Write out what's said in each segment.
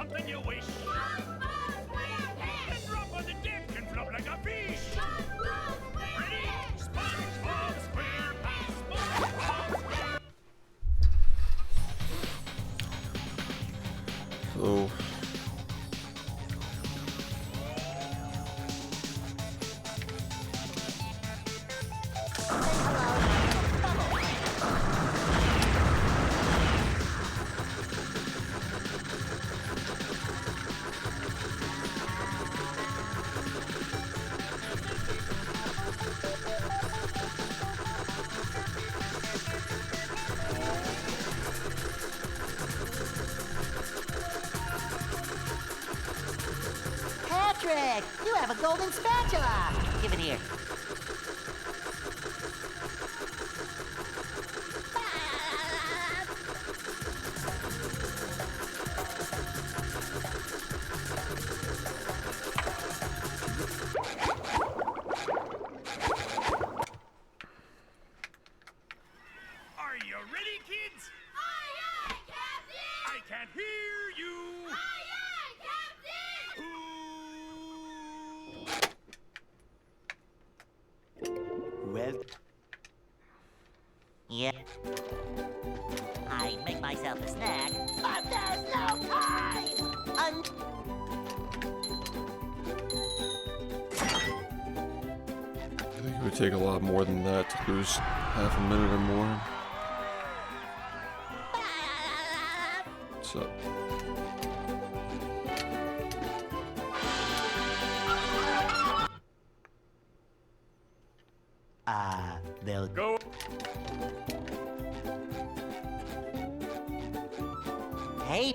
something you wish. And drop on the deck and flop like a fish. Ready? SpongeBob SquarePants. SpongeBob SquarePants. Oh. Patrick, you have a golden spatula. Give it here. Are you ready, kids? Aye, aye, Captain! I can't hear you. Aye, aye, Captain! Well. Yeah. I make myself a snack, but there's no time! I think it would take a lot more than that to lose half a minute or more. What's up? They'll Go. Hey.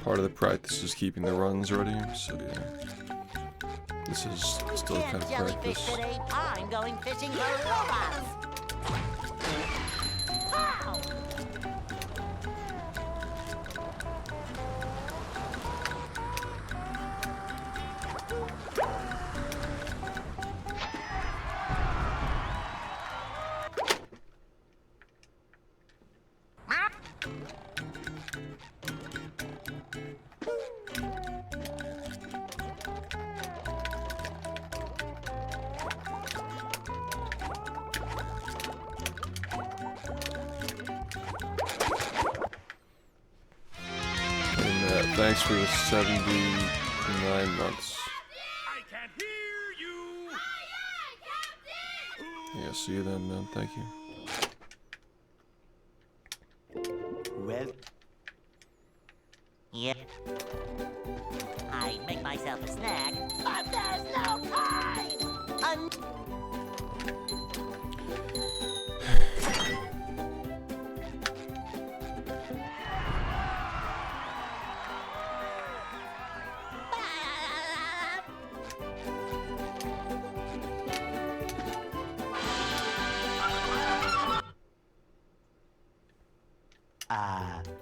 Part of the practice is keeping the runs ready, so yeah. This is still kind of jellyfish practice. today. I'm going fishing for robots. Pow! And thanks for the 79 months. I can't hear you. Aye, aye, Captain! Yeah, see you then, man. Thank you. Well. Yep. I make myself a snack, but there's no time!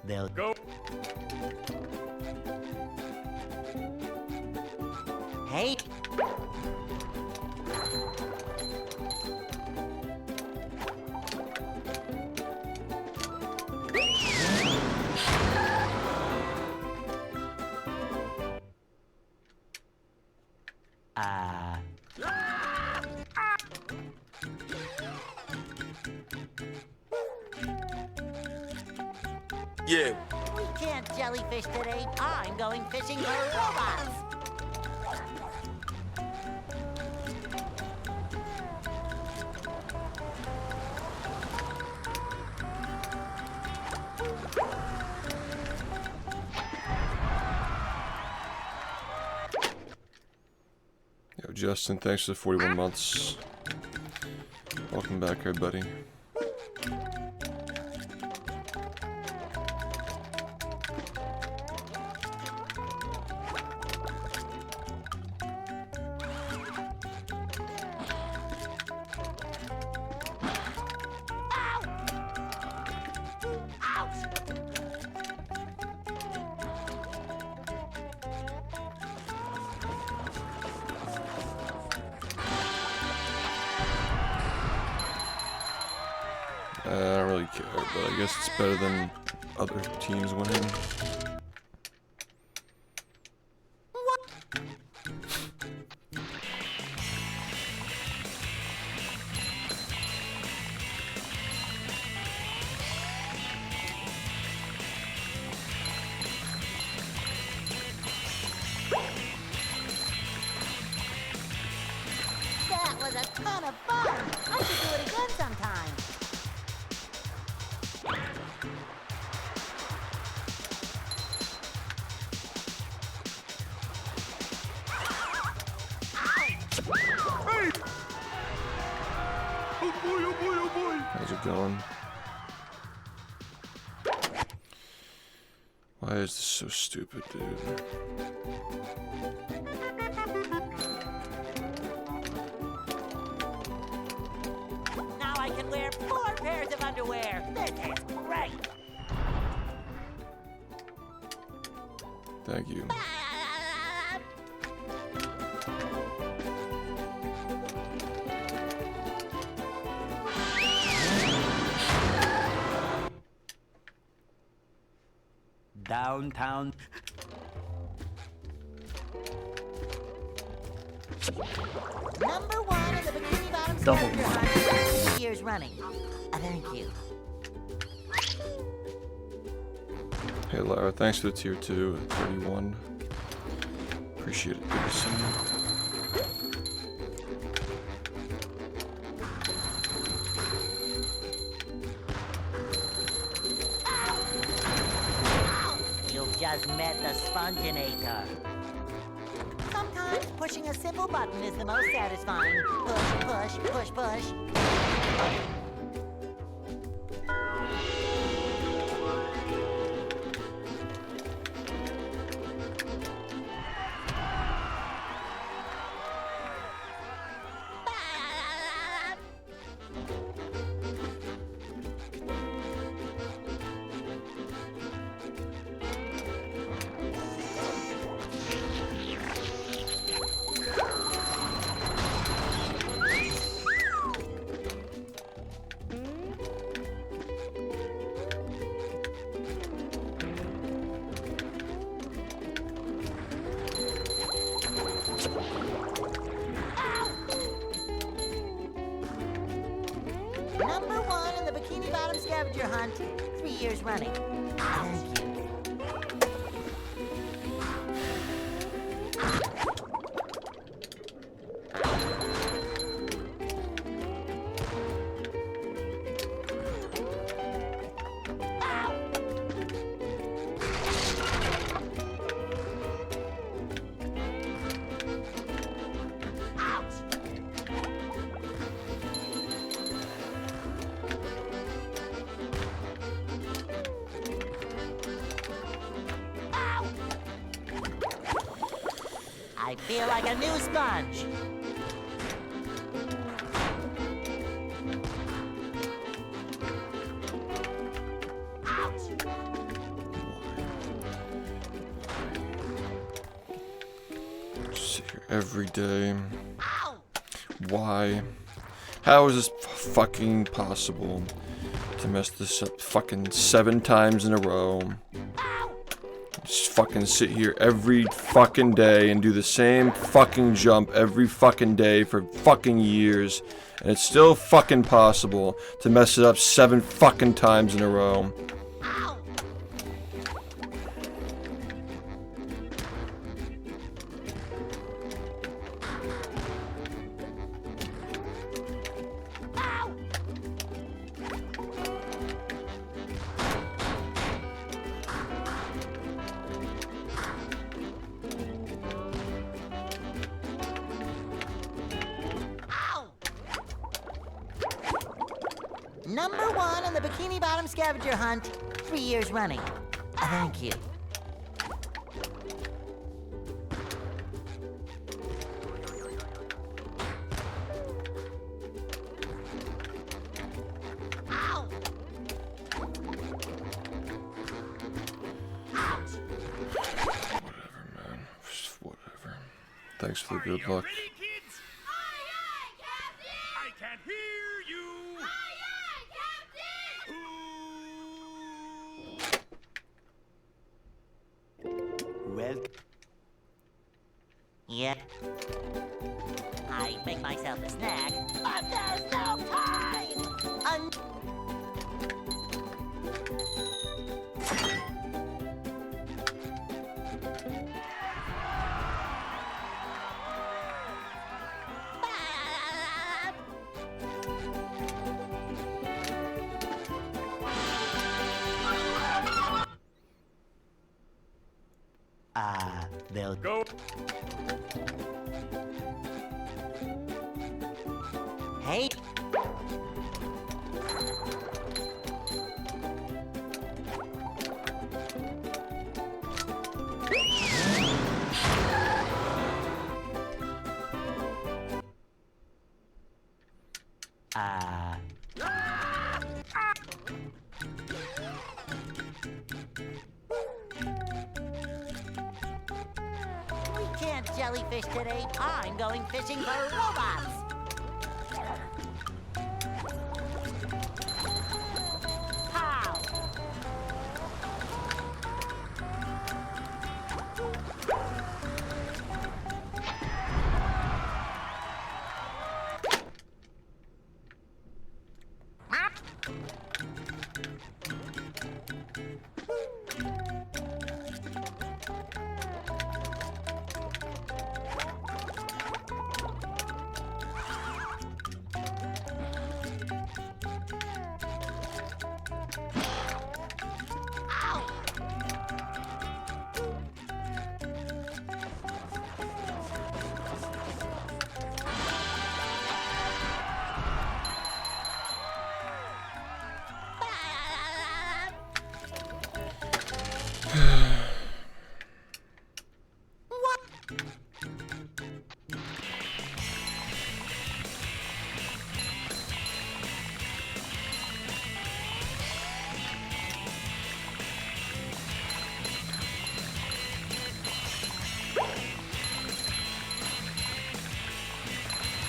They'll Go. Hey. Yeah. We can't jellyfish today. I'm going fishing for robots. Yo, Justin, thanks for the 41 months. Welcome back, everybody. I don't really care, but I guess it's better than other teams winning. That was a ton of fun. I should do it again sometime. Oh boy, oh boy, oh boy. How's it going? Why is this so stupid, dude? Now I can wear 4 pairs of underwear. This is great. Thank you. Downtown. Number 1 in the Bikini Bottom Double scavenger one. hunt 2 years running. Thank you. Hey Lara, thanks for the tier 2 at 31. Appreciate it. Good to see you. You've just met the Sponginator. Sometimes pushing a simple button is the most satisfying. Push, push, push, push. Number 1 in the Bikini Bottom scavenger hunt 3 years running. Thank you. I feel like a new sponge. Sit here every day. Ow! Why? How is this fucking possible to mess this up fucking 7 times in a row? Just fucking sit here every fucking day and do the same fucking jump every fucking day for fucking years, and it's still fucking possible to mess it up 7 fucking times in a row. Ow! Ow! Ow! Number 1 in the Bikini Bottom scavenger hunt 3 years running. Thank you. Ow! Ouch! Whatever, man. Just whatever. Thanks for the Are good you luck. ready, kids? Aye, aye, Captain! I can't hear you. Aye, aye, Captain! Yeah. I make myself a snack, but there's no time! They'll Go. Hey. We can't jellyfish today. I'm going fishing for robots. Pow!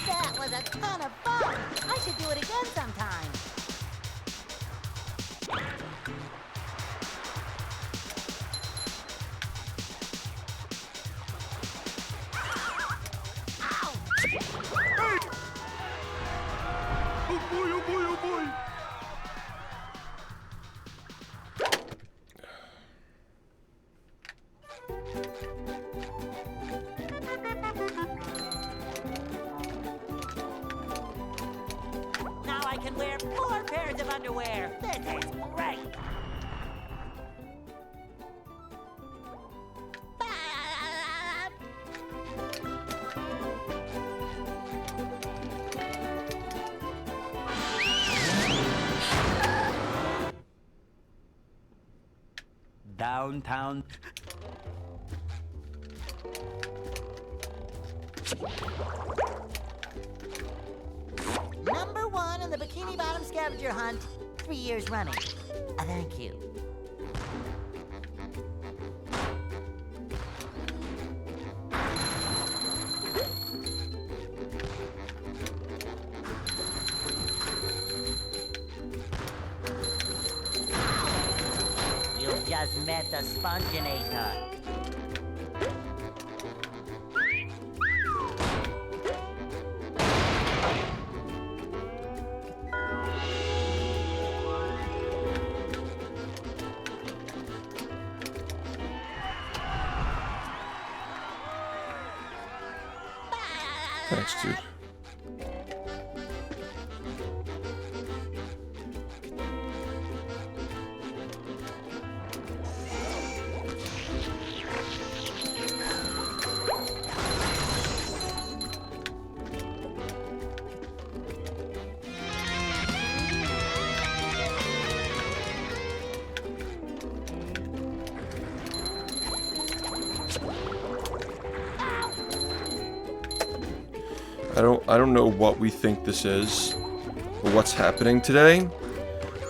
That was a ton of fun. I should do it again sometime. Oh boy, oh boy, oh boy. Now I can wear 4 pairs of underwear. This is great. downtown. Number 1 in the Bikini Bottom scavenger hunt, 3 years running. Thank you. You just met the Sponginator. Thanks, dude. I don't know what we think this is or what's happening today,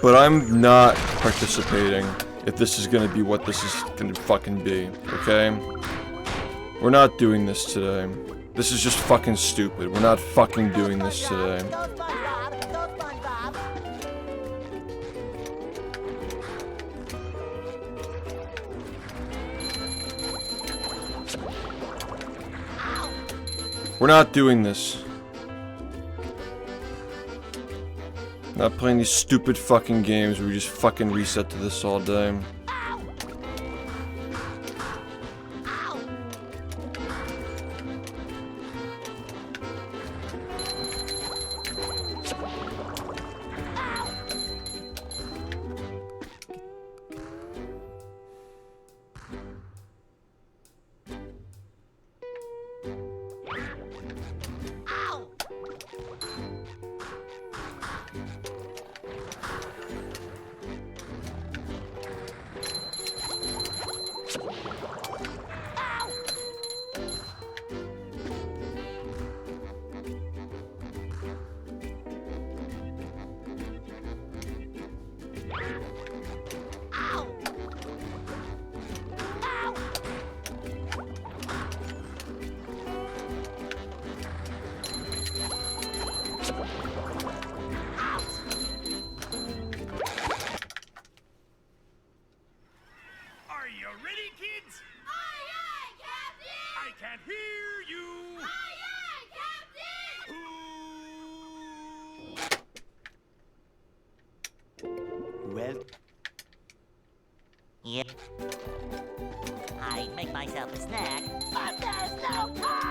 but I'm not participating if this is gonna be what this is gonna fucking be, okay? We're not doing this today. This is just fucking stupid. We're not fucking doing this today. Go SpongeBob! Go SpongeBob! We're not doing this. Not playing these stupid fucking games where we just fucking reset to this all day. Are you ready, kids? Aye, aye, Captain! I can't hear you. Aye, aye, Captain! Well, Yep. I'd make myself a snack, but there's no time!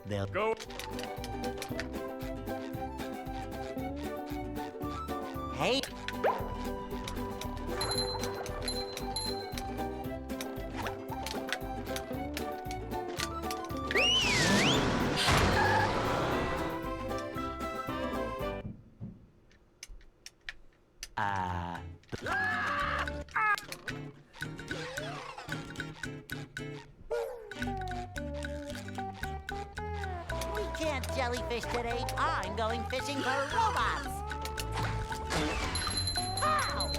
they'll Go. Hey! We can't jellyfish today. I'm going fishing for robots. Ow!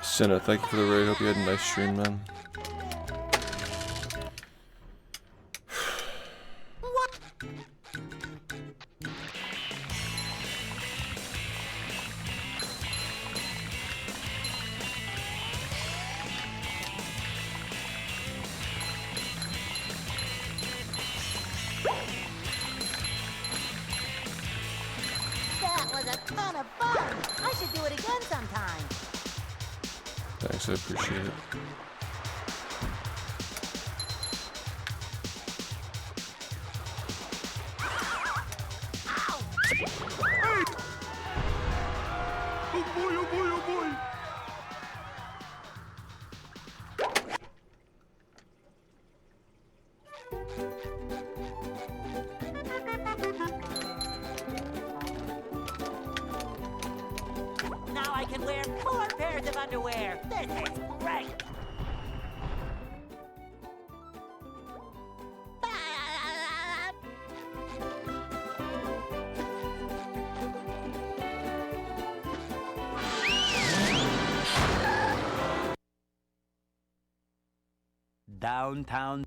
Senna, thank you for the raid. Hope you had a nice stream, man. That was a ton of fun. I should do it again sometime. Thanks, I appreciate it. Oh boy, oh boy, oh boy. Now I can wear 4 pairs of underwear. This is great. downtown.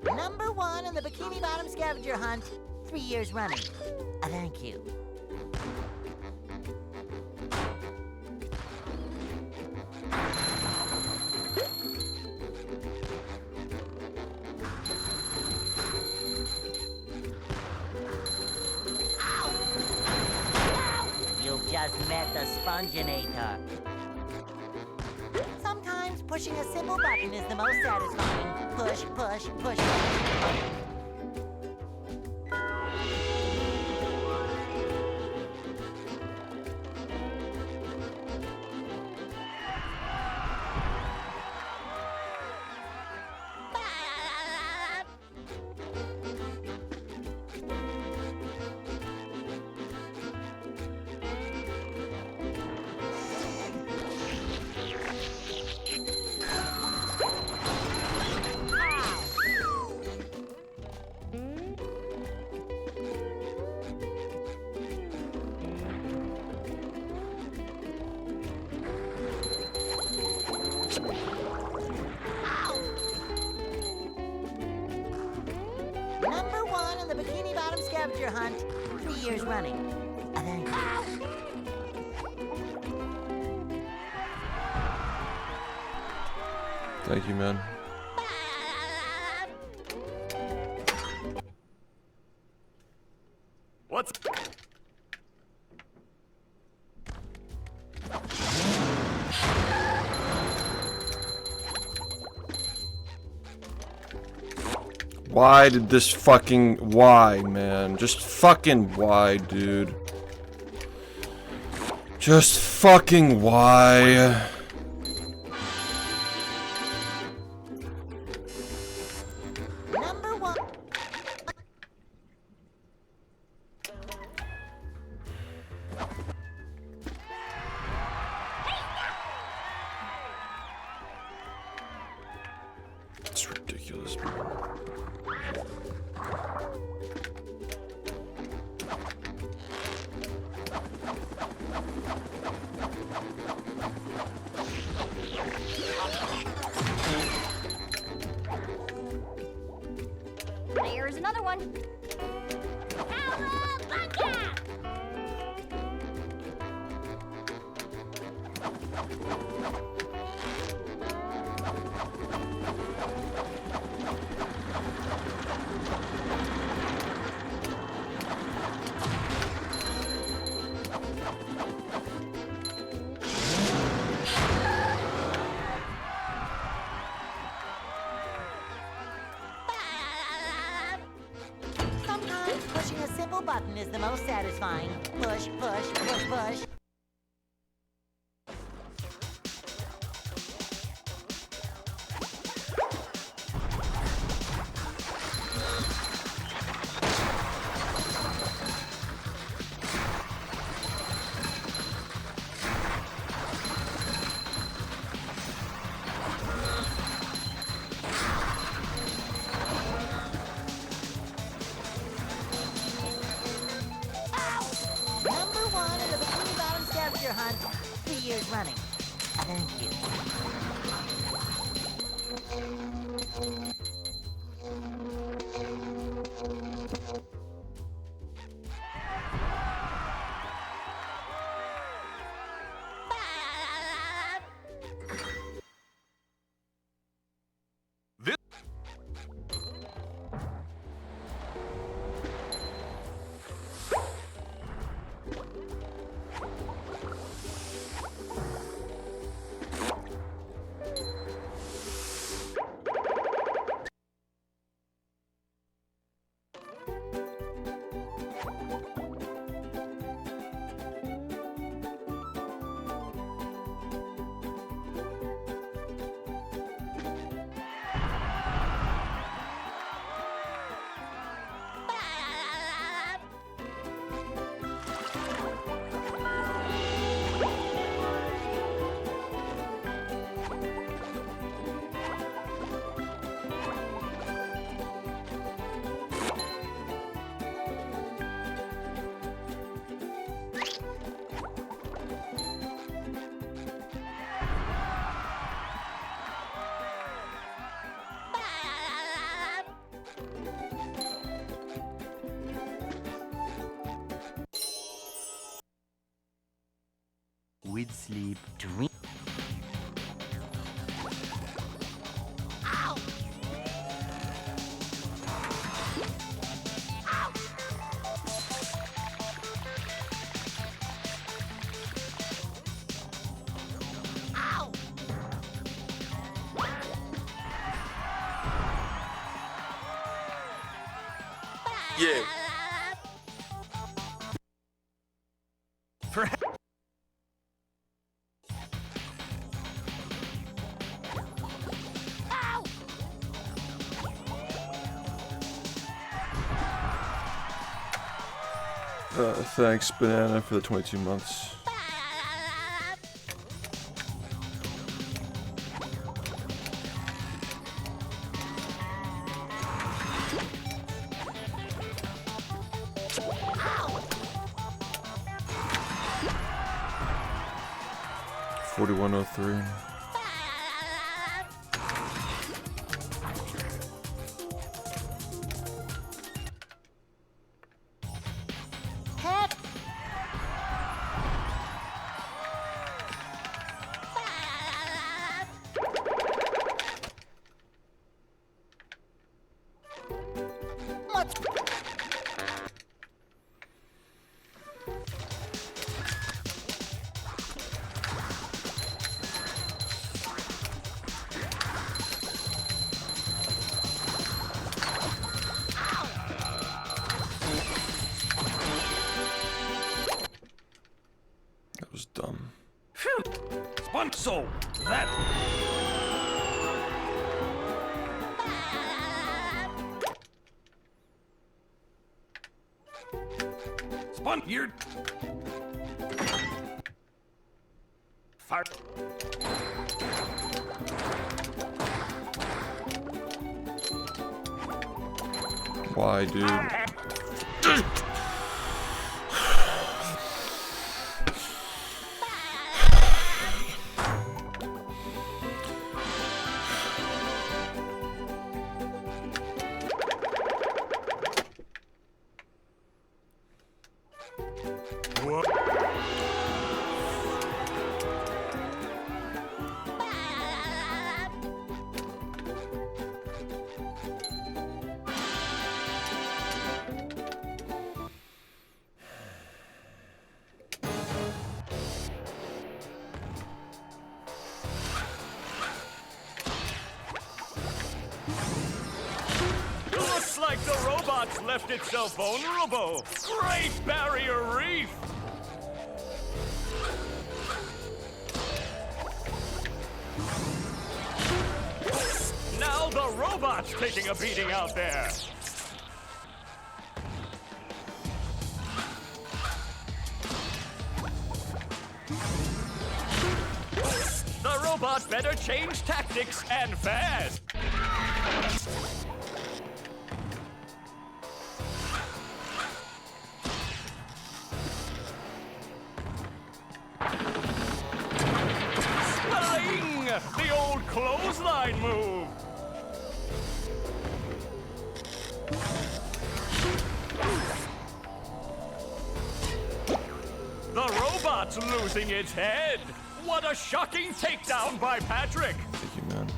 Number 1 in the Bikini Bottom scavenger hunt, 3 years running. Thank you. Sponginator. Sometimes pushing a simple button is the most satisfying. Push, push, push. Number one in the Bikini Bottom scavenger hunt, 3 years running. Thank you. Thank you, man. What's... Why did this fucking... Why, man? Just fucking why, dude? Just fucking why? Number one. It's ridiculous, man. There's another one. Cowabunga! Sometimes pushing a simple button is the most satisfying. Push, push, push, push. Number one in the Bikini Bottom scavenger hunt, 3 years running. Thank you. With sleep, dream. Yeah. Thanks, Banana, for the 22 months. $41.03. Heck. What's That was dumb. So that you're fart. Why, dude? Looks like the robots left itself vulnerable. Great barrier reef. Now the robot's taking a beating out there. The robot better change tactics and fast. Bling! The old clothesline move. The robot's losing its head. What a shocking takedown by Patrick. Thank you, man.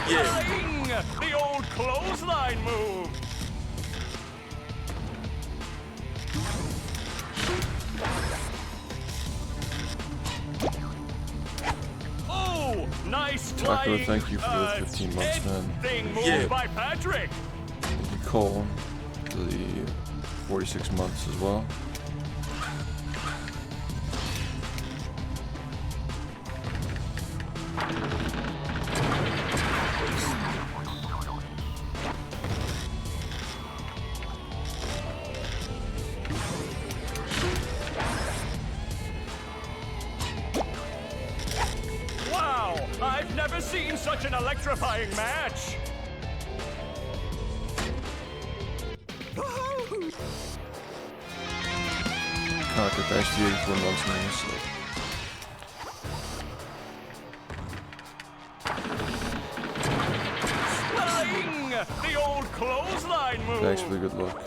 Bling! The old clothesline move. Oh, nice Taco, flying. thank you for the 15 months, man. Thing move Yeah. by Patrick. Thank you, Cole, for the 46 months as well. Wow, I've never seen such an electrifying match. Conquer, thanks for the 84 months, man. So, Bling! The old clothesline move. thanks for the good luck.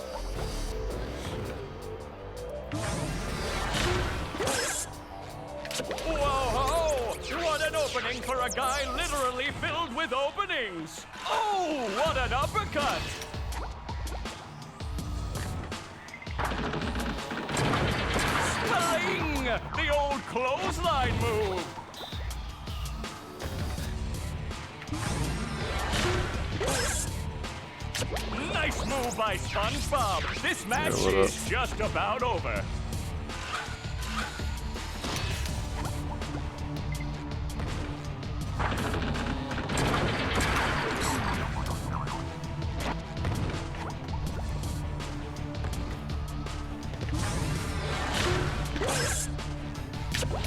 Whoa! What an opening for a guy literally filled with openings. Oh, what an uppercut! Bling! The old clothesline move. Nice move by SpongeBob. This match what up? is just about over.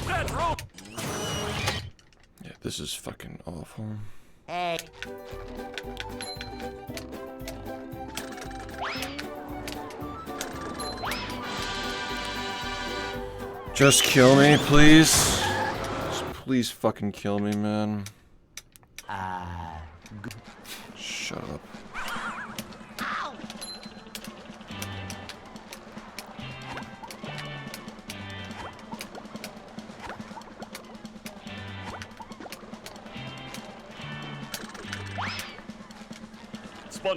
That's roll. Yeah, this is fucking awful. Hey. Just kill me, please. Just please fucking kill me, man. Shut up. Spun.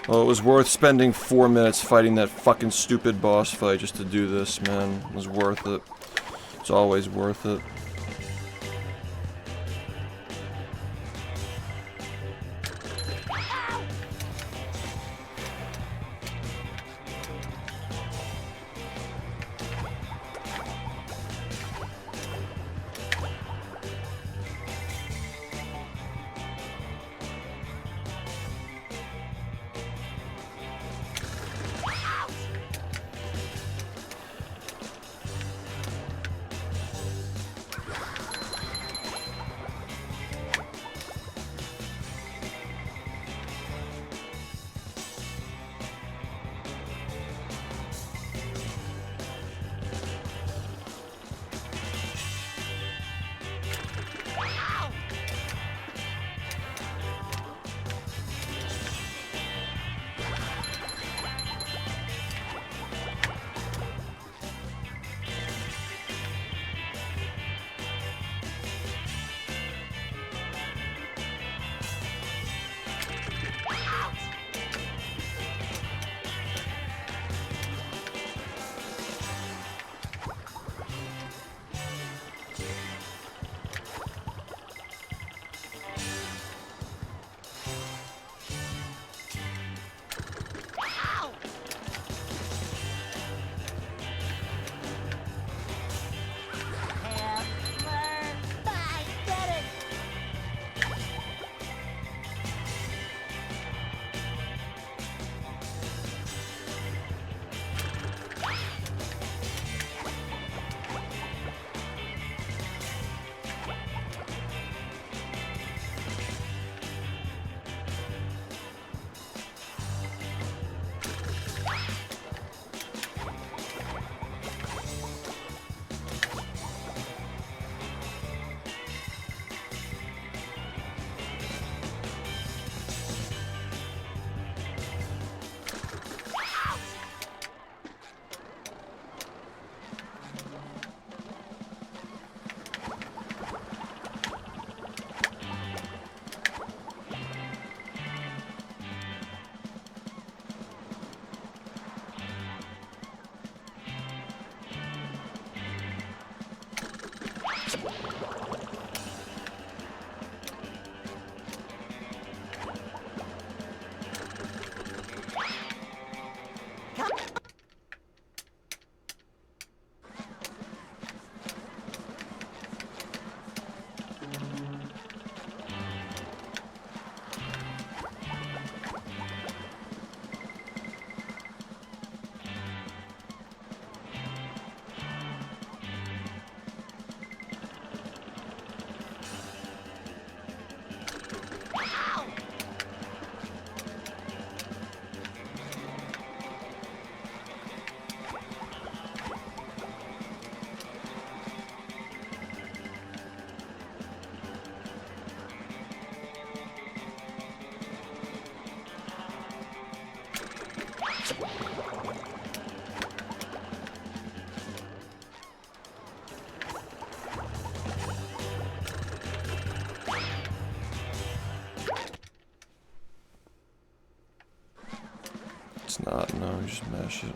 Well, it was worth spending 4 minutes fighting that fucking stupid boss fight just to do this, man. It was worth it. It's always worth it. It's not, no, you just mash it.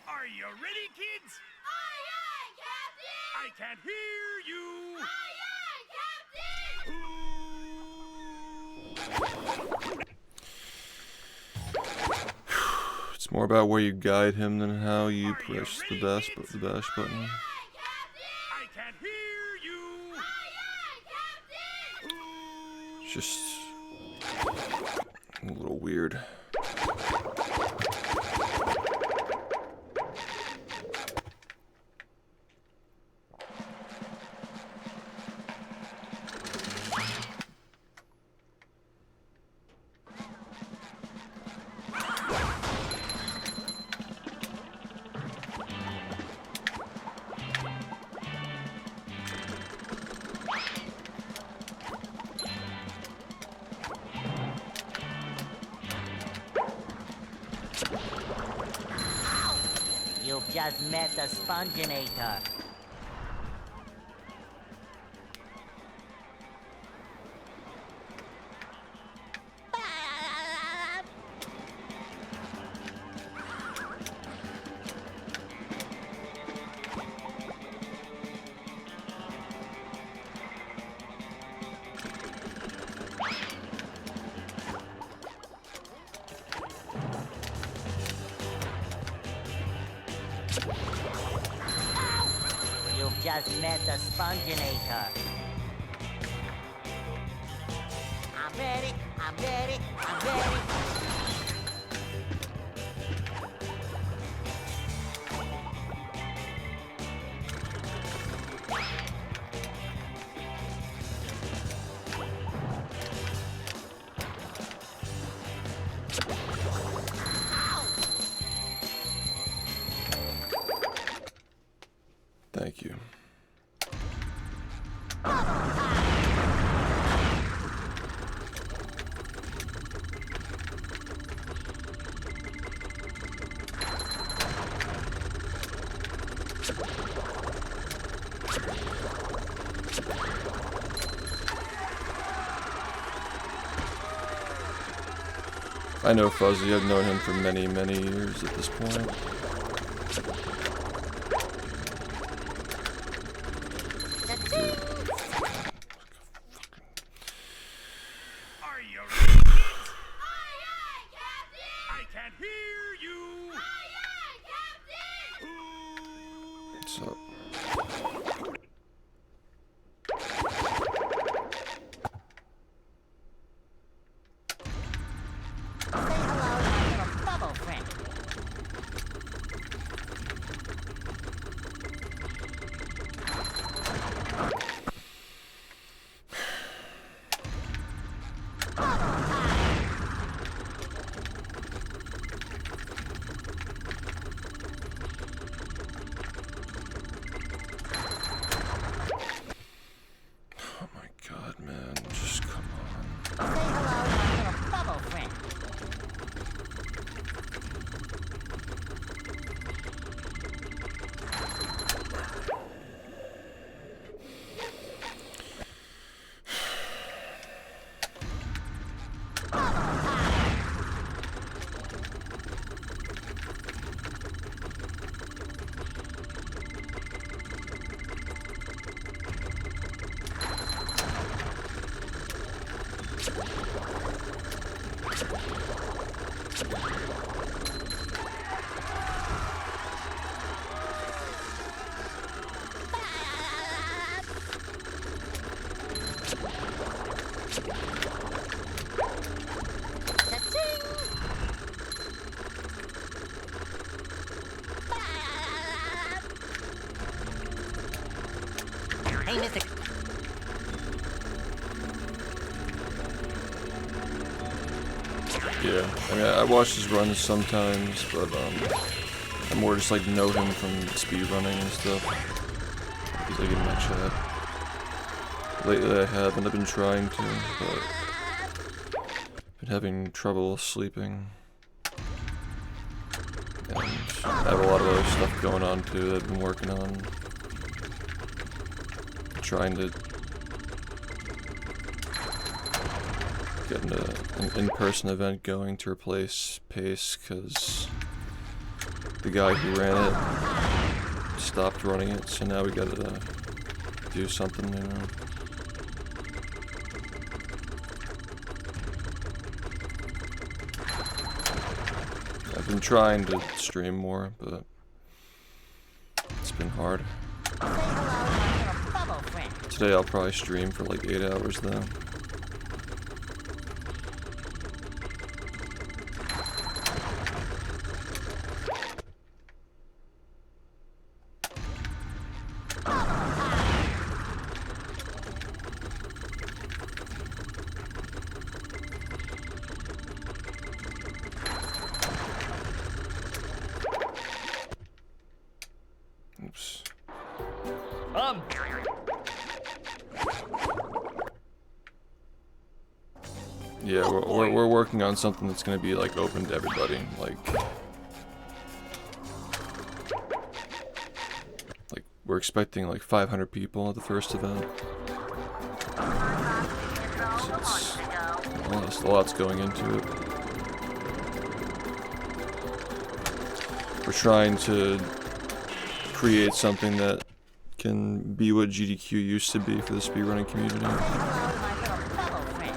Are you ready, kids? Aye, aye, Captain! I can't hear you. Aye, aye, Captain! It's more about where you guide him than how you Are you press the ready, the dash button. I can't hear you. It's just a little weird. You've just met the Sponginator. You've just met the Sponginator. I'm ready, I'm ready, I'm ready. Thank you. I know Fuzzy, I've known him for many, many years at this point. Are you ready, kids? I can't hear you. What's up? Say hello to my little bubble friend. Hey, Mr. Yeah, I mean, I watch his runs sometimes, but I more just like know him from speedrunning and stuff. He's like in my chat. Lately I haven't, I've been trying to, but been having trouble sleeping. And I have a lot of other stuff going on too that I've been working on. Trying to get an in-person event going to replace Pace, because the guy who ran it stopped running it, so now we gotta do something, you know. I've been trying to stream more, but it's been hard. Say hello to my little bubble friend. Today I'll probably stream for like 8 hours though. Oops. Yeah, we're working on something that's gonna be like open to everybody, like we're expecting like 500 people at the first event. So it's a lot's going into it. We're trying to create something that can be what GDQ used to be for the speedrunning community. Hello to my little bubble friend.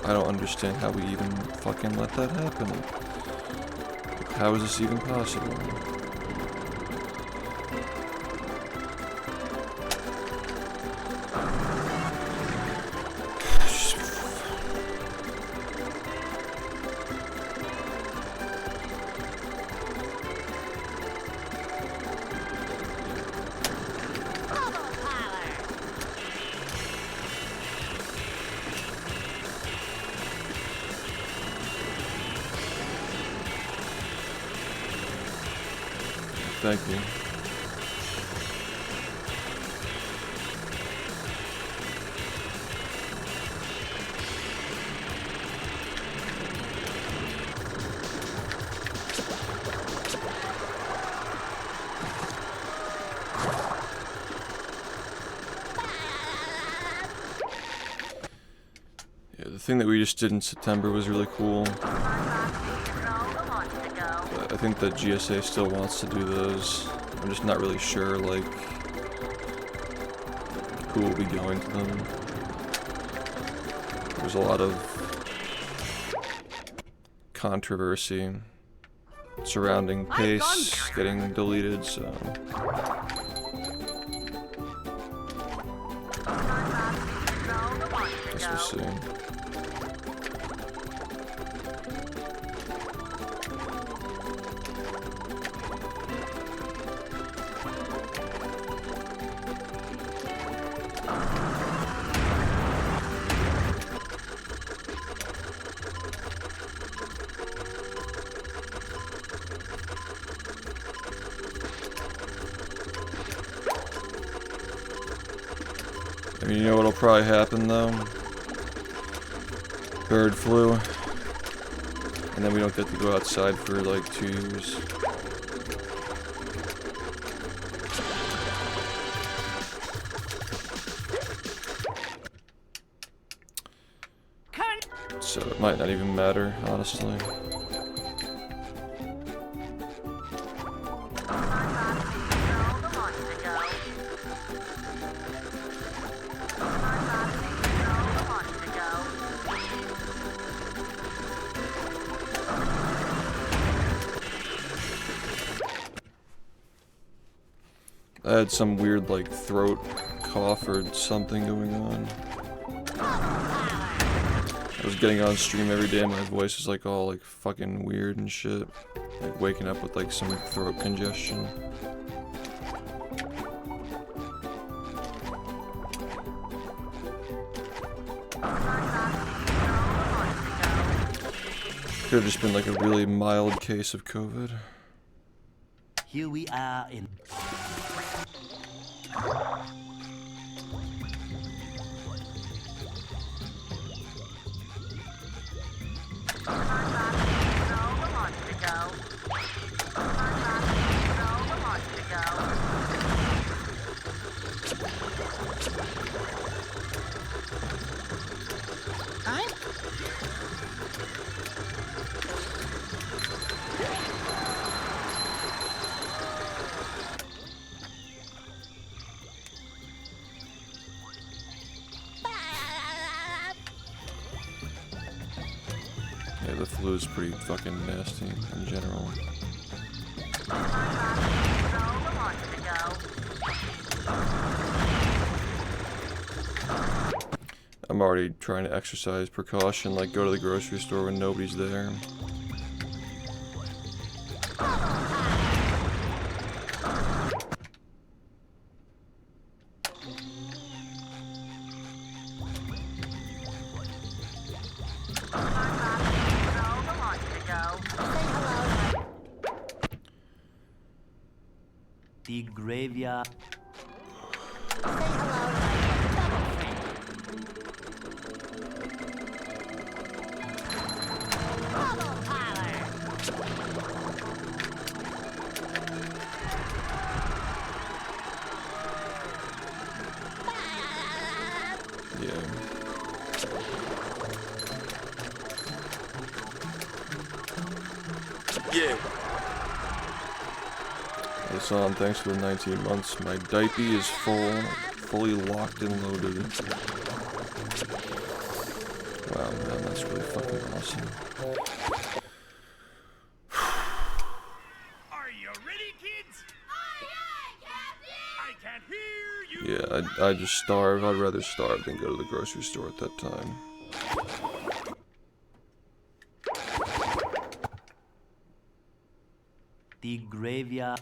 I don't understand how we even fucking let that happen. How is this even possible? Bubble power. Thank you. Yeah, the thing that we just did in September was really cool. But I think that GSA still wants to do those. I'm just not really sure, like, who will be going to them. There's a lot of controversy surrounding Pace getting deleted, so guess we'll see. I mean, you know what'll probably happen though? Bird flu. And then we don't get to go outside for like 2 years. So it might not even matter, honestly. I had some weird like throat cough or something going on. I was getting on stream every day and my voice was like all like fucking weird and shit. Like waking up with like some throat congestion. Could have just been like a really mild case of COVID. Here we are in. Yeah, the flu is pretty fucking nasty in general. I'm already trying to exercise precaution, like go to the grocery store when nobody's there. The graveyard. Yeah. It's on, thanks for the 19 months. My diaper is fully locked and loaded. Wow, man, that's really fucking awesome. Are you ready, kids? Aye, aye, Captain! I can't hear you. Yeah, I just starve. I'd rather starve than go to the grocery store at that time. The graveyard.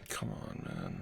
Come on, man.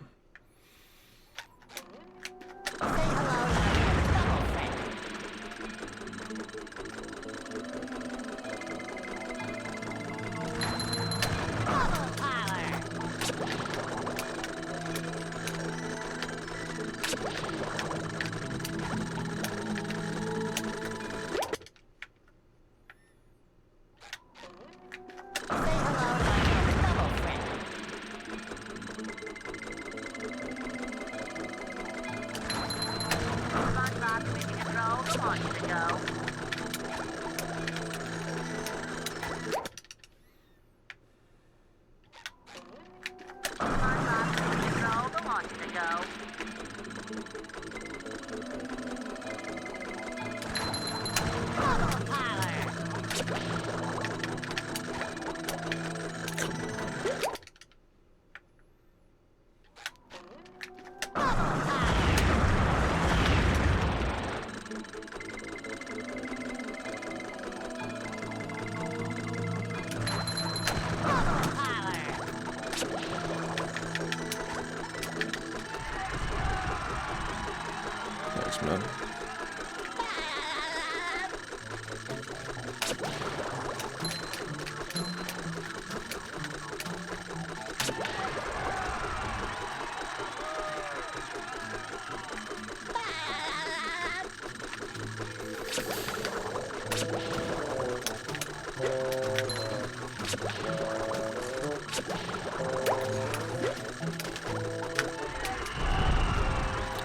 Thanks, man.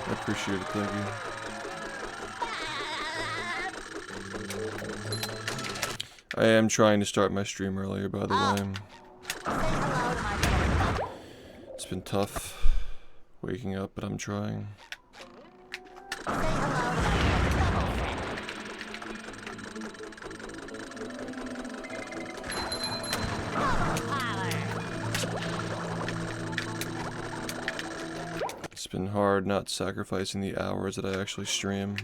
I appreciate it, thank you. I am trying to start my stream earlier, by the way. It's been tough waking up, but I'm trying. been hard not sacrificing the hours that I actually stream.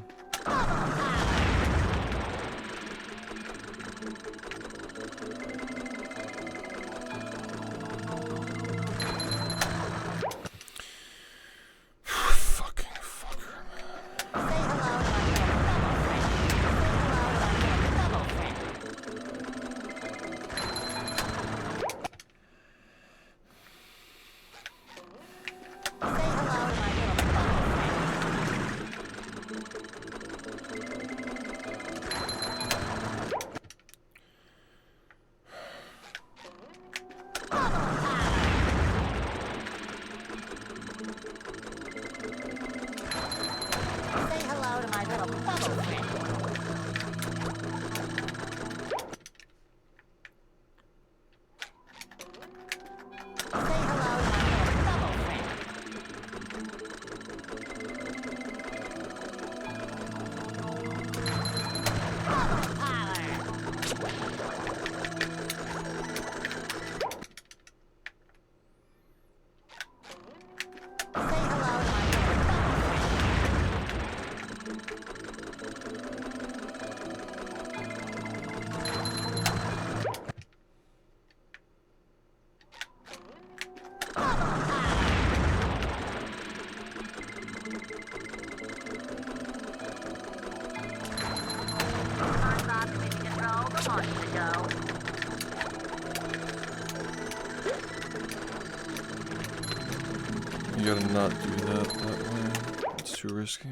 You gotta not do that way. It's too risky.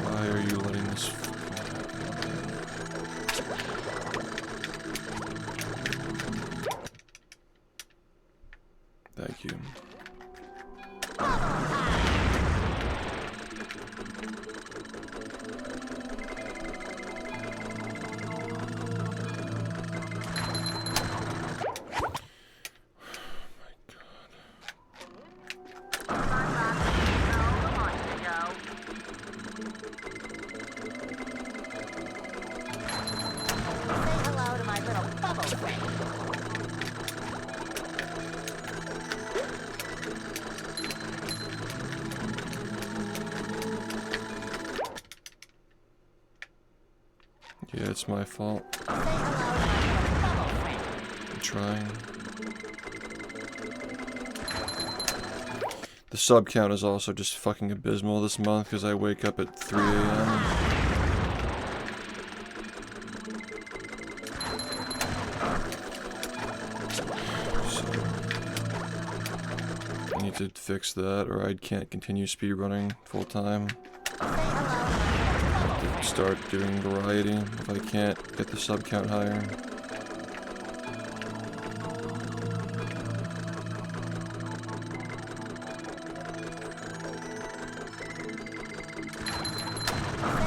Why are you letting this Thank you. Hello to my little bubble friend. Yeah, it's my fault. I'm trying. The sub count is also just fucking abysmal this month because I wake up at 3 a.m. I need to fix that or I can't continue speedrunning full time. Start doing variety if I can't get the sub count higher.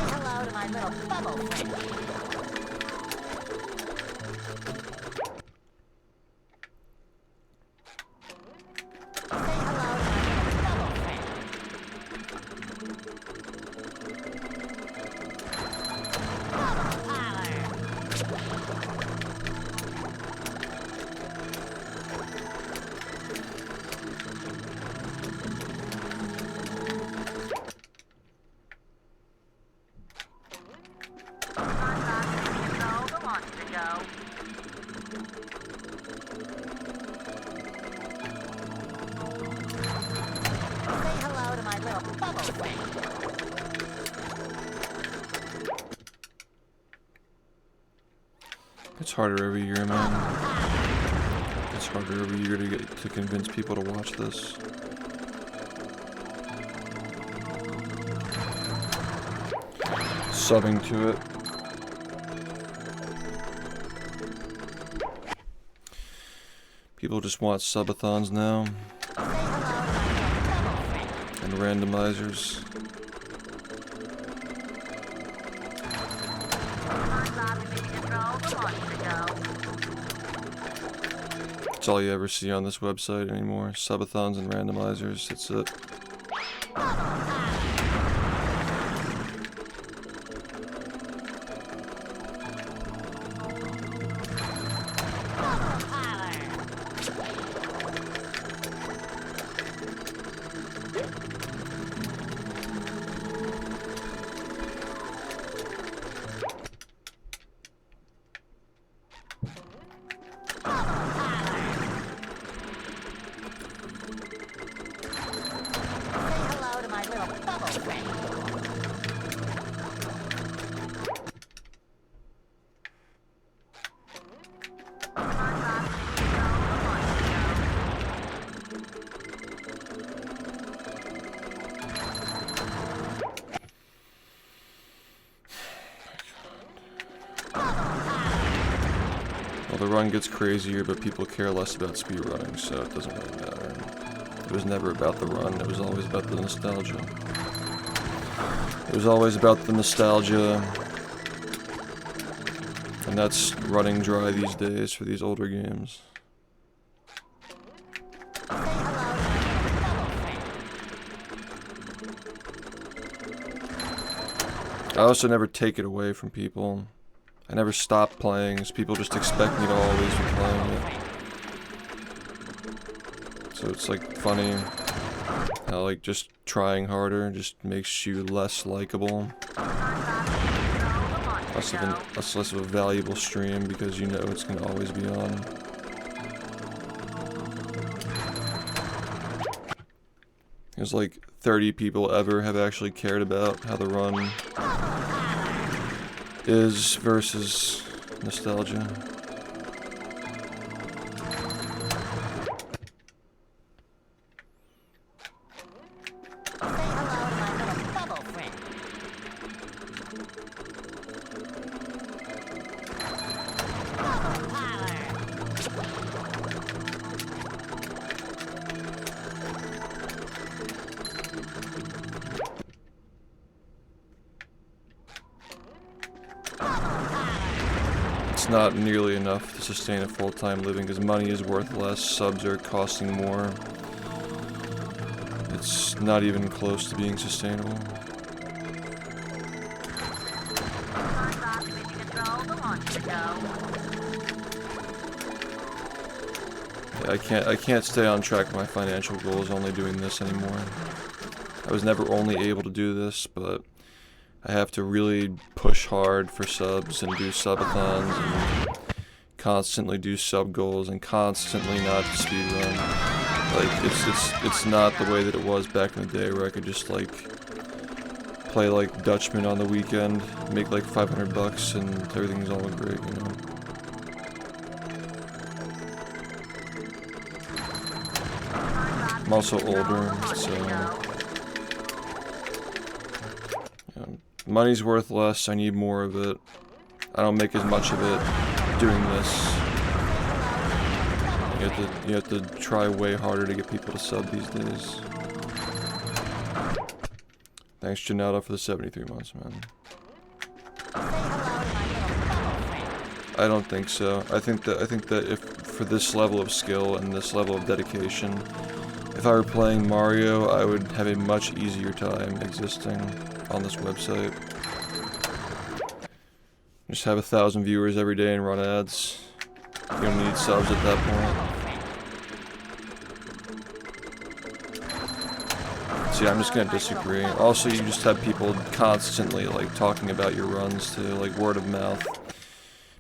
Hello to my little bubble friend. It's harder every year, man. It's harder every year to convince people to watch this. Subbing to it. People just want subathons now. And randomizers. That's all you ever see on this website anymore. Subathons and randomizers. That's it. Hello to my little bubble friend. Well, the run gets crazier, but people care less about speedrunning, so it doesn't really matter. It was never about the run, it was always about the nostalgia. It was always about the nostalgia. And that's running dry these days for these older games. I also never take it away from people. I never stop playing, so people just expect me to always be playing it. So it's like funny how like just trying harder just makes you less likable. Less of a valuable stream because you know it's gonna always be on. There's like 30 people ever have actually cared about how the run is versus nostalgia. It's not nearly enough to sustain a full-time living because money is worth less, subs are costing more. It's not even close to being sustainable. I can't stay on track with my financial goals only doing this anymore. I was never only able to do this, but I have to really push hard for subs and do subathons and constantly do sub goals and constantly not speedrun. Like it's not the way that it was back in the day where I could just like play like Dutchman on the weekend, make like $500 and everything's all great, you know. I'm also older, so money's worth less, I need more of it. I don't make as much of it doing this. You have to try way harder to get people to sub these days. Thanks Janata for the 73 months, man. I don't think so. I think that if for this level of skill and this level of dedication, if I were playing Mario, I would have a much easier time existing on this website. Just have 1,000 viewers every day and run ads. You don't need subs at that point. See, I'm just gonna disagree. Also, you just have people constantly like talking about your runs too, like word of mouth.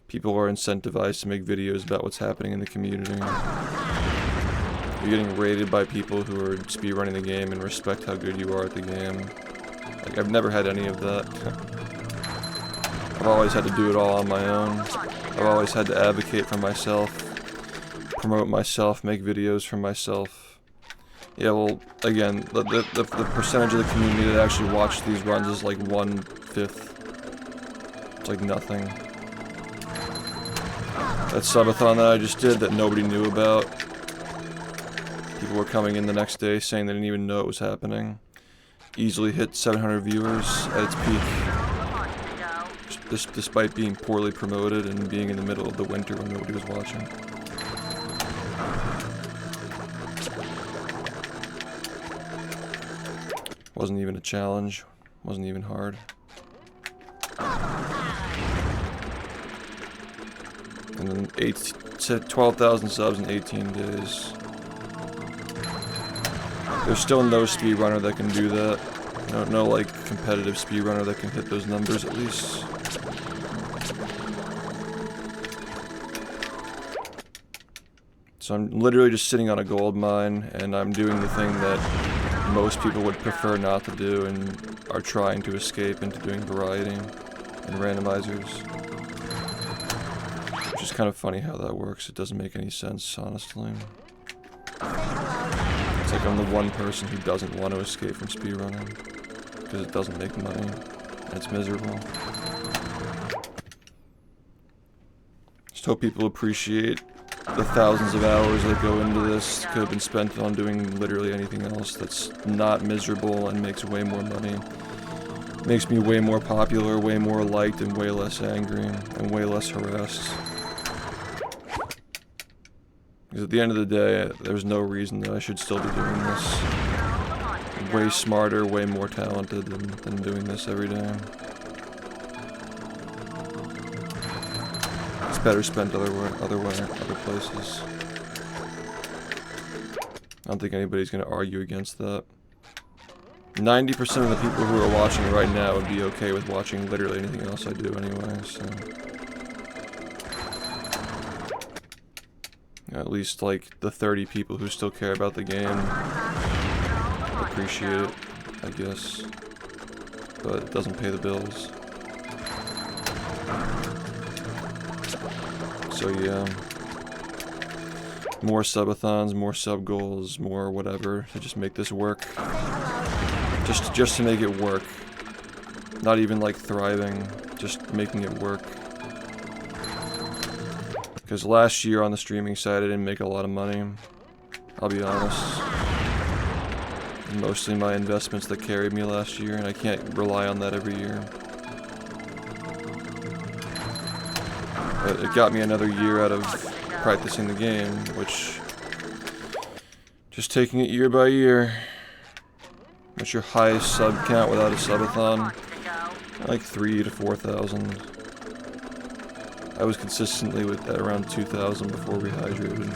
People are incentivized to make videos about what's happening in the community. You're getting rated by people who are speedrunning the game and respect how good you are at the game. Like, I've never had any of that. I've always had to do it all on my own. I've always had to advocate for myself, promote myself, make videos for myself. Yeah, well, again, the percentage of the community that actually watched these runs is like 1/5. It's like nothing. That subathon that I just did that nobody knew about. People were coming in the next day saying they didn't even know it was happening. Easily hit 700 viewers at its peak. Just despite being poorly promoted and being in the middle of the winter when nobody was watching. Wasn't even a challenge. Wasn't even hard. And then 12,000 subs in 18 days. There's still no speedrunner that can do that. No like competitive speedrunner that can hit those numbers at least. So I'm literally just sitting on a gold mine, and I'm doing the thing that most people would prefer not to do and are trying to escape into doing variety and randomizers. Which is kind of funny how that works. It doesn't make any sense, honestly. It's like I'm the one person who doesn't want to escape from speedrunning because it doesn't make money and it's miserable. Just hope people appreciate the thousands of hours that go into this. Could have been spent on doing literally anything else that's not miserable and makes way more money. Makes me way more popular, way more liked, and way less angry, and way less harassed. Because at the end of the day, there's no reason that I should still be doing this. I'm way smarter, way more talented than doing this every day. It's better spent other places. I don't think anybody's going to argue against that. 90% of the people who are watching right now would be okay with watching literally anything else I do anyway, so... At least, like, the 30 people who still care about the game appreciate it, I guess. But it doesn't pay the bills. So, yeah. More subathons, more sub goals, more whatever to just make this work. Just to make it work. Not even, like, thriving. Just making it work. Because last year on the streaming side, I didn't make a lot of money. I'll be honest. Mostly my investments that carried me last year, and I can't rely on that every year. But it got me another year out of practicing the game, which... Just taking it year by year. What's your highest sub count without a subathon? Like 3,000 to 4,000. I was consistently at around 2,000 before rehydrated.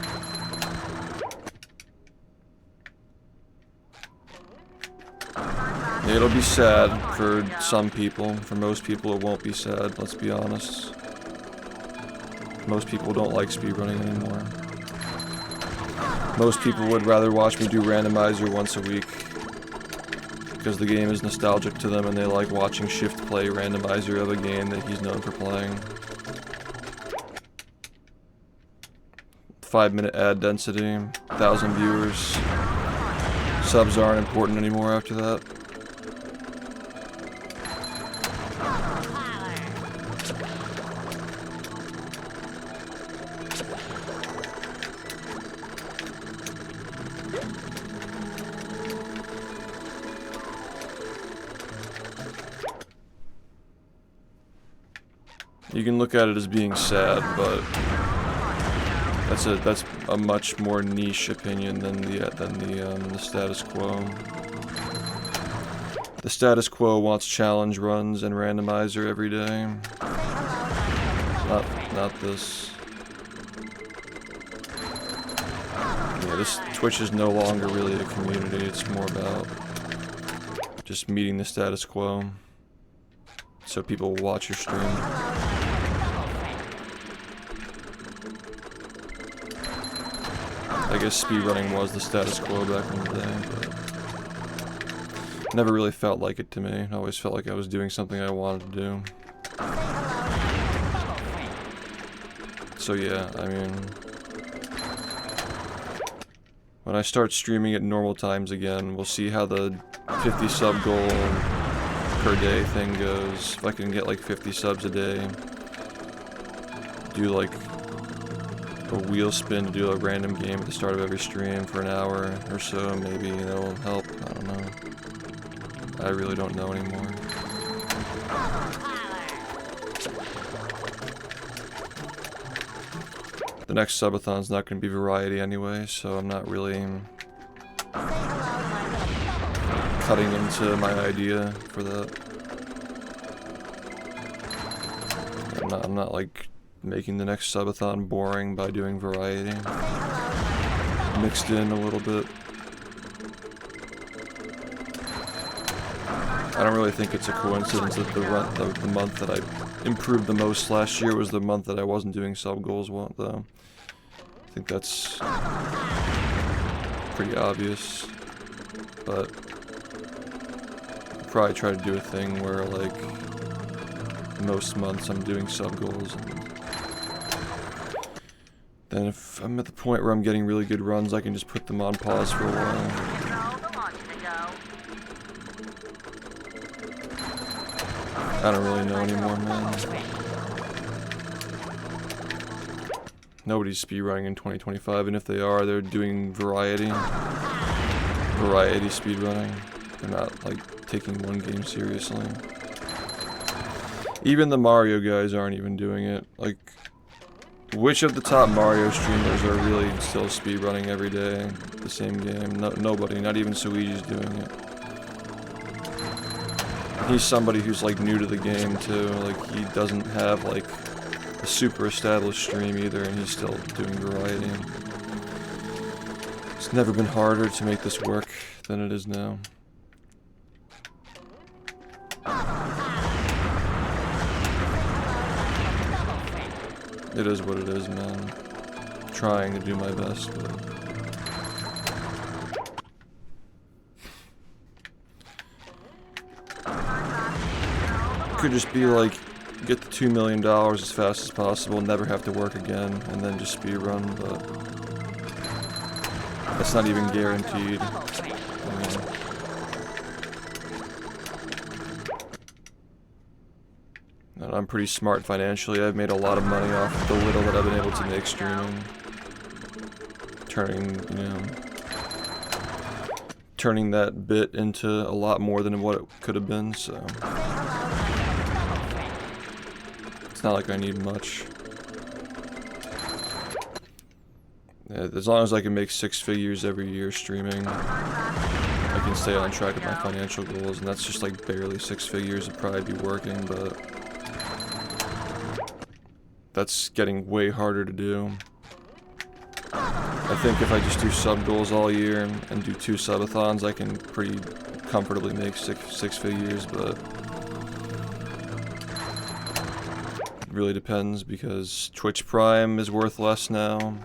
Yeah, it'll be sad for some people. For most people it won't be sad, let's be honest. Most people don't like speedrunning anymore. Most people would rather watch me do randomizer once a week. Because the game is nostalgic to them and they like watching SHiFT play randomizer of a game that he's known for playing. 5-minute ad density, 1,000 viewers. Subs aren't important anymore after that. You can look at it as being sad, but that's a much more niche opinion than the status quo. The status quo wants challenge runs and randomizer every day. Not this. Yeah, this Twitch is no longer really a community. It's more about just meeting the status quo, so people will watch your stream. I guess speedrunning was the status quo back in the day, but never really felt like it to me. I always felt like I was doing something I wanted to do. So yeah, I mean, when I start streaming at normal times again, we'll see how the 50 sub goal per day thing goes. If I can get like 50 subs a day, do like a wheel spin to do a random game at the start of every stream for an hour or so, maybe that'll help. I don't know. I really don't know anymore. The next subathon's not going to be variety anyway, so I'm not really cutting into my idea for that. I'm not like making the next subathon boring by doing variety. Mixed in a little bit. I don't really think it's a coincidence that the month that I improved the most last year was the month that I wasn't doing sub goals though. I think that's pretty obvious, but I'll probably try to do a thing where like most months I'm doing sub goals, and then if I'm at the point where I'm getting really good runs, I can just put them on pause for a while. I don't really know anymore, man. Nobody's speedrunning in 2025, and if they are, they're doing variety speedrunning. They're not like taking one game seriously. Even the Mario guys aren't even doing it. Like, which of the top Mario streamers are really still speedrunning every day the same game? Nobody, not even Suiji's doing it. He's somebody who's like new to the game too. Like, he doesn't have like a super established stream either, and he's still doing variety. It's never been harder to make this work than it is now. It is what it is, man. I'm trying to do my best, but could just be like, get the $2 million as fast as possible, never have to work again, and then just speedrun, but that's not even guaranteed. And I'm pretty smart financially. I've made a lot of money off of the little that I've been able to make streaming. Turning that bit into a lot more than what it could have been, so it's not like I need much. Yeah, as long as I can make 6 figures every year streaming, I can stay on track of my financial goals, and that's just like barely 6 figures. It'd probably be working, but that's getting way harder to do. I think if I just do sub goals all year and do 2 subathons, I can pretty comfortably make six figures, but it really depends because Twitch Prime is worth less now.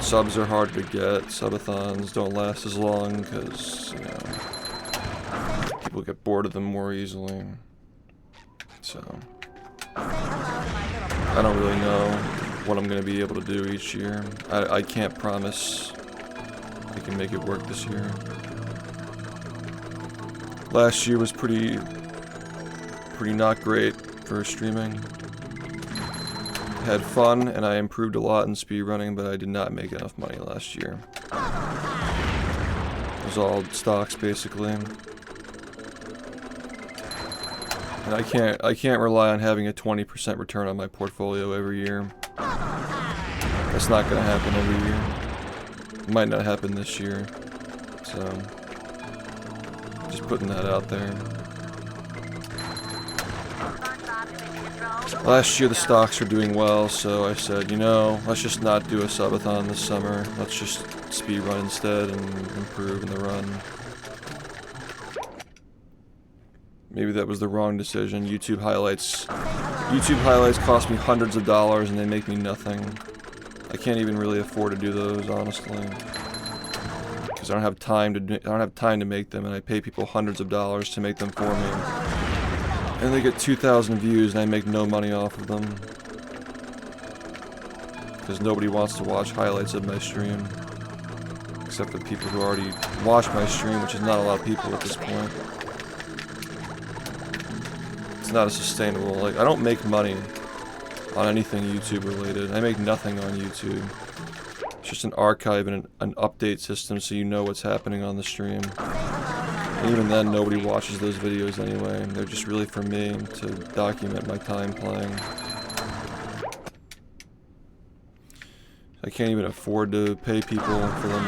Subs are harder to get. Subathons don't last as long because, you know, people get bored of them more easily. So I don't really know what I'm going to be able to do each year. I can't promise I can make it work this year. Last year was pretty not great for streaming. Had fun and I improved a lot in speedrunning, but I did not make enough money last year. It was all stocks basically. And I can't rely on having a 20% return on my portfolio every year. That's not gonna happen every year. It might not happen this year. So just putting that out there. Last year the stocks were doing well, so I said, you know, let's just not do a subathon this summer. Let's just speedrun instead and improve in the run. Maybe that was the wrong decision. YouTube highlights cost me hundreds of dollars and they make me nothing. I can't even really afford to do those, honestly, because I don't have time to make them, and I pay people hundreds of dollars to make them for me. And they get 2,000 views and I make no money off of them. Because nobody wants to watch highlights of my stream. Except for the people who already watch my stream, which is not a lot of people at this point. It's not as sustainable. Like, I don't make money on anything YouTube related. I make nothing on YouTube. It's just an archive and an update system so you know what's happening on the stream. And even then, nobody watches those videos anyway. They're just really for me to document my time playing. I can't even afford to pay people for them.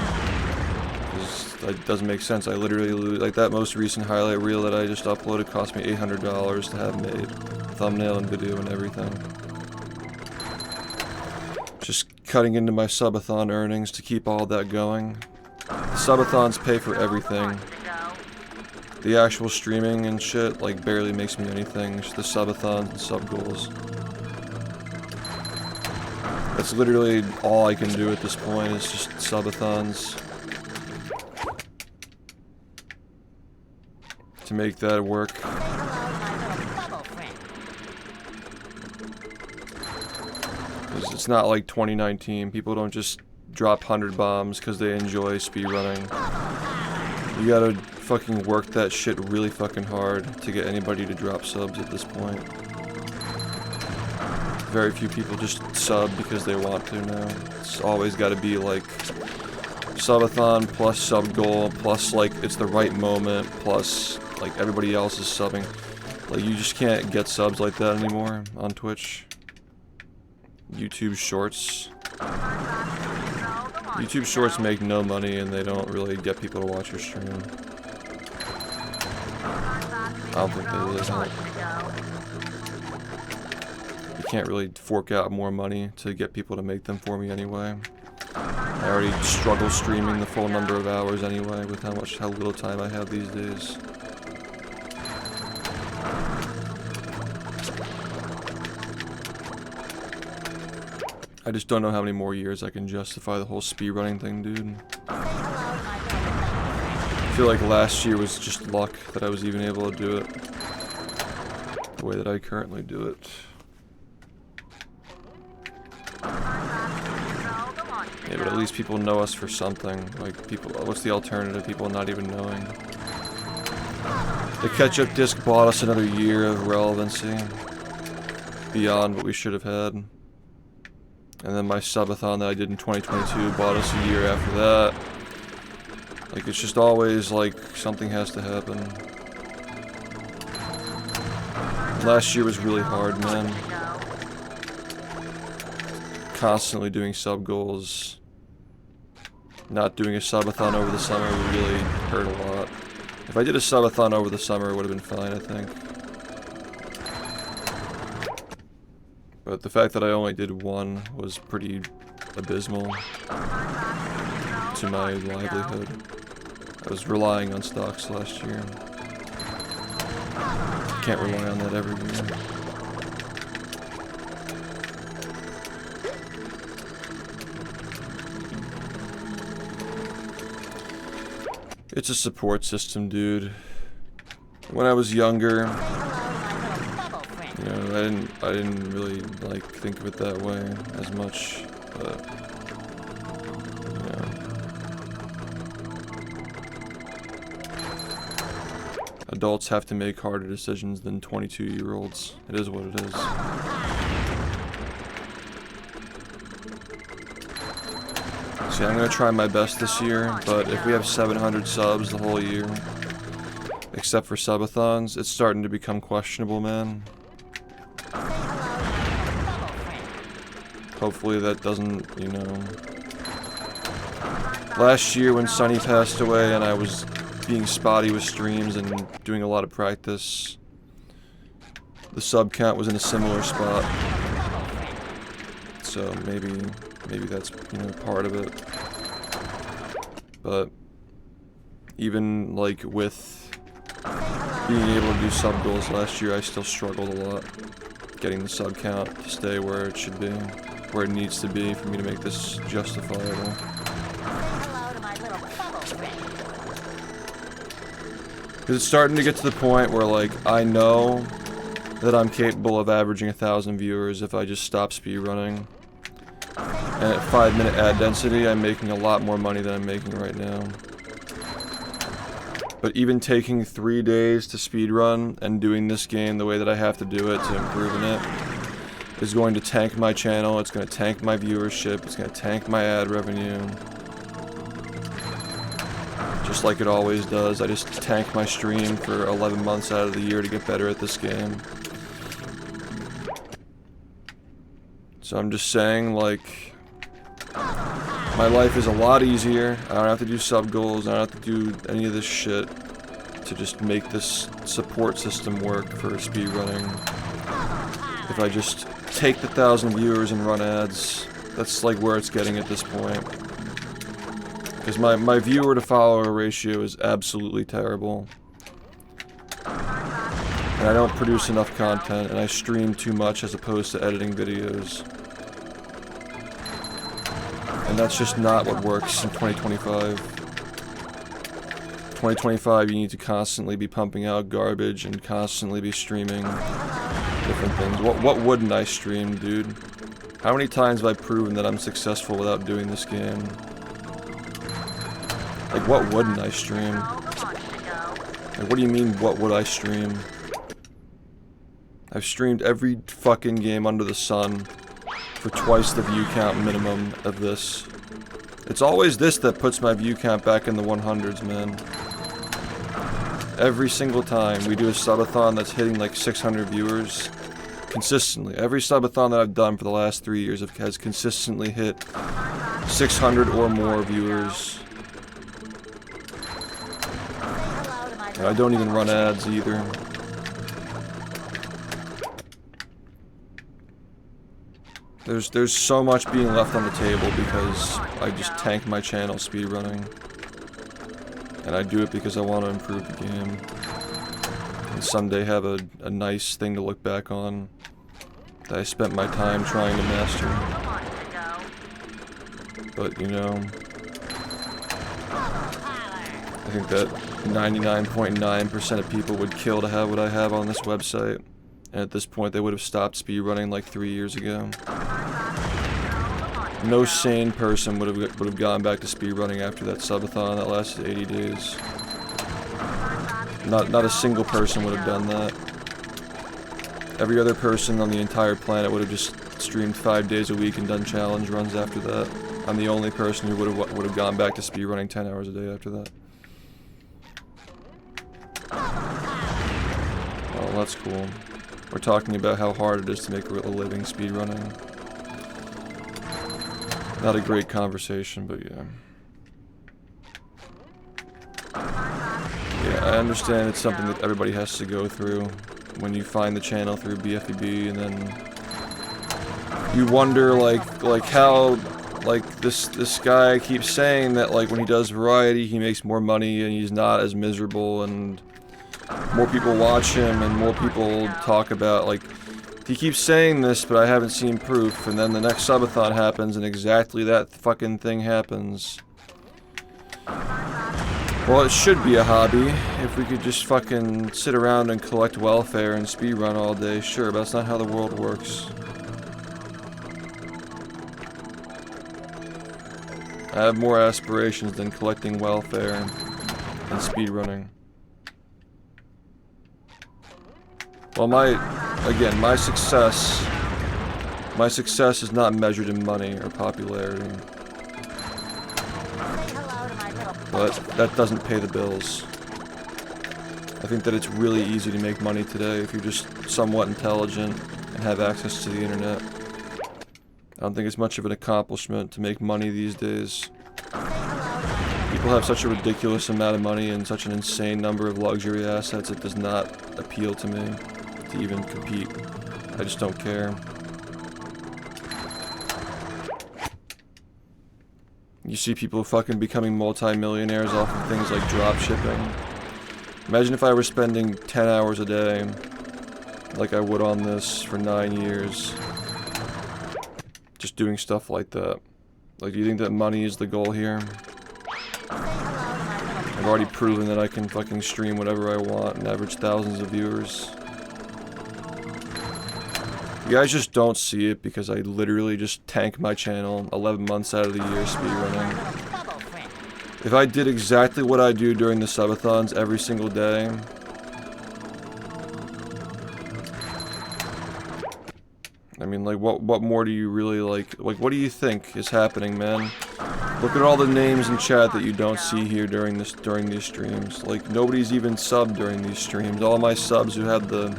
It doesn't make sense. I literally lose, like that most recent highlight reel that I just uploaded cost me $800 to have made. Thumbnail and video and everything. Just cutting into my subathon earnings to keep all that going. The subathons pay for everything. The actual streaming and shit like barely makes me anything. It's the subathons and sub goals. That's literally all I can do at this point is just subathons. To make that work. Because it's not like 2019. People don't just drop 100 bombs because they enjoy speedrunning. You gotta fucking work that shit really fucking hard to get anybody to drop subs at this point. Very few people just sub because they want to now. It's always gotta be like subathon plus sub goal plus like it's the right moment plus like everybody else is subbing. Like you just can't get subs like that anymore on Twitch. YouTube Shorts. YouTube Shorts make no money and they don't really get people to watch your stream. I don't think they really help. You can't really fork out more money to get people to make them for me anyway. I already struggle streaming the full number of hours anyway with how little time I have these days. I just don't know how many more years I can justify the whole speedrunning thing, dude. I feel like last year was just luck that I was even able to do it the way that I currently do it. Yeah, but at least people know us for something. Like, people, what's the alternative? People not even knowing. The catch-up disc bought us another year of relevancy beyond what we should have had. And then my subathon that I did in 2022 bought us a year after that. Like, it's just always like something has to happen. Last year was really hard, man. Constantly doing sub goals. Not doing a subathon over the summer really hurt a lot. If I did a subathon over the summer, it would have been fine, I think. But the fact that I only did one was pretty abysmal to my livelihood. I was relying on stocks last year. Can't rely on that every year. It's a support system, dude. When I was younger, you know, I didn't really like think of it that way as much, but you know. Adults have to make harder decisions than 22-year-olds. It is what it is. See, I'm gonna try my best this year, but if we have 700 subs the whole year, except for subathons, it's starting to become questionable, man. Hopefully that doesn't, you know. Last year when Sunny passed away and I was being spotty with streams and doing a lot of practice, the sub count was in a similar spot. So maybe that's, you know, part of it. But even like with being able to do sub goals last year, I still struggled a lot getting the sub count to stay where it should be, where it needs to be for me to make this justifiable. Because it's starting to get to the point where, like, I know that I'm capable of averaging 1,000 viewers if I just stop speedrunning. And at 5-minute ad density, I'm making a lot more money than I'm making right now. But even taking 3 days to speedrun and doing this game the way that I have to do it to improve in it is going to tank my channel, it's going to tank my viewership, it's going to tank my ad revenue. Just like it always does. I just tank my stream for 11 months out of the year to get better at this game. So I'm just saying, like, My life is a lot easier. I don't have to do sub goals. I don't have to do any of this shit to just make this support system work for speedrunning. If I just take the 1,000 viewers and run ads, that's like where it's getting at this point. Because my viewer to follower ratio is absolutely terrible. And I don't produce enough content, and I stream too much as opposed to editing videos. And that's just not what works in 2025. 2025, you need to constantly be pumping out garbage and constantly be streaming different things. What wouldn't I stream, dude? How many times have I proven that I'm successful without doing this game? Like, what wouldn't I stream? Like, what do you mean, what would I stream? I've streamed every fucking game under the sun for twice the view count minimum of this. It's always this that puts my view count back in the 100s, man. Every single time we do a subathon that's hitting like 600 viewers, consistently. Every subathon that I've done for the last 3 years has consistently hit 600 or more viewers. And I don't even run ads either. There's so much being left on the table because I just tank my channel speedrunning. And I do it because I want to improve the game. And someday have a nice thing to look back on that I spent my time trying to master. But, you know, I think that 99.9% of people would kill to have what I have on this website. And at this point, they would have stopped speedrunning like 3 years ago. No sane person would have gone back to speedrunning after that subathon that lasted 80 days. Not a single person would have done that. Every other person on the entire planet would have just streamed 5 days a week and done challenge runs after that. I'm the only person who would have gone back to speedrunning 10 hours a day after that. Well, that's cool. We're talking about how hard it is to make a living speedrunning. Not a great conversation, but yeah. Yeah, I understand it's something that everybody has to go through when you find the channel through bfbb, and then you wonder like how this guy keeps saying that like when he does variety he makes more money and he's not as miserable and more people watch him and more people talk about, like, he keeps saying this, but I haven't seen proof, and then the next subathon happens and exactly that fucking thing happens. Well, it should be a hobby. If we could just fucking sit around and collect welfare and speedrun all day, sure, but that's not how the world works. I have more aspirations than collecting welfare and speedrunning. Well, my success is not measured in money or popularity. But that doesn't pay the bills. I think that it's really easy to make money today if you're just somewhat intelligent and have access to the internet. I don't think it's much of an accomplishment to make money these days. People have such a ridiculous amount of money and such an insane number of luxury assets, it does not appeal to me to even compete. I just don't care. You see people fucking becoming multi-millionaires off of things like drop shipping. Imagine if I were spending 10 hours a day, like I would on this for 9 years, just doing stuff like that. Like, do you think that money is the goal here? I've already proven that I can fucking stream whatever I want and average thousands of viewers. You guys just don't see it because I literally just tank my channel 11 months out of the year speedrunning. If I did exactly what I do during the subathons every single day, I mean, like, what more do you really like, what do you think is happening, man? Look at all the names in chat that you don't see here during these streams. Like, nobody's even subbed during these streams. All my subs who have the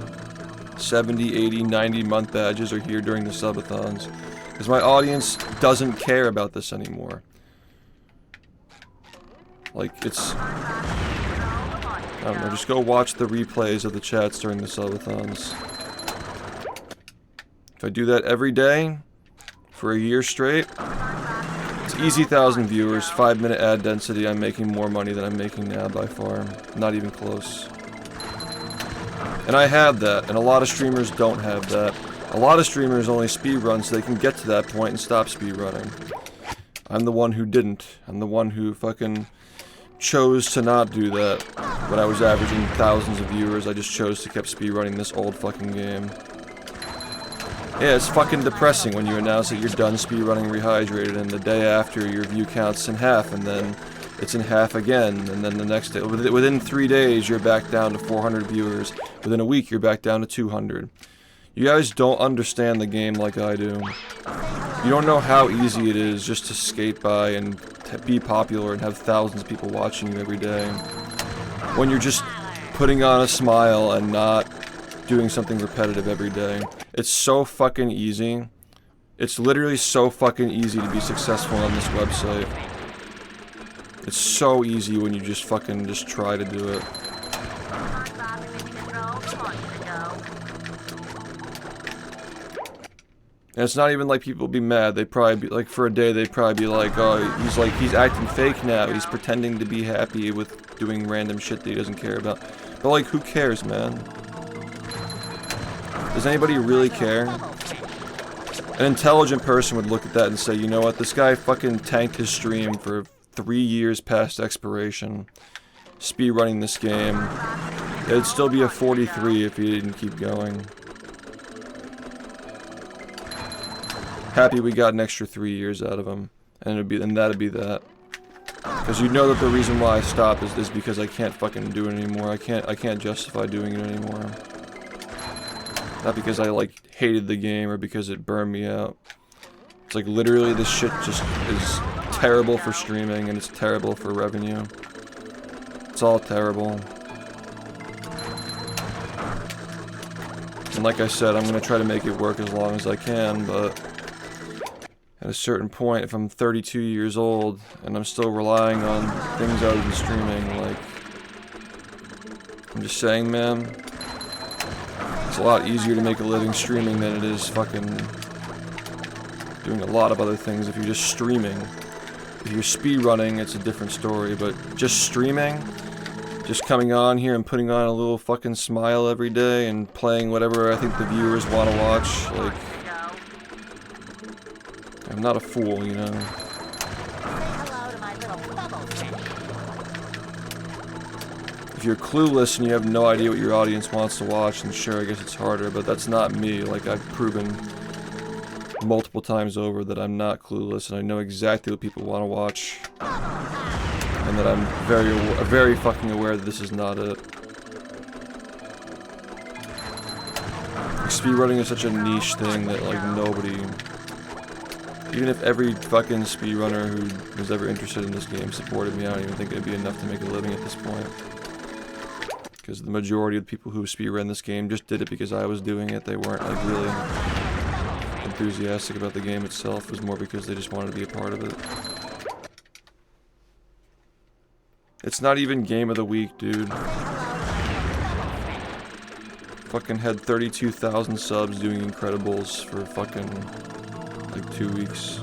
70, 80, 90 month badges are here during the subathons. Because my audience doesn't care about this anymore. Like, it's... I don't know, just go watch the replays of the chats during the subathons. If I do that every day, for a year straight, it's easy 1,000 viewers, 5-minute ad density, I'm making more money than I'm making now by far. Not even close. And I have that, and a lot of streamers don't have that. A lot of streamers only speedrun so they can get to that point and stop speedrunning. I'm the one who didn't. I'm the one who fucking chose to not do that. When I was averaging thousands of viewers, I just chose to keep speedrunning this old fucking game. Yeah, it's fucking depressing when you announce that you're done speedrunning Rehydrated, and the day after your view count's in half, and then it's in half again, and then the next day, within 3 days, you're back down to 400 viewers. Within a week, you're back down to 200. You guys don't understand the game like I do. You don't know how easy it is just to skate by and be popular and have thousands of people watching you every day. When you're just putting on a smile and not doing something repetitive every day. It's so fucking easy. It's literally so fucking easy to be successful on this website. It's so easy when you just fucking just try to do it. And it's not even like people be mad. They'd probably be like, for a day, they'd probably be like, oh, he's acting fake now. He's pretending to be happy with doing random shit that he doesn't care about. But like, who cares, man? Does anybody really care? An intelligent person would look at that and say, you know what, this guy fucking tanked his stream for 3 years past expiration, speedrunning this game. It'd still be a 43 if he didn't keep going. Happy we got an extra 3 years out of him, and that'd be that. Because you know that the reason why I stopped is because I can't fucking do it anymore. I can't justify doing it anymore. Not because I like hated the game or because it burned me out. It's like literally this shit just is terrible for streaming and it's terrible for revenue. It's all terrible. And like I said, I'm gonna try to make it work as long as I can, but at a certain point, if I'm 32 years old and I'm still relying on things other than streaming, like, I'm just saying, man, it's a lot easier to make a living streaming than it is fucking doing a lot of other things if you're just streaming. If you're speedrunning, it's a different story, but just streaming, just coming on here and putting on a little fucking smile every day and playing whatever I think the viewers want to watch, like, I'm not a fool, you know. If you're clueless and you have no idea what your audience wants to watch, then sure, I guess it's harder, but that's not me. Like, I've proven multiple times over that I'm not clueless and I know exactly what people want to watch. And that I'm very fucking aware that this is not it. Speedrunning is such a niche thing that, like, nobody... Even if every fucking speedrunner who was ever interested in this game supported me, I don't even think it'd be enough to make a living at this point. Because the majority of the people who speedrun this game just did it because I was doing it. They weren't, like, really enthusiastic about the game itself. It was more because they just wanted to be a part of it. It's not even Game of the Week, dude. Fucking had 32,000 subs doing Incredibles for fucking... like 2 weeks.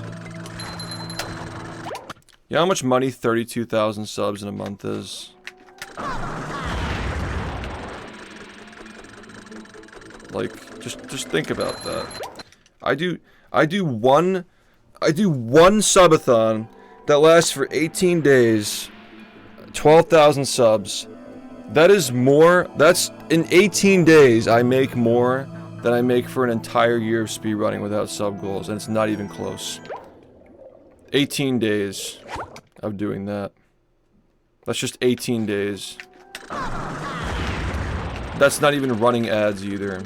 You know how much money 32,000 subs in a month is? Like, just think about that. I do one subathon that lasts for 18 days, 12,000 subs. That is more, that's, in 18 days I make more than I make for an entire year of speedrunning without sub goals, and it's not even close. 18 days of doing that. That's just 18 days. That's not even running ads either.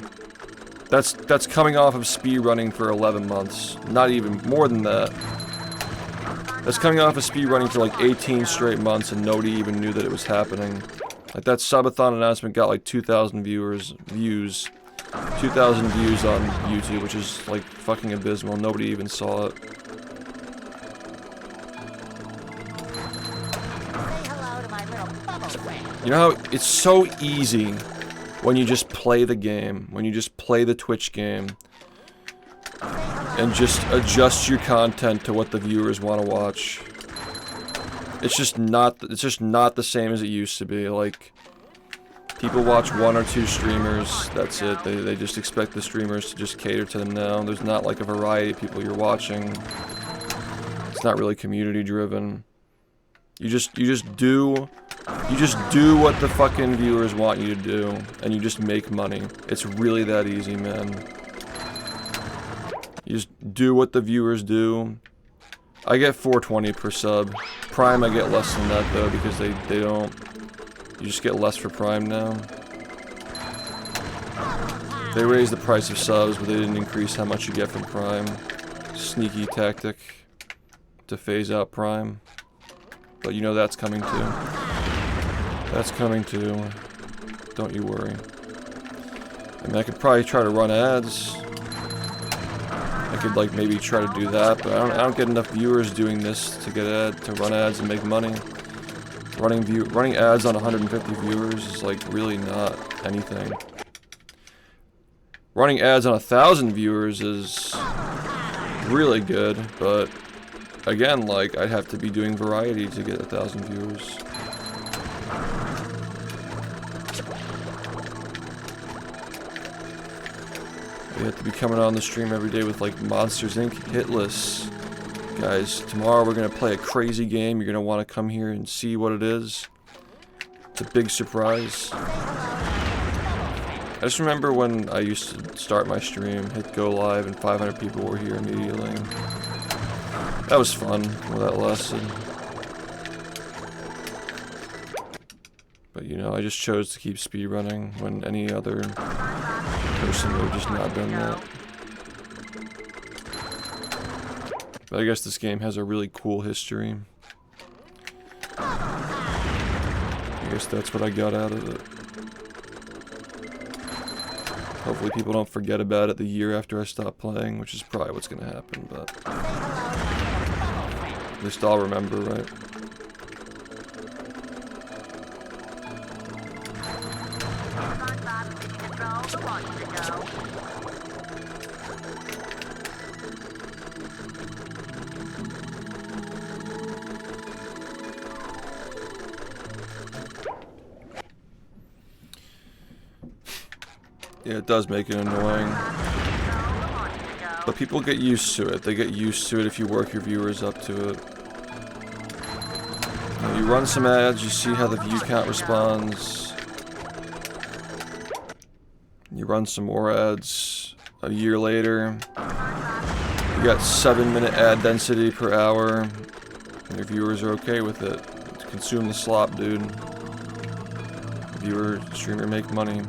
That's coming off of speedrunning for 11 months. Not even, more than that. That's coming off of speedrunning for like 18 straight months and nobody even knew that it was happening. Like that subathon announcement got like 2,000 views. 2,000 views on YouTube, which is like fucking abysmal. Nobody even saw it. You know how it's so easy when you just play the game, when you just play the Twitch game, and just adjust your content to what the viewers want to watch. It's just not the same as it used to be. Like, people watch 1 or 2 streamers, that's it. They just expect the streamers to just cater to them now. There's not like a variety of people you're watching. It's not really community driven. You just do what the fucking viewers want you to do, and you just make money. It's really that easy, man. You just do what the viewers do. I get $4.20 per sub. Prime I get less than that though, because they don't. You just get less for Prime now. They raised the price of subs, but they didn't increase how much you get from Prime. Sneaky tactic to phase out Prime. But you know that's coming too. That's coming too. Don't you worry. I mean, I could probably try to run ads. I could like maybe try to do that, but I don't get enough viewers doing this to run ads and make money. Running ads on 150 viewers is like really not anything. Running ads on 1,000 viewers is really good, but again, like I'd have to be doing variety to get 1,000 viewers. You have to be coming on the stream every day with like Monsters Inc. Hitless. Guys, tomorrow we're gonna play a crazy game. You're gonna want to come here and see what it is. It's a big surprise. I just remember when I used to start my stream, hit go live, and 500 people were here immediately. That was fun while that lasted. But you know, I just chose to keep speedrunning when any other person would have just not done that. But I guess this game has a really cool history. I guess that's what I got out of it. Hopefully people don't forget about it the year after I stop playing, which is probably what's gonna happen, but at least I'll remember, right? Yeah, it does make it annoying. But people get used to it. They get used to it if you work your viewers up to it. You run some ads, you see how the view count responds. You run some more ads. A year later, you got 7-minute ad density per hour. And your viewers are okay with it. Consume the slop, dude. Viewer, streamer, make money.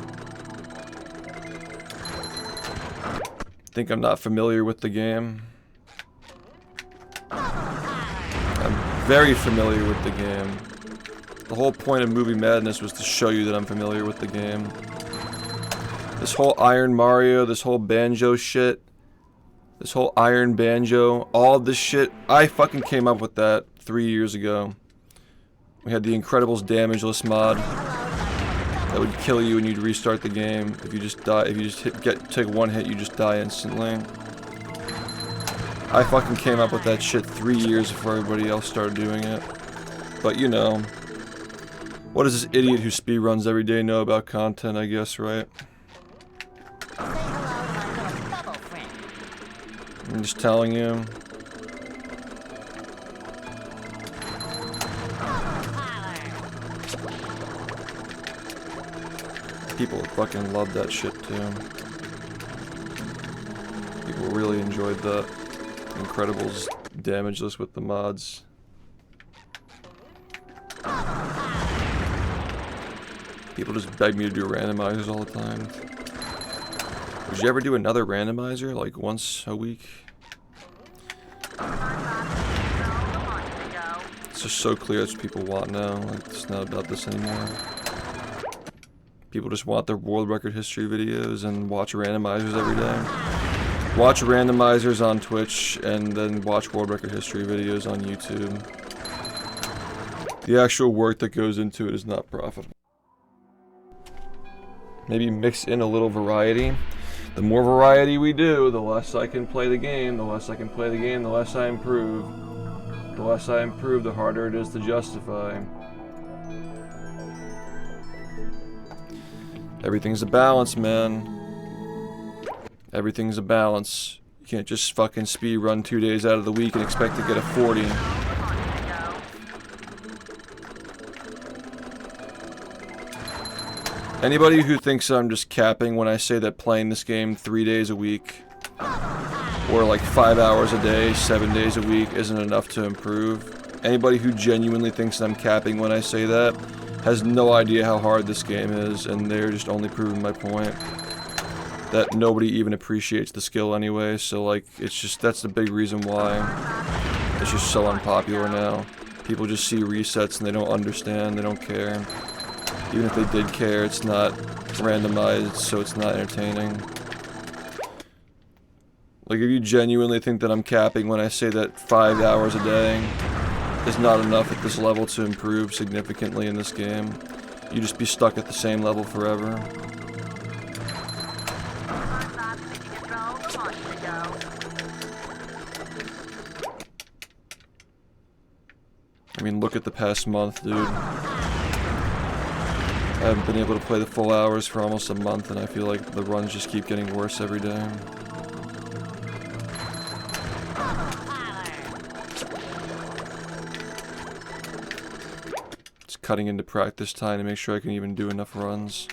Think I'm not familiar with the game? I'm very familiar with the game. The whole point of Movie Madness was to show you that I'm familiar with the game. This whole Iron Mario, this whole banjo shit, this whole Iron Banjo, all this shit, I fucking came up with that 3 years ago. We had the Incredibles damageless mod that would kill you and you'd restart the game. If you just die, if you just take one hit, you just die instantly. I fucking came up with that shit 3 years before everybody else started doing it. But you know, what does this idiot who speedruns every day know about content, I guess, right? I'm just telling you. People fucking love that shit too. People really enjoyed that. Incredibles damageless with the mods. People just beg me to do randomizers all the time. Would you ever do another randomizer, like once a week? It's just so clear that's what people want now. Like, it's not about this anymore. People just want their world record history videos and watch randomizers every day. Watch randomizers on Twitch and then watch world record history videos on YouTube. The actual work that goes into it is not profitable. Maybe mix in a little variety. The more variety we do, the less I can play the game. The less I can play the game, the less I improve. The less I improve, the harder it is to justify. Everything's a balance, man. Everything's a balance. You can't just fucking speed run 2 days out of the week and expect to get a 40. Anybody who thinks I'm just capping when I say that playing this game 3 days a week or like 5 hours a day, 7 days a week isn't enough to improve. Anybody who genuinely thinks I'm capping when I say that has no idea how hard this game is, and they're just only proving my point. That nobody even appreciates the skill anyway, so like, it's just, that's the big reason why it's just so unpopular now. People just see resets and they don't understand, they don't care. Even if they did care, it's not randomized, so it's not entertaining. Like, if you genuinely think that I'm capping when I say that 5 hours a day is not enough at this level to improve significantly in this game, you just be stuck at the same level forever. I mean, look at the past month, dude. I haven't been able to play the full hours for almost a month, and I feel like the runs just keep getting worse every day. It's cutting into practice time to make sure I can even do enough runs.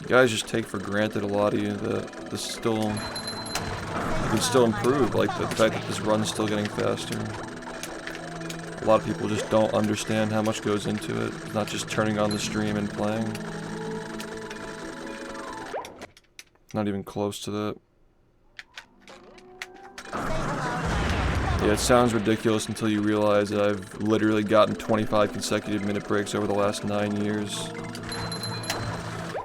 You guys just take for granted, a lot of you, that this still... you can still improve, like the fact that this run's still getting faster. A lot of people just don't understand how much goes into it. It's not just turning on the stream and playing. Not even close to that. Yeah, it sounds ridiculous until you realize that I've literally gotten 25 consecutive minute breaks over the last 9 years.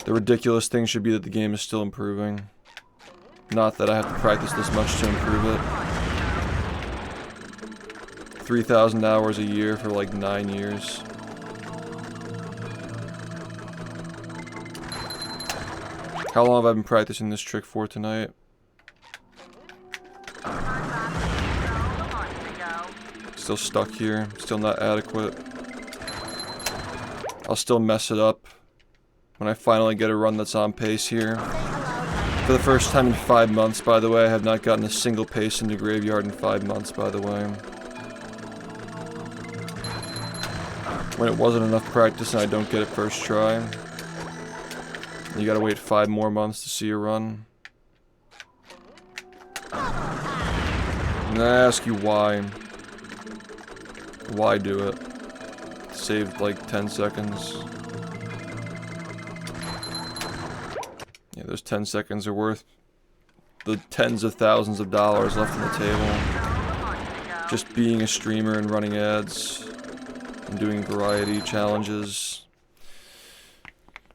The ridiculous thing should be that the game is still improving. Not that I have to practice this much to improve it. 3,000 hours a year for like 9 years. How long have I been practicing this trick for tonight? Still stuck here, still not adequate. I'll still mess it up when I finally get a run that's on pace here. For the first time in 5 months, by the way. I have not gotten a single pace into Graveyard in 5 months, by the way. When it wasn't enough practice and I don't get it first try. You gotta wait 5 more months to see a run. And I ask you why. Why do it? Saved like 10 seconds. Yeah, those 10 seconds are worth the tens of thousands of dollars left on the table. Just being a streamer and running ads and doing variety challenges.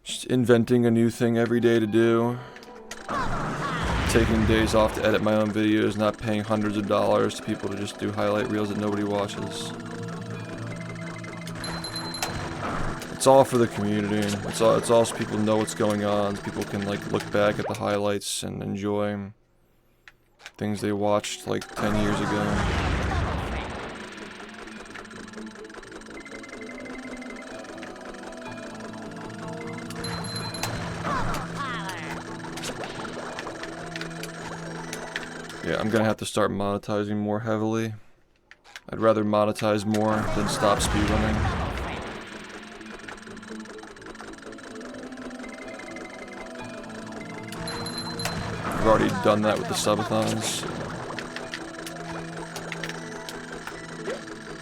Just inventing a new thing every day to do. Taking days off to edit my own videos, not paying hundreds of dollars to people to just do highlight reels that nobody watches. It's all for the community. It's all so people know what's going on. So people can like look back at the highlights and enjoy things they watched like 10 years ago. Yeah, I'm gonna have to start monetizing more heavily. I'd rather monetize more than stop speedrunning. I've already done that with the subathons.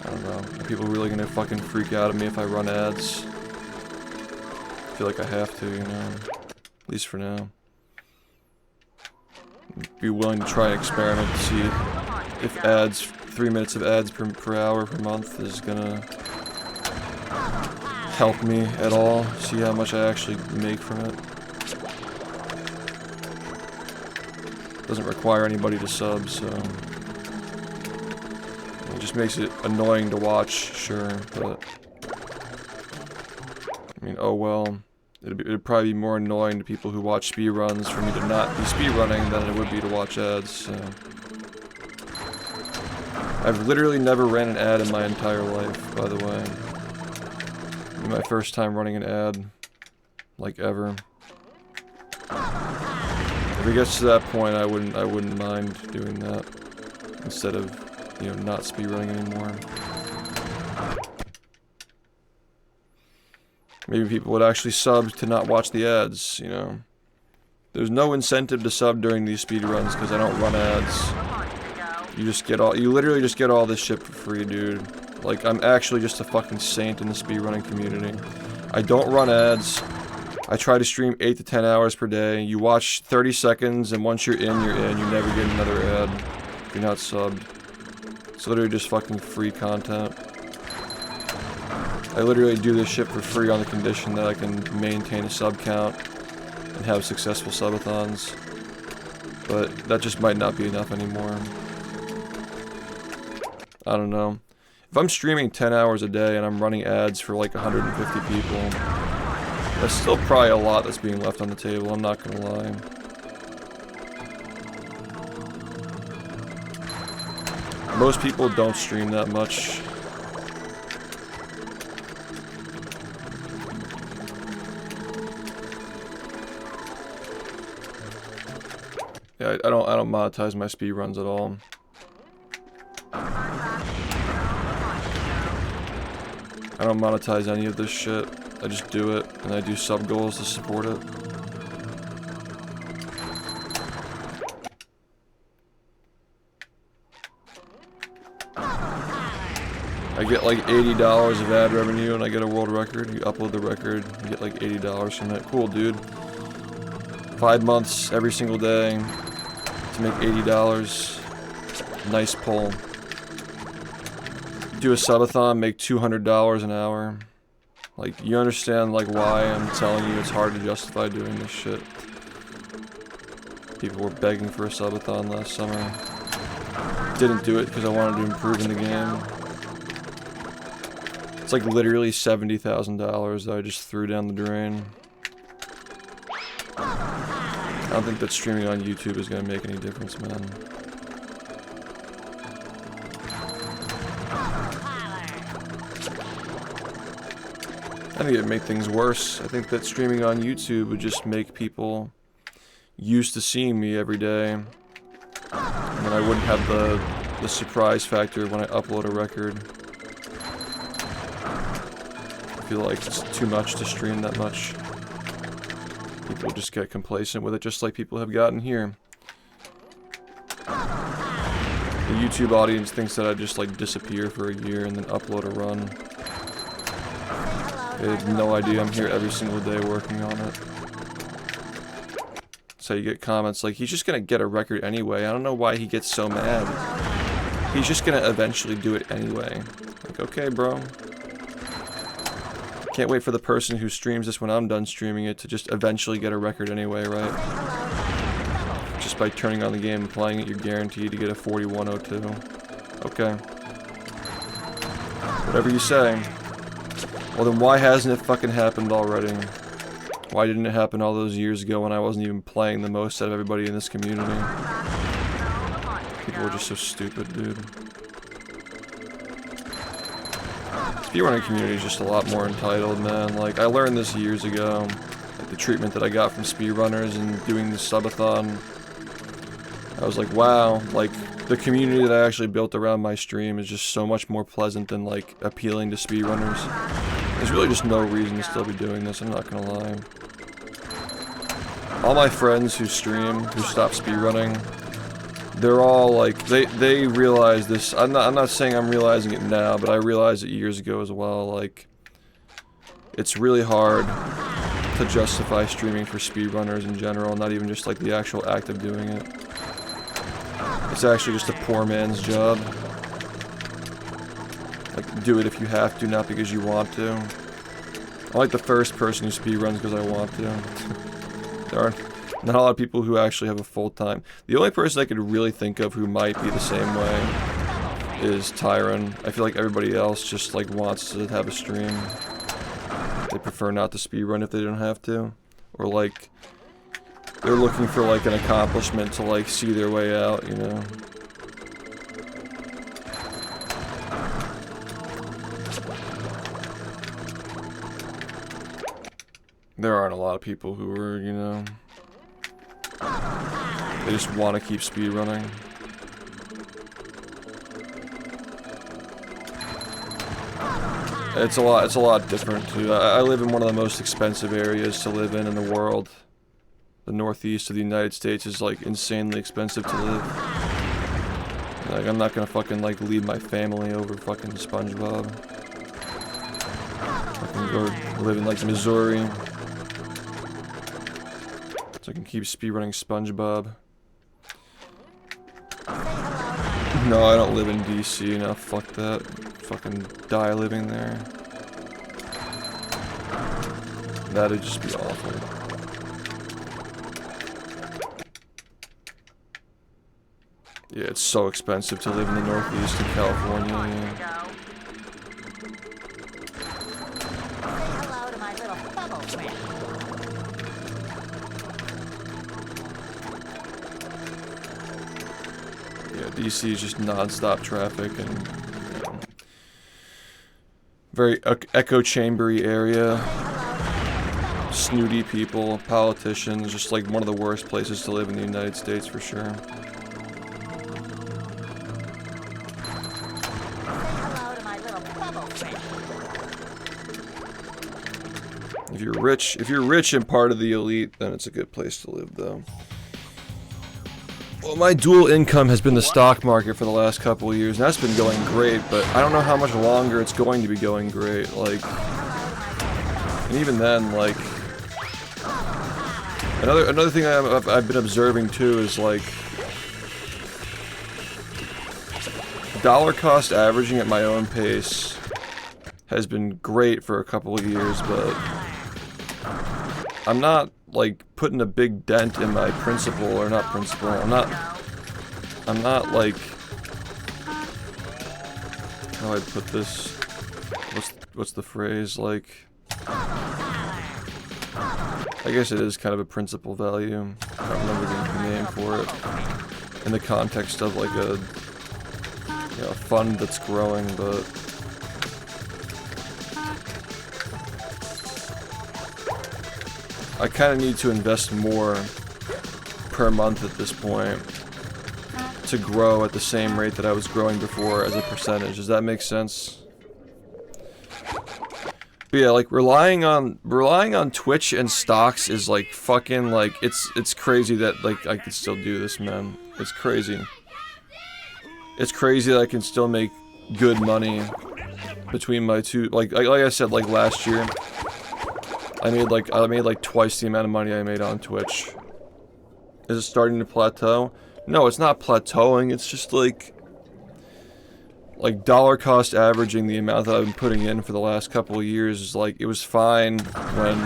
I don't know. Are people really gonna fucking freak out at me if I run ads? I feel like I have to, you know. At least for now. Be willing to try and experiment to see if ads, 3 minutes of ads per hour per month is gonna help me at all. See how much I actually make from it. Doesn't require anybody to sub, so It just makes it annoying to watch, sure, but I mean, oh well. It'd probably be more annoying to people who watch speedruns for me to not be speedrunning than it would be to watch ads, so. I've literally never ran an ad in my entire life, by the way. It'd be my first time running an ad, like ever. If it gets to that point, I wouldn't mind doing that instead of, you know, not speedrunning anymore. Maybe people would actually sub to not watch the ads, you know. There's no incentive to sub during these speedruns because I don't run ads. You literally just get all this shit for free, dude. Like, I'm actually just a fucking saint in the speedrunning community. I don't run ads. I try to stream 8 to 10 hours per day. You watch 30 seconds, and once you're in, you're in. You never get another ad if you're not subbed. It's literally just fucking free content. I literally do this shit for free on the condition that I can maintain a sub count and have successful subathons. But that just might not be enough anymore. I don't know. If I'm streaming 10 hours a day and I'm running ads for like 150 people, that's still probably a lot that's being left on the table, I'm not gonna lie. Most people don't stream that much. Yeah, I don't monetize my speedruns at all. I don't monetize any of this shit. I just do it, and I do sub goals to support it. I get like $80 of ad revenue and I get a world record. You upload the record, you get like $80 from it. Cool, dude. 5 months every single day to make $80. Nice pull. Do a subathon, make $200 an hour. Like, you understand like why I'm telling you it's hard to justify doing this shit. People were begging for a subathon last summer. Didn't do it because I wanted to improve in the game. It's like literally $70,000 that I just threw down the drain. I don't think that streaming on YouTube is going to make any difference, man. I think it'd make things worse. I think that streaming on YouTube would just make people used to seeing me every day. And then I wouldn't have the surprise factor when I upload a record. I feel like it's too much to stream that much. People just get complacent with it, just like people have gotten here. The YouTube audience thinks that I just like disappear for a year and then upload a run. They have no idea I'm here every single day working on it. So you get comments like, he's just gonna get a record anyway. I don't know why he gets so mad. He's just gonna eventually do it anyway. Like, okay, bro. Can't wait for the person who streams this when I'm done streaming it to just eventually get a record anyway, right? Just by turning on the game and playing it, you're guaranteed to get a 4102. Okay. Whatever you say. Well then why hasn't it fucking happened already? Why didn't it happen all those years ago when I wasn't even playing the most out of everybody in this community? People are just so stupid, dude. Speedrunning community is just a lot more entitled, man. Like, I learned this years ago. Like, the treatment that I got from speedrunners and doing the subathon. I was like, wow, like, the community that I actually built around my stream is just so much more pleasant than, like, appealing to speedrunners. There's really just no reason to still be doing this, I'm not gonna lie. All my friends who stream, who stop speedrunning, they're all like, they realize this. I'm not saying I'm realizing it now, but I realized it years ago as well. Like, it's really hard to justify streaming for speedrunners in general, not even just like the actual act of doing it. It's actually just a poor man's job. Like, do it if you have to, not because you want to. I'm like the first person who speedruns because I want to. There are not a lot of people who actually have a full-time. The only person I could really think of who might be the same way is Tyron. I feel like everybody else just like wants to have a stream. They prefer not to speedrun if they don't have to, or like they're looking for like an accomplishment to like see their way out, you know. There aren't a lot of people who are, you know, they just want to keep speedrunning. It's a lot different too. I live in one of the most expensive areas to live in the world. The northeast of the United States is like insanely expensive to live. Like I'm not gonna fucking like leave my family over fucking SpongeBob. I can go live in like Missouri, so I can keep speedrunning SpongeBob. No, I don't live in DC. No, fuck that. Fucking die living there. That'd just be awful. Yeah, it's so expensive to live in the northeast of California. Yeah. Hello to my little bubble friend. Yeah, DC is just non-stop traffic and you know, very echo chambery area. Snooty people, politicians, just like one of the worst places to live in the United States for sure. Hello to my little bubble friend. If you're rich and part of the elite, then it's a good place to live though. Well, my dual income has been the stock market for the last couple of years, and that's been going great, but I don't know how much longer it's going to be going great, like, and even then, like, another thing I've been observing too is, like, dollar cost averaging at my own pace has been great for a couple of years, but I'm not like putting a big dent in my principal, or not principal. I'm not like, how do I put this? What's the phrase? Like, I guess it is kind of a principal value. I don't remember the name for it in the context of like a, you know, fund that's growing, but. I kind of need to invest more per month at this point to grow at the same rate that I was growing before as a percentage. Does that make sense? But yeah, like relying on Twitch and stocks is like fucking like it's crazy that like I can still do this, man. It's crazy. It's crazy that I can still make good money between my two. Like I said, like last year. I made like twice the amount of money I made on Twitch. Is it starting to plateau? No, it's not plateauing. It's just like dollar cost averaging the amount that I've been putting in for the last couple of years is like, it was fine when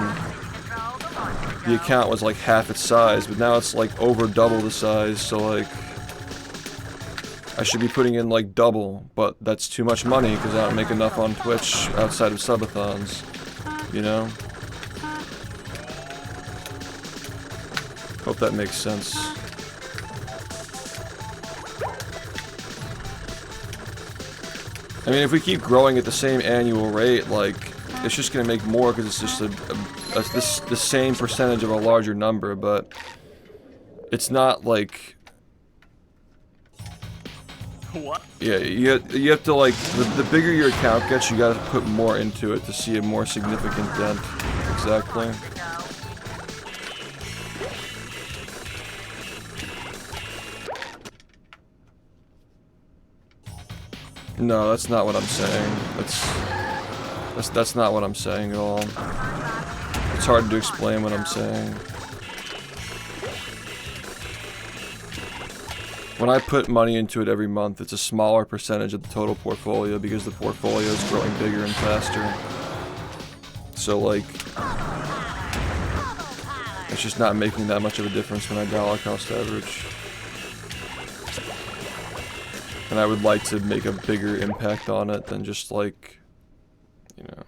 the account was like half its size, but now it's like over double the size, so like I should be putting in like double, but that's too much money because I don't make enough on Twitch outside of subathons, you know? Hope that makes sense. I mean, if we keep growing at the same annual rate, like, it's just gonna make more because it's just the same percentage of a larger number, but it's not like... What? Yeah, you have to like, the bigger your account gets, you gotta put more into it to see a more significant dent. Exactly. No, that's not what I'm saying. That's not what I'm saying at all. It's hard to explain what I'm saying. When I put money into it every month, it's a smaller percentage of the total portfolio because the portfolio is growing bigger and faster. So like, it's just not making that much of a difference when I dollar cost average. And I would like to make a bigger impact on it than just like, you know.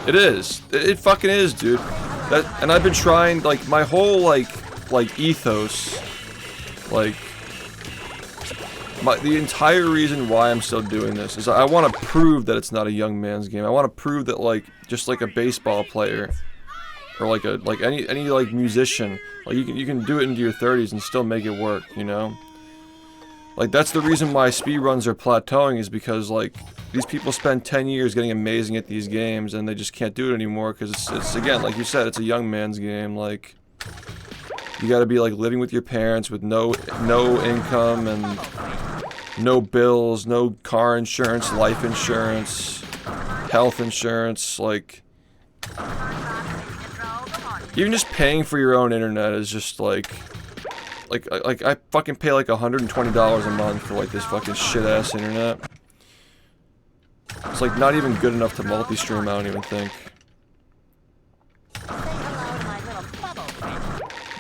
It is. It fucking is, dude. And I've been trying, like, my whole, like ethos, like, the entire reason why I'm still doing this is I want to prove that it's not a young man's game. I want to prove that, like, just like a baseball player, or like any like musician, like you can do it into your 30s and still make it work, you know? Like, that's the reason why speedruns are plateauing, is because, like, these people spend 10 years getting amazing at these games and they just can't do it anymore because it's again, like you said, it's a young man's game. Like, you gotta be, like, living with your parents with no income and no bills, no car insurance, life insurance, health insurance, like, even just paying for your own internet is just, like I fucking pay, like, $120 a month for, like, this fucking shit-ass internet. It's, like, not even good enough to multi-stream, I don't even think.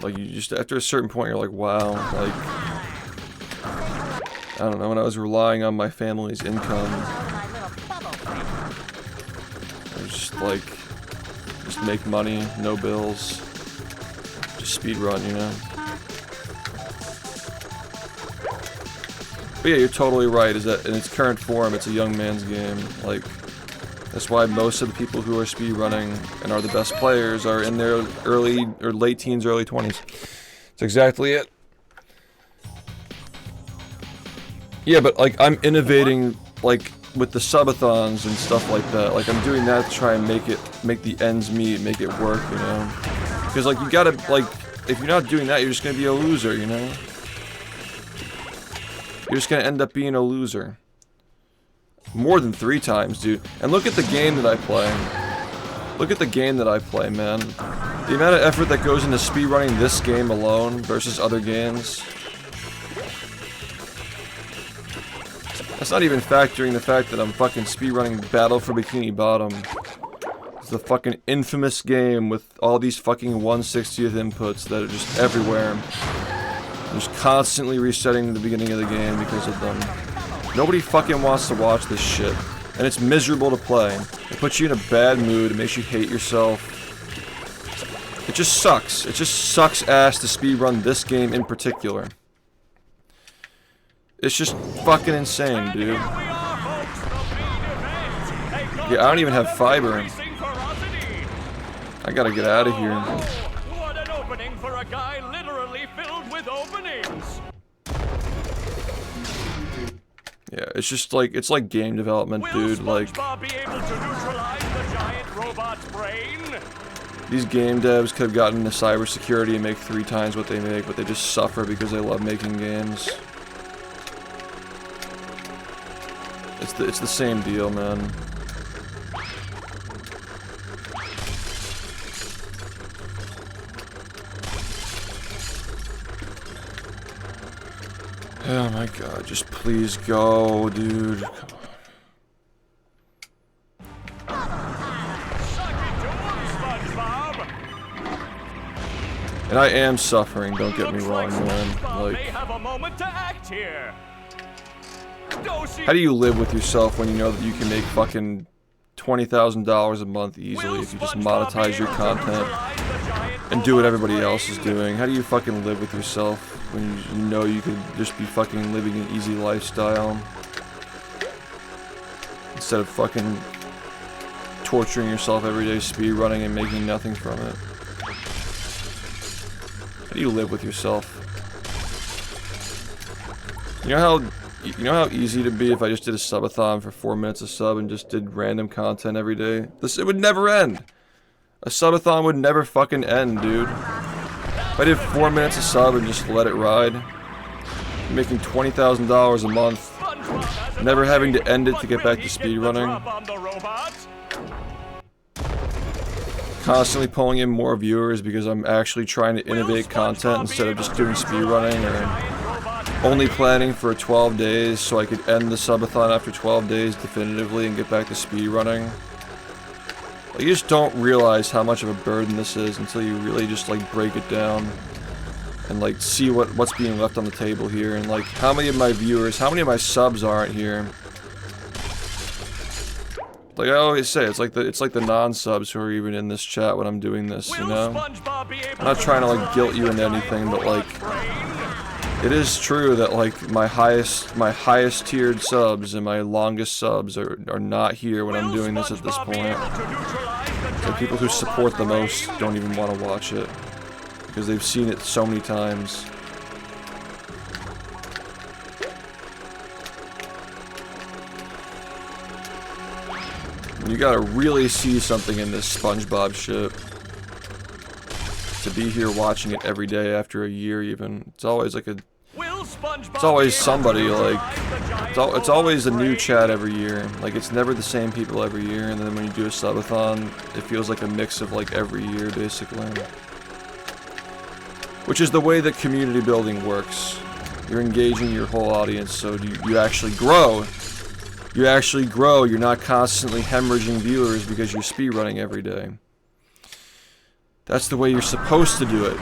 Like, you just, after a certain point, you're like, wow, like, I don't know, when I was relying on my family's income, it was just, like, just make money, no bills, just speedrun, you know? But yeah, you're totally right, is that in its current form, it's a young man's game. Like, that's why most of the people who are speedrunning and are the best players are in their early, or late teens, early 20s. That's exactly it. Yeah, but, like, I'm innovating, like, with the subathons and stuff like that. Like, I'm doing that to try and make the ends meet, make it work, you know? Because, like, you gotta, like, if you're not doing that, you're just gonna be a loser, you know? You're just gonna end up being a loser. More than 3 times, dude. And look at the game that I play. Look at the game that I play, man. The amount of effort that goes into speedrunning this game alone versus other games. That's not even factoring the fact that I'm fucking speedrunning Battle for Bikini Bottom. It's the fucking infamous game with all these fucking 1/60th inputs that are just everywhere. Just constantly resetting the beginning of the game because of them. Nobody fucking wants to watch this shit. And it's miserable to play. It puts you in a bad mood, it makes you hate yourself. It just sucks. It just sucks ass to speedrun this game in particular. It's just fucking insane, dude. Yeah, I don't even have fiber. I gotta get out of here. What an opening for a guy literally filled with openings. Yeah, it's just like, it's like game development, dude. Like, SpongeBob be able to neutralize the giant robot's brain? these game devs could have gotten into cybersecurity and make 3 times what they make, but they just suffer because they love making games. It's the same deal, man. Oh my god, just please go, dude. Come on. Suck it to him, SpongeBob. And I am suffering, don't get me wrong, man. SpongeBob may Like, have a moment to act here. Go see. how do you live with yourself when you know that you can make fucking $20,000 a month easily if you just monetize your content and do what everybody else is doing? How do you fucking live with yourself when you know you could just be fucking living an easy lifestyle instead of fucking torturing yourself every day speedrunning and making nothing from it? How do you live with yourself? You know how easy it'd be if I just did a subathon for 4 minutes a sub and just did random content every day? It would never end. A subathon would never fucking end, dude. If I did 4 minutes a sub and just let it ride, I'm making $20,000 a month, never having to end it to get back to speedrunning. Constantly pulling in more viewers because I'm actually trying to innovate content instead of just doing speedrunning, or only planning for 12 days so I could end the subathon after 12 days definitively and get back to speedrunning. Like, you just don't realize how much of a burden this is until you really just, like, break it down. and like see what's being left on the table here, and like how many of my viewers, how many of my subs aren't here. Like I always say, it's like the non-subs who are even in this chat when I'm doing this, you know? I'm not trying to like guilt you into anything, but like it is true that like my highest tiered subs and my longest subs are not here when I'm doing this at this point. The people who support the most don't even want to watch it because they've seen it so many times. You gotta really see something in this SpongeBob shit to be here watching it every day after a year even. It's always like it's always somebody, like, it's always a new chat every year. Like, it's never the same people every year, and then when you do a subathon, it feels like a mix of, like, every year, basically. Which is the way that community building works. You're engaging your whole audience, so you actually grow. You actually grow, you're not constantly hemorrhaging viewers because you're speedrunning every day. That's the way you're supposed to do it.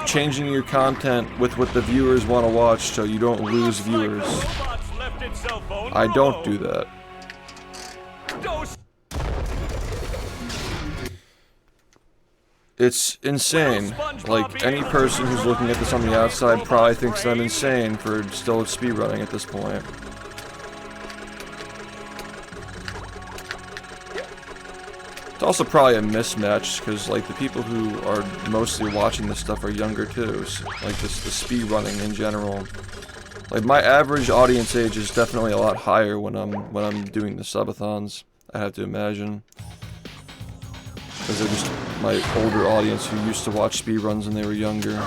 Changing your content with what the viewers want to watch so you don't lose viewers. I don't do that. It's insane. Like, any person who's looking at this on the outside probably thinks I'm insane for still speedrunning at this point. It's also probably a mismatch, because, like, the people who are mostly watching this stuff are younger, too. So, like, the speedrunning in general. Like, my average audience age is definitely a lot higher when I'm doing the subathons, I have to imagine. Because they're just my older audience who used to watch speedruns when they were younger. Say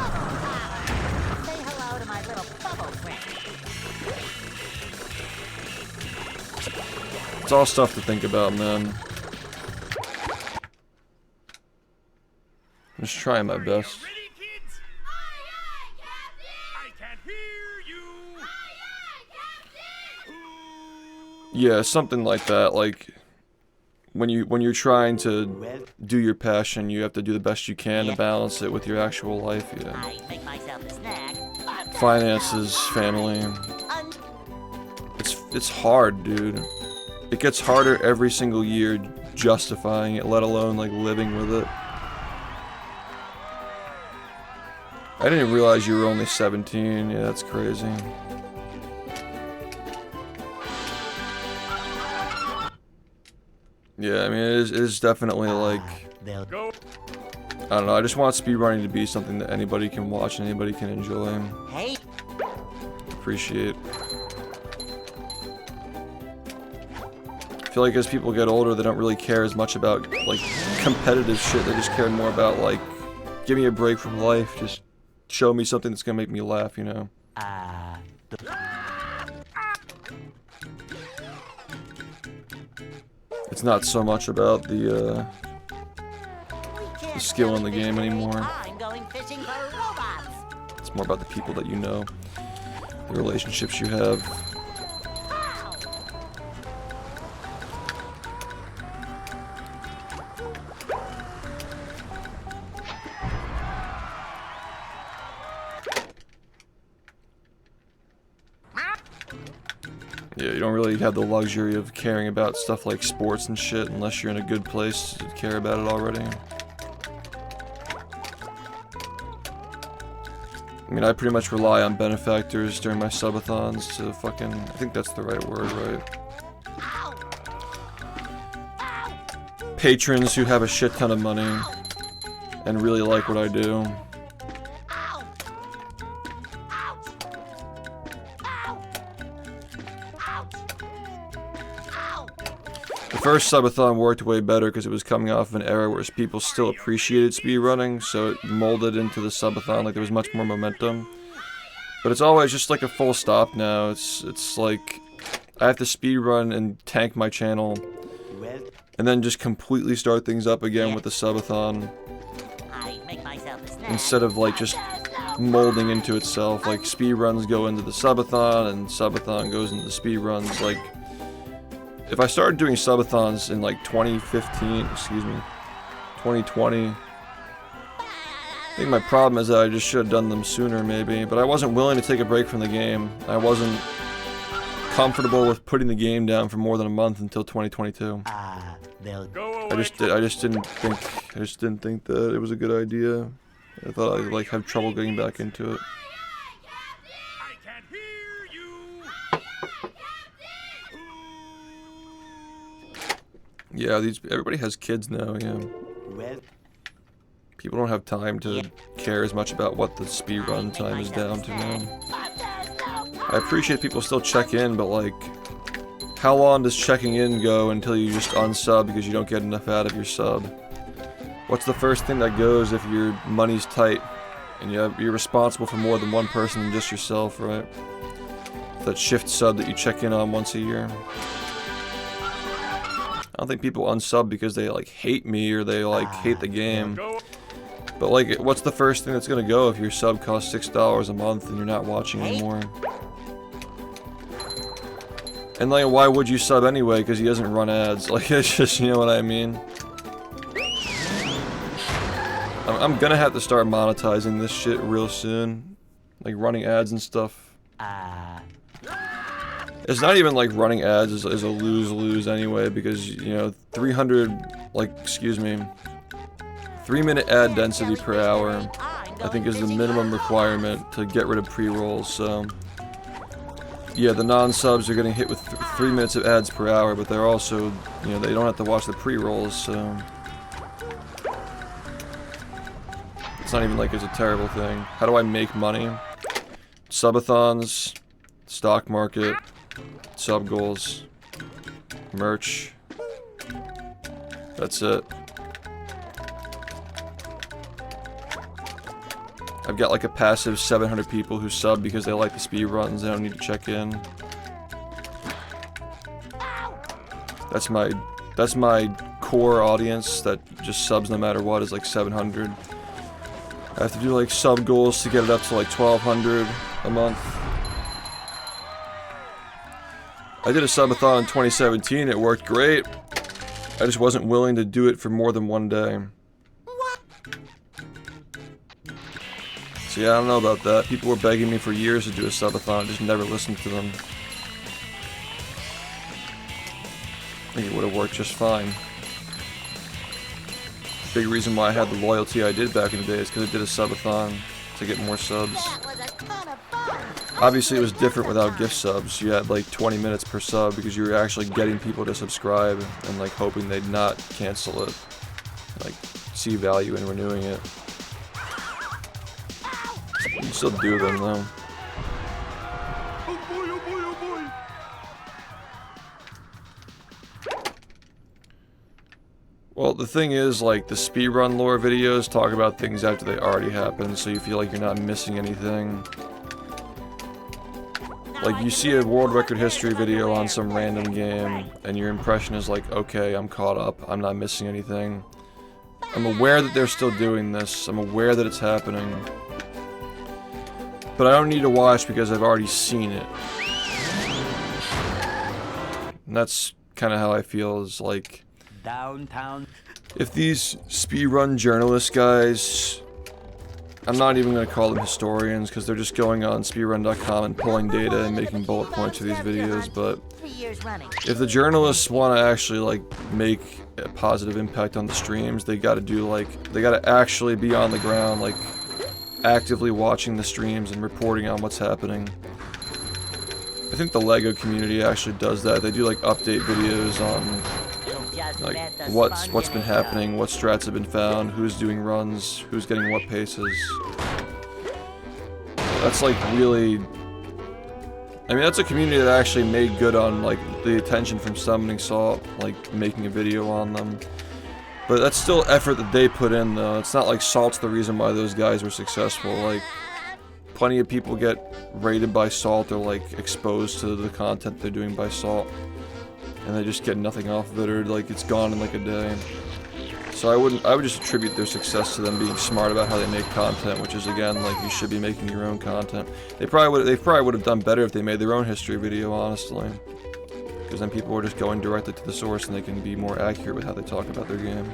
hello to my little bubble friend. It's all stuff to think about, man. I'm just trying my best. Ready, kids? I can't hear you. Yeah, something like that. Like, when you're trying to do your passion, you have to do the best you can to balance it with your actual life. Yeah. I make myself a snack. Finances, family. It's hard, dude. It gets harder every single year justifying it, let alone like living with it. I didn't realize you were only 17. Yeah, that's crazy. Yeah, I mean, it is definitely like, I don't know, I just want speedrunning to be something that anybody can watch and anybody can enjoy. Hey. Appreciate. I feel like as people get older, they don't really care as much about, like, competitive shit. They just care more about, like, give me a break from life, just show me something that's gonna make me laugh, you know? It's not so much about the skill in the game anymore. I'm going fishing for robots. It's more about the people that you know, the relationships you have. Yeah, you don't really have the luxury of caring about stuff like sports and shit unless you're in a good place to care about it already. I mean, I pretty much rely on benefactors during my subathons to fucking, I think that's the right word, right? Patrons who have a shit ton of money and really like what I do. The first subathon worked way better because it was coming off of an era where people still appreciated speedrunning, so it molded into the subathon, like there was much more momentum. But it's always just like a full stop now. It's like I have to speedrun and tank my channel and then just completely start things up again with the subathon. Instead of like just molding into itself, like speedruns go into the subathon and subathon goes into the speedruns. Like, if I started doing subathons in like 2015, excuse me, 2020, I think my problem is that I just should have done them sooner, maybe. But I wasn't willing to take a break from the game. I wasn't comfortable with putting the game down for more than a month until 2022. They'll I just didn't think that it was a good idea. I thought I'd like have trouble getting back into it. I can't hear you. Yeah, everybody has kids now. Yeah, well. people don't have time to care as much about what the speedrun time is down to now. I appreciate people still check in, but like, how long does checking in go until you just unsub because you don't get enough out of your sub? What's the first thing that goes if your money's tight and you're responsible for more than one person than just yourself, right? That SHiFT sub that you check in on once a year. I don't think people unsub because they like hate me or they like hate the game. But like, what's the first thing that's gonna go if your sub costs $6 a month and you're not watching anymore? And like, why would you sub anyway? Because he doesn't run ads. Like, it's just, you know what I mean? I'm gonna have to start monetizing this shit real soon. Like, running ads and stuff. It's not even like running ads is a lose-lose anyway, because, you know, 3-minute ad density per hour, I think is the minimum requirement to get rid of pre-rolls, so... Yeah, the non-subs are getting hit with 3 minutes of ads per hour, but they're also, you know, they don't have to watch the pre-rolls, so... It's not even like it's a terrible thing. How do I make money? Subathons, stock market, sub goals, merch. That's it. I've got like a passive 700 people who sub because they like the speedruns. They don't need to check in. That's my core audience that just subs no matter what is like 700. I have to do like sub goals to get it up to like 1,200 a month. I did a subathon in 2017. It worked great. I just wasn't willing to do it for more than one day. So yeah, I don't know about that. People were begging me for years to do a subathon, I just never listened to them. I think it would have worked just fine. Big reason why I had the loyalty I did back in the day is because I did a subathon to get more subs. Obviously it was different without gift subs. You had like 20 minutes per sub because you were actually getting people to subscribe and like hoping they'd not cancel it. Like, see value in renewing it. You can still do them though. Oh boy, oh boy, oh boy. Well, the thing is, like, the speedrun lore videos talk about things after they already happened, so you feel like you're not missing anything. Like, you see a world record history video on some random game, and your impression is like, okay, I'm caught up, I'm not missing anything. I'm aware that they're still doing this, I'm aware that it's happening. But I don't need to watch because I've already seen it. And that's kind of how I feel, is like... Downtown. If these speedrun journalist guys... I'm not even going to call them historians, because they're just going on speedrun.com and pulling data and making bullet points for these videos, but... If the journalists want to actually, like, make a positive impact on the streams, they gotta do, like... They gotta actually be on the ground, like... actively watching the streams and reporting on what's happening. I think the LEGO community actually does that. They do like update videos on like what's been happening, what strats have been found, who's doing runs, who's getting what paces. That's like really... I mean, that's a community that actually made good on like the attention from Summoning Salt, like making a video on them. But that's still effort that they put in, though. It's not like Salt's the reason why those guys were successful. Like, plenty of people get rated by Salt or, like, exposed to the content they're doing by Salt. And they just get nothing off of it, or, like, it's gone in, like, a day. So I would just attribute their success to them being smart about how they make content, which is, again, like, you should be making your own content. They probably would have done better if they made their own history video, honestly. Because then people are just going directly to the source and they can be more accurate with how they talk about their game.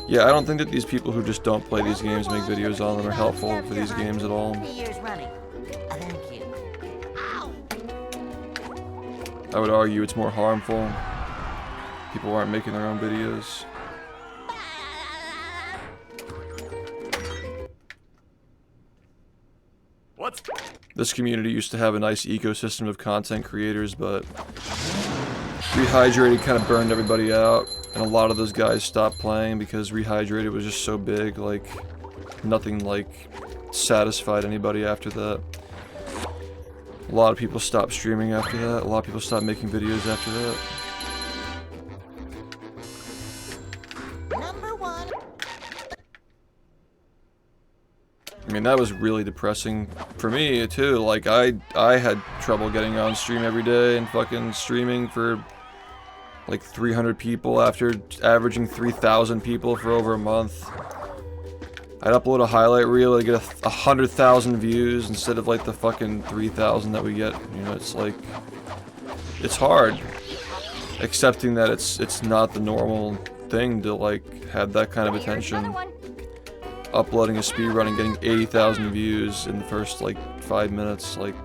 Yeah, I don't think that these people who just don't play these games make videos on them are helpful for these games at all. 3 years running. Thank you. Ow! I would argue it's more harmful. People aren't making their own videos. What's This community used to have a nice ecosystem of content creators, but Rehydrated kind of burned everybody out, and a lot of those guys stopped playing because Rehydrated was just so big, like, nothing, like, satisfied anybody after that. A lot of people stopped streaming after that, a lot of people stopped making videos after that. Number 1. I mean, that was really depressing for me, too. Like, I had trouble getting on stream every day and fucking streaming for, like, 300 people after averaging 3,000 people for over a month. I'd upload a highlight reel and get 100,000 views instead of, like, the fucking 3,000 that we get. You know, it's like, it's hard accepting that it's not the normal thing to, like, have that kind of attention. Uploading a speedrun and getting 80,000 views in the first, like, 5 minutes, like,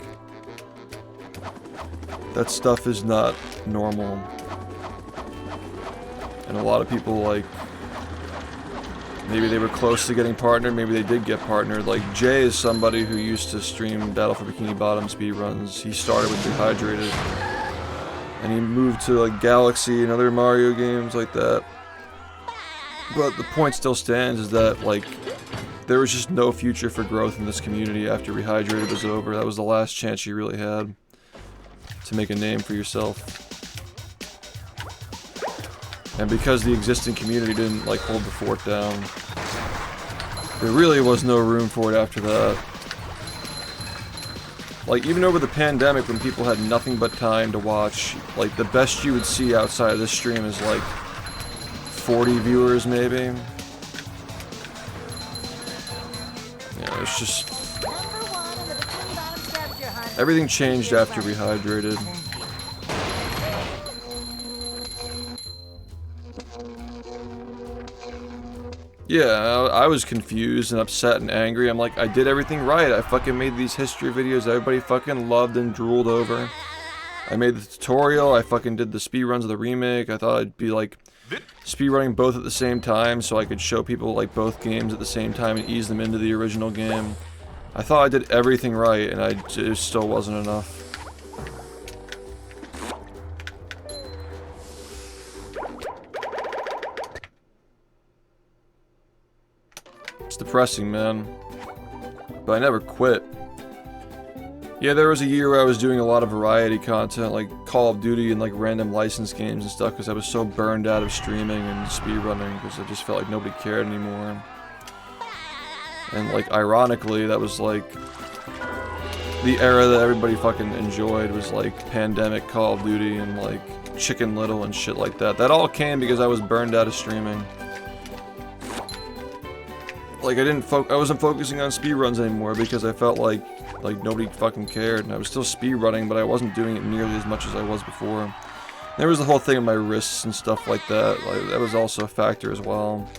that stuff is not normal. And a lot of people, like, maybe they were close to getting partnered, maybe they did get partnered. Like, Jay is somebody who used to stream Battle for Bikini Bottom speedruns. He started with Rehydrated, and he moved to, like, Galaxy and other Mario games like that. But the point still stands is that, like, there was just no future for growth in this community after Rehydrated was over. That was the last chance you really had to make a name for yourself. And because the existing community didn't, like, hold the fort down, there really was no room for it after that. Like, even over the pandemic when people had nothing but time to watch, like, the best you would see outside of this stream is, like, 40 viewers, maybe. Yeah, it's just... everything changed after Rehydrated. Yeah, I was confused and upset and angry. I'm like, I did everything right. I fucking made these history videos everybody fucking loved and drooled over. I made the tutorial, I fucking did the speedruns of the remake. I thought I'd be, like, speedrunning both at the same time so I could show people, like, both games at the same time and ease them into the original game. I thought I did everything right, and it still wasn't enough. It's depressing, man. But I never quit. Yeah, there was a year where I was doing a lot of variety content, like Call of Duty and, like, random licensed games and stuff, because I was so burned out of streaming and speedrunning, because I just felt like nobody cared anymore. And, like, ironically, that was, like, the era that everybody fucking enjoyed was, like, Pandemic, Call of Duty, and, like, Chicken Little and shit like that. That all came because I was burned out of streaming. Like, I wasn't focusing on speedruns anymore because I felt like nobody fucking cared, and I was still speedrunning, but I wasn't doing it nearly as much as I was before. And there was the whole thing of my wrists and stuff like that. Like, that was also a factor as well.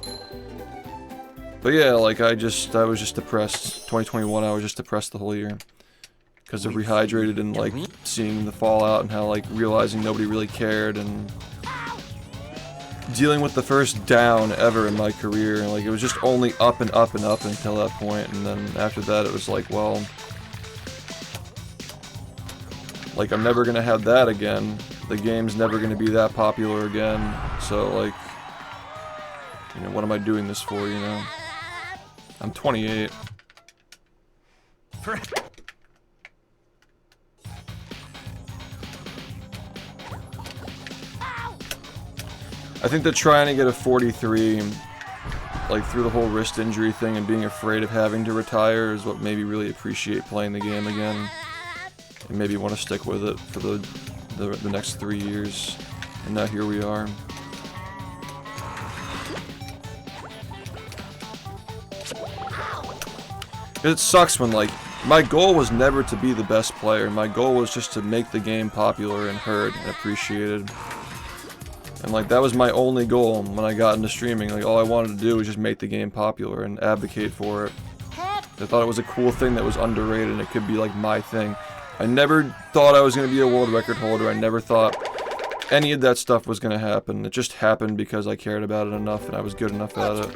But yeah, like, I was just depressed. 2021, I was just depressed the whole year. Because of Rehydrated and, like, seeing the fallout and how, like, realizing nobody really cared and dealing with the first down ever in my career. And, like, it was just only up and up and up until that point. And then after that, it was like, well, like, I'm never gonna have that again. The game's never gonna be that popular again. So, like, you know, what am I doing this for, you know? I'm 28. I think that trying to get a 43, like, through the whole wrist injury thing and being afraid of having to retire is what made me really appreciate playing the game again. And maybe want to stick with it for the next 3 years. And now here we are. It sucks when, like, my goal was never to be the best player. My goal was just to make the game popular and heard and appreciated. And like that was my only goal when I got into streaming. Like all I wanted to do was just make the game popular and advocate for it. I thought it was a cool thing that was underrated and it could be like my thing. I never thought I was going to be a world record holder. I never thought any of that stuff was going to happen. It just happened because I cared about it enough and I was good enough at it.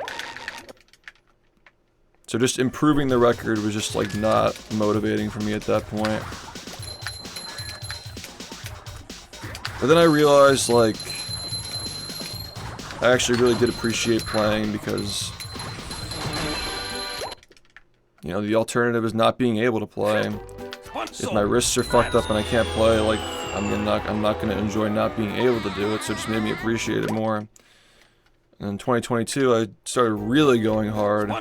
So just improving the record was just like not motivating for me at that point. But then I realized like I actually really did appreciate playing because, you know, the alternative is not being able to play. If my wrists are fucked up and I can't play, like, I'm not gonna enjoy not being able to do it, so it just made me appreciate it more. And in 2022, I started really going hard,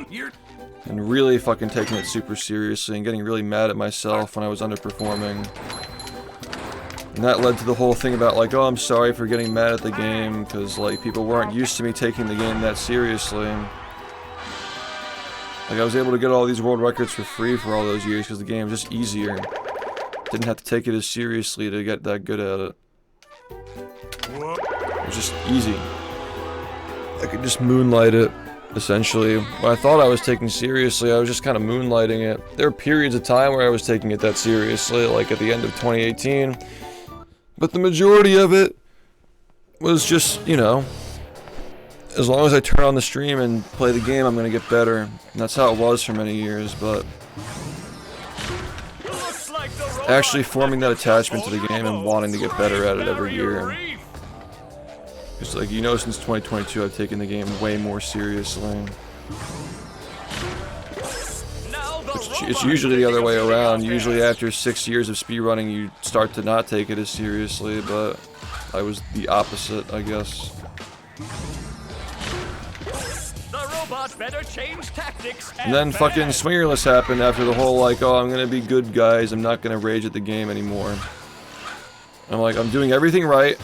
and really fucking taking it super seriously, and getting really mad at myself when I was underperforming. And that led to the whole thing about, like, oh, I'm sorry for getting mad at the game, because, like, people weren't used to me taking the game that seriously. Like, I was able to get all these world records for free for all those years because the game was just easier. Didn't have to take it as seriously to get that good at it. It was just easy. I could just moonlight it, essentially. When I thought I was taking seriously, I was just kind of moonlighting it. There were periods of time where I was taking it that seriously, like at the end of 2018. But the majority of it was just, you know, as long as I turn on the stream and play the game, I'm gonna get better. And that's how it was for many years, but actually forming that attachment to the game and wanting to get better at it every year. Because, like, you know, since 2022, I've taken the game way more seriously. It's usually the other way around. Usually after 6 years of speedrunning, you start to not take it as seriously, but I was the opposite, I guess. Better change tactics And then fucking Swingerless happened after the whole, like, oh, I'm gonna be good, guys, I'm not gonna rage at the game anymore. I'm like, I'm doing everything right,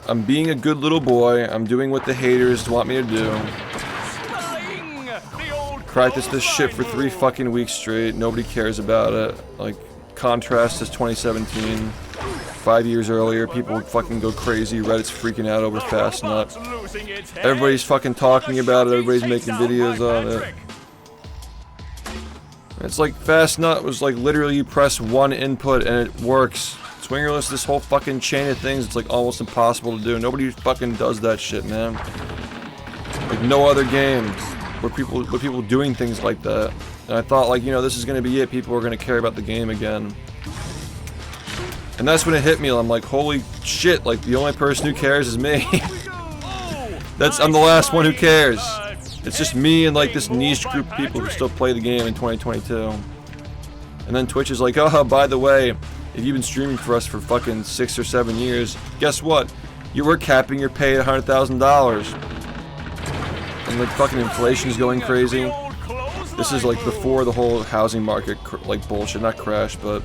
I'm being a good little boy, I'm doing what the haters want me to do. Practice this shit for 3 fucking weeks straight, nobody cares about it. Like, contrast is 2017. 5 years earlier, people would fucking go crazy, Reddit's freaking out over Fastnut. Everybody's fucking talking about it, everybody's making videos on it. It's like Fastnut was like literally you press one input and it works. Swingerless, this whole fucking chain of things, it's like almost impossible to do. Nobody fucking does that shit, man. Like no other game with people doing things like that. And I thought, like, you know, this is gonna be it, people are gonna care about the game again. And that's when it hit me, I'm like, holy shit, like, the only person who cares is me. I'm the last one who cares. It's just me and, like, this niche group of people who still play the game in 2022. And then Twitch is like, oh, by the way, if you've been streaming for us for fucking 6 or 7 years, guess what? You were capping your pay at $100,000. And, like, fucking inflation's going crazy. This is, like, before the whole housing market, like, bullshit, not crash, but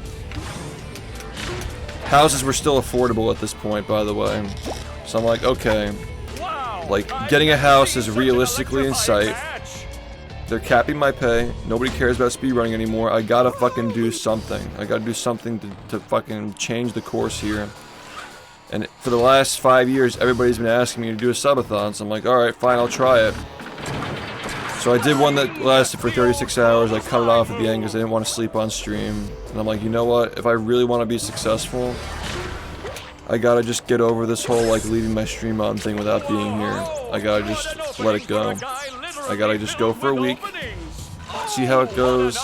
houses were still affordable at this point, by the way. So I'm like, okay, like, getting a house is realistically in sight. They're capping my pay. Nobody cares about speedrunning anymore. I gotta fucking do something. I gotta do something to fucking change the course here. And for the last 5 years, everybody's been asking me to do a subathon, so I'm like, alright, fine, I'll try it. So I did one that lasted for 36 hours. I cut it off at the end because I didn't want to sleep on stream. And I'm like, you know what? If I really want to be successful, I gotta just get over this whole, like, leaving my stream on thing without being here. I gotta just let it go. I gotta just go for a week, see how it goes,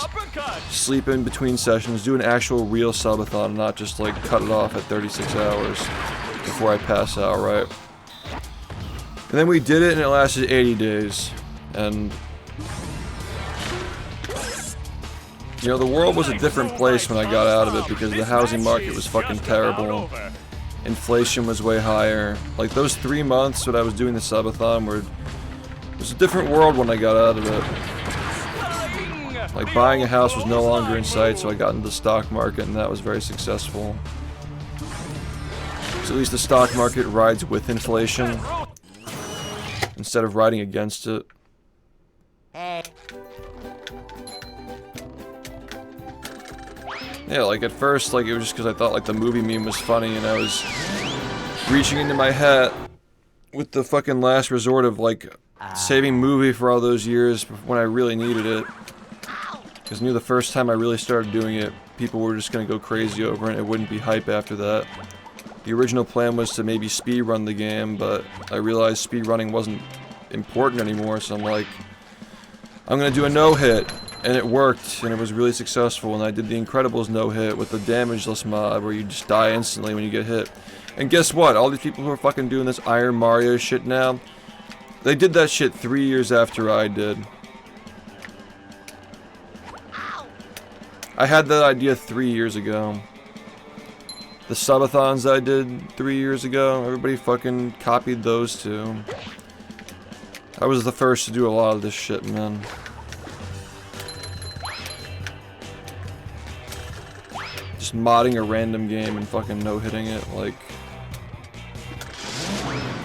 sleep in between sessions, do an actual real subathon, not just, like, cut it off at 36 hours before I pass out, right? And then we did it, and it lasted 80 days. And, you know, the world was a different place when I got out of it because the housing market was fucking terrible. Inflation was way higher. Like, those 3 months when I was doing the subathon it was a different world when I got out of it. Like, buying a house was no longer in sight, so I got into the stock market, and that was very successful. So at least the stock market rides with inflation instead of riding against it. Yeah, like, at first, like, it was just because I thought, like, the movie meme was funny, and I was reaching into my hat with the fucking last resort of like saving movie for all those years when I really needed it. Because I knew the first time I really started doing it, people were just gonna go crazy over it and it wouldn't be hype after that. The original plan was to maybe speedrun the game, but I realized speedrunning wasn't important anymore, so I'm like, I'm gonna do a no-hit. And it worked, and it was really successful, and I did the Incredibles no-hit with the damageless mod, where you just die instantly when you get hit. And guess what? All these people who are fucking doing this Iron Mario shit now, they did that shit 3 years after I did. I had that idea 3 years ago. The subathons I did 3 years ago, everybody fucking copied those too. I was the first to do a lot of this shit, man. Just modding a random game and fucking no-hitting it, like...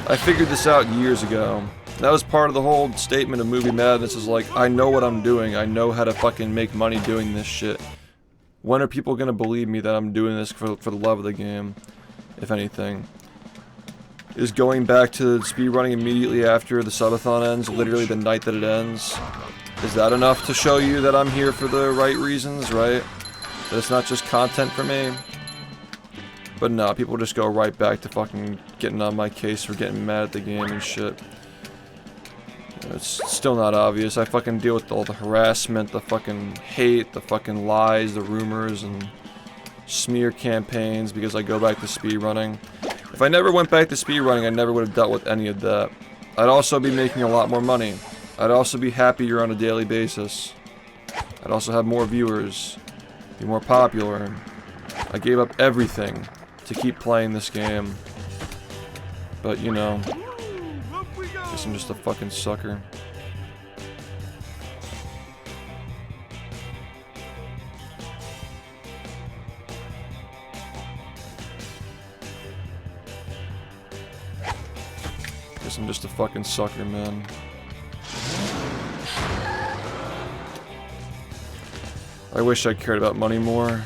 I figured this out years ago. That was part of the whole statement of Movie Madness, is like, I know what I'm doing, I know how to fucking make money doing this shit. When are people gonna believe me that I'm doing this for the love of the game, if anything? Is going back to speedrunning immediately after the subathon ends, literally the night that it ends, is that enough to show you that I'm here for the right reasons, right? That it's not just content for me? But no, people just go right back to fucking getting on my case for getting mad at the game and shit. It's still not obvious. I fucking deal with all the harassment, the fucking hate, the fucking lies, the rumors, and smear campaigns because I go back to speedrunning. If I never went back to speedrunning, I never would have dealt with any of that. I'd also be making a lot more money. I'd also be happier on a daily basis. I'd also have more viewers. Be more popular. I gave up everything to keep playing this game. But, you know, guess I'm just a fucking sucker. Guess I'm just a fucking sucker, man. I wish I cared about money more.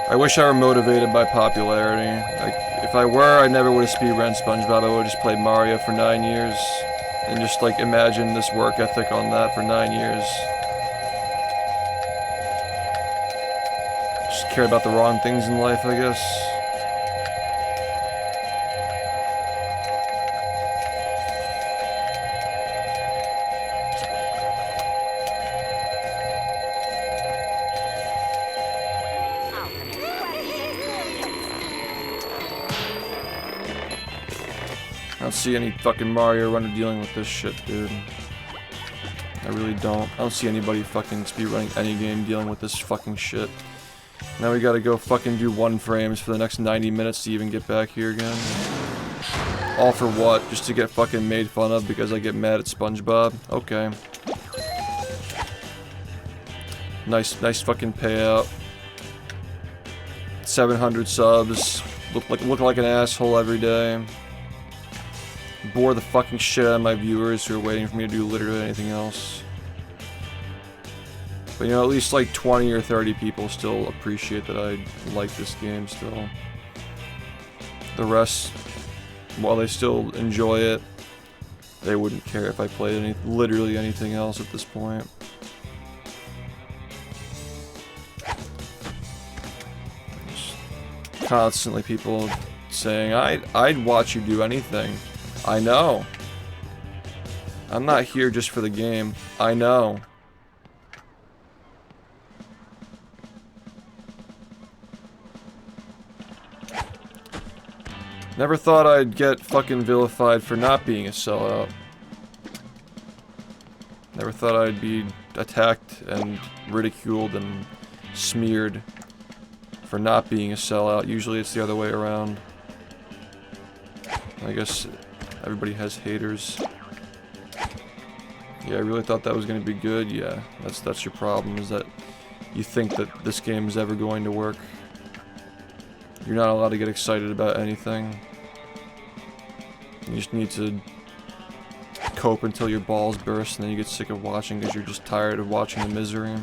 I wish I were motivated by popularity. Like, if I were, I never would have speedrun SpongeBob. I would have just played Mario for 9 years. And just, like, imagine this work ethic on that for 9 years. Just cared about the wrong things in life, I guess. I don't see any fucking Mario runner dealing with this shit, dude. I really don't. I don't see anybody fucking speedrunning any game dealing with this fucking shit. Now we gotta go fucking do 1 frames for the next 90 minutes to even get back here again. All for what? Just to get fucking made fun of because I get mad at SpongeBob? Okay. Nice fucking payout. 700 subs. Look like an asshole every day. Bore the fucking shit out of my viewers who are waiting for me to do literally anything else. But you know, at least like 20 or 30 people still appreciate that I like this game still. The rest, while they still enjoy it, they wouldn't care if I played literally anything else at this point. Just constantly people saying, I'd watch you do anything. I know. I'm not here just for the game. I know. Never thought I'd get fucking vilified for not being a sellout. Never thought I'd be attacked and ridiculed and smeared for not being a sellout. Usually it's the other way around. I guess everybody has haters. Yeah, I really thought that was gonna be good. Yeah, that's your problem, is that you think that this game is ever going to work. You're not allowed to get excited about anything. You just need to cope until your balls burst and then you get sick of watching because you're just tired of watching the misery.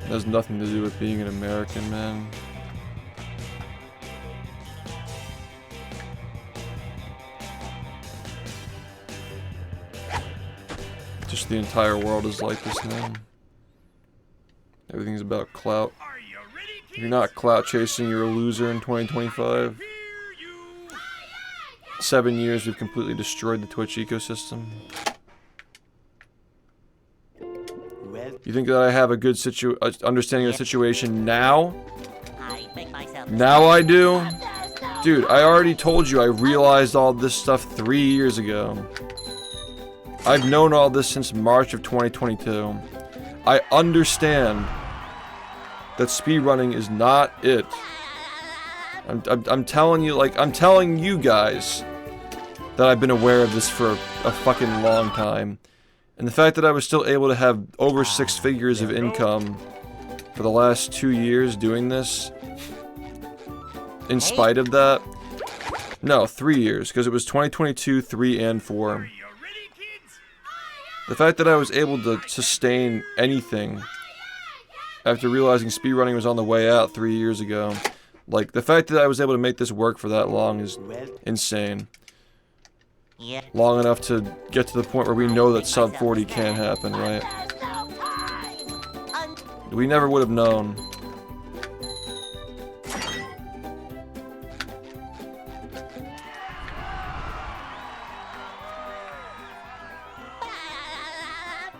It has nothing to do with being an American, man. Just the entire world is like this now. Everything's about clout. Are you ready, If kids? you're not clout chasing, you're a loser in 2025. Here you 7 years, we've completely destroyed the Twitch ecosystem. Well, You think that I have a good understanding of the situation now? I make myself. Now I do? Dude, I already told you I realized all this stuff 3 years ago. I've known all this since March of 2022. I understand that speedrunning is not it. I'm telling you, like, I'm telling you guys that I've been aware of this for a fucking long time. And the fact that I was still able to have over 6 figures of income for the last 2 years doing this, in spite of that, no, 3 years, because it was 2022, 3, and 4. Are you ready, kids? The fact that I was able to sustain anything after realizing speedrunning was on the way out 3 years ago, like, the fact that I was able to make this work for that long is well, insane. Yeah. Long enough to get to the point where we know that sub 40 can happen, right? We never would have known.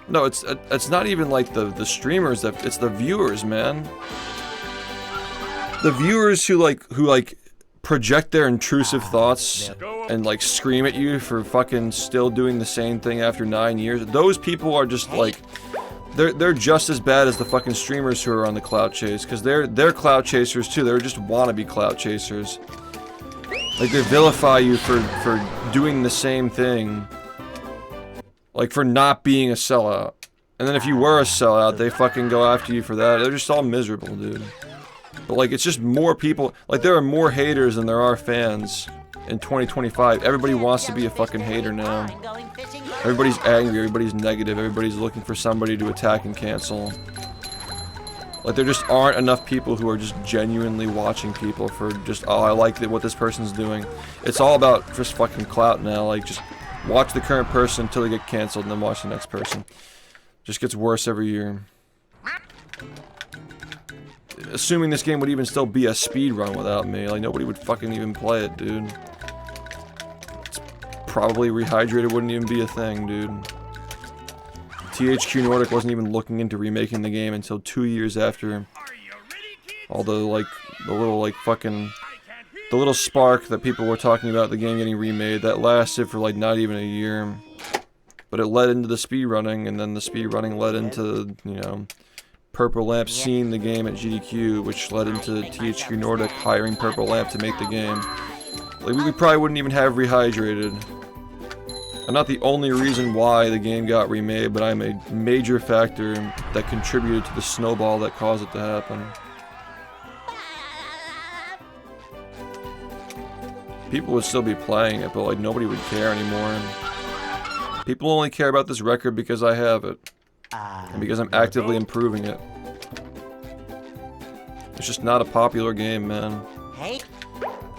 No, it's not even like the streamers, that it's the viewers, man. The viewers who like project their intrusive thoughts and like scream at you for fucking still doing the same thing after 9 years. Those people are just like, they're just as bad as the fucking streamers who are on the clout chase, because they're clout chasers too. They're just wannabe clout chasers. Like, they vilify you for doing the same thing. Like, for not being a sellout. And then if you were a sellout, they fucking go after you for that. They're just all miserable, dude. But, like, it's just more people. Like, there are more haters than there are fans in 2025. Everybody wants to be a fucking hater now. Everybody's angry, everybody's negative, everybody's looking for somebody to attack and cancel. Like, there just aren't enough people who are just genuinely watching people for just, oh, I like what this person's doing. It's all about just fucking clout now. Like, just watch the current person until they get canceled and then watch the next person. Just gets worse every year. Assuming this game would even still be a speedrun without me, like, nobody would fucking even play it, dude. It's probably rehydrated wouldn't even be a thing, dude. THQ Nordic wasn't even looking into remaking the game until 2 years after Are you ready, kids? all the little, like, fucking, the little spark that people were talking about the game getting remade, that lasted for, like, not even a year. But it led into the speedrunning, and then the speedrunning led into, you know, Purple Lamp seeing the game at GDQ, which led into THQ Nordic hiring Purple Lamp to make the game. Like, we probably wouldn't even have rehydrated. I'm not the only reason why the game got remade, but I'm a major factor that contributed to the snowball that caused it to happen. People would still be playing it, but, like, nobody would care anymore. People only care about this record because I have it. And because I'm actively improving it. It's just not a popular game, man. Hey.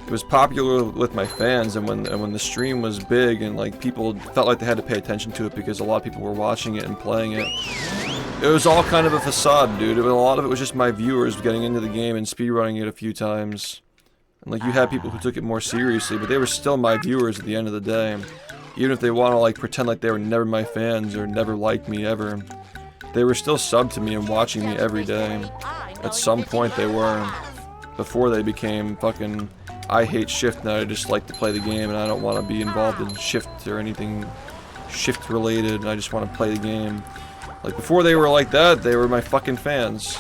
It was popular with my fans, and when the stream was big and, like, people felt like they had to pay attention to it because a lot of people were watching it and playing it. It was all kind of a facade, dude. A lot of it was just my viewers getting into the game and speedrunning it a few times. And, like, you had people who took it more seriously, but they were still my viewers at the end of the day. Even if they want to, like, pretend like they were never my fans or never liked me ever. They were still subbed to me and watching me every day. At some point they were. Before they became fucking, I hate SHiFT now, I just like to play the game and I don't want to be involved in SHiFT or anything SHiFT related, and I just want to play the game. Like, before they were like that, they were my fucking fans.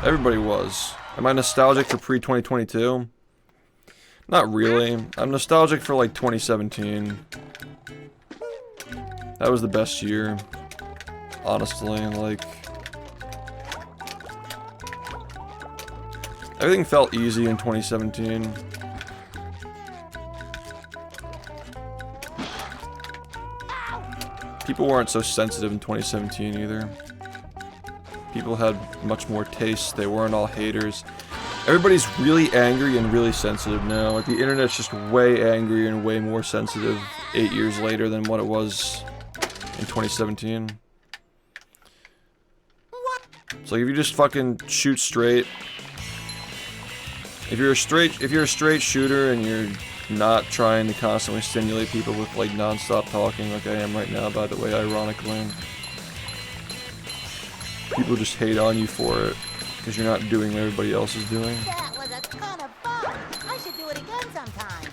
Everybody was. Am I nostalgic for pre-2022? Not really. I'm nostalgic for, like, 2017. That was the best year. Honestly, like, everything felt easy in 2017. People weren't so sensitive in 2017 either. People had much more taste. They weren't all haters. Everybody's really angry and really sensitive now. Like, the internet's just way angry and way more sensitive 8 years later than what it was in 2017. It's like, if you just fucking shoot straight, if you're a straight shooter and you're not trying to constantly stimulate people with like non-stop talking like I am right now, by the way, ironically, people just hate on you for it because you're not doing what everybody else is doing. That was a ton of fun. I should do it again sometime.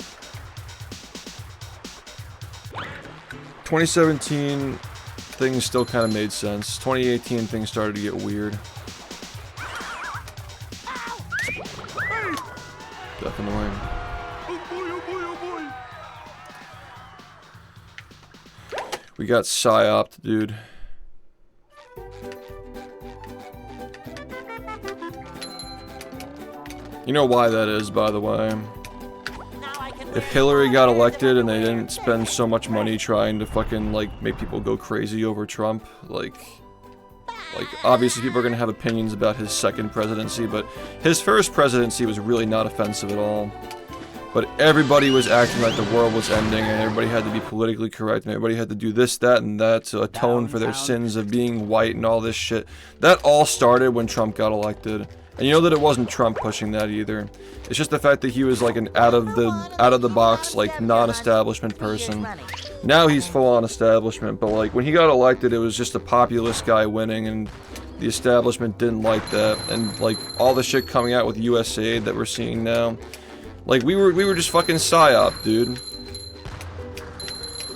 2017, things still kind of made sense. 2018, things started to get weird. Definitely. We got psyoped, dude. You know why that is, by the way. If Hillary got elected and they didn't spend so much money trying to fucking, like, make people go crazy over Trump, like, obviously people are gonna have opinions about his second presidency, but his first presidency was really not offensive at all. But everybody was acting like the world was ending, and everybody had to be politically correct, and everybody had to do this, that, and that to atone for their sins of being white and all this shit. That all started when Trump got elected. And you know that it wasn't Trump pushing that either. It's just the fact that he was like an out of the box, like, non-establishment person. Now he's full on establishment, but like when he got elected, it was just a populist guy winning, and the establishment didn't like that. And like all the shit coming out with USAID that we're seeing now, like we were just fucking psyop, dude.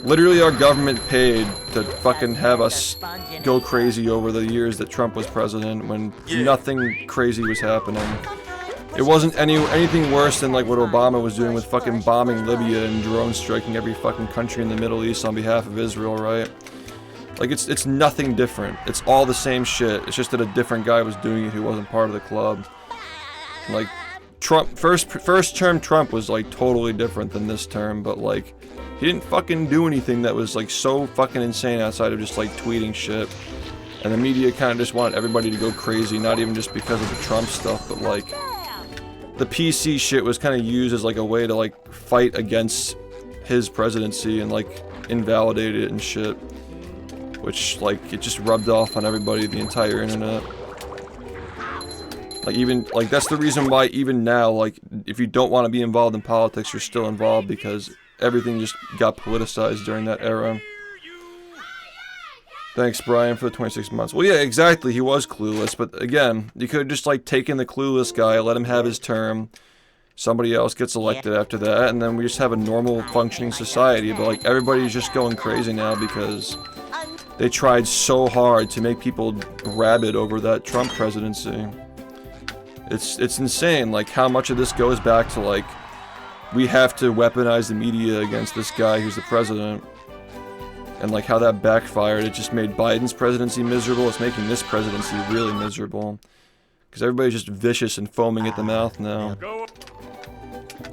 Literally, our government paid to fucking have us go crazy over the years that Trump was president when nothing crazy was happening. It wasn't anything worse than like what Obama was doing with fucking bombing Libya and drone striking every fucking country in the Middle East on behalf of Israel, right? Like, it's nothing different. It's all the same shit. It's just that a different guy was doing it who wasn't part of the club. Like, Trump, first term Trump was like totally different than this term, but like, he didn't fucking do anything that was like so fucking insane outside of just like tweeting shit. And the media kind of just wanted everybody to go crazy, not even just because of the Trump stuff, but like the PC shit was kind of used as like a way to like fight against his presidency and like invalidate it and shit. Which like it just rubbed off on everybody, the entire internet. Like even like that's the reason why even now, like if you don't want to be involved in politics, you're still involved because everything just got politicized during that era. Thanks, Brian, for the 26 months. Well, yeah, exactly. He was clueless, but again, you could have just like taken the clueless guy, let him have his term. Somebody else gets elected after that, and then we just have a normal functioning society. But like everybody's just going crazy now because they tried so hard to make people rabid over that Trump presidency. It's insane. Like how much of this goes back to like we have to weaponize the media against this guy who's the president. And like how that backfired. It just made Biden's presidency miserable. It's making this presidency really miserable. Because everybody's just vicious and foaming at the mouth now.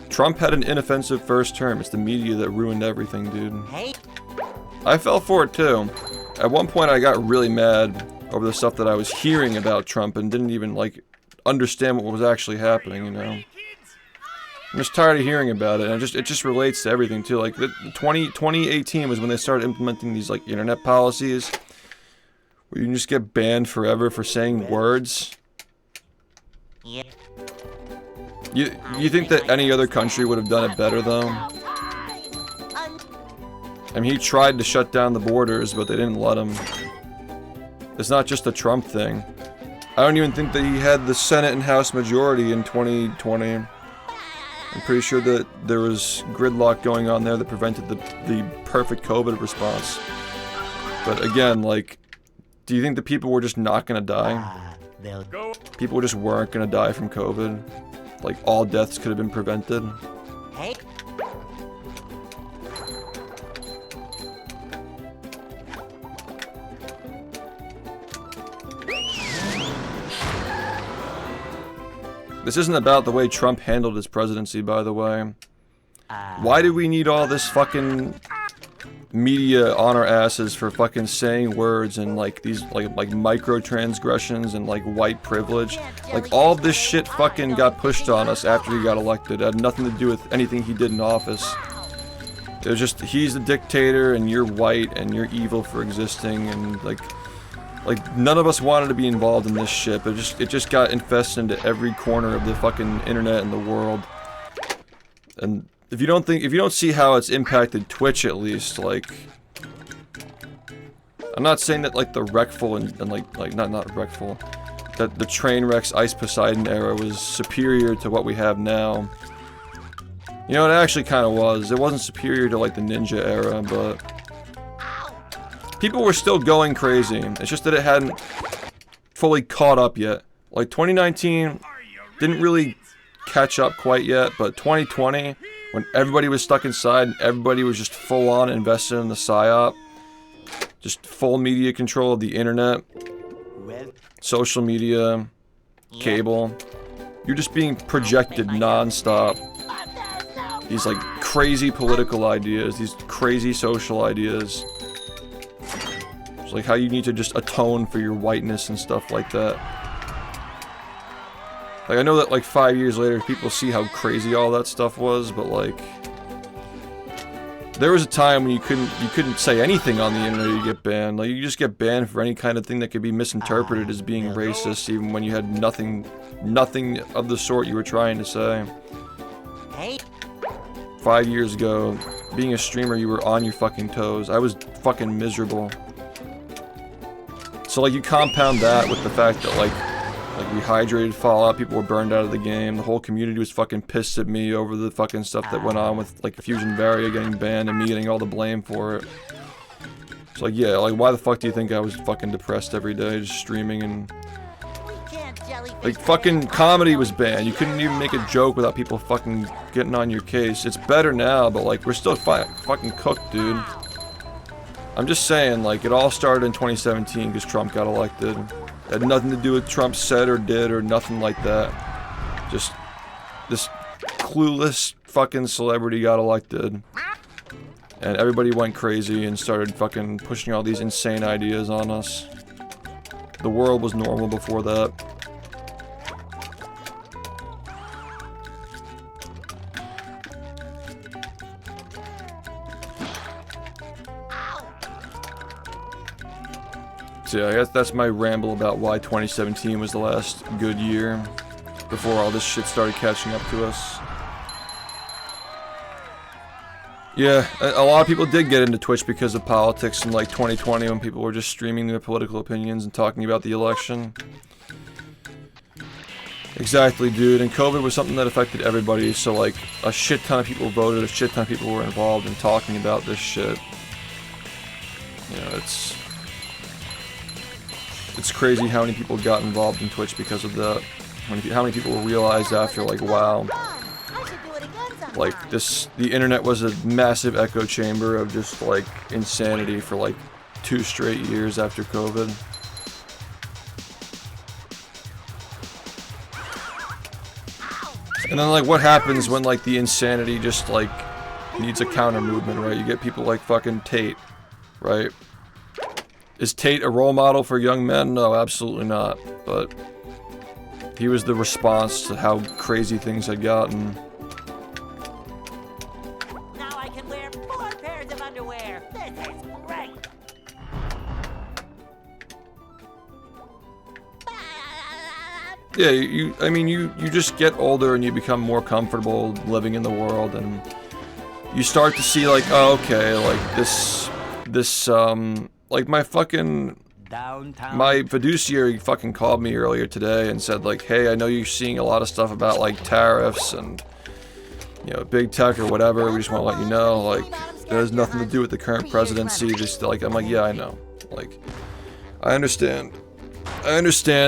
Trump had an inoffensive first term. It's the media that ruined everything, dude. I fell for it too. At one point I got really mad over the stuff that I was hearing about Trump and didn't even like understand what was actually happening, you know. I'm just tired of hearing about it, and it just relates to everything too. Like 2018 was when they started implementing these like internet policies where you can just get banned forever for saying words. You think that any other country would have done it better though? I mean, he tried to shut down the borders, but they didn't let him. It's not just a Trump thing. I don't even think that he had the Senate and House majority in 2020. I'm pretty sure that there was gridlock going on there that prevented the perfect COVID response. But again, like, do you think the people were just not gonna die? People just weren't gonna die from COVID? Like, all deaths could have been prevented? This isn't about the way Trump handled his presidency, by the way. Why do we need all this fucking media on our asses for fucking saying words and like these like micro transgressions and like white privilege. Like all of this shit fucking got pushed on us after he got elected. It had nothing to do with anything he did in office. It was just, he's the dictator and you're white and you're evil for existing, and like none of us wanted to be involved in this shit, but it just got infested into every corner of the fucking internet and the world. And if you don't see how it's impacted Twitch, at least, like, I'm not saying that like the wreckful and like not wreckful, that the train wrecks Ice Poseidon era was superior to what we have now. You know, it actually kind of was. It wasn't superior to like the Ninja era, but people were still going crazy. It's just that it hadn't fully caught up yet. Like 2019 didn't really catch up quite yet, but 2020, when everybody was stuck inside and everybody was just full on invested in the PSYOP, just full media control of the internet, social media, cable, you're just being projected non-stop. These like crazy political ideas, these crazy social ideas. It's like how you need to just atone for your whiteness and stuff like that. Like I know that like 5 years later people see how crazy all that stuff was, but like there was a time when you couldn't say anything on the internet, you get banned. Like you just get banned for any kind of thing that could be misinterpreted as being racist, even when you had nothing of the sort you were trying to say. 5 years ago, being a streamer, you were on your fucking toes. I was fucking miserable. So like you compound that with the fact that like Rehydrated Fallout, people were burned out of the game. The whole community was fucking pissed at me over the fucking stuff that went on with like Fusion Varia getting banned and me getting all the blame for it. It's like, yeah, like why the fuck do you think I was fucking depressed every day just streaming? And like fucking comedy was banned. You couldn't even make a joke without people fucking getting on your case. It's better now, but like we're still fucking cooked, dude. I'm just saying, like it all started in 2017 because Trump got elected. It had nothing to do with Trump said or did or nothing like that. Just this clueless fucking celebrity got elected. And everybody went crazy and started fucking pushing all these insane ideas on us. The world was normal before that. So yeah, I guess that's my ramble about why 2017 was the last good year before all this shit started catching up to us. Yeah, a lot of people did get into Twitch because of politics in like 2020 when people were just streaming their political opinions and talking about the election. Exactly, dude, and COVID was something that affected everybody, so like a shit ton of people voted, a shit ton of people were involved in talking about this shit. You know, it's crazy how many people got involved in Twitch because of that. How many people realized after, like, wow, like the internet was a massive echo chamber of just like insanity for like 2 straight years after COVID. And then like what happens when like the insanity just like needs a counter movement, right? You get people like fucking Tate, right? Is Tate a role model for young men? No, absolutely not. But he was the response to how crazy things had gotten. Now I can wear 4 pairs of underwear. This is great. Yeah, I mean, you just get older and you become more comfortable living in the world, and you start to see like, oh, okay, like this, like my fiduciary fucking called me earlier today and said like, hey, I know you're seeing a lot of stuff about like tariffs and, you know, big tech or whatever. We just want to let you know, like, it has nothing to do with the current presidency. Just like, I'm like, yeah, I know. Like, I understand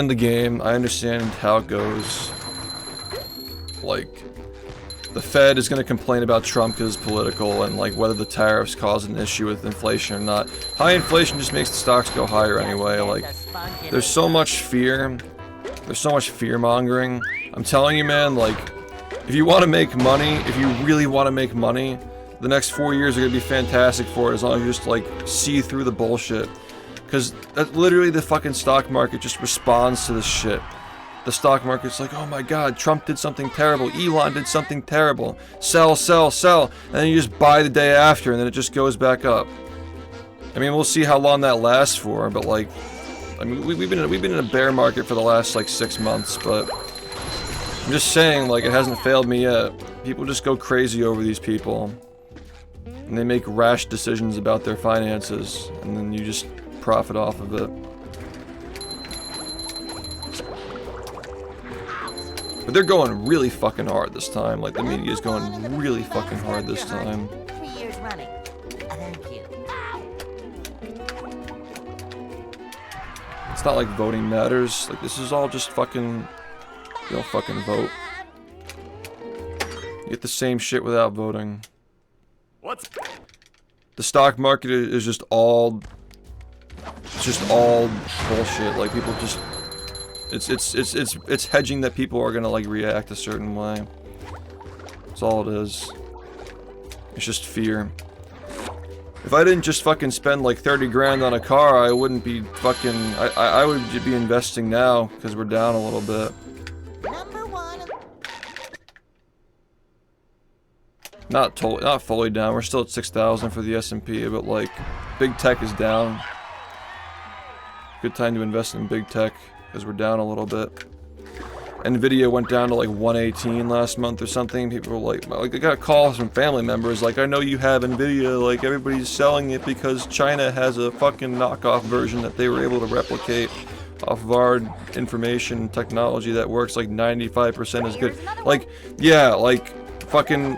the game. I understand how it goes. Like, the Fed is going to complain about Trump because it's political, and like whether the tariffs cause an issue with inflation or not. High inflation just makes the stocks go higher anyway. Like, there's so much fear. There's so much fear mongering. I'm telling you, man, like, if you want to make money, if you really want to make money, the next 4 years are gonna be fantastic for it as long as you just like see through the bullshit. Because literally the fucking stock market just responds to this shit. The stock market's like, oh my god, Trump did something terrible, Elon did something terrible, sell, sell, sell, and then you just buy the day after and then it just goes back up. I mean, we'll see how long that lasts for, but like, I mean, we've been in a bear market for the last like 6 months, but I'm just saying, like, it hasn't failed me yet. People just go crazy over these people, and they make rash decisions about their finances, and then you just profit off of it. But they're going really fucking hard this time. Like, the media is going really fucking hard this time. 3 years running. Thank you. It's not like voting matters. Like, this is all just fucking... You don't fucking vote. You get the same shit without voting. What's The stock market is just all... It's just all bullshit. Like, people just... It's hedging that people are gonna, like, react a certain way. That's all it is. It's just fear. If I didn't just fucking spend, like, 30 grand on a car, I wouldn't be fucking... I would be investing now, because we're down a little bit. Number one. Not fully down. We're still at 6,000 for the S&P, but, like, big tech is down. Good time to invest in big tech, because we're down a little bit. Nvidia went down to like 118 last month or something. People were like, I got calls from family members like, I know you have Nvidia, like everybody's selling it because China has a fucking knockoff version that they were able to replicate off of our information technology that works like 95% as good. Like, yeah, like fucking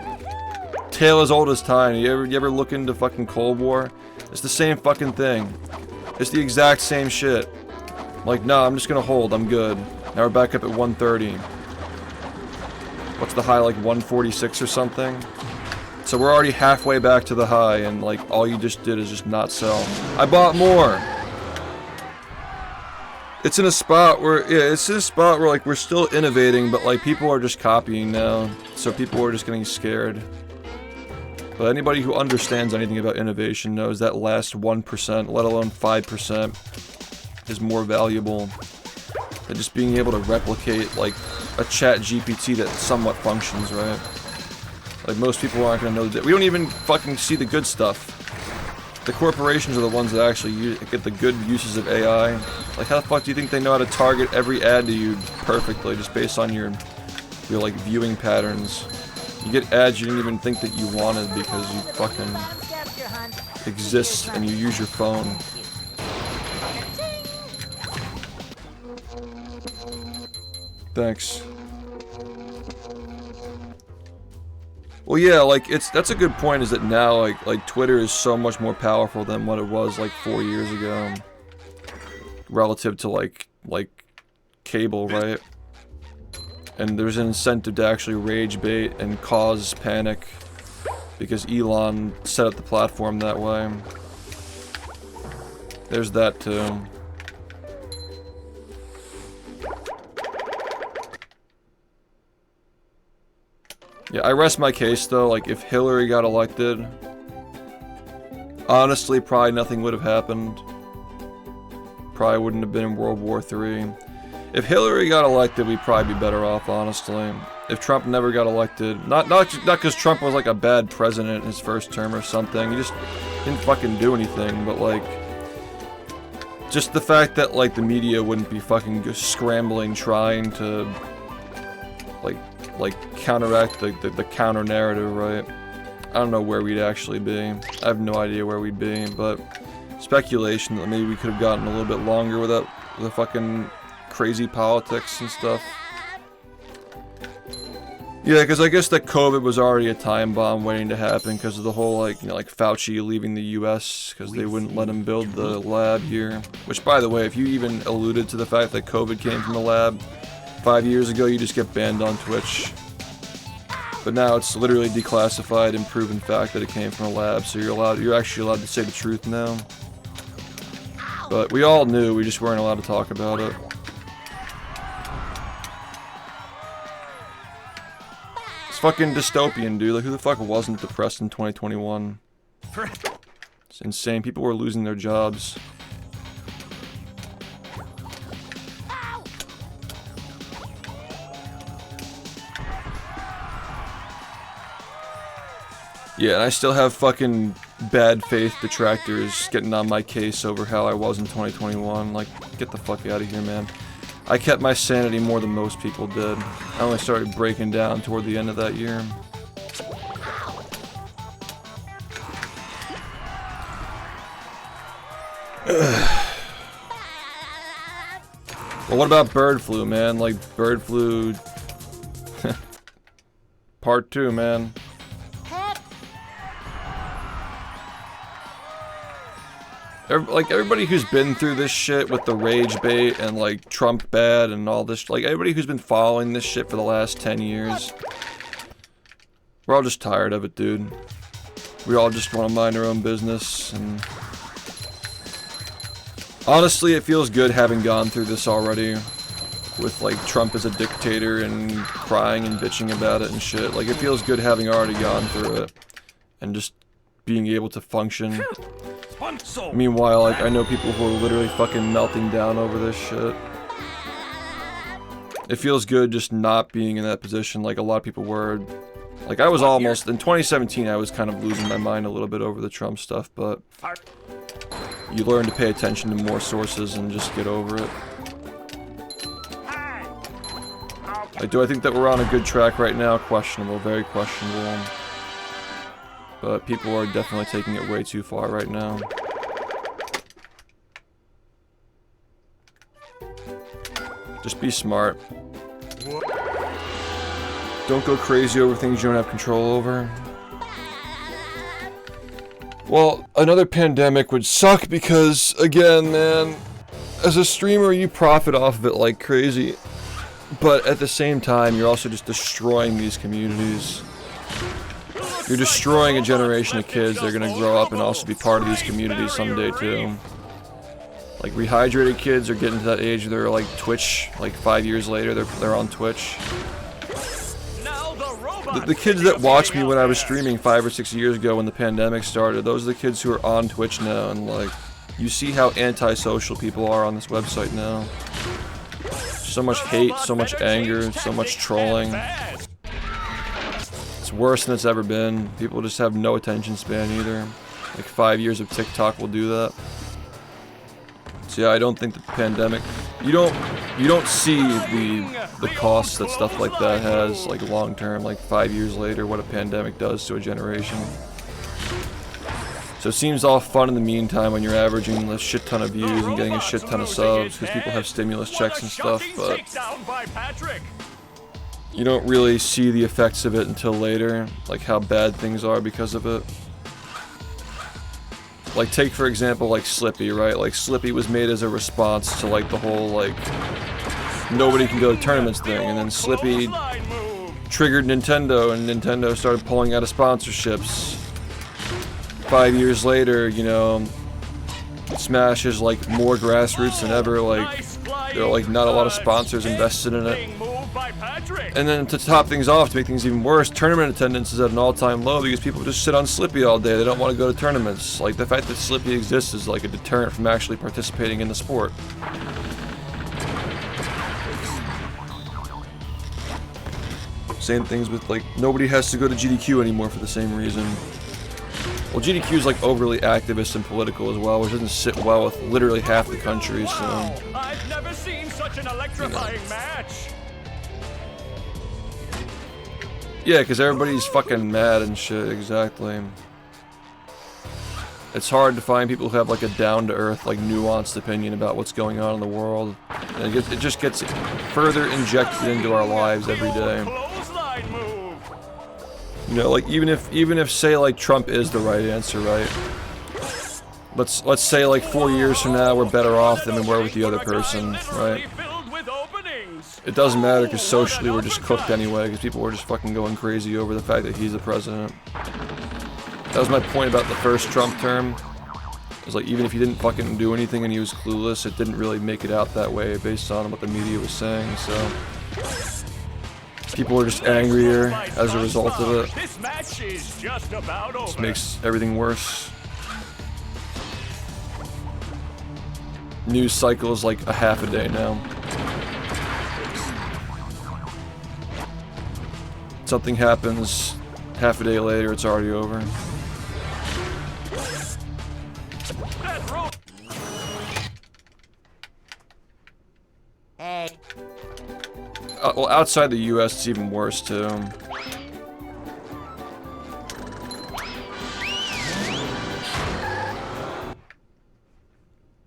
tale as old as time. You ever look into fucking Cold War? It's the same fucking thing. It's the exact same shit. Like, nah, I'm just gonna hold, I'm good. Now we're back up at 130. What's the high, like 146 or something? So we're already halfway back to the high, and like, all you just did is just not sell. I bought more! It's in a spot where, yeah, it's in a spot where like, we're still innovating, but like, people are just copying now. So people are just getting scared. But anybody who understands anything about innovation knows that last 1%, let alone 5%, is more valuable than just being able to replicate, like, a chat GPT that somewhat functions, right? Like, most people aren't gonna know that. We don't even fucking see the good stuff. The corporations are the ones that actually get the good uses of AI. Like, how the fuck do you think they know how to target every ad to you perfectly, just based on your like, viewing patterns? You get ads you didn't even think that you wanted because you fucking exist and you use your phone. Thanks. Well, yeah, like, that's a good point, is that now, like Twitter is so much more powerful than what it was, like, 4 years ago. Relative to, like cable, right? And there's an incentive to actually rage bait and cause panic because Elon set up the platform that way. There's that too. Yeah, I rest my case though. Like, if Hillary got elected, honestly, probably nothing would have happened. Probably wouldn't have been in World War III. If Hillary got elected, we'd probably be better off, honestly. If Trump never got elected, not because Trump was like a bad president in his first term or something, he just didn't fucking do anything, but like, just the fact that like the media wouldn't be fucking just scrambling trying to like counteract the counter narrative, right? I don't know where we'd actually be. I have no idea where we'd be, but speculation that maybe we could have gotten a little bit longer without the fucking crazy politics and stuff. Yeah, because I guess that COVID was already a time bomb waiting to happen because of the whole, like, you know, like Fauci leaving the US because they wouldn't let him build the lab here. Which, by the way, if you even alluded to the fact that COVID came from the lab 5 years ago, you just get banned on Twitch. But now it's literally declassified and proven fact that it came from a lab, so you're actually allowed to say the truth now. But we all knew, we just weren't allowed to talk about it. It's fucking dystopian, dude. Like, who the fuck wasn't depressed in 2021? It's insane. People were losing their jobs. Yeah, and I still have fucking bad faith detractors getting on my case over how I was in 2021. Like, get the fuck out of here, man. I kept my sanity more than most people did. I only started breaking down toward the end of that year. Well, what about bird flu, man? Like, bird flu... Part 2, man. Like, everybody who's been through this shit with the rage bait and, like, Trump bad and all this, like, everybody who's been following this shit for the last 10 years, we're all just tired of it, dude. We all just want to mind our own business, and... Honestly, it feels good having gone through this already, with, like, Trump as a dictator and crying and bitching about it and shit. Like, it feels good having already gone through it, and just being able to function. Meanwhile, like, I know people who are literally fucking melting down over this shit. It feels good just not being in that position like a lot of people were. Like, I was almost, in 2017, I was kind of losing my mind a little bit over the Trump stuff, but you learn to pay attention to more sources and just get over it. Like, do I think that we're on a good track right now? Questionable, very questionable. But people are definitely taking it way too far right now. Just be smart. Don't go crazy over things you don't have control over. Well, another pandemic would suck because, again, man, as a streamer, you profit off of it like crazy. But at the same time, you're also just destroying these communities. You're destroying a generation of kids that are gonna grow up and also be part of these communities someday too. Like, rehydrated kids are getting to that age where they're like Twitch, like 5 years later, they're on Twitch. The kids that watched me when I was streaming 5 or 6 years ago when the pandemic started, those are the kids who are on Twitch now, and like, you see how antisocial people are on this website now. So much hate, so much anger, so much trolling. It's worse than it's ever been. People just have no attention span either. Like 5 years of TikTok will do that. So yeah, I don't think the pandemic, you don't see the costs that stuff like that has, like long term, like 5 years later, what a pandemic does to a generation. So it seems all fun in the meantime when you're averaging a shit ton of views and getting a shit ton of subs because people have stimulus checks and stuff, but you don't really see the effects of it until later, like how bad things are because of it. Like, take for example, like Slippy, right? Like, Slippy was made as a response to like the whole like nobody can go to tournaments thing, and then Slippy triggered Nintendo, and Nintendo started pulling out of sponsorships. 5 years later, you know, Smash is like more grassroots than ever. Like, there are like not a lot of sponsors invested in it. And then to top things off, to make things even worse, tournament attendance is at an all-time low because people just sit on Slippy all day. They don't want to go to tournaments. Like, the fact that Slippy exists is like a deterrent from actually participating in the sport. Same things with, like, nobody has to go to GDQ anymore for the same reason. Well, GDQ is like overly activist and political as well, which doesn't sit well with literally half the country, so... I've never seen such an electrifying match. Yeah, because everybody's fucking mad and shit, exactly. It's hard to find people who have like a down-to-earth, like nuanced opinion about what's going on in the world. And it just gets further injected into our lives every day. You know, like, even if say like Trump is the right answer, right? Let's say like 4 years from now we're better off than we were with the other person, right? It doesn't matter because socially we're just cooked anyway because people were just fucking going crazy over the fact that he's the president. That was my point about the first Trump term. It was like, even if he didn't fucking do anything and he was clueless, it didn't really make it out that way based on what the media was saying, so... People are just angrier as a result of it. This match is just about over. Just makes everything worse. News cycle is like a half a day now. Something happens, half a day later, it's already over. Hey. Well, outside the US, it's even worse too.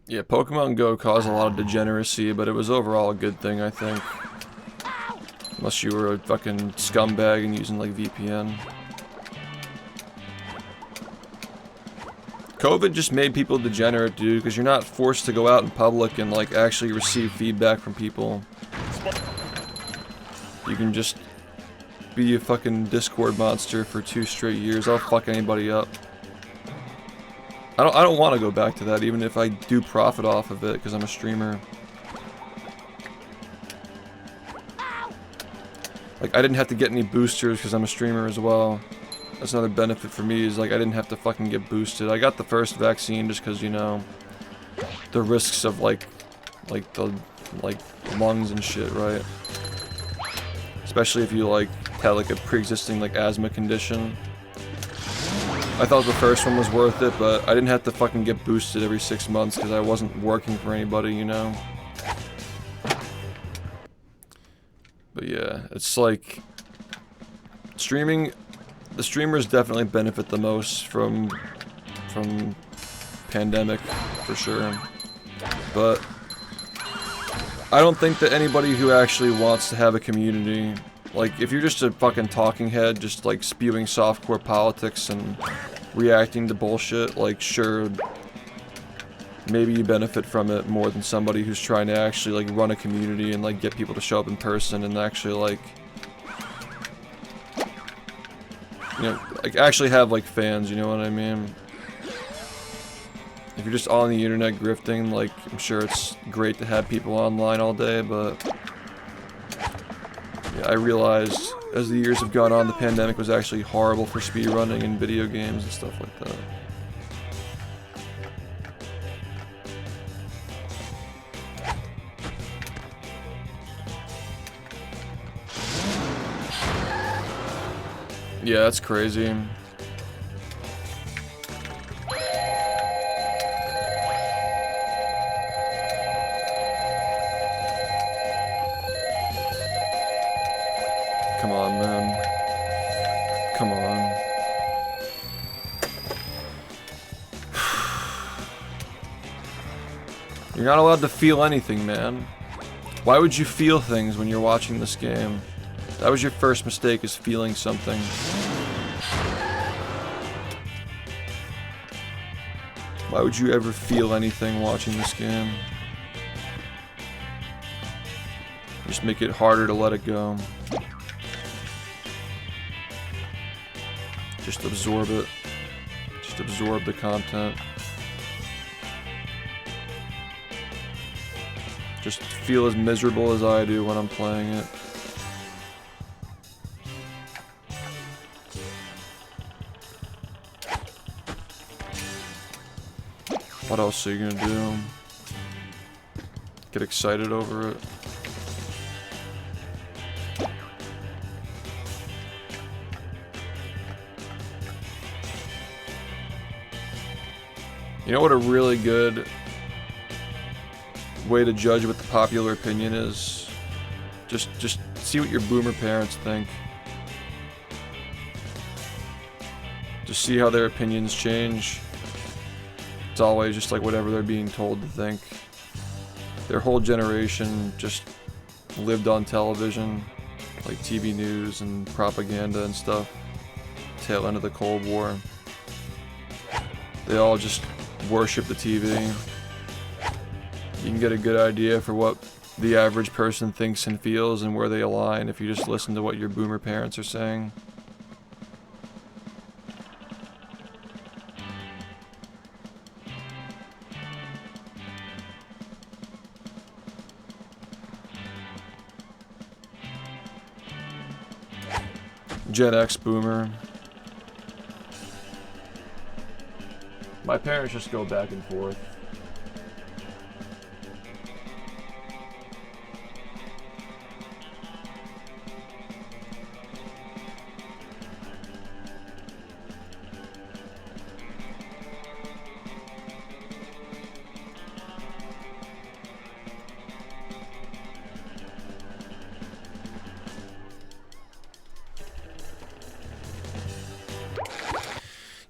Yeah, Pokemon Go caused a lot of degeneracy, but it was overall a good thing, I think. Unless you were a fucking scumbag and using like VPN. COVID just made people degenerate, dude, because you're not forced to go out in public and like actually receive feedback from people. You can just be a fucking Discord monster for 2 straight years. I'll fuck anybody up. I don't want to go back to that, even if I do profit off of it, because I'm a streamer. Like, I didn't have to get any boosters because I'm a streamer as well. That's another benefit for me, is like I didn't have to fucking get boosted. I got the first vaccine just because, you know, the risks of like the lungs and shit, right? Especially if you like had like a pre-existing like asthma condition. I thought the first one was worth it, but I didn't have to fucking get boosted every 6 months because I wasn't working for anybody, you know? But yeah, it's like streaming. The streamers definitely benefit the most from pandemic, for sure. But I don't think that anybody who actually wants to have a community, like if you're just a fucking talking head, just like spewing softcore politics and reacting to bullshit, like sure, maybe you benefit from it more than somebody who's trying to actually like run a community and like get people to show up in person and actually like, you know, like actually have like fans, you know what I mean? If you're just on the internet grifting, like I'm sure it's great to have people online all day, but yeah, I realized as the years have gone on, the pandemic was actually horrible for speedrunning and video games and stuff like that. Yeah, that's crazy. Come on, man. Come on. You're not allowed to feel anything, man. Why would you feel things when you're watching this game? That was your first mistake, is feeling something. Why would you ever feel anything watching this game? Just make it harder to let it go. Just absorb it. Just absorb the content. Just feel as miserable as I do when I'm playing it. What else are you gonna do? Get excited over it? You know what a really good way to judge what the popular opinion is? Just see what your boomer parents think. Just see how their opinions change. It's always just like whatever they're being told to think. Their whole generation just lived on television, like TV news and propaganda and stuff. Tail end of the Cold War. They all just worship the TV. You can get a good idea for what the average person thinks and feels and where they align if you just listen to what your boomer parents are saying. Gen X boomer. My parents just go back and forth.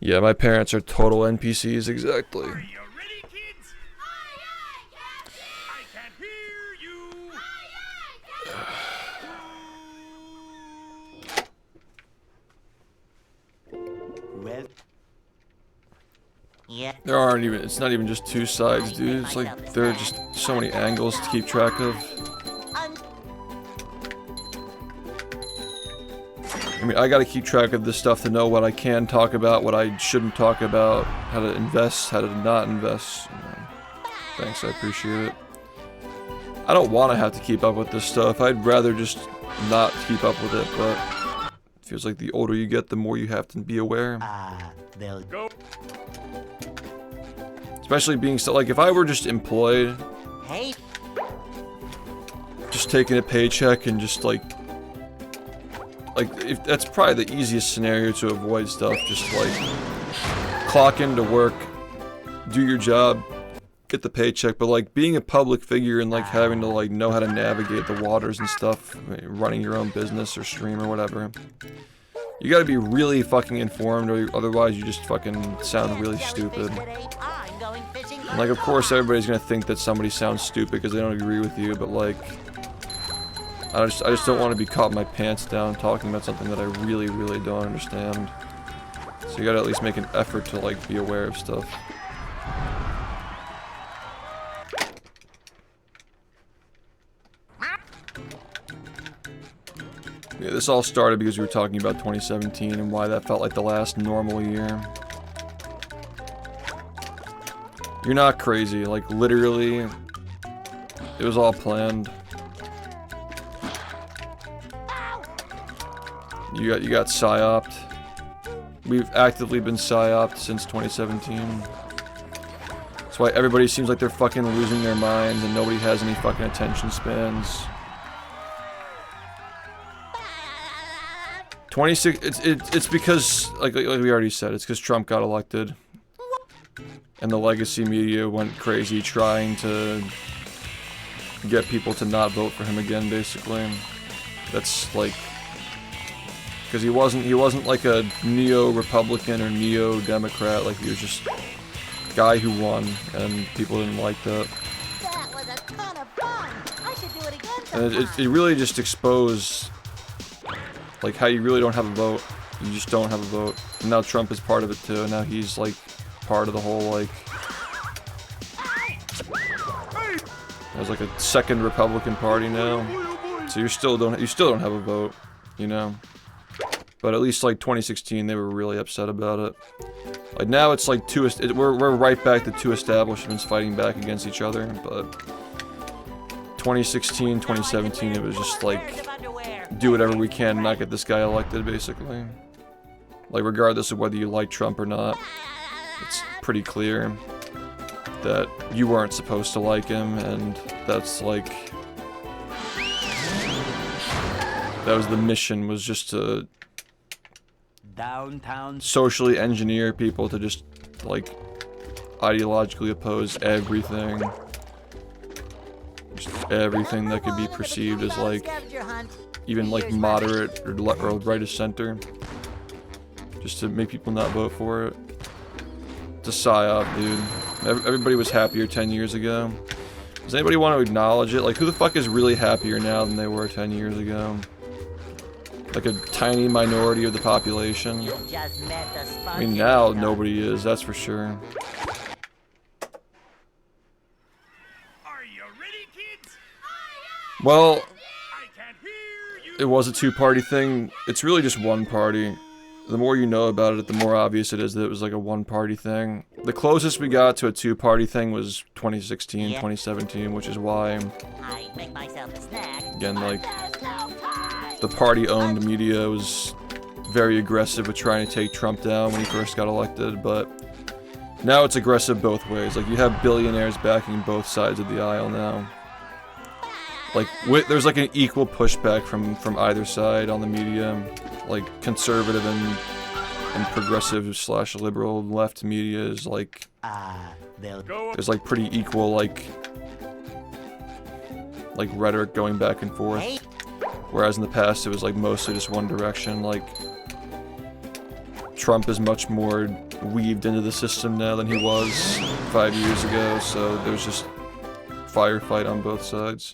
Yeah, my parents are total NPCs, exactly. Are you ready, kids? Aye, aye, Captain. I can hear you. Aye, aye, Captain. Well, Yeah. There aren't even, it's not even just two sides, dude. It's like, there are just so many angles to keep track of. I mean, I gotta keep track of this stuff to know what I can talk about, what I shouldn't talk about, how to invest, how to not invest. You know. Thanks, I appreciate it. I don't want to have to keep up with this stuff. I'd rather just not keep up with it, but it feels like the older you get, the more you have to be aware. they'll Go. Especially being so, like, if I were just employed, Hey, just taking a paycheck and just like if that's probably the easiest scenario to avoid stuff. Just like clock into work, do your job, get the paycheck. But like being a public figure and like having to like know how to navigate the waters and stuff, running your own business or stream or whatever, you gotta be really fucking informed, or otherwise you just fucking sound really stupid. I'm going fishing. And like, of course, everybody's gonna think that somebody sounds stupid because they don't agree with you, but like, I just don't want to be caught my pants down talking about something that I really, really don't understand. So you gotta at least make an effort to like be aware of stuff. Yeah, this all started because we were talking about 2017 and why that felt like the last normal year. You're not crazy, like literally, it was all planned. You got psyoped. We've actively been psyoped since 2017. That's why everybody seems like they're fucking losing their minds and nobody has any fucking attention spans. 26. It's because like we already said, it's because Trump got elected. And the legacy media went crazy trying to get people to not vote for him again, basically. That's like, because he wasn't like a neo-Republican or neo-Democrat, like he was just a guy who won, and people didn't like that. That was a ton of fun. I should do it again And sometime. it really just exposed like how you really don't have a vote. You just don't have a vote. And now Trump is part of it too. Now he's like part of the whole like. There's like a second Republican Party now, so you still don't have a vote, you know. But at least like 2016, they were really upset about it. Like now it's like we're right back to two establishments fighting back against each other. But 2016, 2017, it was just like do whatever we can to not get this guy elected, basically. Like regardless of whether you like Trump or not, it's pretty clear that you weren't supposed to like him, and that's like that was the mission, was just to downtown socially engineer people to just like ideologically oppose everything, just everything that could be perceived as like even like moderate or right of center, just to make people not vote for it. It's a psyop, dude. Everybody was happier 10 years ago. Does anybody want to acknowledge it? Like, who the fuck is really happier now than they were 10 years ago? Like a tiny minority of the population. I mean, now nobody is, that's for sure. Are you ready, kids? Well, I can hear you. it was a two-party thing. It's really just one party. The more you know about it, the more obvious it is that it was like a one-party thing. The closest we got to a two-party thing was 2016, 2017, which is why, I make myself a snack. again, like, the party-owned media was very aggressive with trying to take Trump down when he first got elected, but now it's aggressive both ways. Like, you have billionaires backing both sides of the aisle now. Like, there's like an equal pushback from either side on the media. Like, conservative and progressive / liberal left media is like, there's like pretty equal like rhetoric going back and forth. Whereas in the past it was like mostly just one direction. Like, Trump is much more weaved into the system now than he was 5 years ago, so there's just firefight on both sides.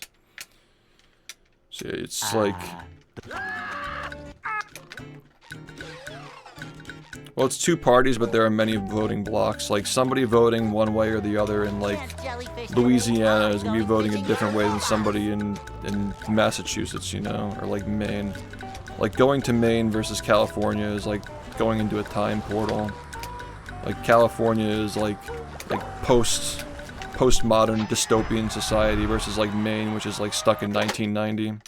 So yeah, it's like, well, it's two parties, but there are many voting blocks. Like, somebody voting one way or the other in like Louisiana is gonna be voting a different way than somebody in Massachusetts, you know, or like Maine. Like, going to Maine versus California is like going into a time portal. Like, California is like postmodern dystopian society versus like Maine, which is like stuck in 1990.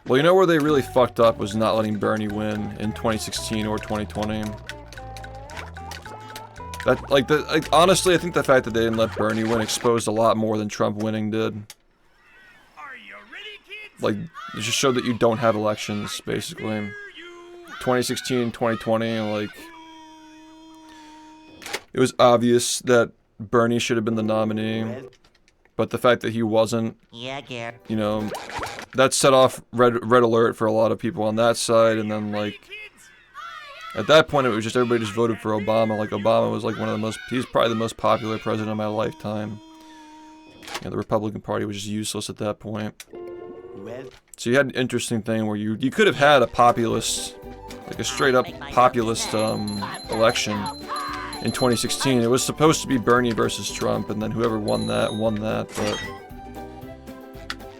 Well, you know where they really fucked up was not letting Bernie win in 2016 or 2020. Honestly, I think the fact that they didn't let Bernie win exposed a lot more than Trump winning did. Are you ready, kids? Like, it just showed that you don't have elections, basically. 2016, 2020, like, it was obvious that Bernie should have been the nominee, but the fact that he wasn't, you know, that set off red alert for a lot of people on that side, and then, like, at that point it was just everybody just voted for Obama. Like, Obama was like he's probably the most popular president of my lifetime. Yeah, the Republican Party was just useless at that point. So you had an interesting thing where you could have had a populist, like a straight up populist election in 2016. It was supposed to be Bernie versus Trump, and then whoever won that, but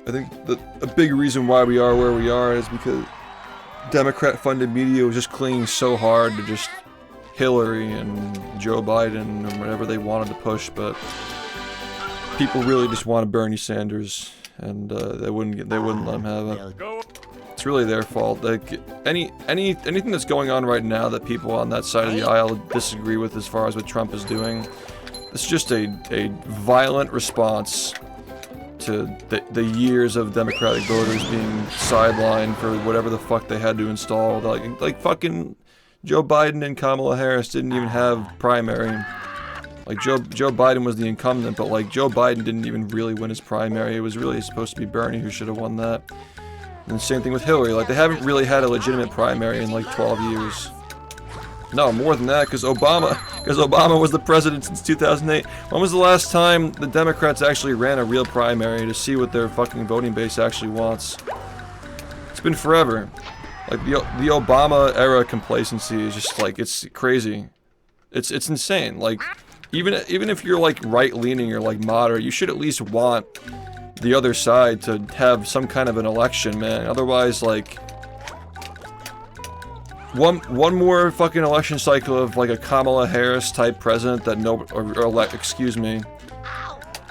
I think that a big reason why we are where we are is because Democrat-funded media was just clinging so hard to just Hillary and Joe Biden and whatever they wanted to push, but people really just wanted Bernie Sanders, and they wouldn't let him have it. It's really their fault. Like, anything that's going on right now that people on that side of the aisle disagree with as far as what Trump is doing, it's just a violent response to the years of Democratic voters being sidelined for whatever the fuck they had to install. Like fucking Joe Biden and Kamala Harris didn't even have primary. Like, Joe Biden was the incumbent, but like Joe Biden didn't even really win his primary. It was really supposed to be Bernie who should have won that. And same thing with Hillary. Like, they haven't really had a legitimate primary in like 12 years. No, more than that, because Obama was the president since 2008. When was the last time the Democrats actually ran a real primary to see what their fucking voting base actually wants? It's been forever. Like, the Obama era complacency is just like, it's crazy. It's insane. Like, even if you're like right-leaning or like moderate, you should at least want the other side to have some kind of an election, man. Otherwise, like, one more fucking election cycle of like a Kamala Harris type president that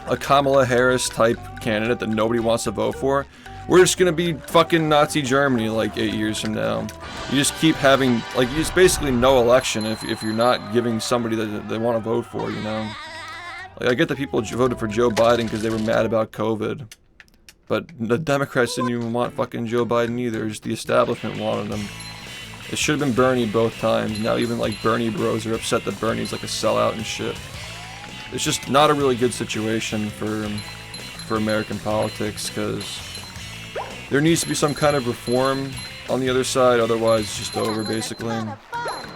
a Kamala Harris type candidate that nobody wants to vote for. We're just gonna be fucking Nazi Germany like 8 years from now. You just keep having, like, you just basically no election if you're not giving somebody that they want to vote for, you know? Like, I get that people voted for Joe Biden because they were mad about COVID. But the Democrats didn't even want fucking Joe Biden either, just the establishment wanted him. It should have been Bernie both times. Now even like Bernie bros are upset that Bernie's like a sellout and shit. It's just not a really good situation for American politics, because there needs to be some kind of reform on the other side, otherwise it's just over basically. And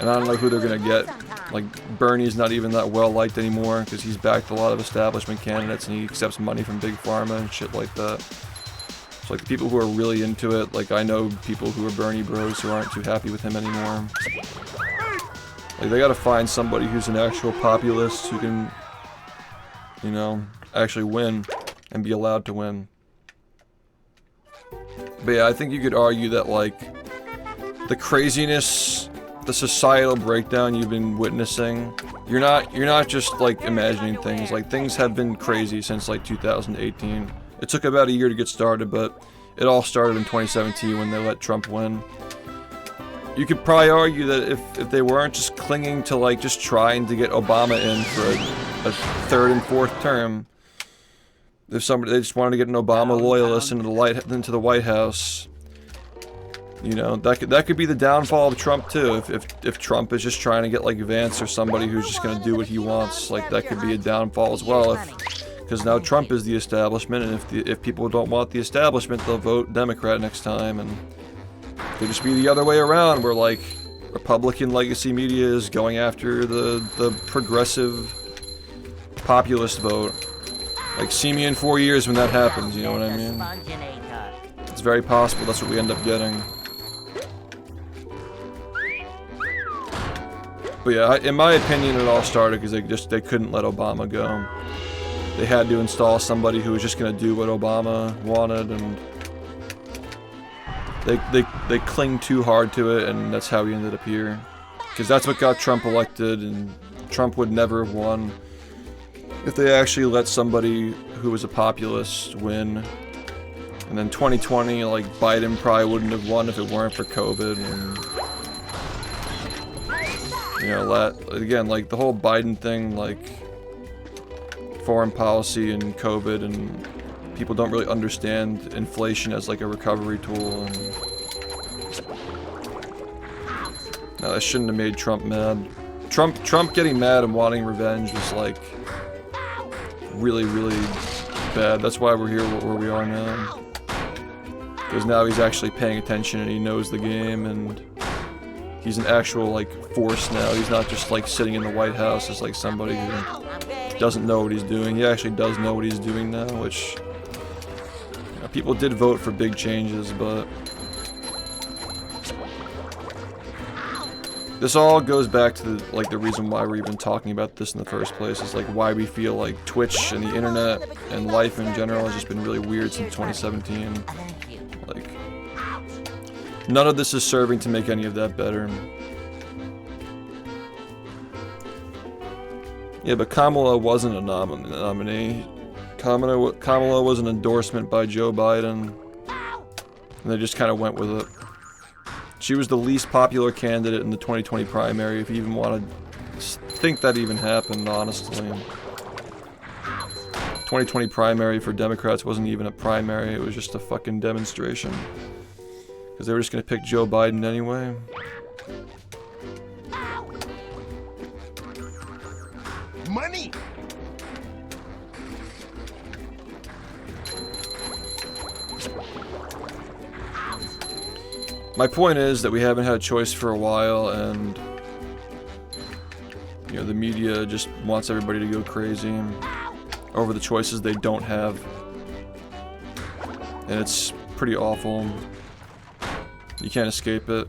I don't know who they're gonna get. Like, Bernie's not even that well liked anymore because he's backed a lot of establishment candidates and he accepts money from Big Pharma and shit like that. So like, the people who are really into it, like, I know people who are Bernie bros who aren't too happy with him anymore. Like, they gotta find somebody who's an actual populist who can, you know, actually win and be allowed to win. But yeah, I think you could argue that, like, the craziness, the societal breakdown you've been witnessing, you're not just like imagining things. Like, things have been crazy since like 2018. It took about a year to get started, but it all started in 2017 when they let Trump win. You could probably argue that if they weren't just clinging to like just trying to get Obama in for a third and fourth term, if they just wanted to get an Obama loyalist into the White House, you know, that could be the downfall of Trump too. If Trump is just trying to get like Vance or somebody who's just gonna do what he wants, like that could be a downfall as well. Because now Trump is the establishment, and if people don't want the establishment, they'll vote Democrat next time, and it could just be the other way around, where like Republican legacy media is going after the progressive populist vote. Like, see me in 4 years when that happens, you know what I mean? It's very possible that's what we end up getting. But yeah, in my opinion, it all started because they couldn't let Obama go. They had to install somebody who was just going to do what Obama wanted, and they cling too hard to it, and that's how he ended up here. Because that's what got Trump elected, and Trump would never have won if they actually let somebody who was a populist win. And then 2020, like, Biden probably wouldn't have won if it weren't for COVID, and you know, again, like, the whole Biden thing, like, foreign policy and COVID, and people don't really understand inflation as like a recovery tool, and no, that shouldn't have made Trump mad. Trump getting mad and wanting revenge was like really, really bad. That's why we're here where we are now. Because now he's actually paying attention and he knows the game, and he's an actual like force now. He's not just like sitting in the White House as like somebody who doesn't know what he's doing. He actually does know what he's doing now, which, you know, people did vote for big changes, but this all goes back to the reason why we're even talking about this in the first place, is like why we feel like Twitch and the internet and life in general has just been really weird since 2017. Like, none of this is serving to make any of that better. Yeah, but Kamala wasn't a nominee. Kamala was an endorsement by Joe Biden, and they just kind of went with it. She was the least popular candidate in the 2020 primary, if you even want to think that even happened, honestly. 2020 primary for Democrats wasn't even a primary, it was just a fucking demonstration. Because they were just going to pick Joe Biden anyway. Money! My point is that we haven't had a choice for a while, and you know, the media just wants everybody to go crazy over the choices they don't have. And it's pretty awful. You can't escape it.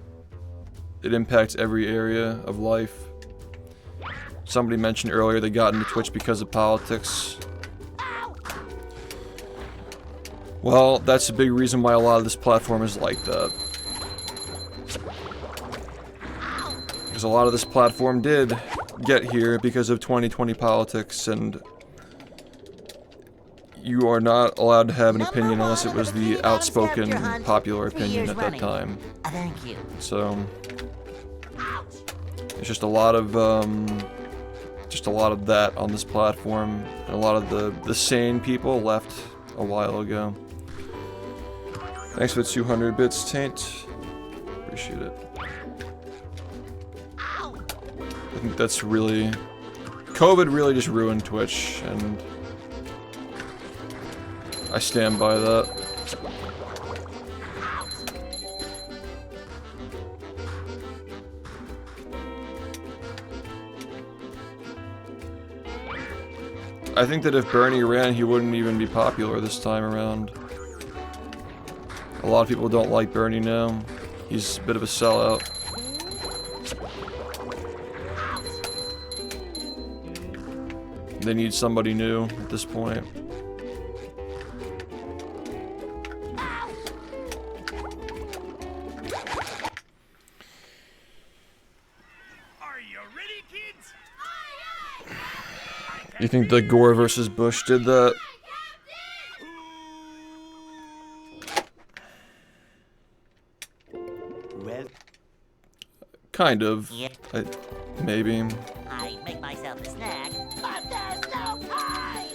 It impacts every area of life. Somebody mentioned earlier they got into Twitch because of politics. Well, that's a big reason why a lot of this platform is like that. Because a lot of this platform did get here because of 2020 politics, and you are not allowed to have an opinion unless it was the outspoken popular opinion at that time. Thank you. So it's just a lot of that on this platform, and a lot of the sane people left a while ago. Thanks for the 200 bits, Taint. Appreciate it. I think that's really... COVID really just ruined Twitch, and I stand by that. I think that if Bernie ran, he wouldn't even be popular this time around. A lot of people don't like Bernie now. He's a bit of a sellout. They need somebody new at this point. Are you ready, kids? You think the Gore versus Bush did that? Kind of. Yeah. Maybe. I make myself a snack, but there's no time!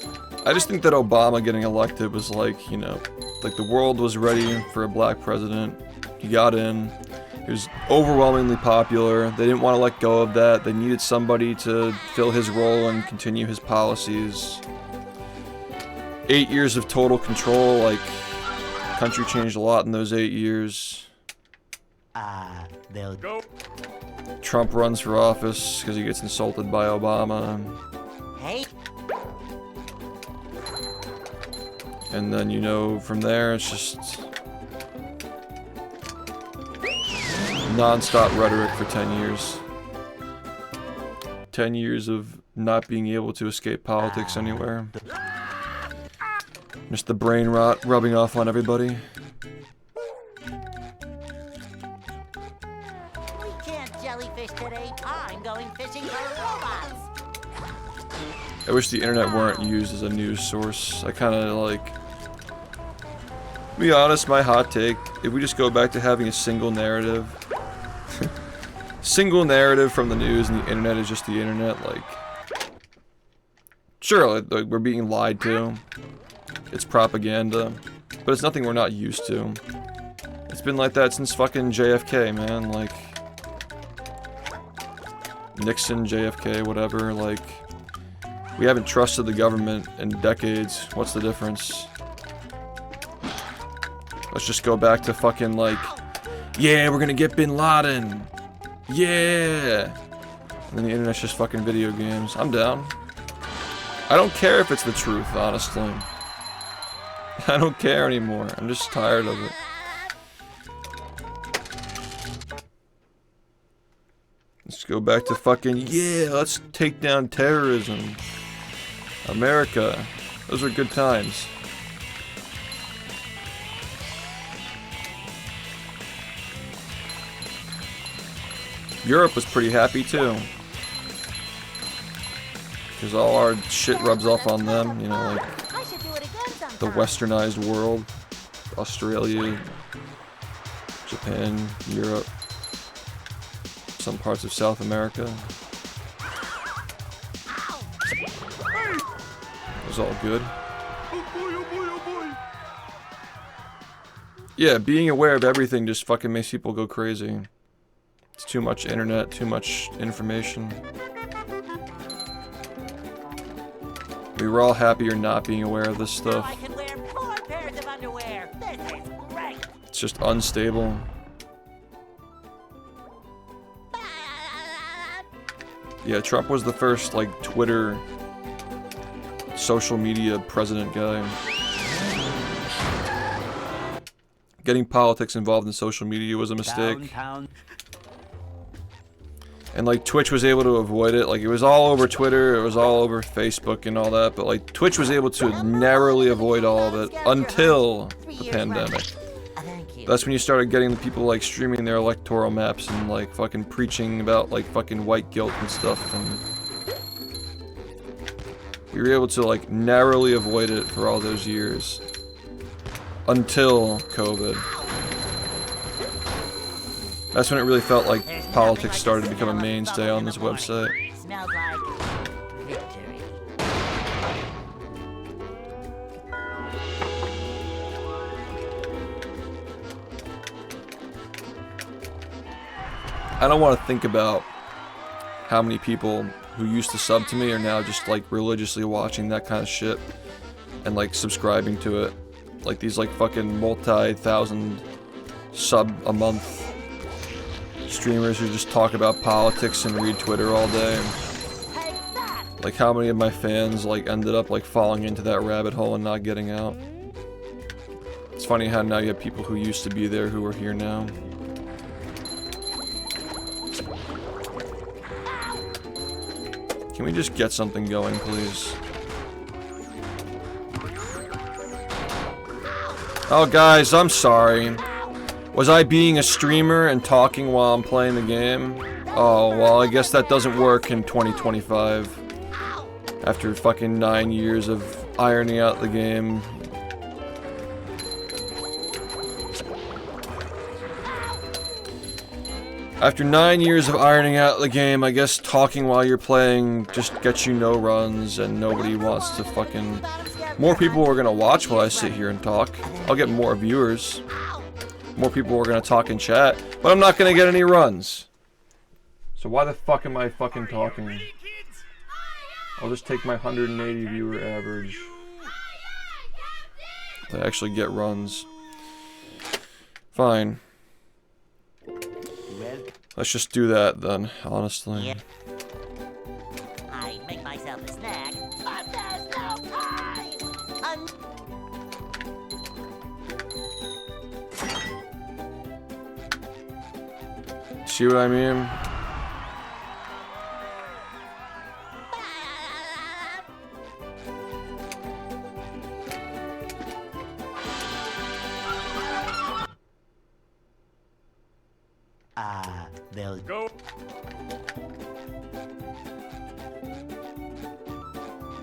I just think that Obama getting elected was like, you know, like the world was ready for a black president. He got in. He was overwhelmingly popular. They didn't want to let go of that. They needed somebody to fill his role and continue his policies. 8 years of total control, like, country changed a lot in those 8 years. They'll Go. Trump runs for office because he gets insulted by Obama. Hey, And then, you know, from there, it's just non-stop rhetoric for 10 years. 10 years of not being able to escape politics anywhere. Just the brain rot rubbing off on everybody. we can't jellyfish today. I'm going fishing for robots. I wish the internet weren't used as a news source. I kind of like... To be honest, my hot take, if we just go back to having a single narrative... single narrative from the news and the internet is just the internet, like... Sure, like we're being lied to. It's propaganda. But it's nothing we're not used to. It's been like that since fucking JFK, man, like... Nixon, JFK, whatever, like... We haven't trusted the government in decades. What's the difference? Let's just go back to fucking like, yeah, we're gonna get Bin Laden. Yeah. And then the internet's just fucking video games. I'm down. I don't care if it's the truth, honestly. I don't care anymore. I'm just tired of it. Let's go back to fucking, yeah, let's take down terrorism. America. Those were good times. Europe was pretty happy too. Because all our shit rubs off on them, you know, like I should do it again sometime. the westernized world. Australia, Japan, Europe, some parts of South America. It was all good. Oh boy, oh boy, oh boy. Yeah, being aware of everything just fucking makes people go crazy. It's too much internet, too much information. We were all happier not being aware of this Now stuff. I can wear 4 pairs of underwear. This is great. It's just unstable. Yeah, Trump was the first, like, Twitter, social media president guy. Getting politics involved in social media was a mistake. downtown. And, like, Twitch was able to avoid it. Like, it was all over Twitter, it was all over Facebook and all that, but, like, Twitch was able to narrowly avoid all of it until the pandemic. Thank you. That's when you started getting the people, like, streaming their electoral maps and, like, fucking preaching about, like, fucking white guilt and stuff, and we were able to, like, narrowly avoid it for all those years. Until COVID. That's when it really felt like politics started to become a mainstay on this website. Smells like victory. I don't want to think about how many people who used to sub to me are now just like religiously watching that kind of shit and like subscribing to it. Like these like fucking multi-thousand sub a month streamers who just talk about politics and read Twitter all day. Take that. Like how many of my fans like ended up like falling into that rabbit hole and not getting out. It's funny how now you have people who used to be there who are here now. Can we just get something going, please? Oh, guys, I'm sorry. Was I being a streamer and talking while I'm playing the game? Oh, well, I guess that doesn't work in 2025. After fucking 9 years of ironing out the game. After 9 years of ironing out the game, I guess talking while you're playing just gets you no runs, and nobody wants to fucking... More people are gonna watch while I sit here and talk. I'll get more viewers. More people are gonna talk in chat, but I'm not gonna get any runs. So why the fuck am I fucking talking? Ready, kids? I'll just take my 180 viewer average to actually get runs. Fine. Well, Let's just do that then, honestly. Yeah. I make myself a snack, but there's no time. See what I mean? they'll Go.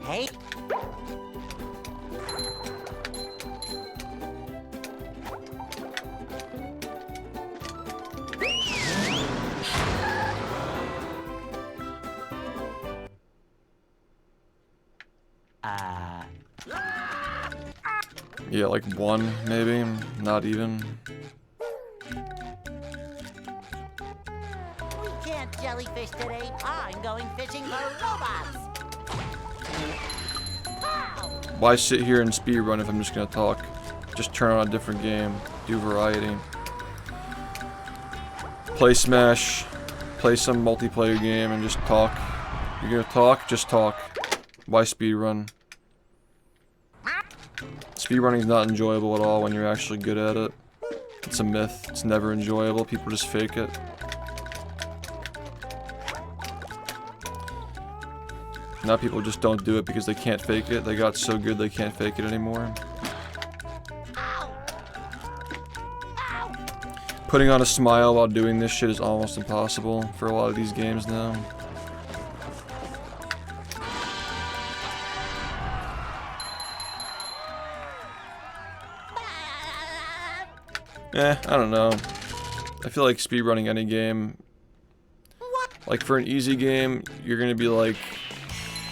Hey, Yeah, like one, maybe. Not even. we can't jellyfish today. I'm going fishing for robots. Ow! Why sit here and speedrun if I'm just gonna talk? Just turn on a different game. Do variety. Play Smash. Play some multiplayer game and just talk. You're gonna talk? Just talk. Why speedrun? Speedrunning is not enjoyable at all when you're actually good at it. It's a myth. It's never enjoyable. People just fake it. Now people just don't do it because they can't fake it. They got so good they can't fake it anymore. Ow! Ow! Putting on a smile while doing this shit is almost impossible for a lot of these games now. I don't know. I feel like speedrunning any game, like for an easy game, you're gonna be like,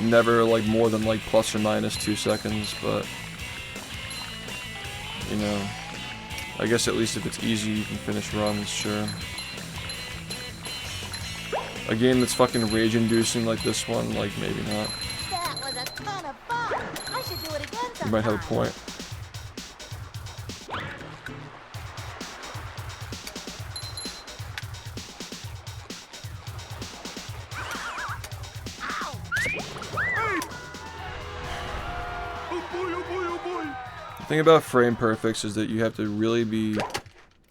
never like more than like plus or minus 2 seconds, but, you know, I guess at least if it's easy you can finish runs, sure. A game that's fucking rage-inducing like this one, like maybe not. That was a ton of fun. I should do it again sometime. You might have a point. The thing about frame perfects is that you have to really be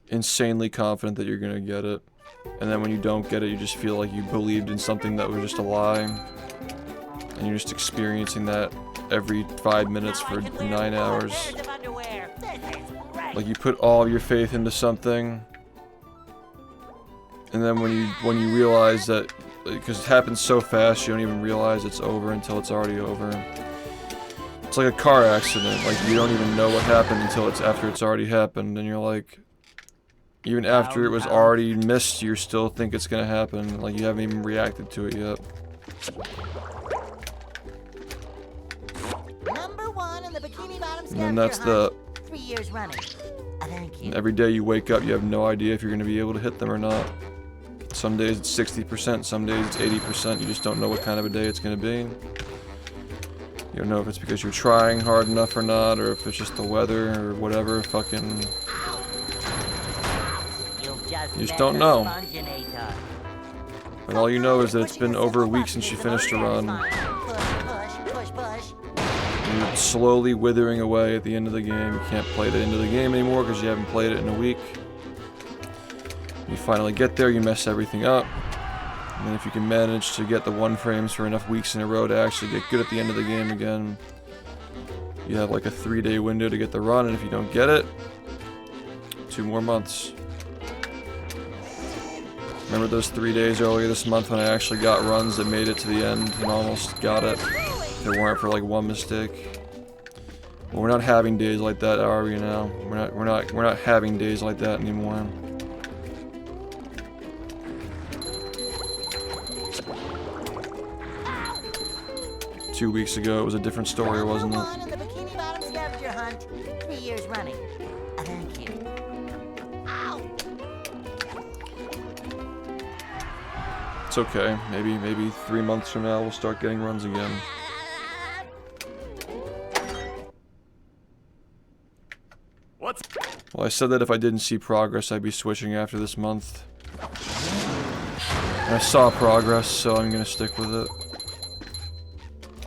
insanely confident that you're gonna get it. And then when you don't get it, you just feel like you believed in something that was just a lie. And you're just experiencing that every 5 minutes for 9 hours. Like you put all of your faith into something, and then when you realize that, because it happens so fast, you don't even realize it's over until it's already over. It's like a car accident. Like you don't even know what happened until it's after it's already happened, and you're like, even after it was already missed, you still think it's gonna happen. Like you haven't even reacted to it yet. Number 1 in the bikini bottom And then that's scavenger the. hunt. 3 years running. Thank you. And every day you wake up, you have no idea if you're gonna be able to hit them or not. Some days it's 60%, some days it's 80%. You just don't know what kind of a day it's gonna be. You don't know if it's because you're trying hard enough or not, or if it's just the weather or whatever. Fucking. You just don't know. But all you know is that it's been over a week since you finished a run. And you're slowly withering away at the end of the game. You can't play the end of the game anymore because you haven't played it in a week. You finally get there, you mess everything up. And then if you can manage to get the 1 frames for enough weeks in a row to actually get good at the end of the game again, you have like a 3-day window to get the run, and if you don't get it, 2 more months. Remember those 3 days earlier this month when I actually got runs that made it to the end and almost got it? If it weren't for like 1 mistake. Well, we're not having days like that, are we now? We're not having days like that anymore. 2 weeks ago, it was a different story, wasn't Number it? one in the Bikini Bottom scavenger hunt, 3 years running. Thank you. Ow! It's okay. Maybe 3 months from now we'll start getting runs again. What's Well, I said that if I didn't see progress, I'd be switching after this month. And I saw progress, so I'm gonna stick with it.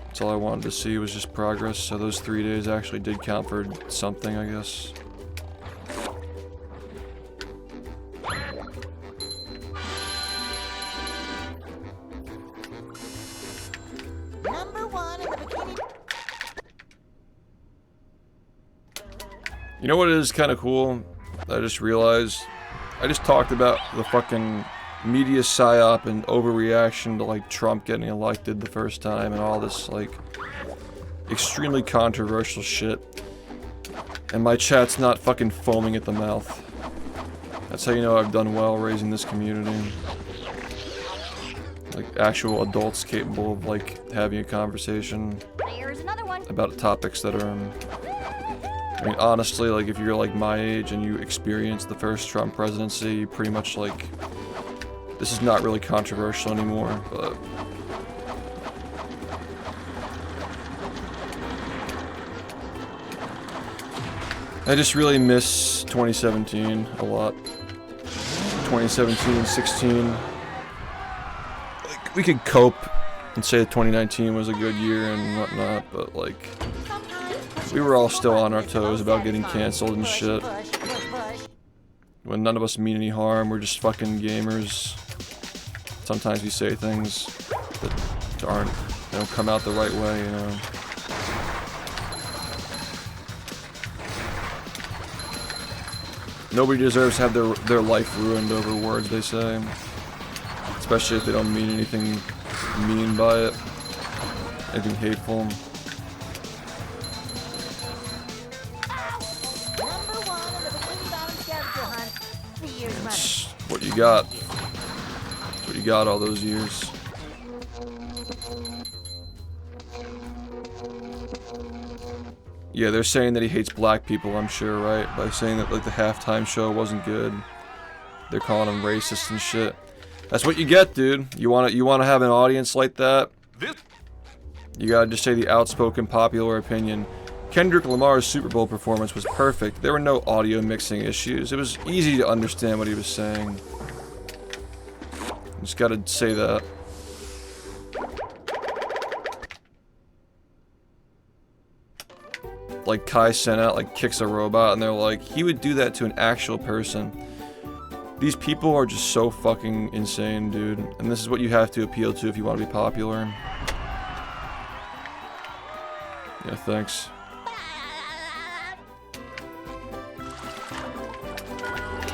That's all I wanted to see was just progress, so those 3 days actually did count for something, I guess. Number one in the Bikini... You know what is kind of cool? I just realized. I just talked about the fucking media psyop and overreaction to like Trump getting elected the first time and all this like extremely controversial shit. And my chat's not fucking foaming at the mouth. That's how you know I've done well raising this community. Like actual adults capable of like having a conversation There's another one. about topics that are I mean, honestly, like, if you're, like, my age and you experienced the first Trump presidency, you pretty much, like, this is not really controversial anymore, but... I just really miss 2017 a lot. 2017, 16... Like, we could cope and say that 2019 was a good year and whatnot, but, like... We were all still on our toes about getting canceled and shit. When none of us mean any harm, we're just fucking gamers. Sometimes we say things that they don't come out the right way, you know. Nobody deserves to have their life ruined over words they say. Especially if they don't mean anything mean by it. Anything hateful. That's what you got. That's what you got all those years. Yeah, they're saying that he hates black people, I'm sure, right? By saying that like the halftime show wasn't good. They're calling him racist and shit. That's what you get, dude. You wanna have an audience like that? You gotta just say the outspoken popular opinion. Kendrick Lamar's Super Bowl performance was perfect. There were no audio mixing issues. It was easy to understand what he was saying. Just gotta say that. Like Kai sent out, like kicks a robot, and they're like, he would do that to an actual person. These people are just so fucking insane, dude. And this is what you have to appeal to if you want to be popular. Yeah, thanks.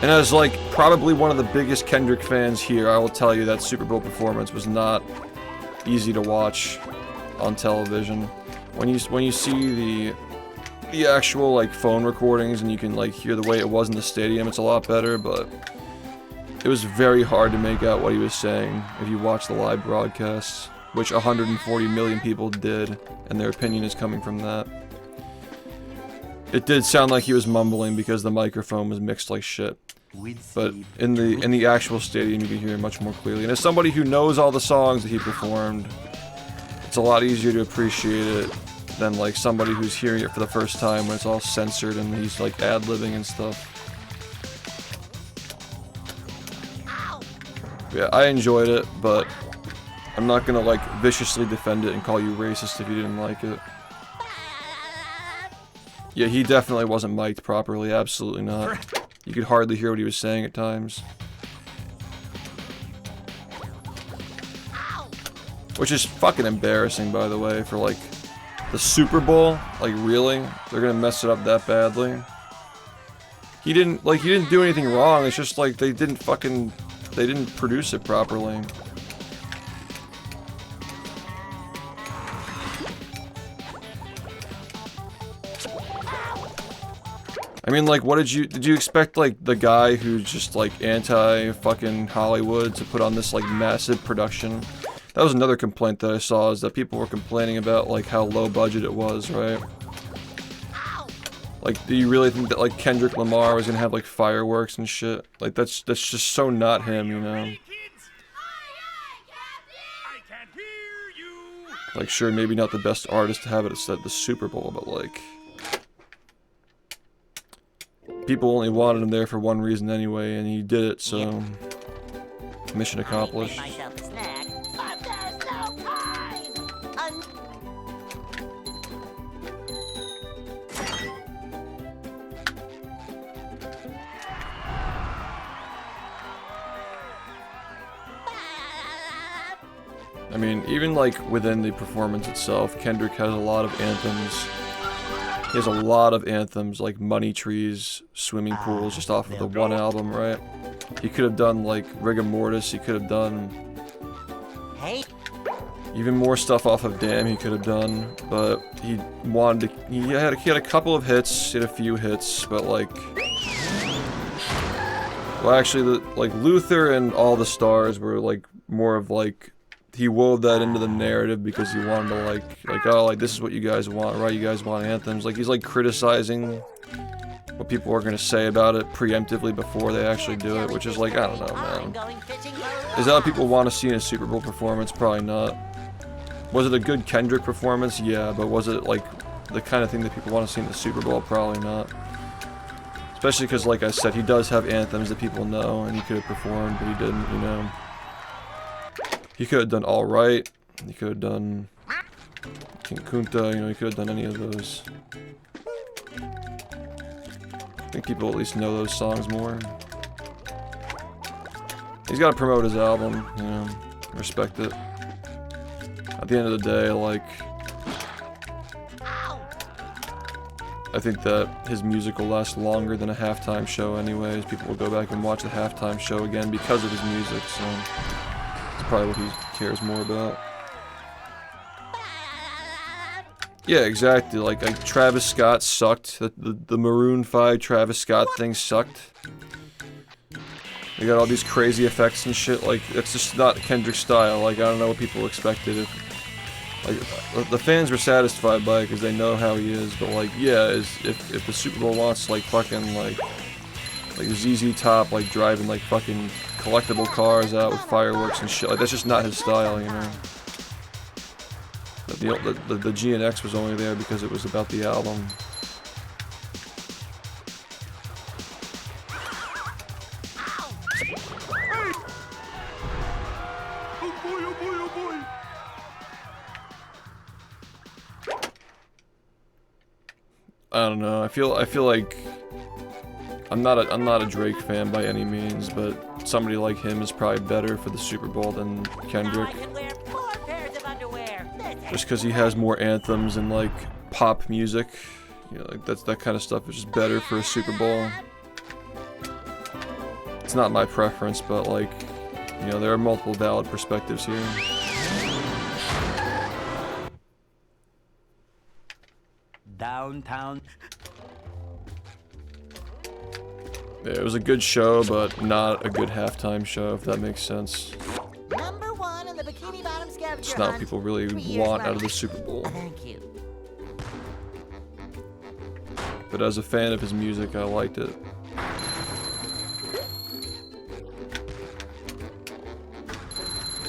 And as like probably one of the biggest Kendrick fans here, I will tell you that Super Bowl performance was not easy to watch on television. When you see the actual like phone recordings and you can like hear the way it was in the stadium, it's a lot better, but it was very hard to make out what he was saying if you watch the live broadcasts, which 140 million people did, and their opinion is coming from that. It did sound like he was mumbling because the microphone was mixed like shit. But in the actual stadium you can hear it much more clearly. And as somebody who knows all the songs that he performed, it's a lot easier to appreciate it than like somebody who's hearing it for the first time when it's all censored and he's like ad-libbing and stuff. Yeah, I enjoyed it, but I'm not gonna like viciously defend it and call you racist if you didn't like it. Yeah, he definitely wasn't mic'd properly, absolutely not. You could hardly hear what he was saying at times. Which is fucking embarrassing, by the way, for like the Super Bowl. Like, really? They're gonna mess it up that badly? He didn't do anything wrong, it's just like they didn't produce it properly. I mean, like, what did you expect, like, the guy who's just, like, anti-fucking Hollywood to put on this, like, massive production That was another complaint that I saw, is that people were complaining about like how low budget it was, right? Like, do you really think that like Kendrick Lamar was gonna have like fireworks and shit? Like that's just so not him, you know? Ready, kids? I can't hear you. Like, sure, maybe not the best artist to have it at the Super Bowl, but like, people only wanted him there for one reason anyway, and he did it, so mission accomplished. I make myself a snack, but there's no time. I mean, even like within the performance itself, Kendrick has a lot of anthems. He has a lot of anthems like Money Trees, Swimming Pools, just off of the one album, right? He could have done like Rigor Mortis, he could have done Hey, even more stuff off of Damn he could have done, but he wanted to, he had a couple of hits, he had a few hits, but like, well actually like Luther and All the Stars were like more of like, he wove that into the narrative because he wanted to like oh, like this is what you guys want, right? You guys want anthems. Like he's like criticizing what people are gonna say about it preemptively before they actually do it, which is like, I don't know, I'm man. going fishing. Is that what people want to see in a Super Bowl performance? Probably not. Was it a good Kendrick performance? Yeah, but was it like the kind of thing that people want to see in the Super Bowl? Probably not. Especially because, like I said, he does have anthems that people know, and he could have performed, but he didn't, you know. He could have done All Right, he could have done King Kunta, you know, he could have done any of those. I think people at least know those songs more. He's got to promote his album, you know, respect it. At the end of the day, like, I think that his music will last longer than a halftime show anyways. People will go back and watch the halftime show again because of his music, so it's probably what he cares more about. Yeah, exactly. Like Travis Scott sucked. The Maroon 5 Travis Scott thing sucked. They got all these crazy effects and shit. Like, it's just not Kendrick's style. Like, I don't know what people expected. Like, the fans were satisfied by it because they know how he is. But like, yeah, if the Super Bowl wants like fucking like ZZ Top like driving like fucking collectible cars out with fireworks and shit, like that's just not his style, you know. The GNX was only there because it was about the album. Oh boy, oh boy, oh boy. I don't know. I feel like I'm not a Drake fan by any means, but somebody like him is probably better for the Super Bowl than Now I Kendrick. can wear 4 pairs of underwear. Just because he has more anthems and like pop music, you know, like that kind of stuff is just better for a Super Bowl. It's not my preference, but like, you know, there are multiple valid perspectives here. Downtown. Yeah, it was a good show, but not a good halftime show, if that makes sense. Number 1 in the Bikini Bottom scavenger It's not what hunt. people really 3 years want out of running. the Super Bowl. Thank you. But as a fan of his music, I liked it.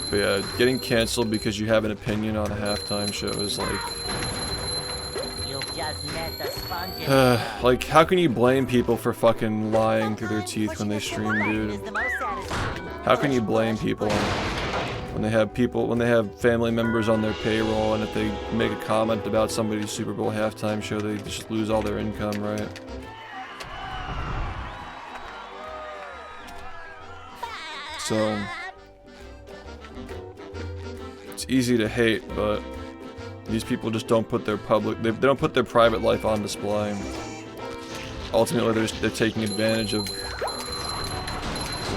But yeah, getting canceled because you have an opinion on a halftime show is like... You've just met the SpongeBob. like, how can you blame people for fucking lying through their teeth when they stream, dude? How can you blame people when they have family members on their payroll, and if they make a comment about somebody's Super Bowl halftime show, they just lose all their income, right? So it's easy to hate, but these people just don't put their they don't put their private life on display. Ultimately, they're taking advantage of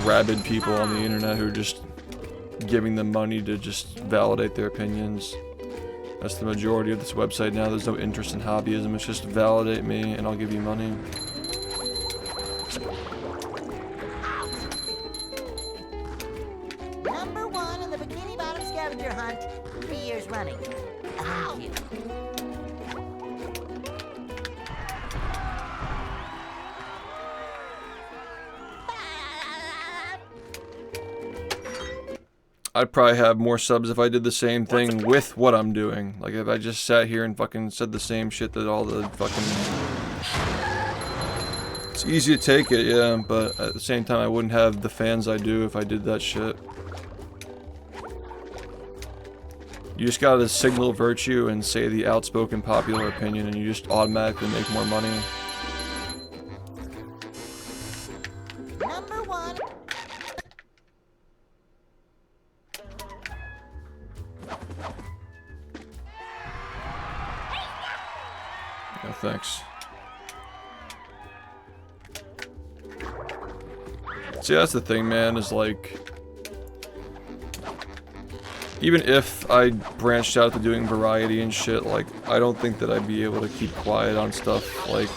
rabid people on the internet who are just giving them money to just validate their opinions. That's the majority of this website now. There's no interest in hobbyism. It's just validate me and I'll give you money. Number 1 in the Bikini Bottom scavenger scavenger hunt 3 years running. Thank you. I'd probably have more subs if I did the same thing with what I'm doing. Like if I just sat here and fucking said the same shit that all the fucking... It's easy to take it, yeah, but at the same time I wouldn't have the fans I do if I did that shit. You just gotta signal virtue and say the outspoken popular opinion and you just automatically make more money. Number 1. Yeah, thanks. See, that's the thing, man, is like... Even if I branched out to doing variety and shit, like, I don't think that I'd be able to keep quiet on stuff. Like,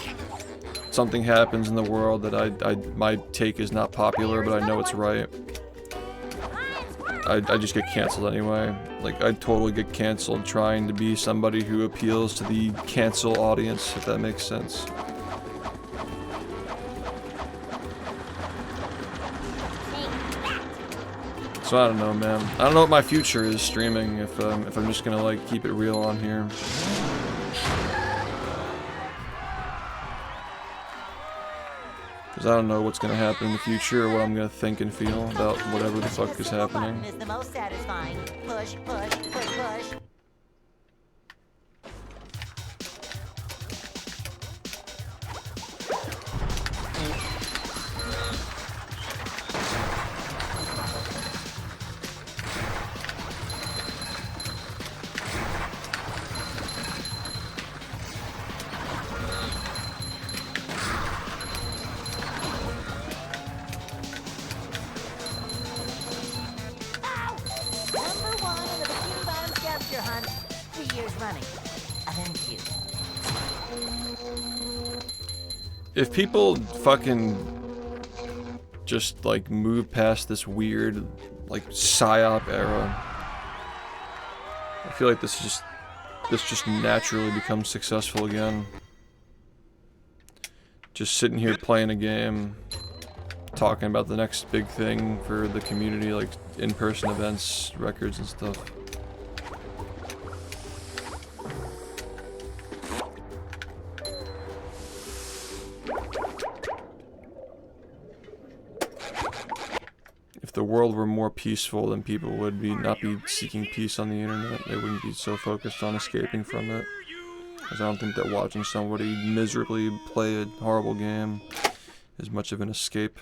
something happens in the world that my take is not popular, but I know it's right. I just get canceled anyway. Like, I'd totally get canceled trying to be somebody who appeals to the cancel audience, if that makes sense. So I don't know, man. I don't know what my future is streaming if I'm just gonna like keep it real on here. Because I don't know what's gonna happen in the future or what I'm gonna think and feel about whatever the fuck is happening. Is the most satisfying. Push, push, push, push. Number 1 in the Bikini Bottom scavenger hunt 3 years running. Thank you. If people fucking just like move past this weird like psyop era, I feel like this just naturally becomes successful again. Just sitting here playing a game, talking about the next big thing for the community, like in-person events, records and stuff. If the world were more peaceful, then people would not be seeking peace on the internet. They wouldn't be so focused on escaping from it. Because I don't think that watching somebody miserably play a horrible game is much of an escape.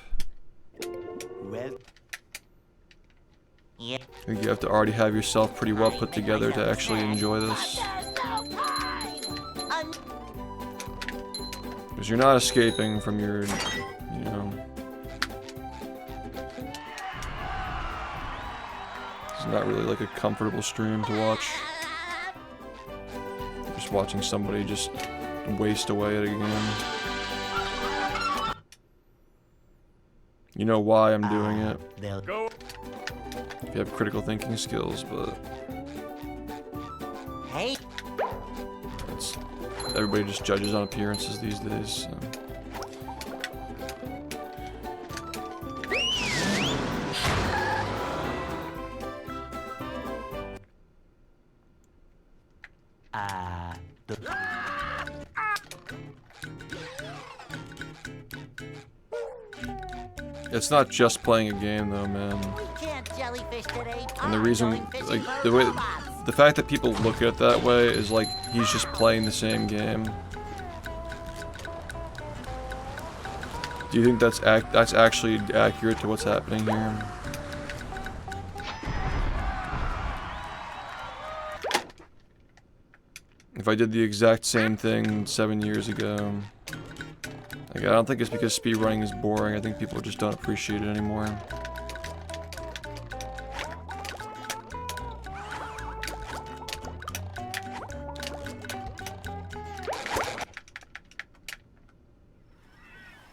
Well, Yep. I think you have to already have yourself pretty well put together to actually enjoy this. Because you're not escaping from your, you know... It's not really like a comfortable stream to watch. Just watching somebody just waste away at a game. You know why I'm doing it. they'll Go. If you have critical thinking skills, but Hey, it's, everybody just judges on appearances these days. So. It's not just playing a game though, man. we can't jellyfish today. And the I'm reason, going fishing like, for the way, robots. the fact that people look at it that way is like, he's just playing the same game. Do you think that's actually accurate to what's happening here? If I did the exact same thing 7 years ago, like, I don't think it's because speedrunning is boring, I think people just don't appreciate it anymore.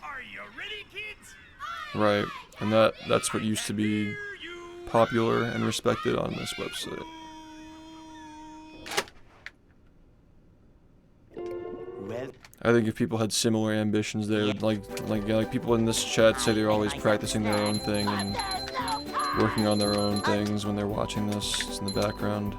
Are you ready, kids? Right, and that's what used to be popular and respected on this website. Well, I think if people had similar ambitions, they would like people in this chat say they're always practicing their own thing and working on their own things when they're watching this. It's in the background.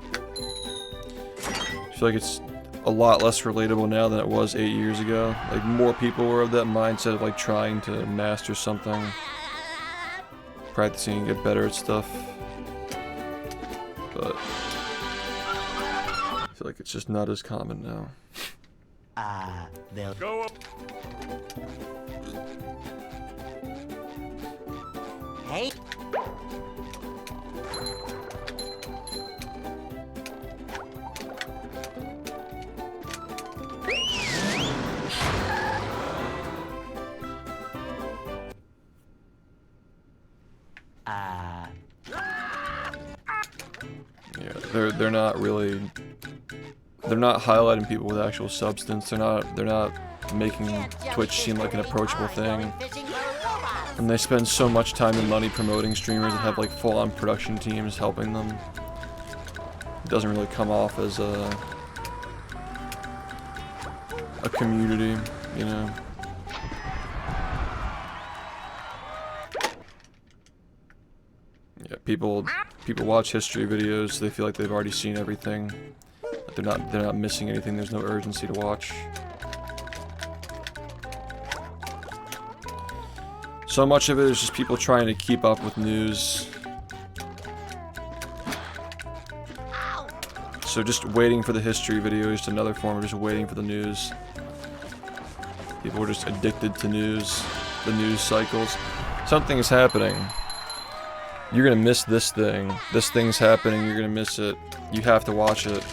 I feel like it's a lot less relatable now than it was 8 years ago. Like, more people were of that mindset of like trying to master something, practicing and get better at stuff. But I feel like it's just not as common now. they'll Go up. Hey, Yeah, they're not really. They're not highlighting people with actual substance. They're not making Twitch seem like an approachable thing. And they spend so much time and money promoting streamers that have like full-on production teams helping them. It doesn't really come off as a community, you know. Yeah, people watch history videos. They feel like they've already seen everything. They're not missing anything. There's no urgency to watch. So much of it is just people trying to keep up with news. So just waiting for the history video is just another form of just waiting for the news. People are just addicted to news, the news cycles. Something is happening. You're gonna miss this thing. This thing's happening, you're gonna miss it. You have to watch it.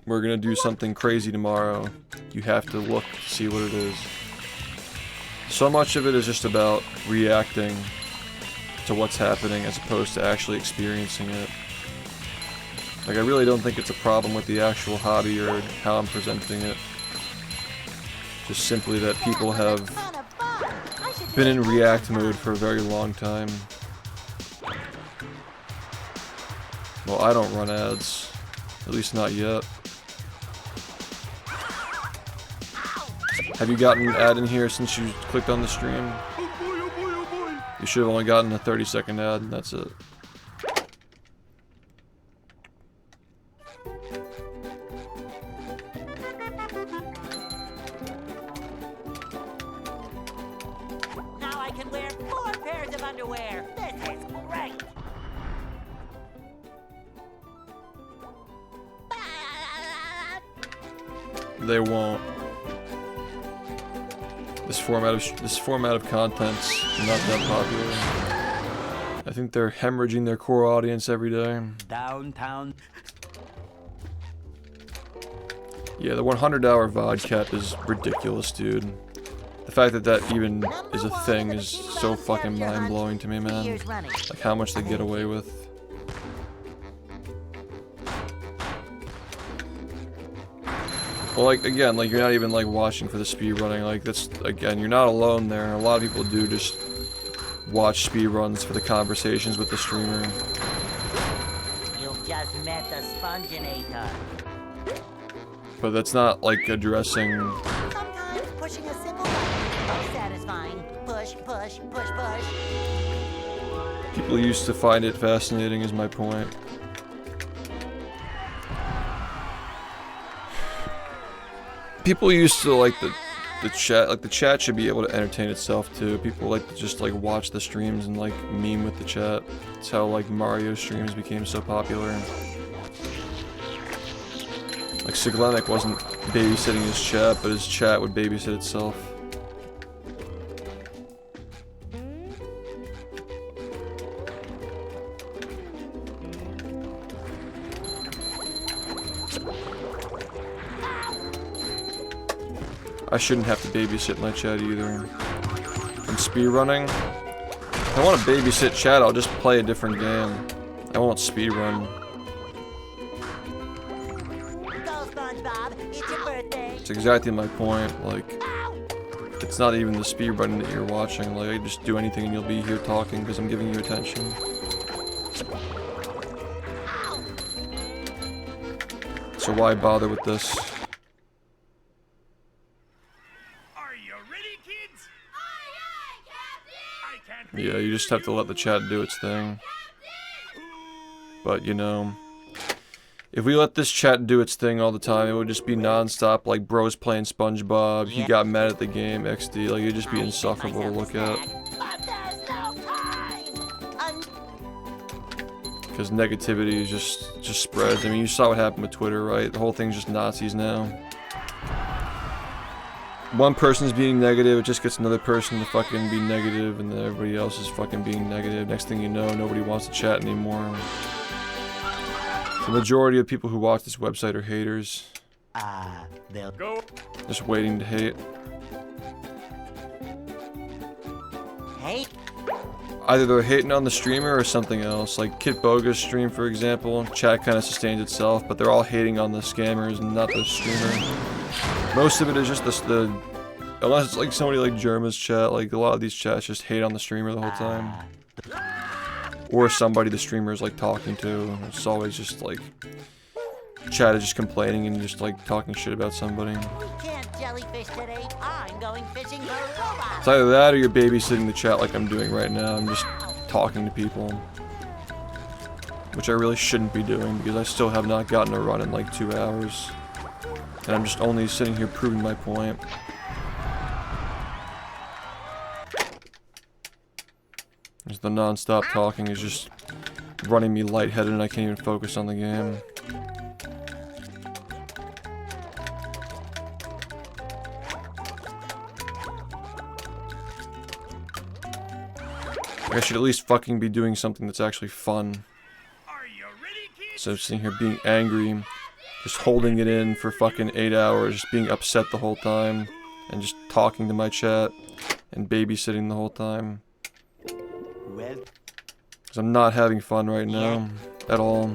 We're gonna do something crazy tomorrow. You have to look to see what it is. So much of it is just about reacting to what's happening as opposed to actually experiencing it. Like, I really don't think it's a problem with the actual hobby or how I'm presenting it. Just simply that people have been in react mode for a very long time. Well, I don't run ads. At least not yet. Have you gotten an ad in here since you clicked on the stream? You should have only gotten a 30-second ad, and that's it. now I can wear 4 pairs of underwear. This is great. They won't. This format of content's not that popular. I think they're hemorrhaging their core audience every day. downtown. Yeah, the 100-hour VOD cap is ridiculous, dude. The fact that that even is a thing is so fucking mind-blowing to me, man. Like, how much they get away with. Well, like, again, like, you're not even, like, watching for the speedrunning. Like, that's, again, you're not alone there. A lot of people do just watch speedruns for the conversations with the streamer. You've just met the Sponginator. But that's not, like, addressing... Sometimes pushing a simple button is satisfying. Push, push, push, push. People used to find it fascinating, is my point. People used to like the chat, like the chat should be able to entertain itself too. People like to just like watch the streams and like meme with the chat. It's how like Mario streams became so popular. Like Siglenic wasn't babysitting his chat, but his chat would babysit itself. I shouldn't have to babysit my chat either. And speedrunning? If I want to babysit chat, I'll just play a different game. I won't speedrun. Go, SpongeBob. It's your birthday. It's exactly my point. Like, it's not even the speedrun that you're watching. Like, I just do anything and you'll be here talking because I'm giving you attention. So why bother with this? Are you ready, kids? Aye, aye, Captain! I can't Yeah, you just have to let the chat do its thing. But, you know, if we let this chat do its thing all the time, it would just be non-stop, like bros playing SpongeBob, he got mad at the game, XD, like it'd just be insufferable to look at. But there's no time! Because negativity just spreads. I mean, you saw what happened with Twitter, right? The whole thing's just Nazis now. One person's being negative, it just gets another person to fucking be negative, and then everybody else is fucking being negative. Next thing you know, nobody wants to chat anymore. The majority of people who watch this website are haters. They'll go. Just waiting to hate. Hey, Either they're hating on the streamer or something else. Like Kit Boga's stream, for example, chat kind of sustains itself, but they're all hating on the scammers and not the streamer. Most of it is just unless it's like somebody like Germa's chat, like a lot of these chats just hate on the streamer the whole time. Or somebody the streamer is like talking to. It's always just like chat is just complaining and just like talking shit about somebody. we can't jellyfish today. I'm going fishing for robots. It's either that or you're babysitting the chat like I'm doing right now. I'm just talking to people. Which I really shouldn't be doing because I still have not gotten a run in like 2 hours. And I'm just only sitting here proving my point. Because the non-stop talking is just running me lightheaded and I can't even focus on the game. I should at least fucking be doing something that's actually fun. Are you ready, kids? So sitting here being angry, just holding it in for fucking 8 hours, just being upset the whole time, and just talking to my chat, and babysitting the whole time. well, Because I'm not having fun right now, at all.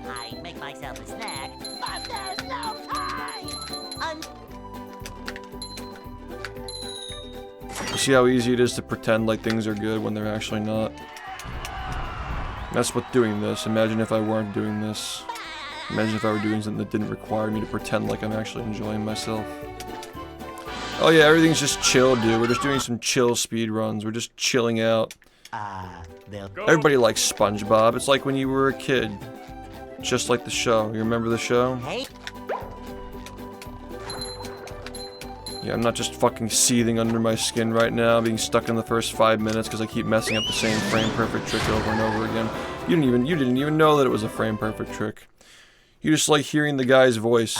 I make myself a snack, but there's no time! You see how easy it is to pretend like things are good when they're actually not? That's what doing this. Imagine if I weren't doing this. Imagine if I were doing something that didn't require me to pretend like I'm actually enjoying myself. Oh yeah, everything's just chill, dude. We're just doing some chill speedruns. We're just chilling out. they'll Go. Everybody likes SpongeBob. It's like when you were a kid. Just like the show. You remember the show? Hey, Yeah, I'm not just fucking seething under my skin right now, being stuck in the first 5 minutes because I keep messing up the same frame perfect trick over and over again. You didn't even know that it was a frame perfect trick. You just like hearing the guy's voice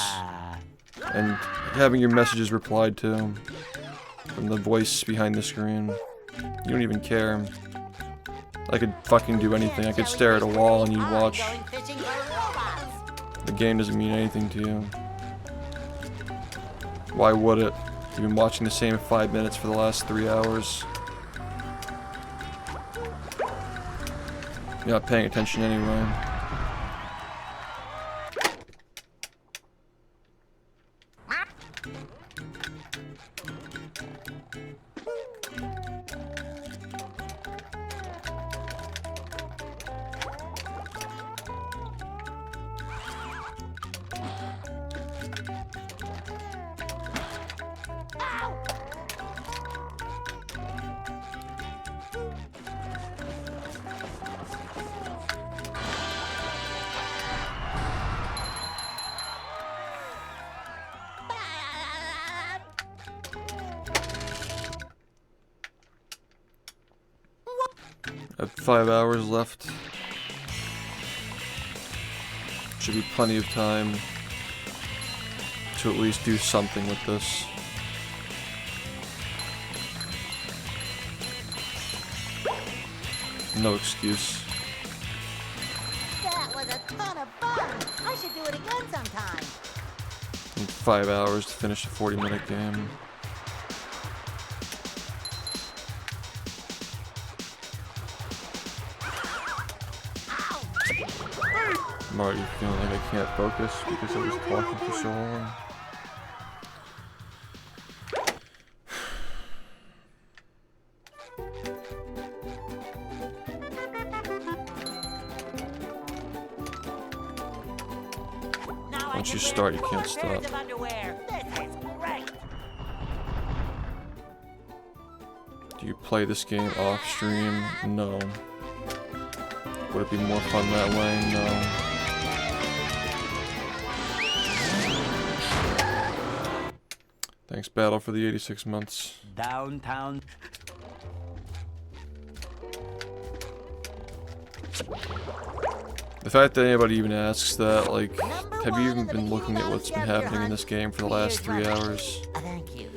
and having your messages replied to from the voice behind the screen. You don't even care. I could fucking do anything. I could stare at a wall and you'd watch. I'm going fishing for robots. The game doesn't mean anything to you. Why would it? You've been watching the same 5 minutes for the last 3 hours. You're not paying attention anyway. I have 5 hours left. Should be plenty of time to at least do something with this. No excuse. That was a ton of fun. I should do it again sometime. I need 5 hours to finish a 40-minute game. I'm already feeling like I can't focus because I was talking for so long. Once you start, you can't stop. Pairs of underwear. This is great. Do you play this game off stream? No. Would it be more fun that way? No. Thanks, Battle, for the 86 months. Downtown. The fact that anybody even asks that, like, Number have one you in even the been Bikini looking at Bottom what's been scavenger happening in hunt. this game for the 3 last years 3 running. hours? Thank you.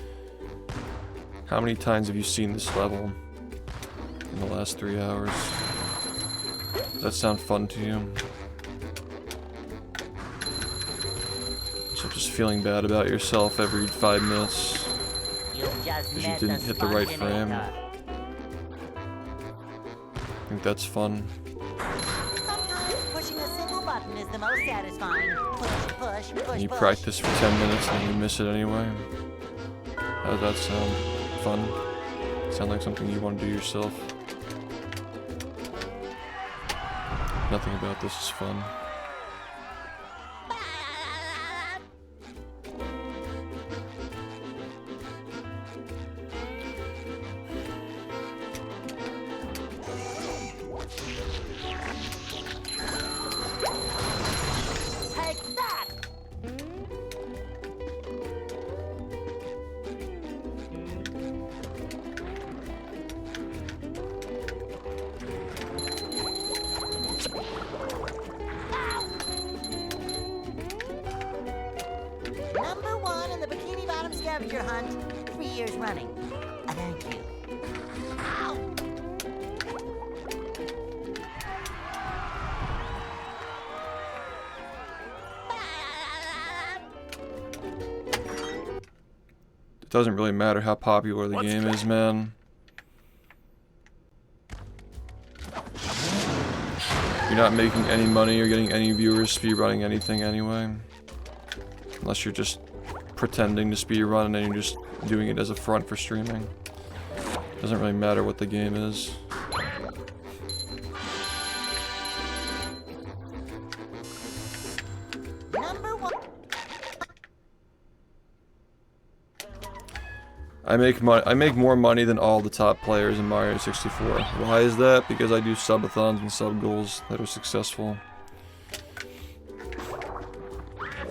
How many times have you seen this level in the last 3 hours? Does that sound fun to you? So just feeling bad about yourself every 5 minutes You just because you met didn't hit the right frame. Spongebob. I think that's fun. Sometimes pushing a single button is the most satisfying. Push, push, push, And you push. practice for 10 minutes and you miss it anyway. How does that sound? Fun? Sound like something you want to do yourself? Nothing about this is fun. Take that! Number 1 in the Bikini Bottom scavenger hunt, 3 years running. Thank you. Ow! It doesn't really matter how popular the game is, man. You're not making any money or getting any viewers speedrunning anything anyway. Unless you're just pretending to speedrun and then you're just doing it as a front for streaming. Doesn't really matter what the game is. Number 1. I make more money than all the top players in Mario 64. Why is that? Because I do subathons and sub goals that are successful.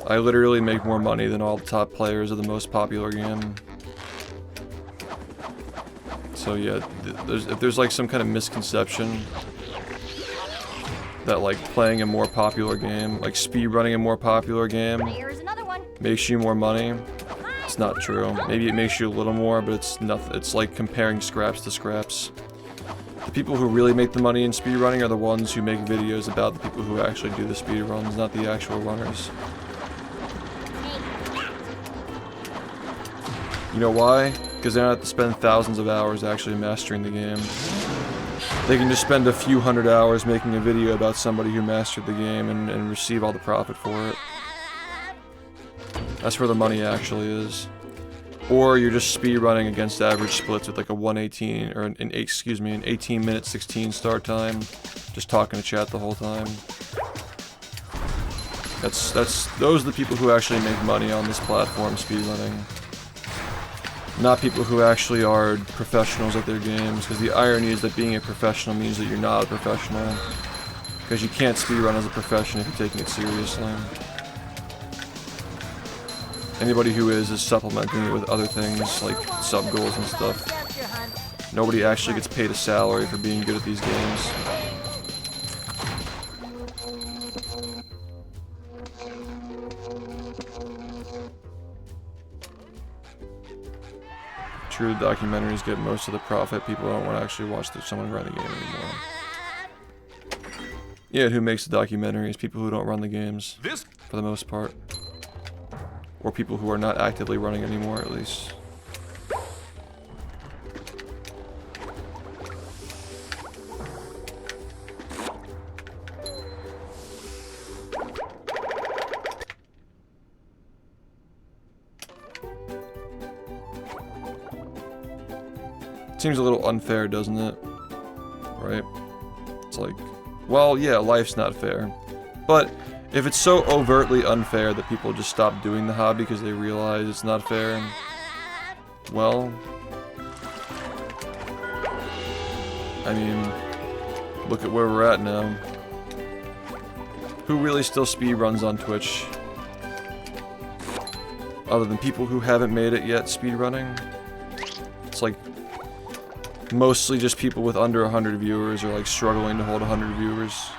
I literally make more money than all the top players of the most popular game. So yeah, if there's like some kind of misconception that like playing a more popular game, like speedrunning a more popular game, Here's another one. makes you more money, it's not true. Maybe it makes you a little more, but it's nothing. It's like comparing scraps to scraps. The people who really make the money in speedrunning are the ones who make videos about the people who actually do the speedruns, not the actual runners. You know why? Because they don't have to spend thousands of hours actually mastering the game. They can just spend a few hundred hours making a video about somebody who mastered the game and receive all the profit for it. That's where the money actually is. Or you're just speedrunning against average splits with like a 118 or an 18-minute 16 start time, just talking to chat the whole time. Those are the people who actually make money on this platform, speedrunning. Not people who actually are professionals at their games, because the irony is that being a professional means that you're not a professional. Because you can't speedrun as a profession if you're taking it seriously. Anybody who is supplementing it with other things like sub goals and stuff. Nobody actually gets paid a salary for being good at these games. True, the documentaries get most of the profit. People don't want to actually watch someone run the game anymore. Yeah, who makes the documentaries? People who don't run the games, for the most part. Or people who are not actively running anymore, at least. Seems a little unfair, doesn't it? Right? It's like, well, yeah, life's not fair. But If it's so overtly unfair that people just stop doing the hobby because they realize it's not fair, well, I mean, look at where we're at now. Who really still speedruns on Twitch? Other than people who haven't made it yet speedrunning? It's like mostly just people with under 100 viewers or like struggling to hold 100 viewers.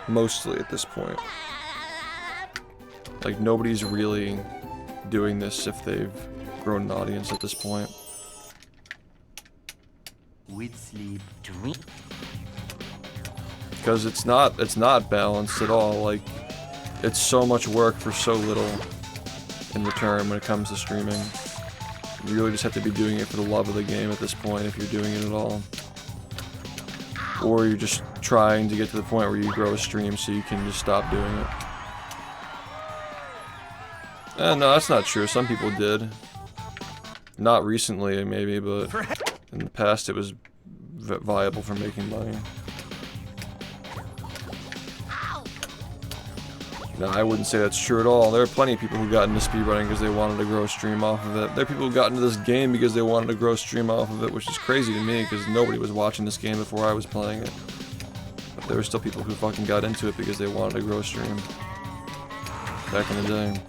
Mostly at this point. Like nobody's really doing this if they've grown an audience at this point. With sleep, drink. Because it's not balanced at all. Like it's so much work for so little in return when it comes to streaming. You really just have to be doing it for the love of the game at this point if you're doing it at all. Or you're just trying to get to the point where you grow a stream so you can just stop doing it. No, that's not true. Some people did. Not recently, maybe, but in the past it was viable for making money. No, I wouldn't say that's true at all. There are plenty of people who got into speedrunning because they wanted to grow a stream off of it. There are people who got into this game because they wanted to grow a stream off of it, which is crazy to me because nobody was watching this game before I was playing it. But there were still people who fucking got into it because they wanted to grow a stream. Back in the day.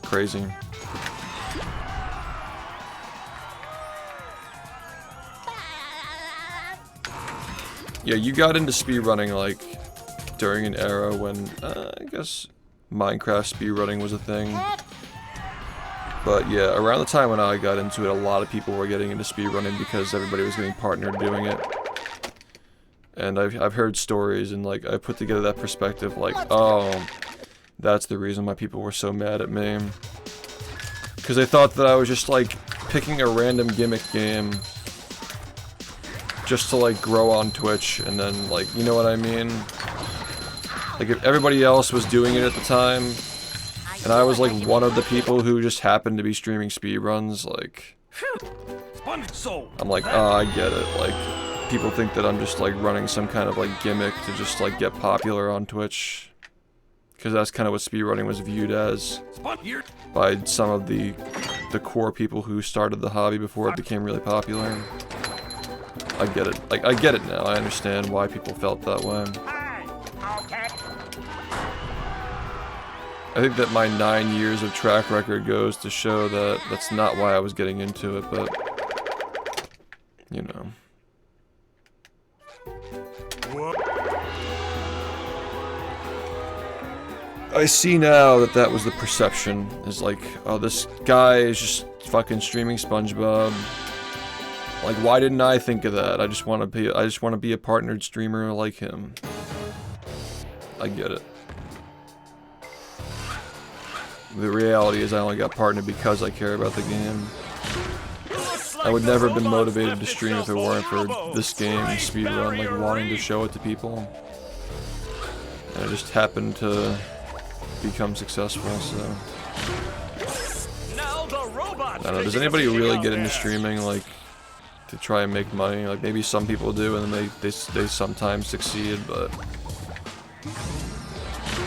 Crazy. Yeah, you got into speedrunning like during an era when I guess Minecraft speedrunning was a thing. But yeah, around the time when I got into it, a lot of people were getting into speedrunning because everybody was getting partnered doing it. And I've heard stories and like I put together that perspective like, oh, that's the reason why people were so mad at me. Because they thought that I was just like picking a random gimmick game just to like grow on Twitch and then like, you know what I mean? Like if everybody else was doing it at the time and I was like one of the people who just happened to be streaming speedruns, like I'm like, oh, I get it. Like people think that I'm just like running some kind of like gimmick to just like get popular on Twitch. Because that's kind of what speedrunning was viewed as by some of the core people who started the hobby before it became really popular. I get it. Like, I get it now. I understand why people felt that way. I think that my 9 years of track record goes to show that that's not why I was getting into it, but, you know. I see now that that was the perception. Is like, oh, this guy is just fucking streaming SpongeBob. Like, why didn't I think of that? I just want to be a partnered streamer like him. I get it. The reality is I only got partnered because I care about the game. I would never have been motivated to stream if it weren't for this game and speedrun, like wanting to show it to people. And I just happened to become successful, so. I don't know, does anybody really get into streaming, like, to try and make money? Like, maybe some people do, and then they sometimes succeed, but I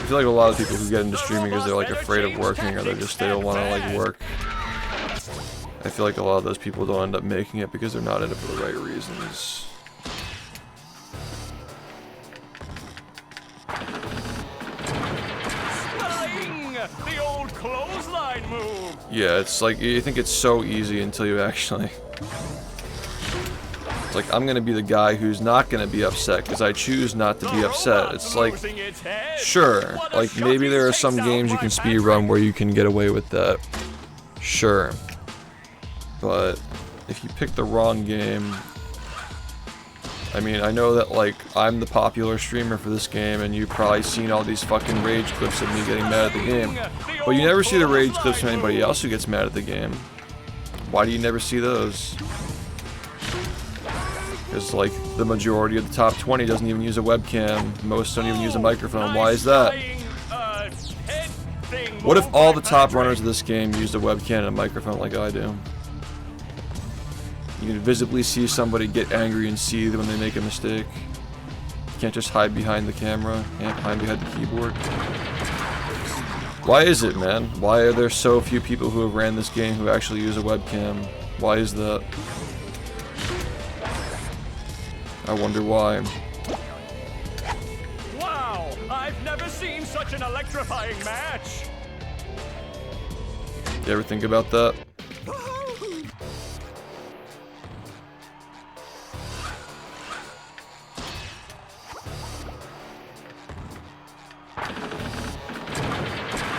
feel like a lot of people who get into streaming because they're, like, afraid of working, or they don't want to, like, work. I feel like a lot of those people don't end up making it because they're not in it for the right reasons. The old clothesline move. Yeah, it's like, you think it's so easy until you actually... It's like, I'm gonna be the guy who's not gonna be upset because I choose not to be upset. It's like, sure, like maybe there are some games you can speedrun where you can get away with that. Sure. But if you pick the wrong game... I mean, I know that, like, I'm the popular streamer for this game, and you've probably seen all these fucking rage clips of me getting mad at the game. But you never see the rage clips from anybody else who gets mad at the game. Why do you never see those? Because, like, the majority of the top 20 doesn't even use a webcam. Most don't even use a microphone. Why is that? What if all the top runners of this game used a webcam and a microphone like I do? You can visibly see somebody get angry and seethe when they make a mistake. can't just hide behind the camera, can't hide behind the keyboard. Why is it, man? Why are there so few people who have ran this game who actually use a webcam? Why is that? I wonder why. Wow! I've never seen such an electrifying match! You ever think about that?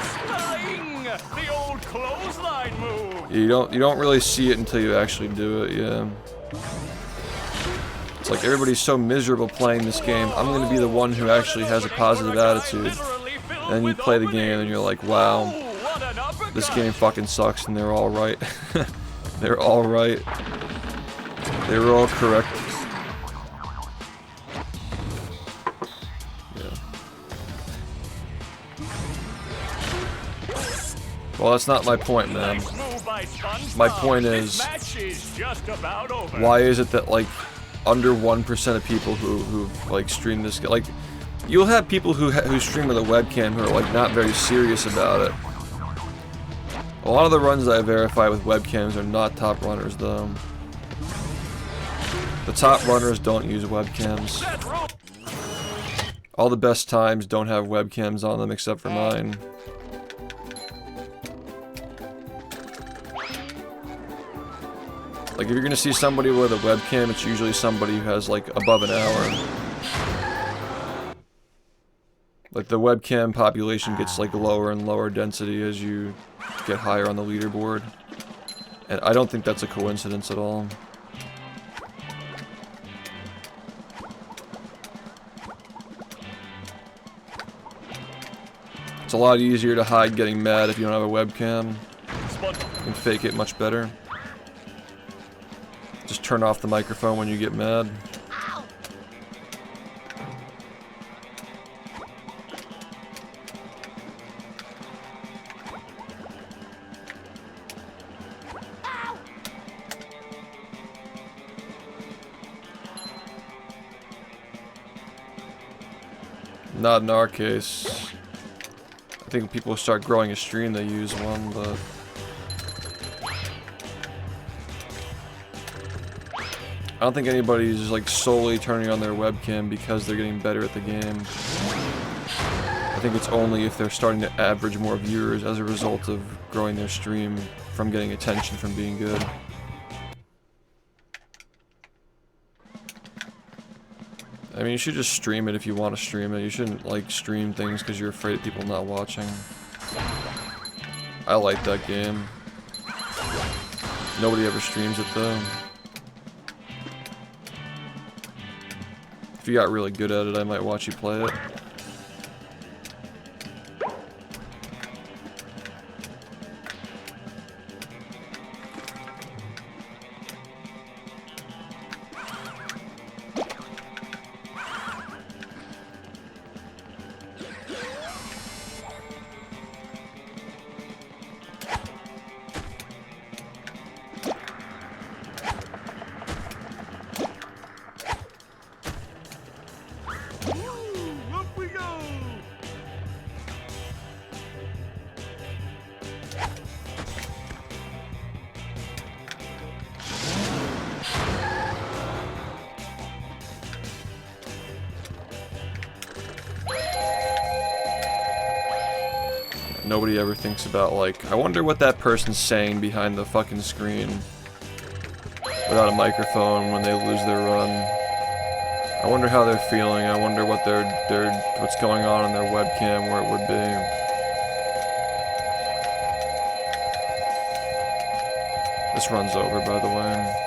Stunning! The old clothesline move! You don't really see it until you actually do it, yeah. It's like everybody's so miserable playing this game. I'm gonna be the one who actually has a positive attitude. And then you play the game and you're like, wow, this game fucking sucks, and they're all right. They're all right. They were all correct. Yeah. Well, that's not my point, man. My point is, why is it that like under 1% of people who like stream this, like, you'll have people who stream with a webcam who are like not very serious about it. A lot of the runs that I verify with webcams are not top runners, though. The top runners don't use webcams. All the best times don't have webcams on them except for mine. Like, if you're gonna see somebody with a webcam, it's usually somebody who has like above an hour. Like, the webcam population gets like lower and lower density as you get higher on the leaderboard. And I don't think that's a coincidence at all. It's a lot easier to hide getting mad if you don't have a webcam. You can fake it much better. Just turn off the microphone when you get mad. Not in our case. I think when people start growing a stream, they use one, but I don't think anybody's like solely turning on their webcam because they're getting better at the game. I think it's only if they're starting to average more viewers as a result of growing their stream from getting attention from being good. I mean, you should just stream it if you want to stream it. You shouldn't, like, stream things because you're afraid of people not watching. I like that game. Nobody ever streams it, though. If you got really good at it, I might watch you play it. Nobody ever thinks about, like, I wonder what that person's saying behind the fucking screen without a microphone when they lose their run. I wonder how they're feeling. I wonder what what's going on in their webcam, where it would be. This run's over, by the way.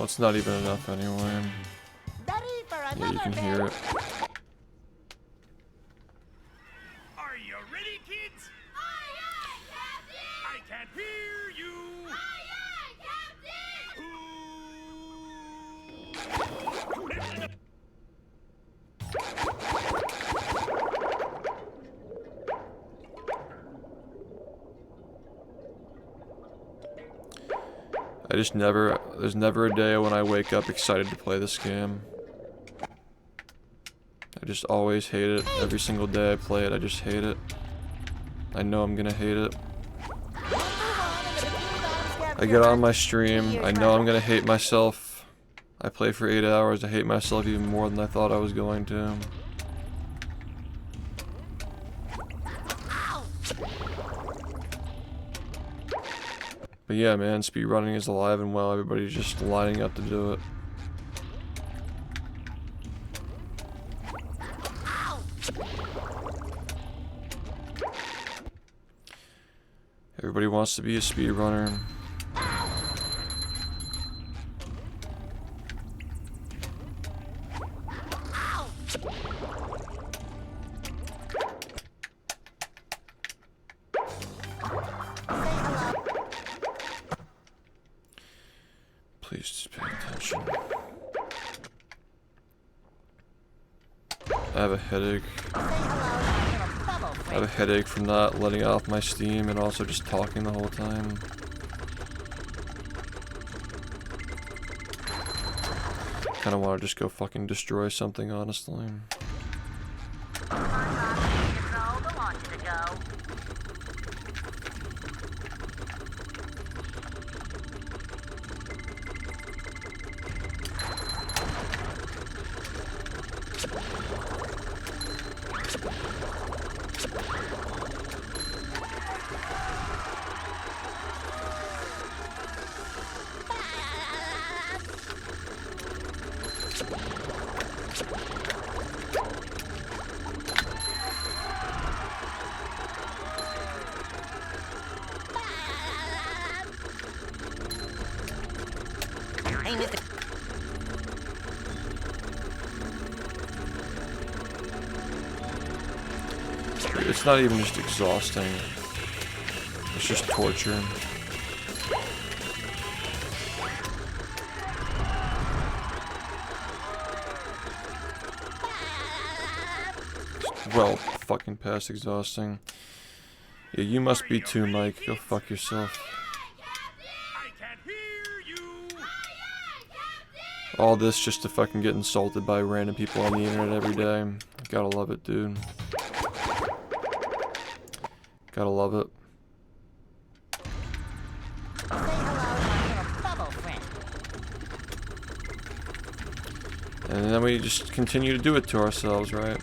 That's not even enough anyway. Ready for Yeah, another you can hear it. Are you ready, kids? Aye, aye, Captain! I can't hear you. Aye, aye, Captain! I just never, there's never a day when I wake up excited to play this game. I just always hate it. Every single day I play it, I just hate it. I know I'm gonna hate it. I get on my stream, I know I'm gonna hate myself. I play for 8 hours, I hate myself even more than I thought I was going to. But yeah, man, speedrunning is alive and well. Everybody's just lining up to do it. Everybody wants to be a speedrunner. Please just pay attention. I have a headache. I have a headache from not letting off my steam and also just talking the whole time. Kinda wanna just go fucking destroy something, honestly. Hey, Mr. It's not even just exhausting. It's just torture. Well, fucking past exhausting. Yeah, you must be too, Mike. Go fuck yourself. I can't hear you. All this just to fucking get insulted by random people on the internet every day. Gotta love it, dude. Gotta love it. And then we just continue to do it to ourselves, right?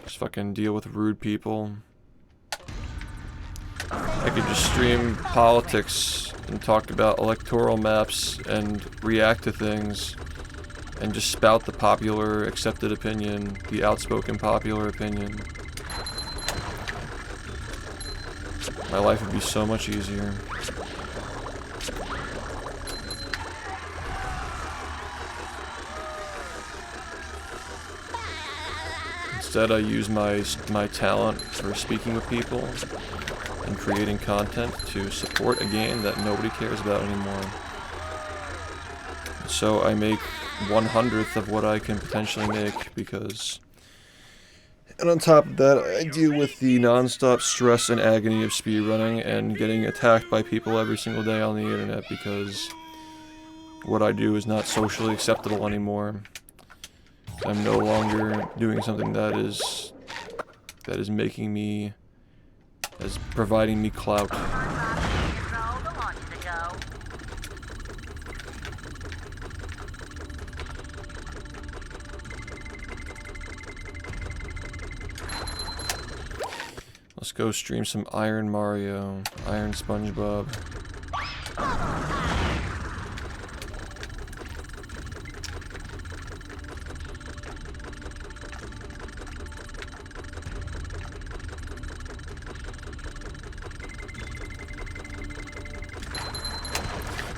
Just fucking deal with rude people. I could just stream politics and talk about electoral maps and react to things and just spout the popular accepted opinion, the outspoken popular opinion. My life would be so much easier. Instead, I use my talent for speaking with people and creating content to support a game that nobody cares about anymore. So I make 1/100th of what I can potentially make because... And on top of that, I deal with the non-stop stress and agony of speedrunning and getting attacked by people every single day on the internet because what I do is not socially acceptable anymore. I'm no longer doing something that is making me, as providing me clout. Let's go stream some Iron Mario, Iron SpongeBob.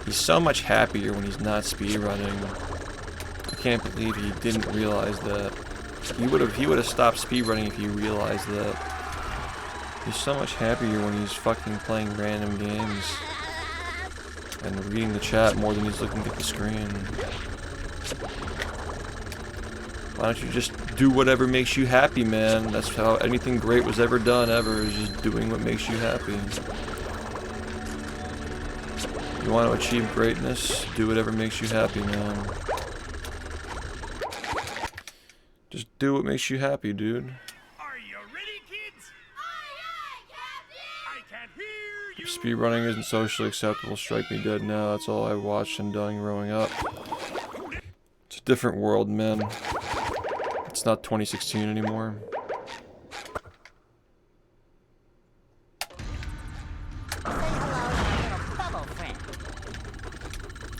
He's so much happier when he's not speedrunning. I can't believe he didn't realize that. He would have stopped speedrunning if he realized that. He's so much happier when he's fucking playing random games and reading the chat more than he's looking at the screen. Why don't you just do whatever makes you happy, man? That's how anything great was ever done, ever, is just doing what makes you happy. You want to achieve greatness? Do whatever makes you happy, man. Just do what makes you happy, dude. Are you ready, kids? I can't hear you. If speedrunning isn't socially acceptable, strike me dead now. That's all I watched and done growing up. It's a different world, man. It's not 2016 anymore.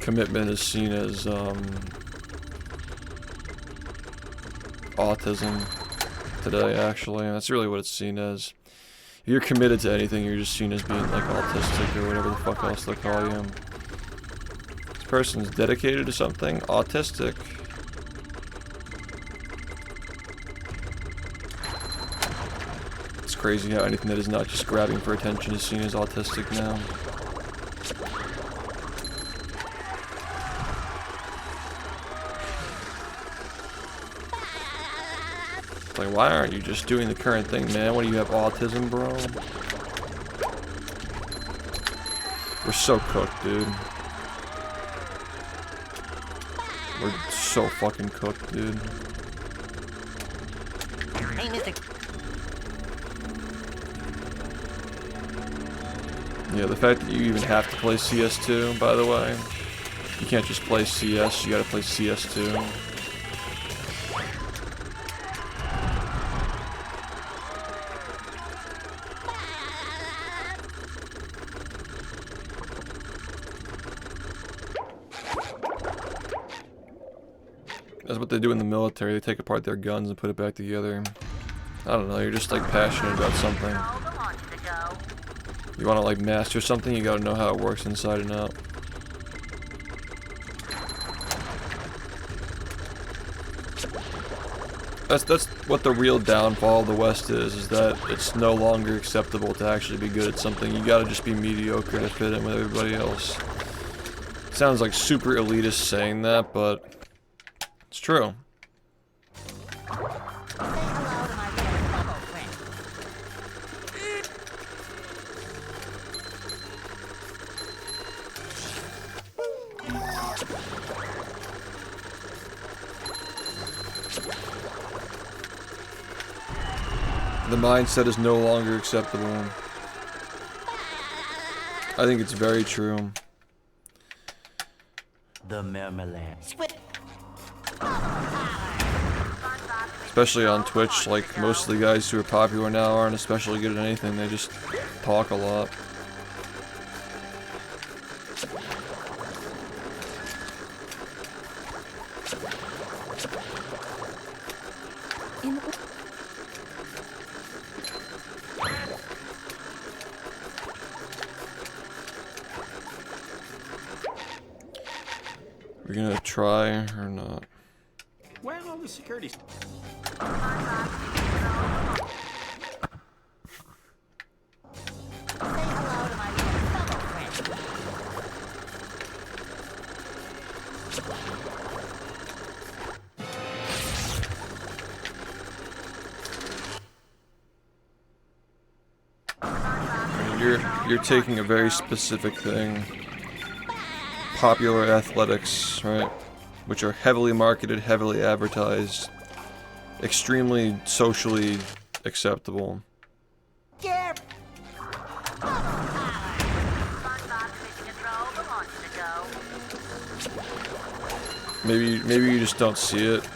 Commitment is seen as autism today, actually. That's really what it's seen as. If you're committed to anything, you're just seen as being like autistic or whatever the fuck else they call you. This person's dedicated to something, autistic. It's crazy how anything that is not just grabbing for attention is seen as autistic now. Like, why aren't you just doing the current thing, man? What do you have, autism, bro? We're so cooked, dude. We're so fucking cooked, dude. Hey, Mr. Yeah, the fact that you even have to play CS2, by the way. You can't just play CS, you gotta play CS2. That's what they do in the military. They take apart their guns and put it back together. I don't know, you're just like passionate about something. You want to like master something, you gotta know how it works inside and out. That's what the real downfall of the West is that it's no longer acceptable to actually be good at something. You gotta just be mediocre to fit in with everybody else. Sounds like super elitist saying that, but it's true. The mindset is no longer acceptable. I think it's very true. The marmalade. Especially on Twitch, like most of the guys who are popular now aren't especially good at anything, they just talk a lot. We're gonna try or not? Where are all the security? You're taking a very specific thing. Popular athletics, right? Which are heavily marketed, heavily advertised, extremely socially acceptable. Maybe you just don't see it,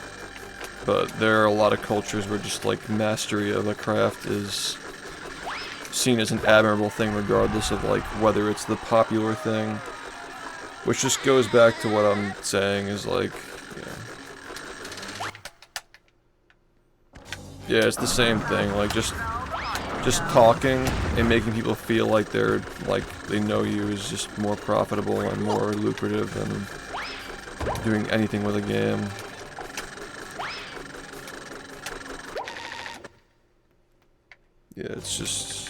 but there are a lot of cultures where just like mastery of a craft is seen as an admirable thing regardless of like whether it's the popular thing. Which just goes back to what I'm saying is like, yeah, it's the same thing, like just just talking and making people feel like they know you is just more profitable and more lucrative than doing anything with a game. Yeah, it's just...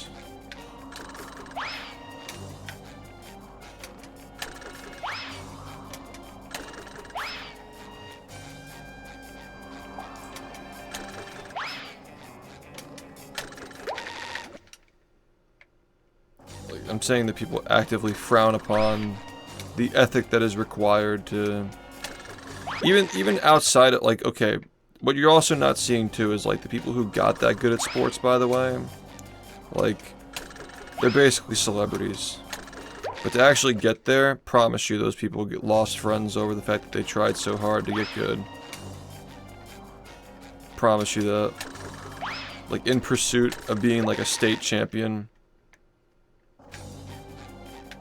I'm saying that people actively frown upon the ethic that is required to... Even outside of, like, okay, what you're also not seeing, too, is, like, the people who got that good at sports, by the way, like, they're basically celebrities. But to actually get there, promise you those people get lost friends over the fact that they tried so hard to get good. Promise you that. Like, in pursuit of being, like, a state champion,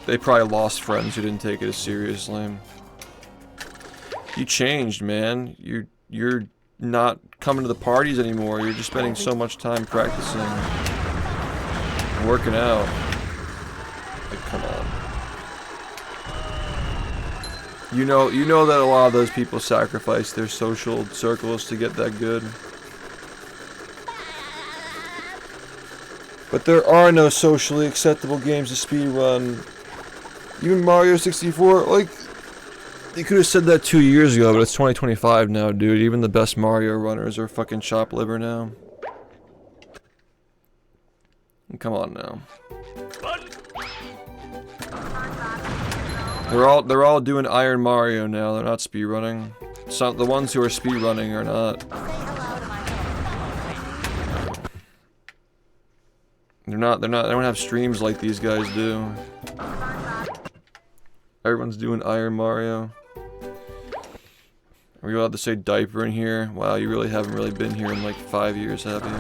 they probably lost friends who didn't take it as seriously. You changed, man. You're not coming to the parties anymore. You're just spending so much time practicing and working out. Like, come on. You know that a lot of those people sacrifice their social circles to get that good. But there are no socially acceptable games to speedrun. Even Mario 64, like, you could have said that 2 years ago, but it's 2025 now, dude. Even the best Mario runners are fucking chopped liver now. Come on now. They're all doing Iron Mario now. They're not speedrunning. Some the ones who are speedrunning are not. They're not. They don't have streams like these guys do. Everyone's doing Iron Mario. Are we allowed to say diaper in here? Wow, you really haven't really been here in like 5 years, have you?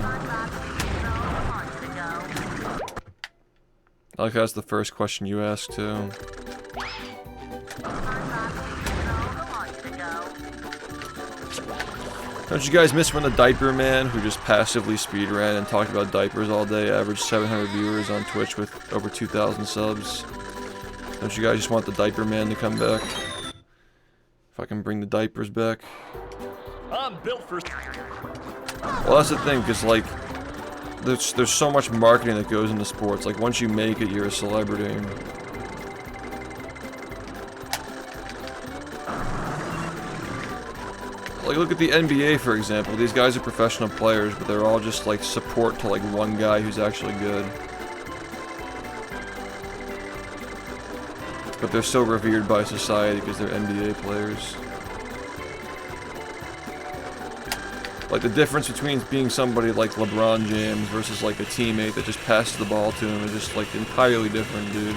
I like that's the first question you asked too. Don't you guys miss when the diaper man, who just passively speedran and talked about diapers all day, averaged 700 viewers on Twitch with over 2,000 subs? Don't you guys just want the diaper man to come back? If I can bring the diapers back. I'm built for... Well, that's the thing, because, like, there's so much marketing that goes into sports. Like, once you make it, you're a celebrity. Like, look at the NBA, for example. These guys are professional players, but they're all just, like, support to, like, one guy who's actually good. But they're so revered by society because they're NBA players. Like, the difference between being somebody like LeBron James versus, like, a teammate that just passes the ball to him is just, like, entirely different, dude.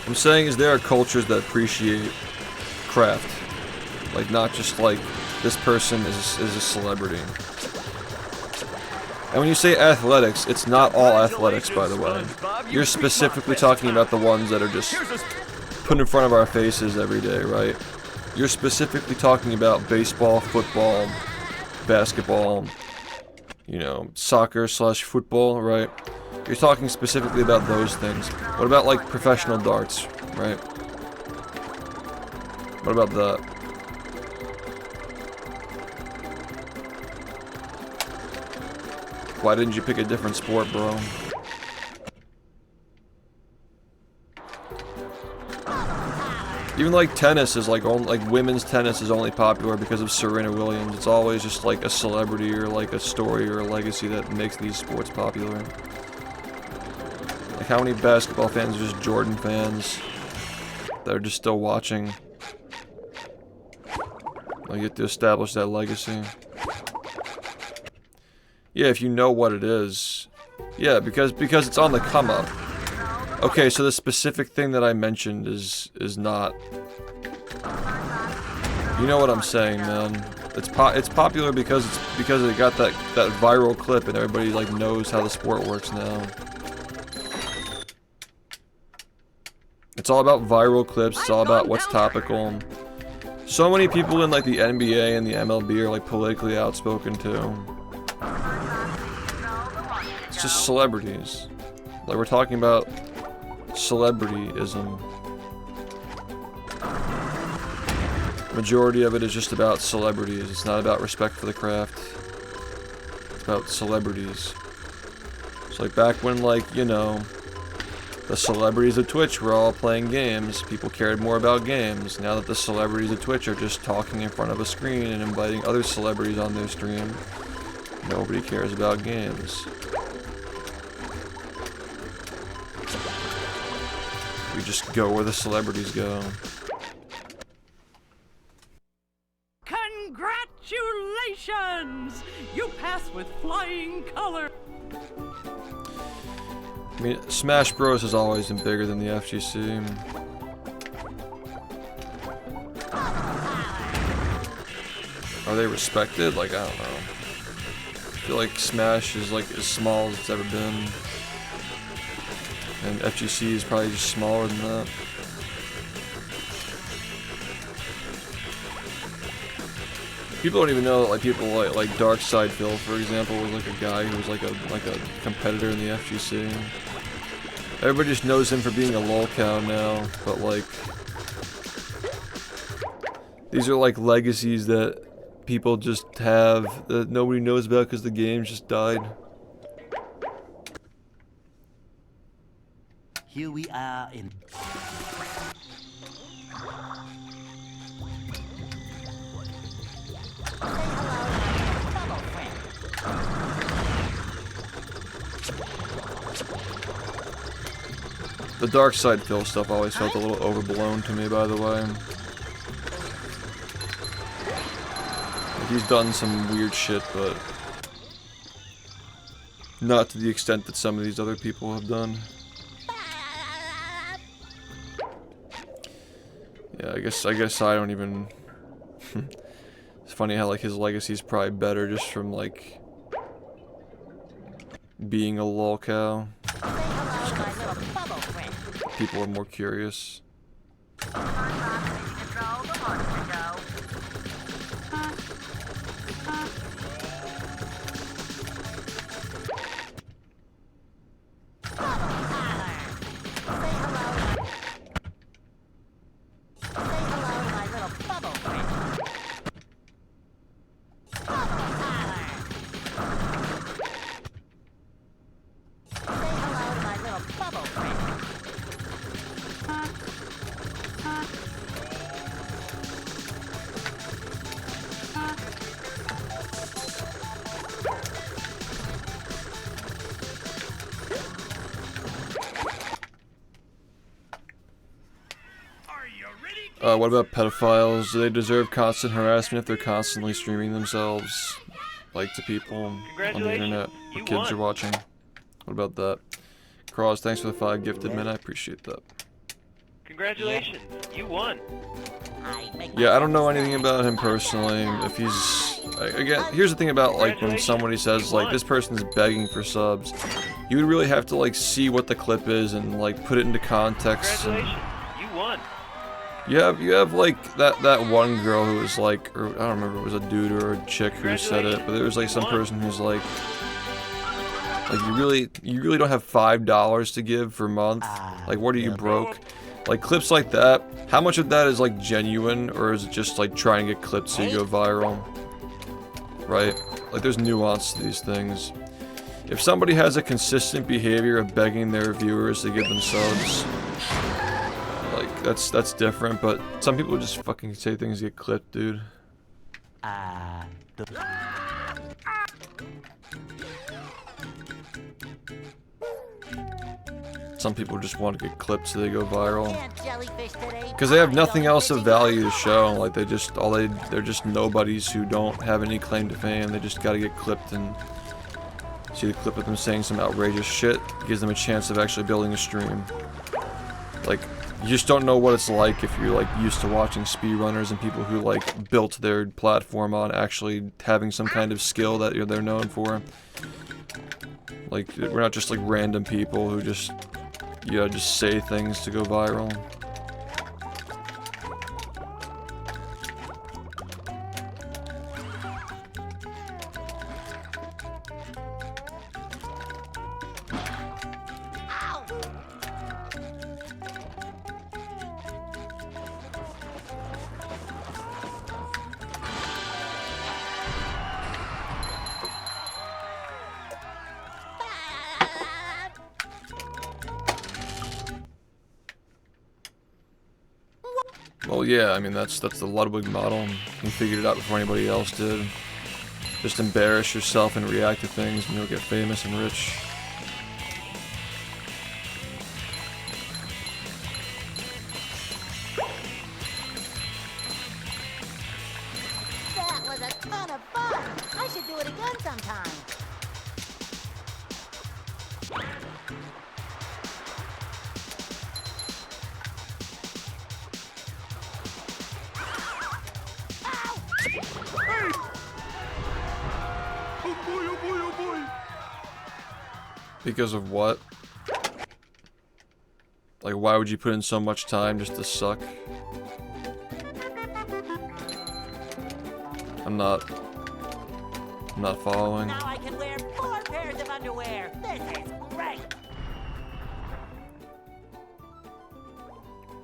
I'm saying is there are cultures that appreciate craft. Like, not just, like, this person is a celebrity. And when you say athletics, it's not all athletics, by the way. You're specifically talking about the ones that are just put in front of our faces every day, right? You're specifically talking about baseball, football, basketball, you know, soccer/football, right? You're talking specifically about those things. What about, like, professional darts, right? What about that? Why didn't you pick a different sport, bro? Even like tennis is like women's tennis is only popular because of Serena Williams. It's always just like a celebrity or like a story or a legacy that makes these sports popular. Like how many basketball fans are just Jordan fans that are just still watching? Like you have to establish that legacy. Yeah, if you know what it is. Yeah, because it's on the come up. Okay, so the specific thing that I mentioned is not. You know what I'm saying, man. It's popular because it got that viral clip and everybody like knows how the sport works now. It's all about viral clips. It's all about what's topical. So many people in like the NBA and the MLB are like politically outspoken too. It's just celebrities. Like we're talking about celebrityism. Majority of it is just about celebrities. It's not about respect for the craft. It's about celebrities. It's like back when, like, you know, the celebrities of Twitch were all playing games. People cared more about games. Now that the celebrities of Twitch are just talking in front of a screen and inviting other celebrities on their stream, nobody cares about games. We just go where the celebrities go. Congratulations! You passed with flying color. I mean, Smash Bros has always been bigger than the FGC. Are they respected? Like, I don't know. I feel like Smash is like as small as it's ever been. And FGC is probably just smaller than that. People don't even know that, like, people like Dark Side Phil, for example, was like a guy who was like a competitor in the FGC. Everybody just knows him for being a lolcow now, but like these are like legacies that people just have that nobody knows about because the game just died. Here we are in. The Dark Side Phil stuff always felt a little overblown to me, by the way. Like, he's done some weird shit, but not to the extent that some of these other people have done. Yeah, I guess I don't even. It's funny how like his legacy's probably better just from like being a lolcow. People are more curious. What about pedophiles? Do they deserve constant harassment if they're constantly streaming themselves, like, to people on the internet where kids are watching? What about that? Cross, thanks for the 5 gifted, man. I appreciate that. Congratulations, you won. Yeah, I don't know anything about him personally. If he's... Again, here's the thing about, like, when somebody says, like, this person's begging for subs, you would really have to, like, see what the clip is and, like, put it into context. Congratulations, you won. You have like that one girl who was like, or I don't remember if it was a dude or a chick who said it, but there was like some person who's like you really don't have $5 to give per month. Like, what are you, broke? Like, clips like that, how much of that is like genuine, or is it just like trying to get clipped so you go viral? Right? Like, there's nuance to these things. If somebody has a consistent behavior of begging their viewers to give them subs, like, that's different, but some people just fucking say things get clipped, dude. Some people just want to get clipped so they go viral. Because they have nothing else of value to show. Like, they're just nobodies who don't have any claim to fame. They just gotta get clipped, and see the clip of them saying some outrageous shit gives them a chance of actually building a stream. Like, you just don't know what it's like if you're like used to watching speedrunners and people who like built their platform on actually having some kind of skill that they're known for. Like, we're not just like random people who just you gotta just say things to go viral. Well, yeah, I mean, that's the Ludwig model. You figured it out before anybody else did. Just embarrass yourself and react to things and you'll get famous and rich. That was a ton of fun. I should do it again sometime. Because of what? Like, why would you put in so much time just to suck? I'm not following. Now I can wear 4 pairs of underwear. This is great.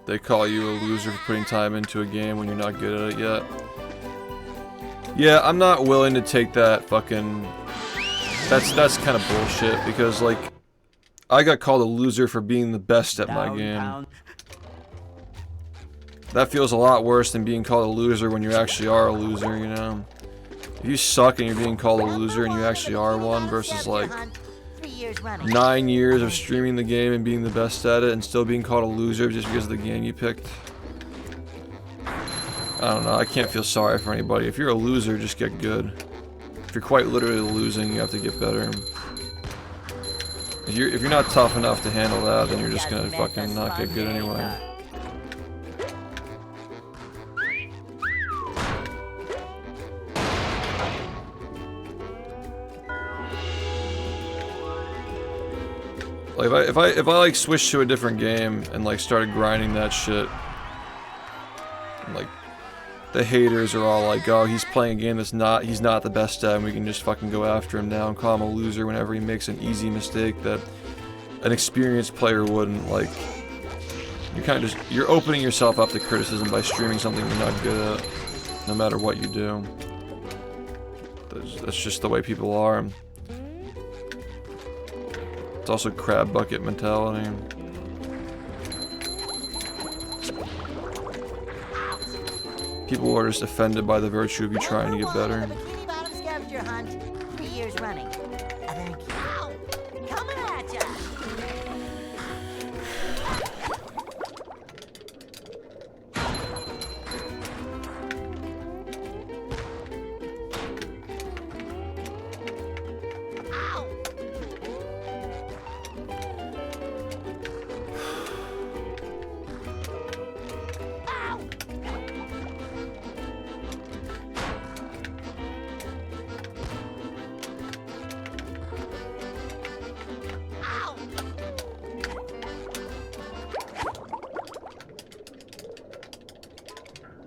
They call you a loser for putting time into a game when you're not good at it yet. Yeah, I'm not willing to take that fucking... That's kind of bullshit, because, like, I got called a loser for being the best at my game. That feels a lot worse than being called a loser when you actually are a loser, you know? If you suck and you're being called a loser and you actually are one, versus, like, 9 years of streaming the game and being the best at it and still being called a loser just because of the game you picked. I don't know, I can't feel sorry for anybody. If you're a loser, just get good. If you're quite literally losing, you have to get better. If you're not tough enough to handle that, then you're just gonna fucking not get good anyway. Like if I like switched to a different game and like started grinding that shit, and, like, the haters are all like, oh, he's playing a game that's he's not the best at, and we can just fucking go after him now and call him a loser whenever he makes an easy mistake that an experienced player wouldn't. Like, you're kind of just, you're opening yourself up to criticism by streaming something you're not good at, no matter what you do. That's just the way people are. It's also crab bucket mentality. People are just offended by the virtue of you trying to get better. Bikini Bottom scavenger hunt, 3 years running. Thank you. Ow! Coming at ya! Ow!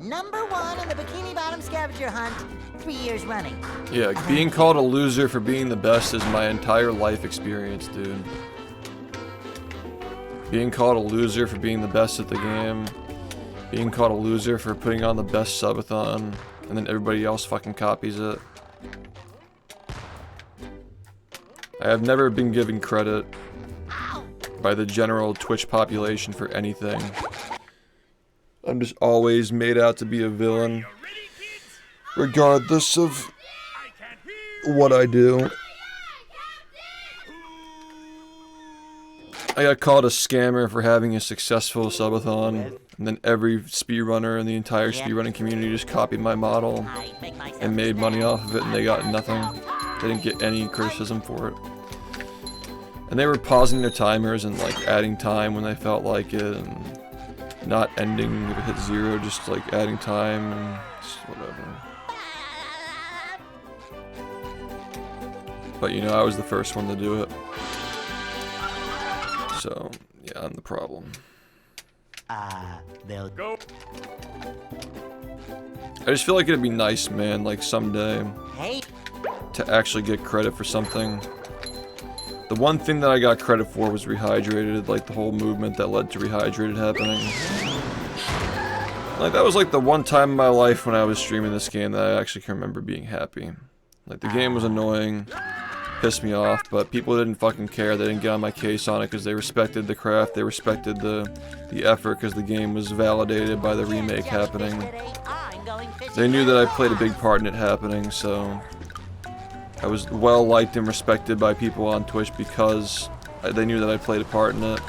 Number 1 in the Bikini Bottom scavenger hunt, 3 years running. Yeah, being called a loser for being the best is my entire life experience, dude. Being called a loser for being the best at the game. Being called a loser for putting on the best subathon, and then everybody else fucking copies it. I have never been given credit by the general Twitch population for anything. I'm just always made out to be a villain, regardless of what I do. I got called a scammer for having a successful subathon, and then every speedrunner in the entire speedrunning community just copied my model and made money off of it, and they got nothing. They didn't get any criticism for it. And they were pausing their timers and like adding time when they felt like it, and not ending if it hit 0, just like adding time and just whatever. But you know, I was the first one to do it. So, Yeah, I'm the problem. They'll Go. I just feel like it'd be nice, man, like someday, Hey, to actually get credit for something. The one thing that I got credit for was Rehydrated, like the whole movement that led to Rehydrated happening. Like, that was like the one time in my life when I was streaming this game that I actually can remember being happy. Like, the game was annoying, pissed me off, but people didn't fucking care. They didn't get on my case on it because they respected the craft, they respected the effort because the game was validated by the remake happening. They knew that I played a big part in it happening, so I was well liked and respected by people on Twitch because they knew that I played a part in it.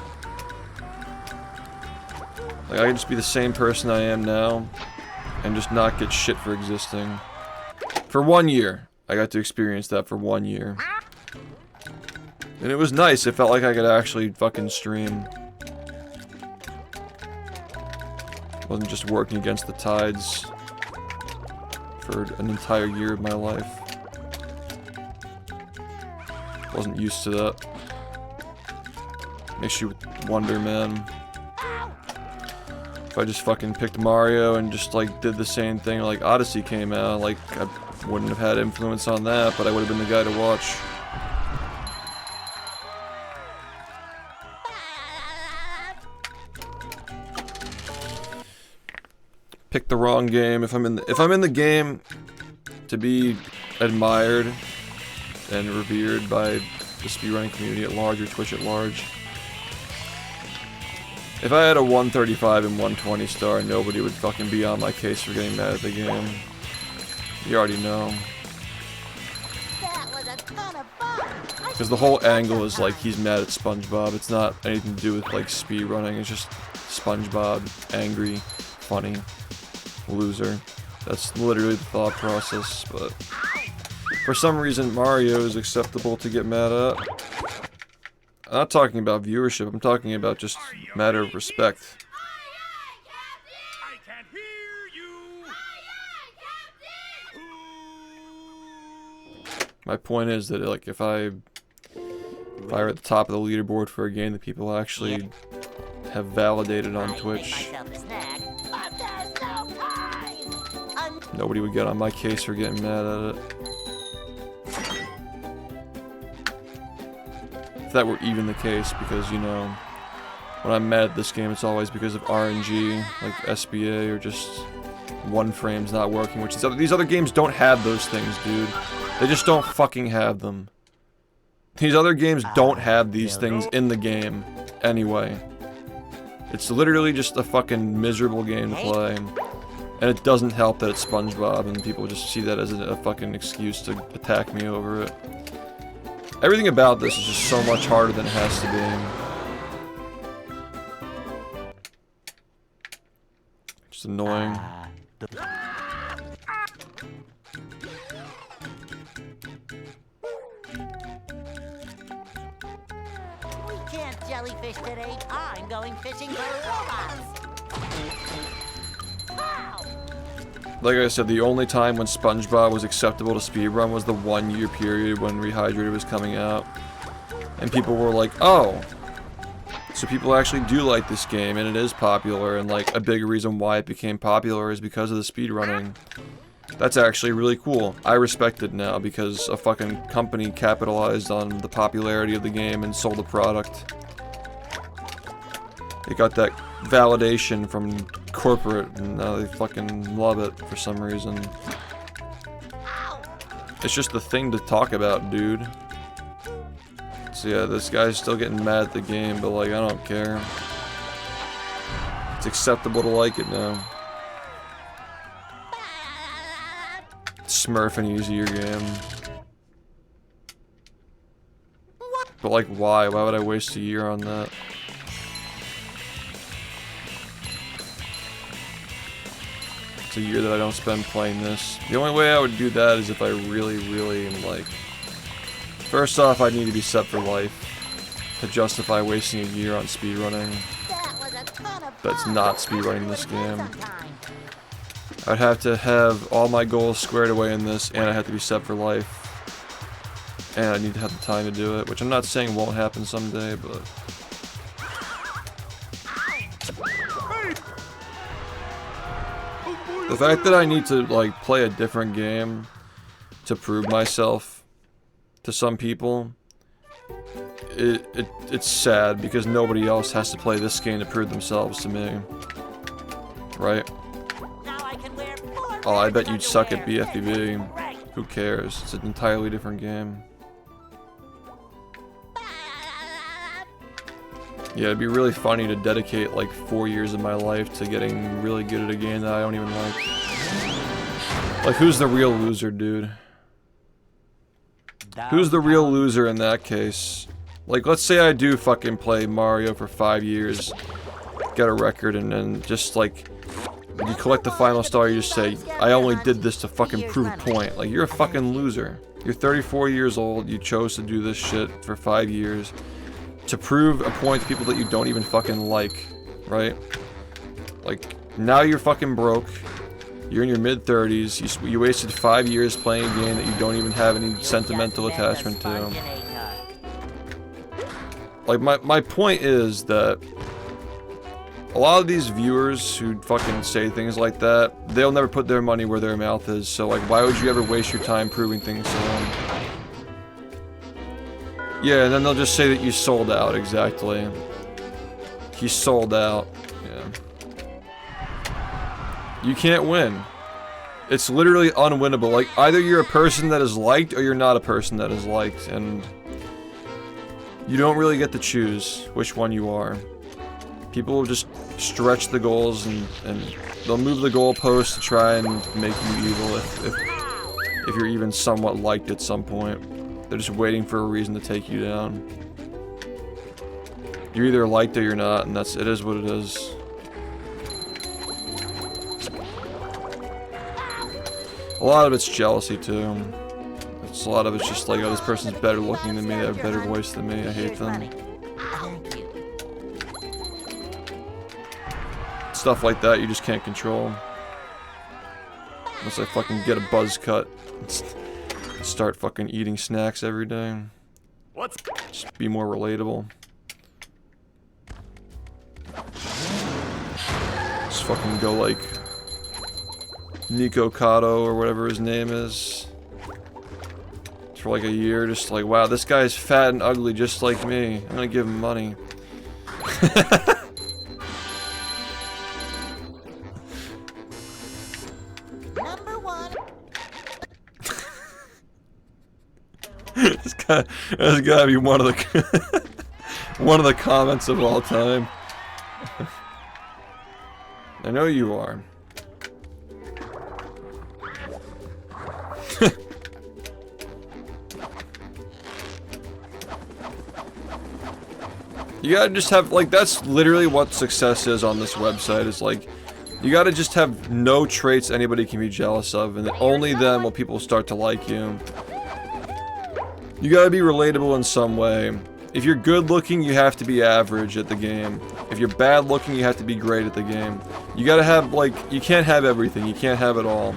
Like, I can just be the same person I am now and just not get shit for existing. For 1 year. I got to experience that for 1 year. And it was nice. It felt like I could actually fucking stream. Wasn't just working against the tides for an entire year of my life. Wasn't used to that. Makes you wonder, man. If I just fucking picked Mario and just like did the same thing, like Odyssey came out, like I wouldn't have had influence on that, but I would have been the guy to watch. Pick the wrong game. If I'm in the game to be admired and revered by the speedrunning community at large or Twitch at large. If I had a 135 and 120 star, nobody would fucking be on my case for getting mad at the game. You already know. that was a ton of fun. Because the whole angle is like he's mad at SpongeBob. It's not anything to do with like speedrunning. It's just SpongeBob, angry, funny, loser. That's literally the thought process, but for some reason Mario is acceptable to get mad at. I'm not talking about viewership, I'm talking about just matter of respect. I can't hear you. My point is that like if I were at the top of the leaderboard for a game that people actually have validated on Twitch, Myself a snack, but there's no time. nobody would get on my case for getting mad at it. If that were even the case, because, you know, when I'm mad at this game, it's always because of RNG, like SBA, or just one frame's not working, which these other games don't have those things, dude. They just don't fucking have them. These other games don't have these things in the game, anyway. It's literally just a fucking miserable game to play. And it doesn't help that it's SpongeBob, and people just see that as a fucking excuse to attack me over it. Everything about this is just so much harder than it has to be. Just annoying. We can't jellyfish today. I'm going fishing for robots. Wow. Like I said, the only time when SpongeBob was acceptable to speedrun was the 1 year period when Rehydrated was coming out. And people were like, oh, so people actually do like this game and it is popular, and like a big reason why it became popular is because of the speedrunning. That's actually really cool. I respect it now because a fucking company capitalized on the popularity of the game and sold a product. It got that validation from corporate, and now they fucking love it for some reason. It's just the thing to talk about, dude. So yeah, this guy's still getting mad at the game, but like, I don't care. It's acceptable to like it now. Smurf an easier game. But like, why? Why would I waste a year on that? It's a year that I don't spend playing this. The only way I would do that is if I really, really am like... First off, I need to be set for life to justify wasting a year on speedrunning. That's not speedrunning this game. I'd have to have all my goals squared away in this, and I have to be set for life. And I need to have the time to do it, which I'm not saying won't happen someday, but... The fact that I need to like play a different game to prove myself to some people, it's sad because nobody else has to play this game to prove themselves to me. Right? Now I can wear 4 Oh, I bet you'd pairs of suck at underwear. BFBB. Right. Who cares? It's an entirely different game. Yeah, it'd be really funny to dedicate like 4 years of my life to getting really good at a game that I don't even like. Like, who's the real loser, dude? Who's the real loser in that case? Like, let's say I do fucking play Mario for 5 years, get a record, and then just like, you collect the final star, you just say, I only did this to fucking prove a point. Like, you're a fucking loser. You're 34 years old, you chose to do this shit for 5 years to prove a point to people that you don't even fucking like, right? Like, now you're fucking broke. You're in your mid-30s. You wasted 5 years playing a game that you don't even have any sentimental attachment to. Like, my point is that a lot of these viewers who fucking say things like that, they'll never put their money where their mouth is. So, like, why would you ever waste your time proving things to them? Yeah, and then they'll just say that you sold out, exactly. He sold out. Yeah. You can't win. It's literally unwinnable. Like, either you're a person that is liked or you're not a person that is liked, and you don't really get to choose which one you are. People will just stretch the goals and they'll move the goalposts to try and make you evil if you're even somewhat liked at some point. They're just waiting for a reason to take you down. You're either liked or you're not, and it is what it is. A lot of it's jealousy too. A lot of it's just like, oh, this person's better looking than me, they have a better voice than me, I hate them. Stuff like that you just can't control. Unless I fucking get a buzz cut. Start fucking eating snacks every day. Just be more relatable. Just fucking go like Nico Cotto or whatever his name is. For like a year, just like, wow, this guy's fat and ugly just like me. I'm gonna give him money. Number 1. This has gotta be one of the one of the comments of all time. I know you are. You gotta just have, like, that's literally what success is on this website, is like, you gotta just have no traits anybody can be jealous of, and only then will people start to like you. You gotta be relatable in some way. If you're good looking, you have to be average at the game. If you're bad looking, you have to be great at the game. You gotta have, like, you can't have everything, you can't have it all.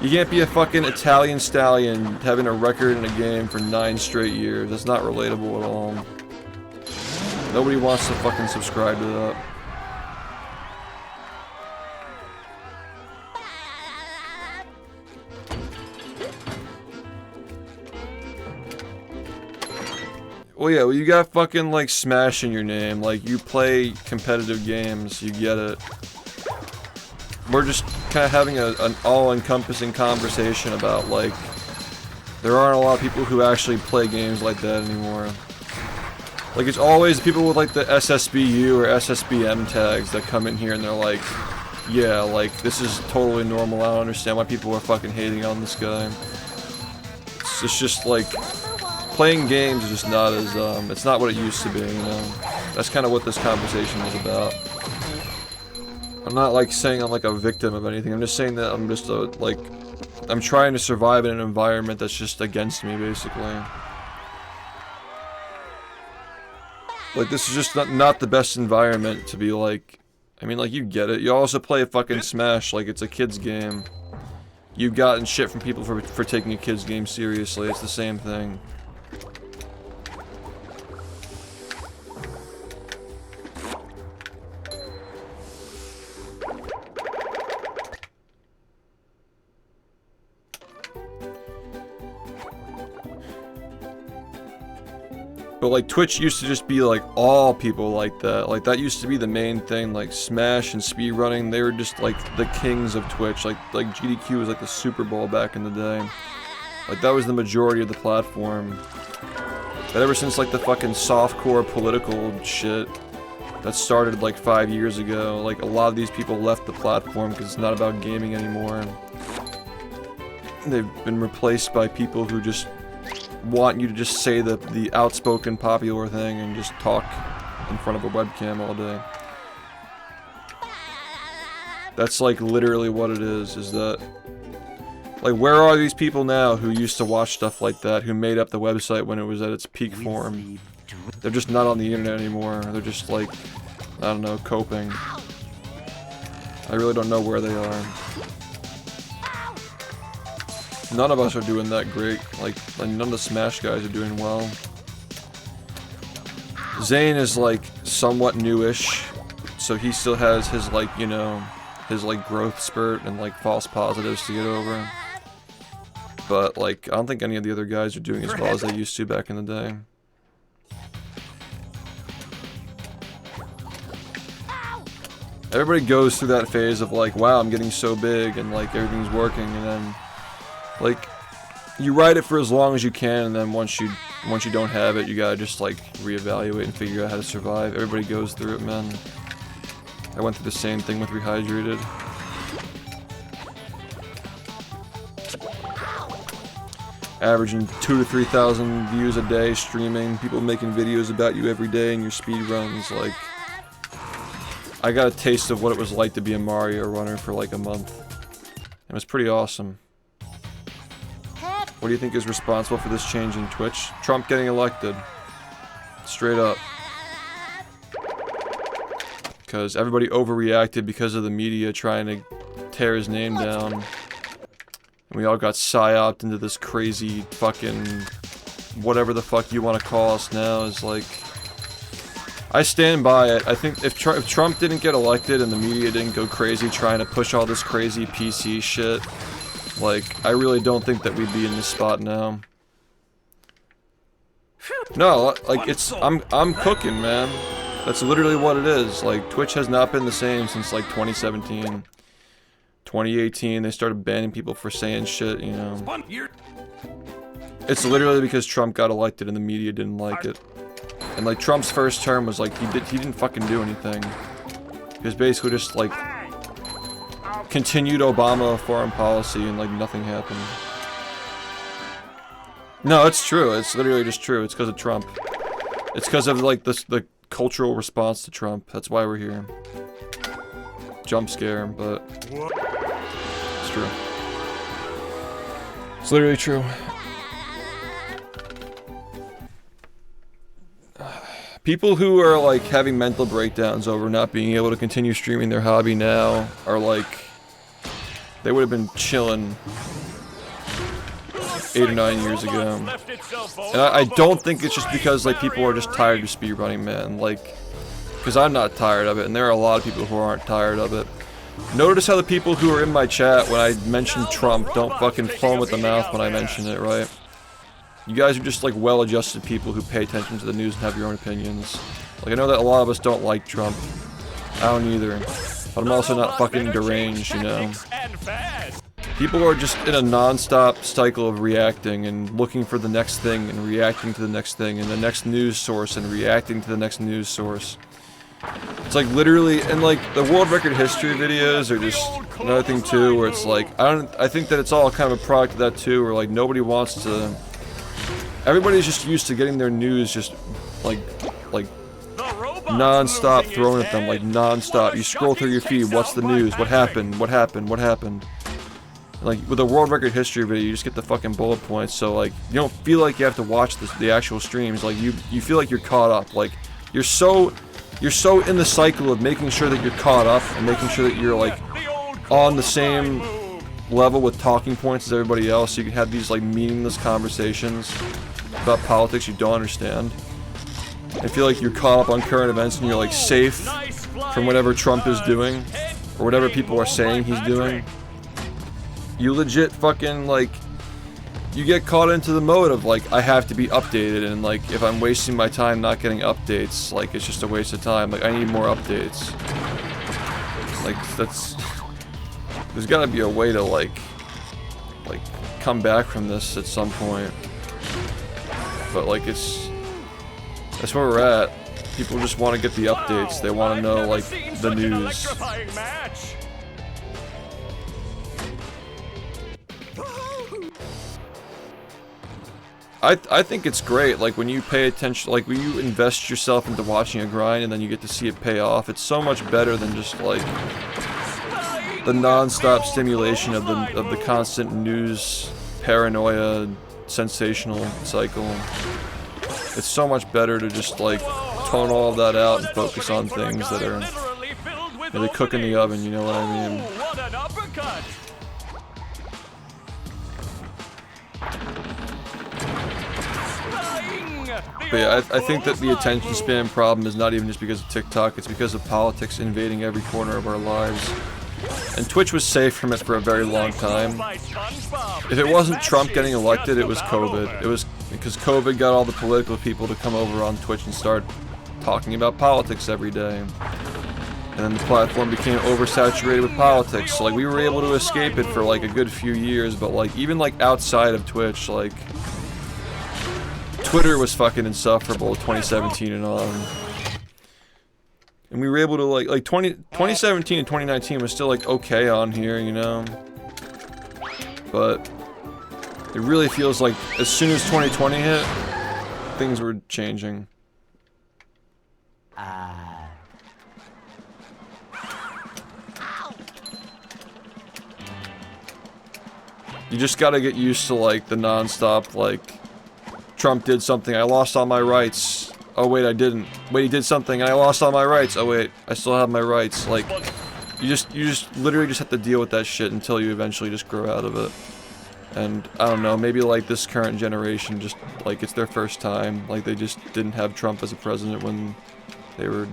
You can't be a fucking Italian stallion having a record in a game for 9 straight years. That's not relatable at all. Nobody wants to fucking subscribe to that. Well, yeah, well, you got fucking, like, Smash in your name. Like, you play competitive games, you get it. We're just kind of having an all-encompassing conversation about, like, there aren't a lot of people who actually play games like that anymore. Like, it's always people with, like, the SSBU or SSBM tags that come in here and they're like, yeah, like, this is totally normal, I don't understand why people are fucking hating on this guy. It's just, like, playing games is just not as, it's not what it used to be, you know? That's kind of what this conversation is about. I'm not, like, saying I'm, like, a victim of anything, I'm just saying that I'm just, like, I'm trying to survive in an environment that's just against me, basically. Like, this is just not the best environment to be, like, I mean, like, you get it. You also play fucking Smash like it's a kid's game. You've gotten shit from people for taking a kid's game seriously. It's the same thing. But like Twitch used to just be like all people like that. Like that used to be the main thing. Like Smash and speedrunning, they were just like the kings of Twitch. Like GDQ was like the Super Bowl back in the day. Like that was the majority of the platform. But ever since like the fucking softcore political shit that started like 5 years ago, like a lot of these people left the platform because it's not about gaming anymore. They've been replaced by people who just want you to just say the outspoken popular thing and just talk in front of a webcam all day. That's like literally what it is that like where are these people now who used to watch stuff like that, who made up the website when it was at its peak form? They're just not on the internet anymore. They're just like, I don't know, coping. I really don't know where they are. None of us are doing that great. Like none of the Smash guys are doing well. Zane is like somewhat newish, so he still has his like, you know, his like growth spurt and like false positives to get over. But like, I don't think any of the other guys are doing as well as they used to back in the day. Everybody goes through that phase of like, wow, I'm getting so big and like everything's working, and then like you ride it for as long as you can, and then once you don't have it, you gotta just like reevaluate and figure out how to survive. Everybody goes through it, man. I went through the same thing with Rehydrated. Averaging 2,000 to 3,000 views a day, streaming, people making videos about you every day in your speedruns. Like, I got a taste of what it was like to be a Mario runner for like a month. It was pretty awesome. What do you think is responsible for this change in Twitch? Trump getting elected. Straight up. Because everybody overreacted because of the media trying to tear his name down. And we all got psyoped into this crazy fucking whatever the fuck you want to call us now is like... I stand by it. I think if Trump didn't get elected and the media didn't go crazy trying to push all this crazy PC shit, like, I really don't think that we'd be in this spot now. No, like, it's, I'm cooking, man. That's literally what it is. Like, Twitch has not been the same since, like, 2017. 2018, they started banning people for saying shit, you know. It's literally because Trump got elected and the media didn't like it. And, like, Trump's first term was, like, he didn't fucking do anything. He was basically just, like, continued Obama foreign policy and, like, nothing happened. No, it's true. It's literally just true. It's because of Trump. It's because of, like, the cultural response to Trump. That's why we're here. Jump scare, but it's true. It's literally true. People who are like having mental breakdowns over not being able to continue streaming their hobby now are like, they would have been chilling 8 or 9 years ago. And I don't think it's just because like people are just tired of speedrunning, man. Like, because I'm not tired of it, and there are a lot of people who aren't tired of it. Notice how the people who are in my chat when I mention Trump don't fucking foam at the mouth when I mention it, right? You guys are just like well-adjusted people who pay attention to the news and have your own opinions. Like, I know that a lot of us don't like Trump. I don't either. But I'm also not fucking deranged, you know? People are just in a non-stop cycle of reacting and looking for the next thing and reacting to the next thing and the next news source and reacting to the next news source. It's like literally, and like the world record history videos are just another thing too, where it's like, I think that it's all kind of a product of that too, where like nobody wants to, everybody's just used to getting their news just like non-stop thrown at them, like non-stop. You scroll through your feed, what's the news, what happened, what happened, what happened. Like, with a world record history video, you just get the fucking bullet points, so like, you don't feel like you have to watch the actual streams, like, you feel like you're caught up, like, you're so in the cycle of making sure that you're caught up, and making sure that you're, like, on the same level with talking points as everybody else, so you can have these, like, meaningless conversations about politics you don't understand. I feel like you're caught up on current events, and you're, like, safe from whatever Trump is doing, or whatever people are saying he's doing. You legit fucking, like, you get caught into the mode of like, I have to be updated, and like if I'm wasting my time not getting updates, like it's just a waste of time. Like I need more updates. Like there's gotta be a way to like come back from this at some point. But like that's where we're at. People just want to get the updates. They want to know like the news. I think it's great, like when you pay attention, like when you invest yourself into watching a grind and then you get to see it pay off. It's so much better than just like the non-stop stimulation of the constant news, paranoia, sensational cycle. It's so much better to just like tone all of that out and focus on things that are they cook in the oven, you know what I mean? But yeah, I think that the attention span problem is not even just because of TikTok, it's because of politics invading every corner of our lives. And Twitch was safe from it for a very long time. If it wasn't Trump getting elected, it was COVID. It was because COVID got all the political people to come over on Twitch and start talking about politics every day. And then the platform became oversaturated with politics. So like we were able to escape it for like a good few years, but like even like outside of Twitch, like Twitter was fucking insufferable 2017 and on. And we were able to like 2017 and 2019 was still like okay on here, you know? But it really feels like as soon as 2020 hit, things were changing. You just gotta get used to like the non-stop like Trump did something, I lost all my rights. Oh wait, I didn't. Wait, he did something and I lost all my rights. Oh wait, I still have my rights. Like you just literally just have to deal with that shit until you eventually just grow out of it. And I don't know, maybe like this current generation just like it's their first time. Like they just didn't have Trump as a president when they were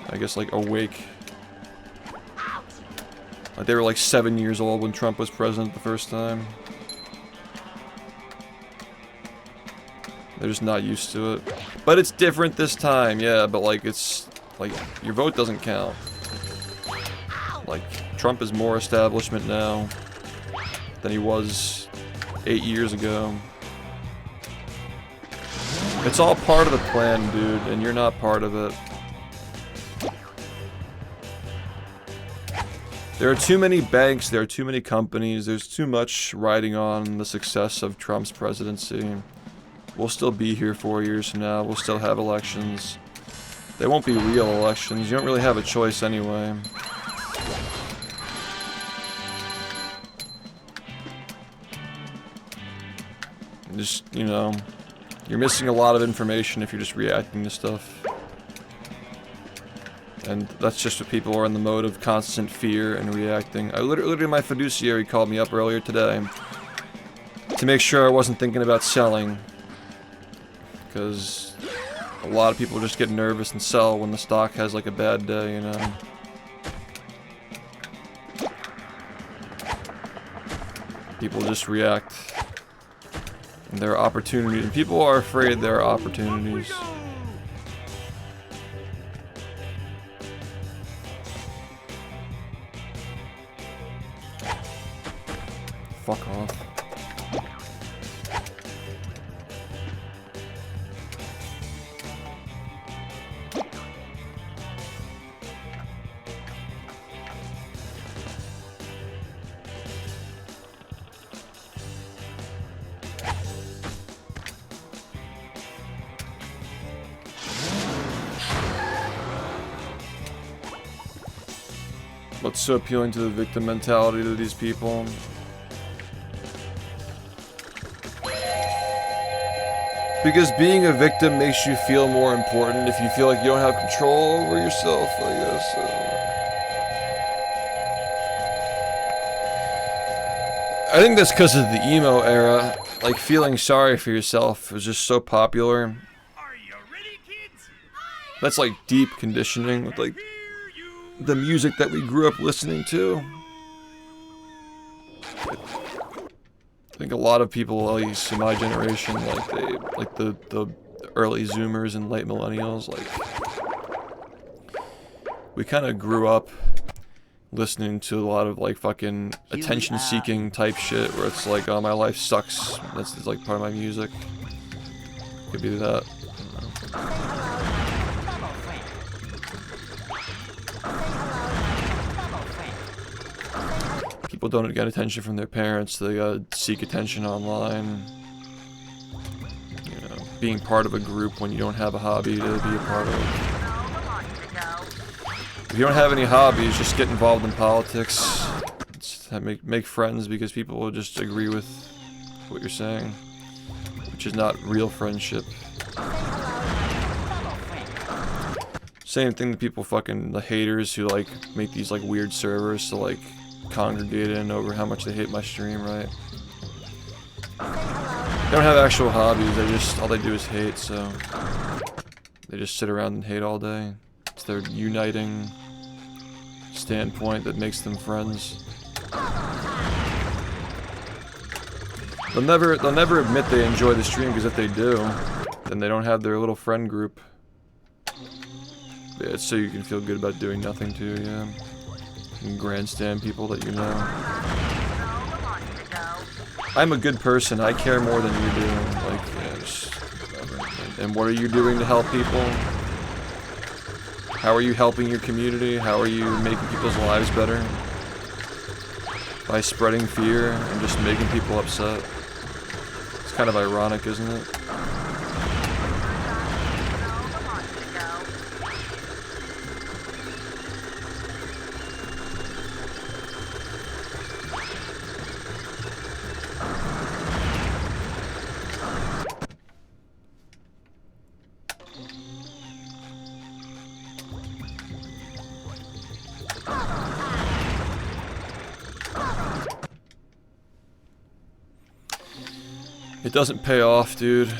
I guess like awake. Like they were like 7 years old when Trump was president the first time. They're just not used to it. But it's different this time, yeah, but like it's like your vote doesn't count. Like Trump is more establishment now than he was 8 years ago. It's all part of the plan, dude, and you're not part of it. There are too many banks, there are too many companies, there's too much riding on the success of Trump's presidency. We'll still be here 4 years from now, we'll still have elections. They won't be real elections, you don't really have a choice anyway. Just, you know, you're missing a lot of information if you're just reacting to stuff. And that's just what people are in the mode of constant fear and reacting. Literally my fiduciary called me up earlier today to make sure I wasn't thinking about selling. Because a lot of people just get nervous and sell when the stock has like a bad day, you know. People just react. And there are opportunities. And people are afraid there are opportunities. Fuck off. What's so appealing to the victim mentality to these people? Because being a victim makes you feel more important if you feel like you don't have control over yourself, I guess. I think that's because of the emo era. Like, feeling sorry for yourself was just so popular. Are you ready, kids? That's like deep conditioning with like the music that we grew up listening to. I think a lot of people, at least in my generation, like the early Zoomers and late millennials, like we kind of grew up listening to a lot of like fucking attention-seeking type shit, where it's like, oh, my life sucks. That's like part of my music. Could be that. People don't get attention from their parents, they gotta seek attention online. You know, being part of a group when you don't have a hobby to be a part of. If you don't have any hobbies, just get involved in politics. Make friends, because people will just agree with what you're saying, which is not real friendship. Same thing to people fucking, the haters who like make these like weird servers to like congregate in over how much they hate my stream, right? They don't have actual hobbies, they just, all they do is hate, so they just sit around and hate all day. It's their uniting standpoint that makes them friends. They'll never admit they enjoy the stream, because if they do, then they don't have their little friend group. Yeah, it's so you can feel good about doing nothing too, yeah. You can grandstand people that you know. I'm a good person, I care more than you do. Like, yeah, just whatever. And what are you doing to help people? How are you helping your community? How are you making people's lives better? By spreading fear and just making people upset. It's kind of ironic, isn't it? It doesn't pay off, dude.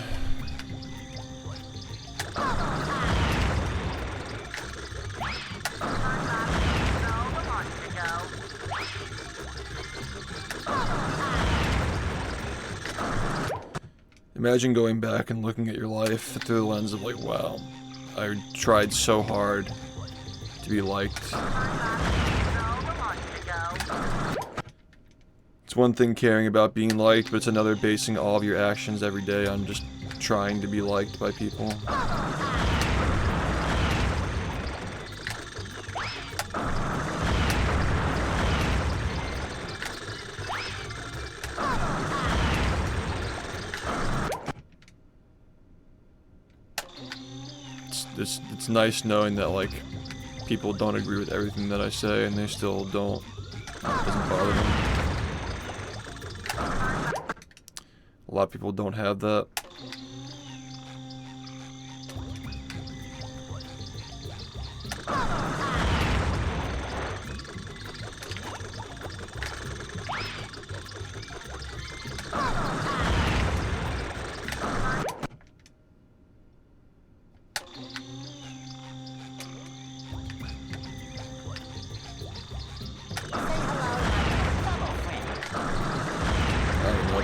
Imagine going back and looking at your life through the lens of like, wow, I tried so hard to be liked. It's one thing caring about being liked, but it's another basing all of your actions every day on just trying to be liked by people. It's nice knowing that like people don't agree with everything that I say and they still don't. It doesn't bother them. A lot of people don't have that.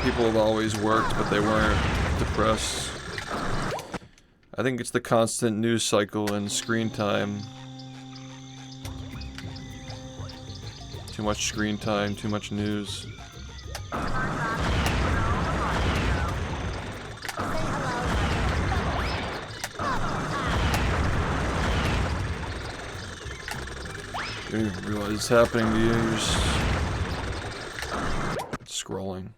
People have always worked, but they weren't depressed. I think it's the constant news cycle and screen time. Too much screen time, too much news. You don't even realize it's happening to you, you're just scrolling.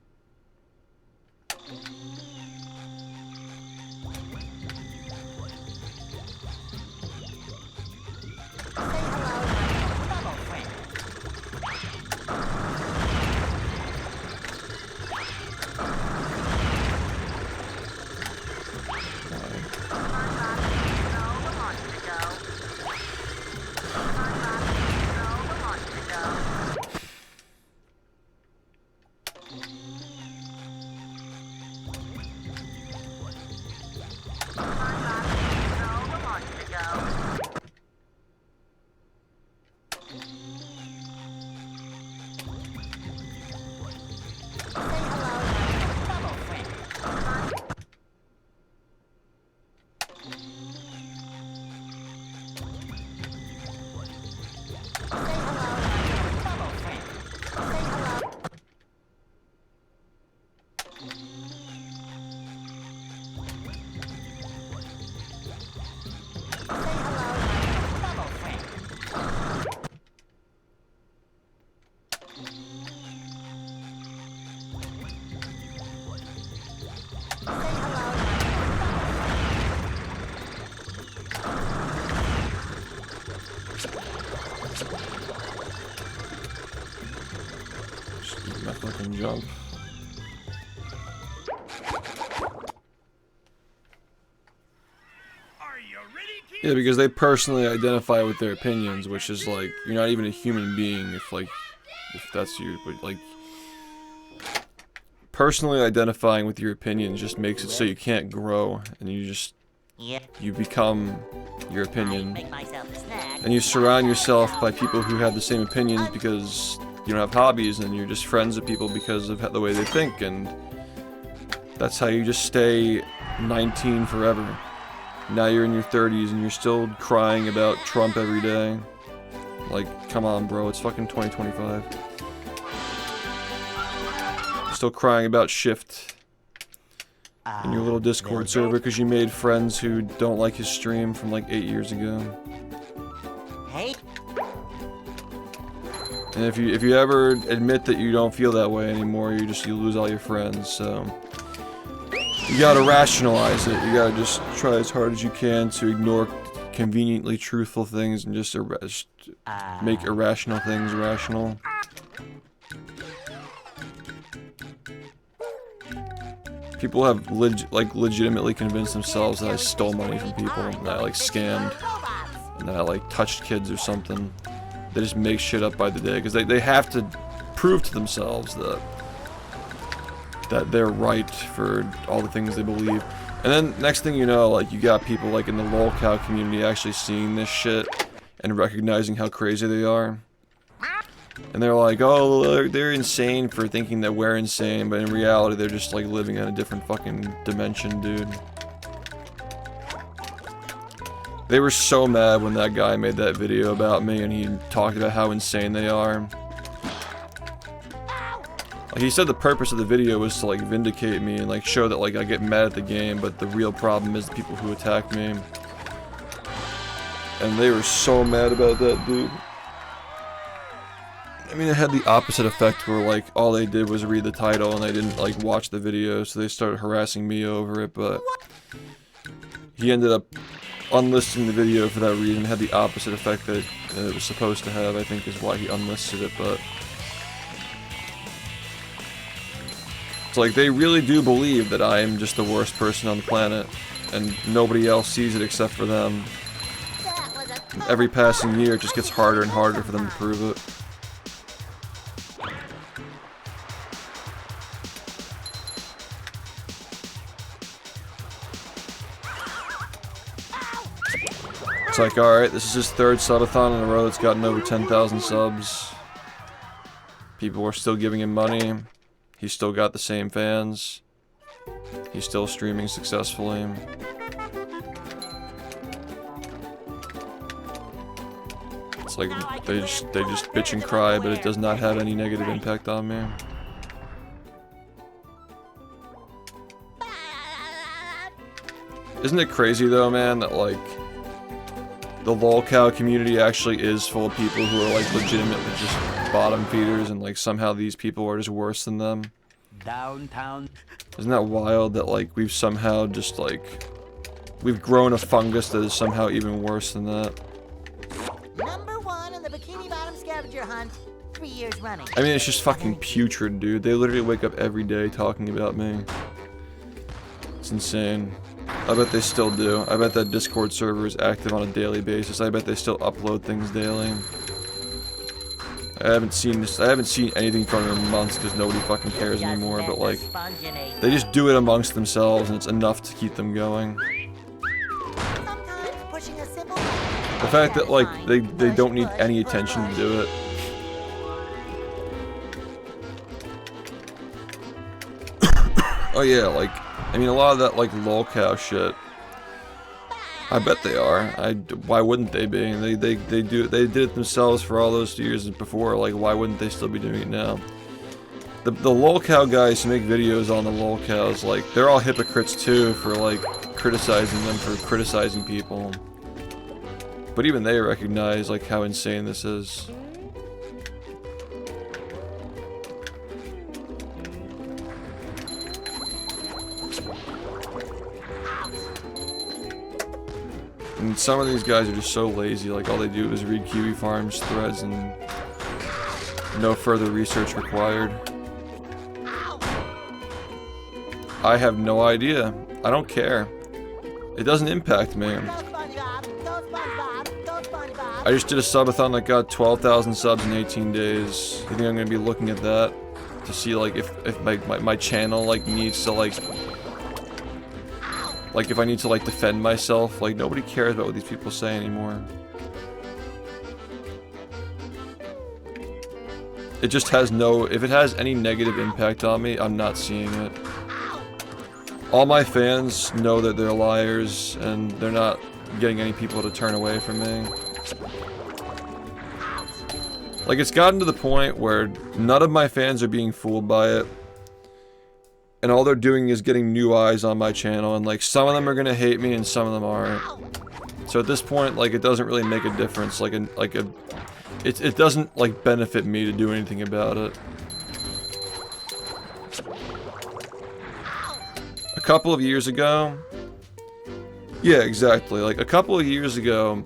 my fucking jump. Are you ready, kids? Yeah, because they personally identify with their opinions, which is like, you're not even a human being if that's you, but like, personally identifying with your opinions just makes it so you can't grow, and you become your opinion, Make myself a snack. and you surround yourself by people who have the same opinions because you don't have hobbies, and you're just friends with people because of the way they think, and that's how you just stay 19 forever. Now you're in your 30s and you're still crying about Trump every day. Like, come on, bro, it's fucking 2025. Still crying about SHiFT in your little Discord server because you made friends who don't like his stream from like 8 years ago. Hey, And if you ever admit that you don't feel that way anymore, you lose all your friends. So you gotta rationalize it. You gotta just try as hard as you can to ignore conveniently truthful things and just make irrational things rational. People have legitimately convinced themselves that I stole money from people, and that I like scammed, and that I like touched kids or something. They just make shit up by the day because they have to prove to themselves that they're right for all the things they believe. And then next thing you know, like, you got people like in the lolcow community actually seeing this shit and recognizing how crazy they are. And they're like, oh, they're insane for thinking that we're insane, but in reality they're just like living in a different fucking dimension, dude. They were so mad when that guy made that video about me and he talked about how insane they are. Like, he said the purpose of the video was to like vindicate me and like show that like I get mad at the game, but the real problem is the people who attack me. And they were so mad about that, dude. I mean, it had the opposite effect where like all they did was read the title and they didn't like watch the video, so they started harassing me over it, but he ended up unlisting the video for that reason. It had the opposite effect that it was supposed to have, I think is why he unlisted it, but it's like they really do believe that I am just the worst person on the planet and nobody else sees it except for them. And every passing year it just gets harder and harder for them to prove it. It's like, alright, this is his third subathon in a row that's gotten over 10,000 subs. People are still giving him money. He's still got the same fans. He's still streaming successfully. It's like, they just bitch and cry, but it does not have any negative impact on me. Isn't it crazy though, man, that like the lolcow community actually is full of people who are like legitimately just bottom feeders, and like somehow these people are just worse than them? Downtown. Isn't that wild that like we've somehow just like we've grown a fungus that is somehow even worse than that? number 1 in the bikini bottom scavenger hunt, 3 years running. I mean, it's just fucking putrid, dude. They literally wake up every day talking about me. It's insane. I bet they still do. I bet that Discord server is active on a daily basis. I bet they still upload things daily. I haven't seen anything from them in months because nobody fucking cares anymore, but like, they just do it amongst themselves and it's enough to keep them going. Sometimes pushing a simple The fact that like they don't need any attention to do it. Oh yeah, like, I mean, a lot of that like lolcow shit, I bet they are. Why wouldn't they be? They did it themselves for all those years before. Like, why wouldn't they still be doing it now? The lolcow guys who make videos on the lolcows, like, they're all hypocrites too for like criticizing them for criticizing people. But even they recognize like how insane this is. And some of these guys are just so lazy, like all they do is read Kiwi Farms threads and no further research required. I have no idea. I don't care. It doesn't impact me. Go SpongeBob! Go SpongeBob! Go SpongeBob! I just did a subathon that got 12,000 subs in 18 days. You think I'm gonna be looking at that to see like if my channel like needs to like if I need to like defend myself? Like nobody cares about what these people say anymore. It just has no, if it has any negative impact on me, I'm not seeing it. All my fans know that they're liars, and they're not getting any people to turn away from me. Like, it's gotten to the point where none of my fans are being fooled by it. And all they're doing is getting new eyes on my channel, and like, some of them are gonna hate me and some of them aren't. So at this point, like, it doesn't really make a difference. It doesn't, like, benefit me to do anything about it. A couple of years ago... Yeah, exactly. Like, a couple of years ago,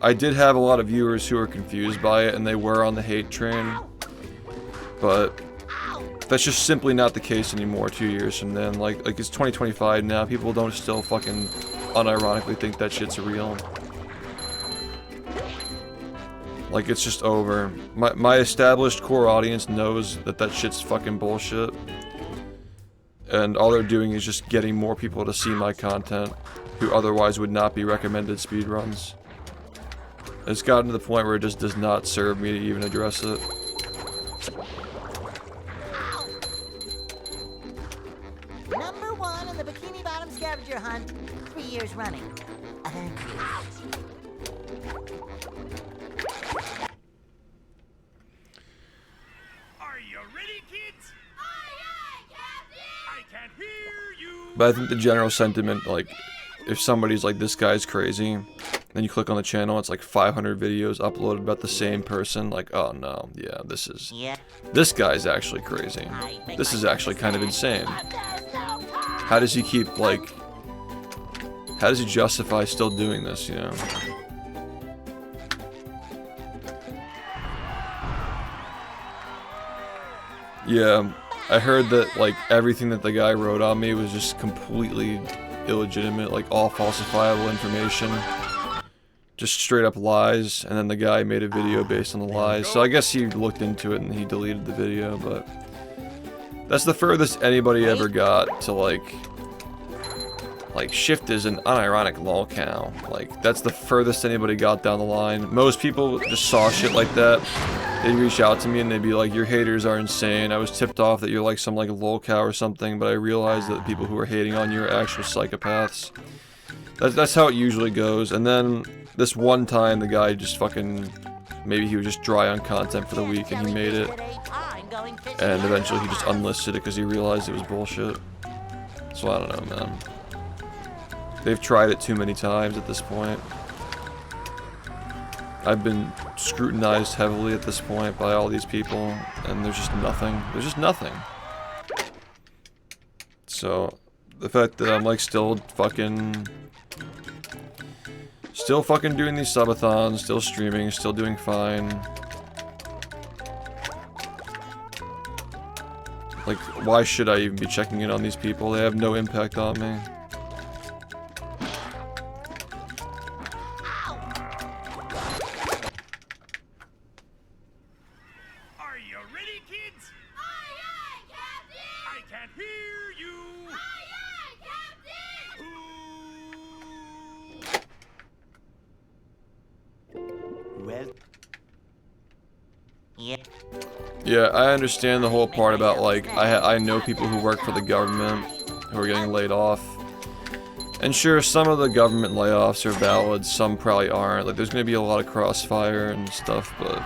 I did have a lot of viewers who were confused by it, and they were on the hate train. But... that's just simply not the case anymore 2 years from then. Like it's 2025 now, people don't still fucking unironically think that shit's real. Like, it's just over. My established core audience knows that that shit's fucking bullshit. And all they're doing is just getting more people to see my content who otherwise would not be recommended speedruns. It's gotten to the point where it just does not serve me to even address it. Number 1 in the Bikini Bottom scavenger hunt, 3 years running. Thank you. Are you ready, kids? I can't hear you. But I think the general sentiment, like, if somebody's like, this guy's crazy, then you click on the channel, it's like 500 videos uploaded about the same person, like, oh no, yeah, this guy's actually crazy. This is actually kind of insane. How does he keep, like, how does he justify still doing this, you know? Yeah, I heard that, like, everything that the guy wrote on me was just completely illegitimate, like, all falsifiable information. Just straight up lies, and then the guy made a video based on the lies. So I guess he looked into it and he deleted the video, but... that's the furthest anybody ever got to, like, SHiFT is an unironic lolcow. Like, that's the furthest anybody got down the line. Most people just saw shit like that. They'd reach out to me and they'd be like, your haters are insane. I was tipped off that you're like some like lolcow or something, but I realized that the people who are hating on you are actual psychopaths. That's how it usually goes. And then this one time the guy just fucking, maybe he was just dry on content for the week and he made it. And eventually he just unlisted it because he realized it was bullshit. So I don't know, man. They've tried it too many times at this point. I've been scrutinized heavily at this point by all these people, and there's just nothing. There's just nothing. So, the fact that I'm like still fucking doing these subathons, still streaming, still doing fine. Like, why should I even be checking in on these people? They have no impact on me. Are you ready, kids? I can't hear you. Well, Yeah, I understand the whole part about, like, I know people who work for the government who are getting laid off. And sure, some of the government layoffs are valid, some probably aren't. Like, there's gonna be a lot of crossfire and stuff, but...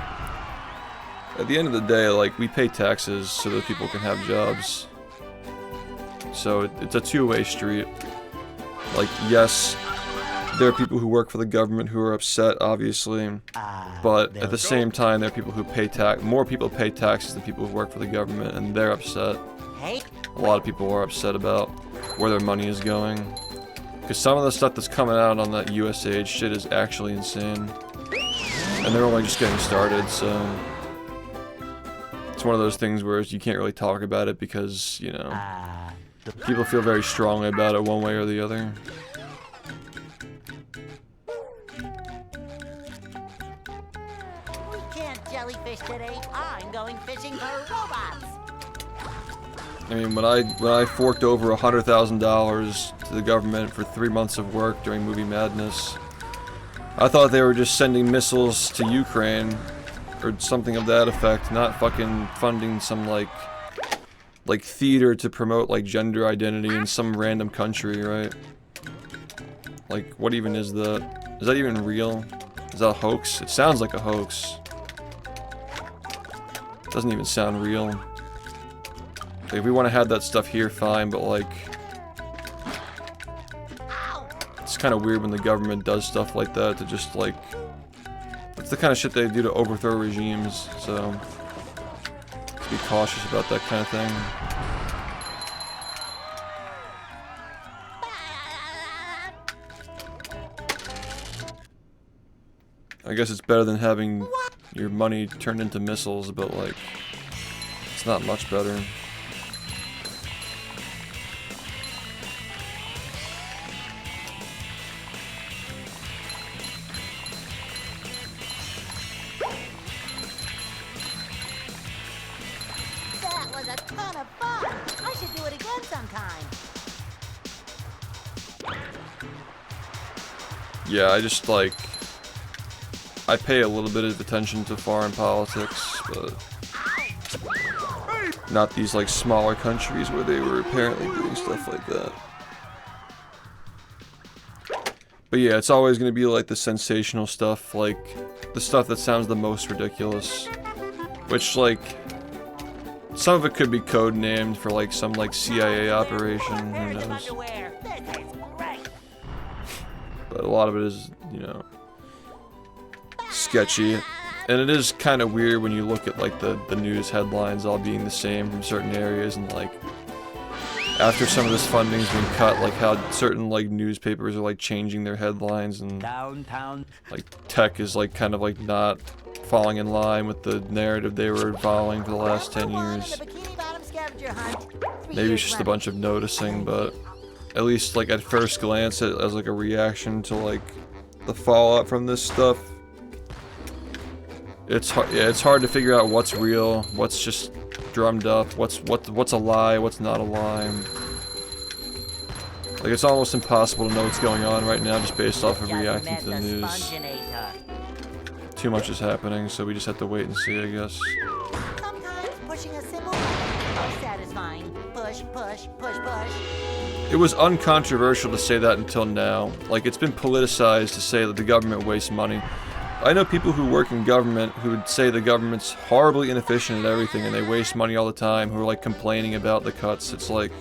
at the end of the day, like, we pay taxes so that people can have jobs. So, it's a two-way street. Like, yes, there are people who work for the government who are upset, obviously. But at the same time, there are people who pay more people pay taxes than people who work for the government, and they're upset. A lot of people are upset about where their money is going. Because some of the stuff that's coming out on that USAID shit is actually insane. And they're only just getting started, so... it's one of those things where you can't really talk about it because, you know... people feel very strongly about it one way or the other. We can't jellyfish today. I'm going fishing for robots. I mean, when I forked over $100,000 to the government for 3 months of work during Movie Madness, I thought they were just sending missiles to Ukraine or something of that effect, not fucking funding some like theater to promote like gender identity in some random country, right? Like, what even is that? Is that even real? Is that a hoax? It sounds like a hoax. It doesn't even sound real. Like, if we want to have that stuff here, fine, but like, it's kind of weird when the government does stuff like that to just like, that's the kind of shit they do to overthrow regimes, so be cautious about that kind of thing. I guess it's better than having your money turned into missiles, but like, it's not much better. That was a ton of fun. I should do it again sometime. Yeah, I just like, I pay a little bit of attention to foreign politics, but not these like smaller countries where they were apparently doing stuff like that. But yeah, it's always going to be like the sensational stuff, like the stuff that sounds the most ridiculous, which like some of it could be code named for like some like CIA operation, who knows. But a lot of it is, you know, sketchy, and it is kind of weird when you look at like the news headlines all being the same from certain areas, and like after some of this funding's been cut, like how certain like newspapers are like changing their headlines, and Downtown. like tech is like kind of like not falling in line with the narrative they were following for the last 10 years. Maybe it's just a bunch of noticing, but at least like at first glance, as like a reaction to like the fallout from this stuff, it's hard to figure out what's real, what's just drummed up, what's a lie, what's not a lie. Like, it's almost impossible to know what's going on right now just based off of reacting to the news. Too much is happening, so we just have to wait and see, I guess. Sometimes pushing a symbol is satisfying. Push, push, push, push. It was uncontroversial to say that until now. Like, it's been politicized to say that the government wastes money. I know people who work in government who would say the government's horribly inefficient at everything and they waste money all the time, who are like complaining about the cuts. It's like,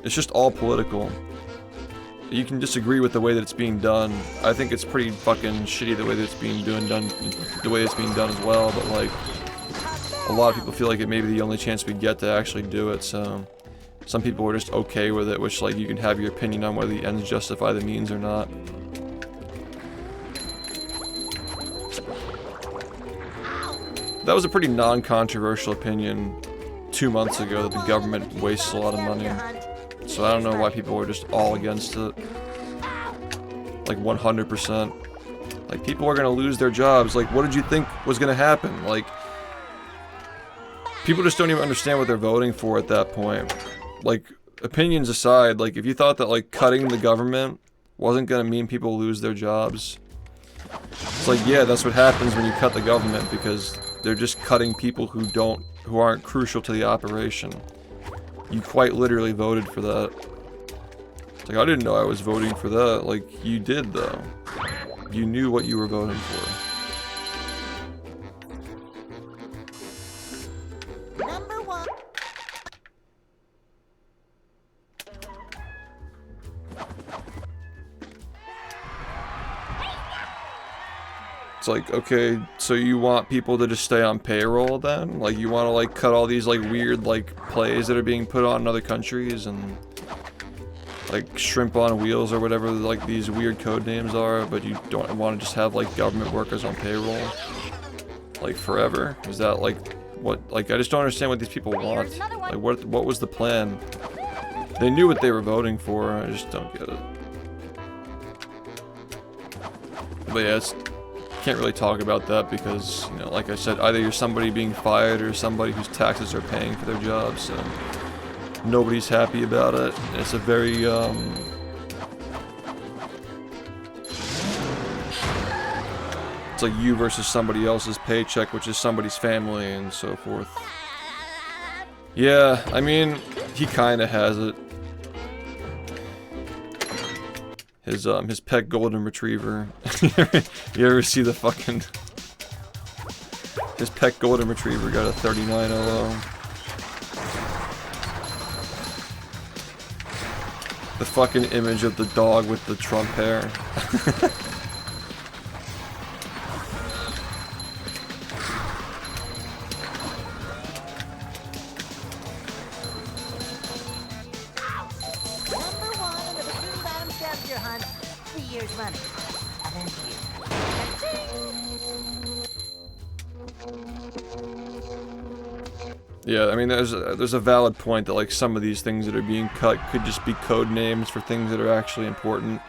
it's just all political. You can disagree with the way that it's being done. I think it's pretty fucking shitty the way that it's being done as well, but like, a lot of people feel like it may be the only chance we get to actually do it, so some people are just okay with it, which like you can have your opinion on whether the ends justify the means or not. That was a pretty non-controversial opinion 2 months ago, that the government wastes a lot of money. So I don't know why people were just all against it. Like 100%. Like, people are gonna lose their jobs. Like, what did you think was gonna happen? Like, people just don't even understand what they're voting for at that point. Like, opinions aside, like, if you thought that like cutting the government wasn't gonna mean people lose their jobs, it's like, yeah, that's what happens when you cut the government, because they're just cutting people who aren't crucial to the operation. You quite literally voted for that. It's like, I didn't know I was voting for that. Like, you did though. You knew what you were voting for. Number one. It's like, okay, so you want people to just stay on payroll then? Like, you want to like cut all these like weird like plays that are being put on in other countries, and like shrimp on wheels or whatever like these weird code names are, but you don't want to just have like government workers on payroll like forever? Is that like what? Like, I just don't understand what these people want. Like, what was the plan? They knew what they were voting for, I just don't get it. But yeah, can't really talk about that because, you know, like I said, either you're somebody being fired or somebody whose taxes are paying for their job, so nobody's happy about it. It's a very, it's like you versus somebody else's paycheck, which is somebody's family and so forth. Yeah, I mean, he kinda has it. His pet golden retriever. You ever see the fucking... His pet golden retriever got a 39 OO. The fucking image of the dog with the Trump hair. Running. Thank you. Yeah, I mean, there's a valid point that like some of these things that are being cut could just be code names for things that are actually important.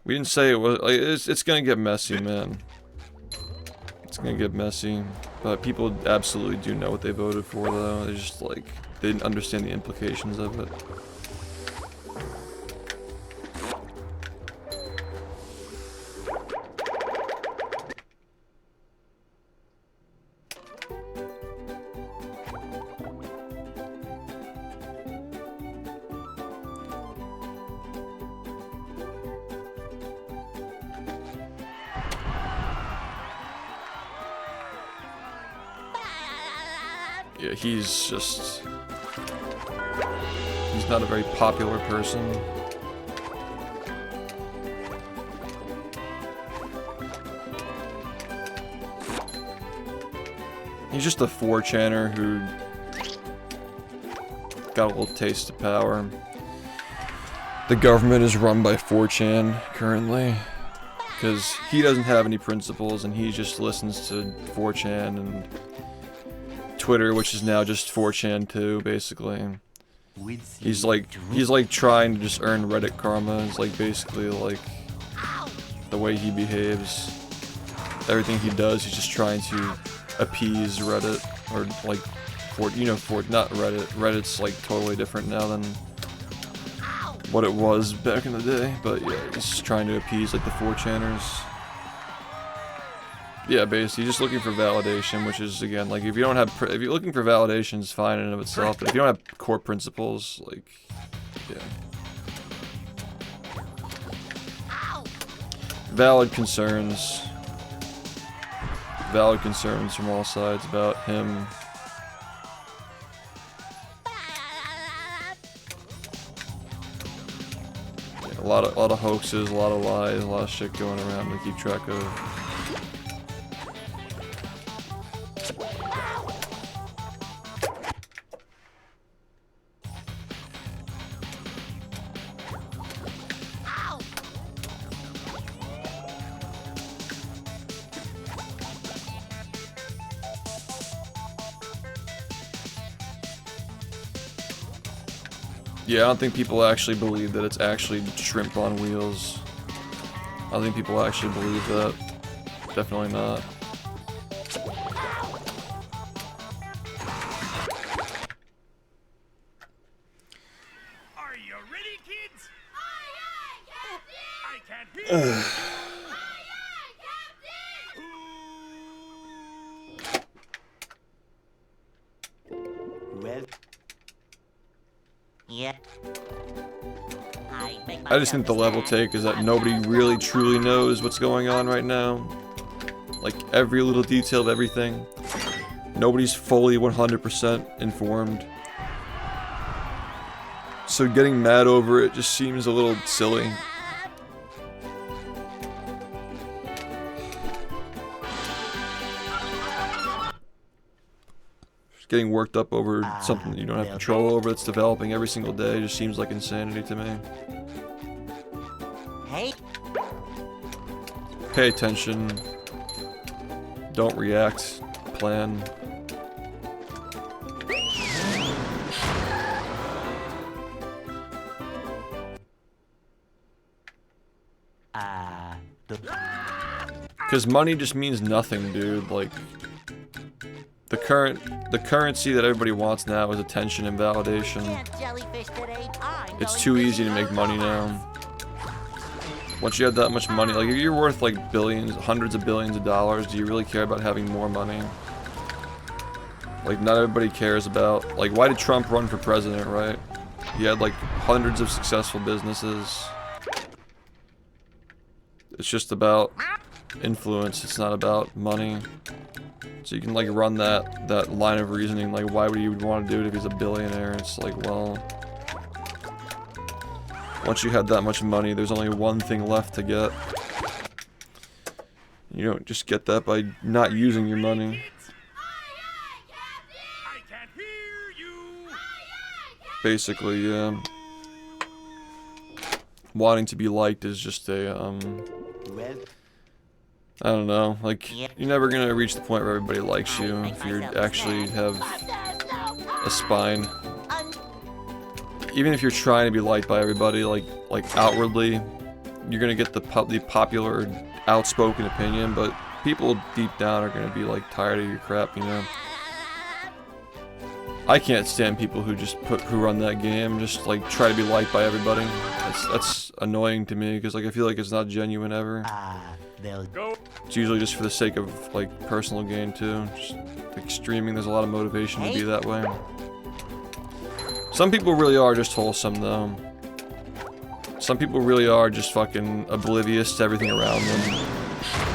We didn't say it was like it's gonna get messy, man. It's gonna get messy, but people absolutely do know what they voted for, though. They just like they didn't understand the implications of it. Yeah, he's not a very popular person. He's just a 4chaner who got a little taste of power. The government is run by 4chan currently, because he doesn't have any principles and he just listens to 4chan and Twitter, which is now just 4chan too, basically. He's like trying to just earn Reddit karma. It's like basically like the way he behaves. Everything he does, he's just trying to appease Reddit, or like not Reddit. Reddit's like totally different now than what it was back in the day. But yeah, he's just trying to appease like the 4chaners. Yeah, basically, just looking for validation, which is, again, like, if you're looking for validation, it's fine in and of itself, but if you don't have core principles, like, yeah. Valid concerns from all sides about him. Yeah, a lot of hoaxes, a lot of lies, a lot of shit going around to keep track of. Yeah, I don't think people actually believe that it's actually shrimp on wheels. I don't think people actually believe that. Definitely not. Are you ready, kids? Aye, aye, Captain! I can't hear you. Aye, aye, Captain! Well, Yeah. I just think the level take is that nobody really truly knows what's going on right now. Like, every little detail of everything. Nobody's fully 100% informed. So getting mad over it just seems a little silly. Getting worked up over something that you don't have control over that's developing every single day just seems like insanity to me. Hey. Pay attention. Don't react. Plan. Because money just means nothing, dude. Like, the currency that everybody wants now is attention and validation. Can't jellyfish today. I'm It's going too fishing easy to make on money now. Once you have that much money, like if you're worth like billions, hundreds of billions of dollars, do you really care about having more money? Like, not everybody cares about, like, why did Trump run for president, right? He had like hundreds of successful businesses. It's just about influence, it's not about money. So you can like run that line of reasoning, like why would he want to do it if he's a billionaire? It's like, well, once you have that much money, there's only one thing left to get. You don't just get that by not using your money. I can't hear you. Basically, yeah. Wanting to be liked is just a, Well, I don't know, like, Yep. you're never gonna reach the point where everybody likes you if you actually have a spine. Even if you're trying to be liked by everybody, like outwardly, you're gonna get the popular, outspoken opinion, but people deep down are gonna be like tired of your crap, you know. I can't stand people who run that game, just like try to be liked by everybody. That's annoying to me because like I feel like it's not genuine ever. they'll Go. It's usually just for the sake of like personal gain too. Just like streaming, there's a lot of motivation to be that way. Some people really are just wholesome though. Some people really are just fucking oblivious to everything around them.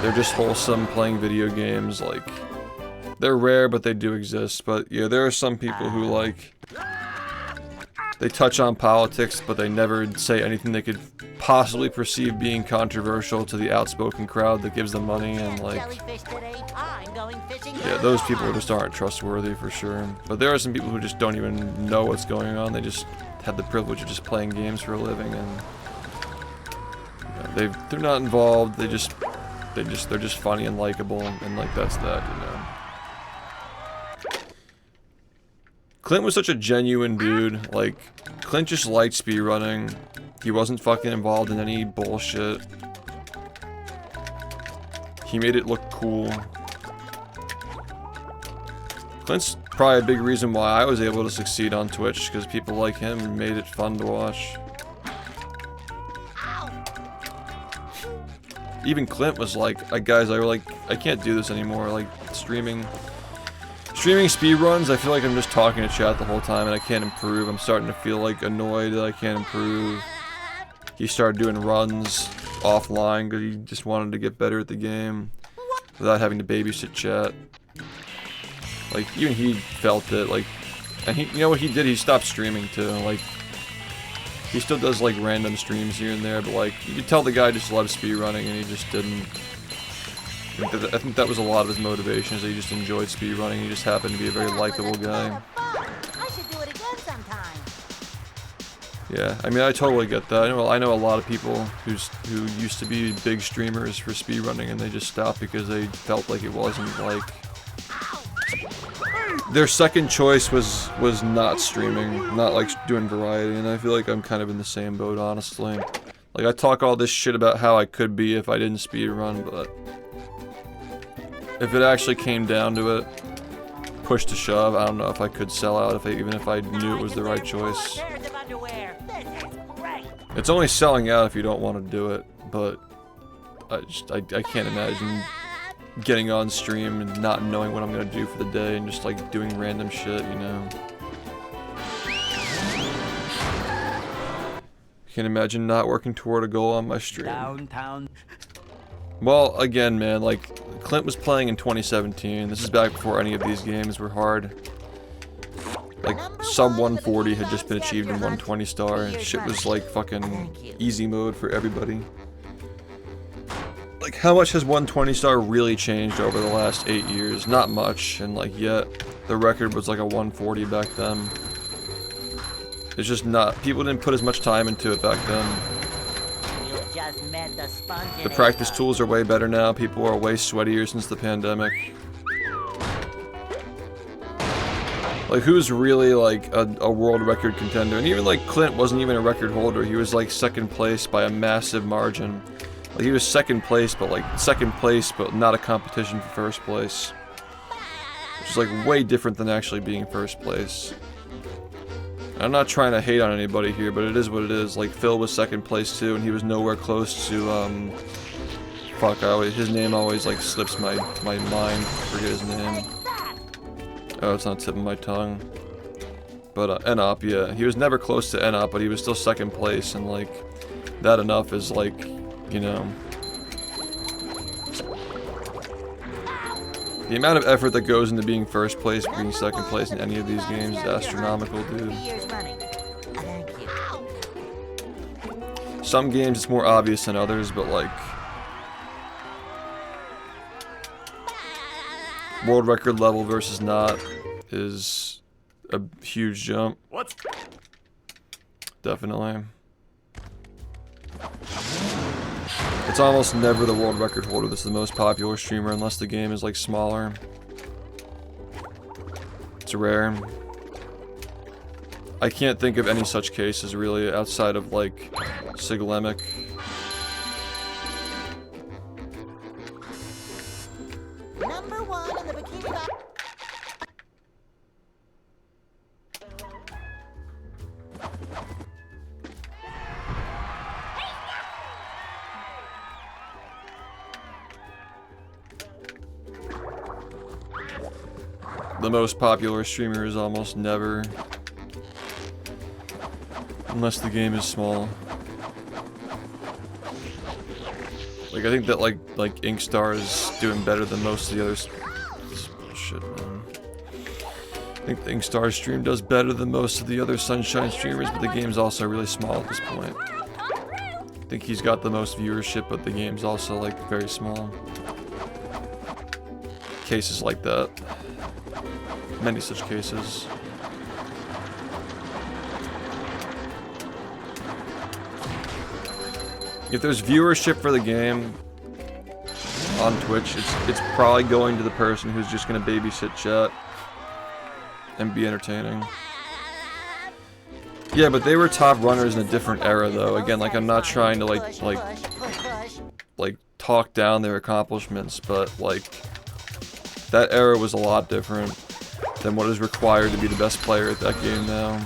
They're just wholesome playing video games, like, they're rare but they do exist. But yeah, there are some people who like, they touch on politics but they never say anything they could possibly perceive being controversial to the outspoken crowd that gives them money, and like, Jellyfish today. I'm going fishing. yeah, those people just aren't trustworthy for sure. But there are some people who just don't even know what's going on. They just have the privilege of just playing games for a living, and they're not involved. They're just funny and likable, and like that's that, you know. Clint was such a genuine dude. Like, Clint just liked speedrunning. He wasn't fucking involved in any bullshit. He made it look cool. Clint's probably a big reason why I was able to succeed on Twitch, because people like him made it fun to watch. Even Clint was like, guys, I can't do this anymore. Like, streaming speedruns, I feel like I'm just talking to chat the whole time and I can't improve. I'm starting to feel like annoyed that I can't improve. He started doing runs offline because he just wanted to get better at the game without having to babysit chat. Like, even he felt it, like, and he, you know what he did? He stopped streaming too. Like, he still does like random streams here and there, but like, you could tell the guy just loves speedrunning and he just didn't. I think that was a lot of his motivation, is that he just enjoyed speedrunning. He just happened to be a very likable guy. I should do it again sometime. Yeah, I mean, I totally get that. I know a lot of people who used to be big streamers for speedrunning and they just stopped because they felt like it wasn't like, their second choice was not streaming, not like doing variety, and I feel like I'm kind of in the same boat, honestly. Like, I talk all this shit about how I could be if I didn't speedrun, but if it actually came down to it, push to shove, I don't know if I could sell out even if I knew it was the right choice. Pairs of underwear. This is great. It's only selling out if you don't want to do it, but I can't imagine getting on stream and not knowing what I'm gonna do for the day and just like doing random shit, you know. Can't imagine not working toward a goal on my stream. downtown. Well, again, man, like, Clint was playing in 2017. This is back before any of these games were hard. Like, sub 140 had just been achieved in 120 star. Shit was like fucking easy mode for everybody. Like, how much has 120 star really changed over the last 8 years? Not much, and like, yet the record was like a 140 back then. It's just not, people didn't put as much time into it back then. You just met the The practice tools are way better now. People are way sweatier since the pandemic. Like, who's really like a world record contender? And even like Clint wasn't even a record holder. He was like second place by a massive margin. Like, he was second place, but not a competition for first place. Which is like way different than actually being first place. I'm not trying to hate on anybody here, but it is what it is. Like, Phil was second place too, and he was nowhere close to, fuck, his name always, like, slips my mind. I forget his name. Oh, it's on the tip of my tongue. But, Enop, yeah. He was never close to Enop, but he was still second place, and, like, that enough is, like, you know... The amount of effort that goes into being first place, being second place in any of these games is astronomical, dude. Some games it's more obvious than others, but like... World record level versus not is a huge jump. What's... Definitely. It's almost never the world record holder that's the most popular streamer unless the game is like smaller. It's rare. I can't think of any such cases really outside of like Siglemic. Number 1 in the bikini bottom. The most popular streamer is almost never, unless the game is small. Like I think that like Inkstar is doing better than most of the others. This is bullshit, man. I think the Inkstar stream does better than most of the other Sunshine streamers, but the game's also really small at this point. I think he's got the most viewership, but the game's also like very small. Cases like that. Many such cases. If there's viewership for the game on Twitch, it's probably going to the person who's just gonna babysit chat and be entertaining. Yeah, but they were top runners in a different era though. Again, like I'm not trying to like talk down their accomplishments, but like that era was a lot different than what is required to be the best player at that game now.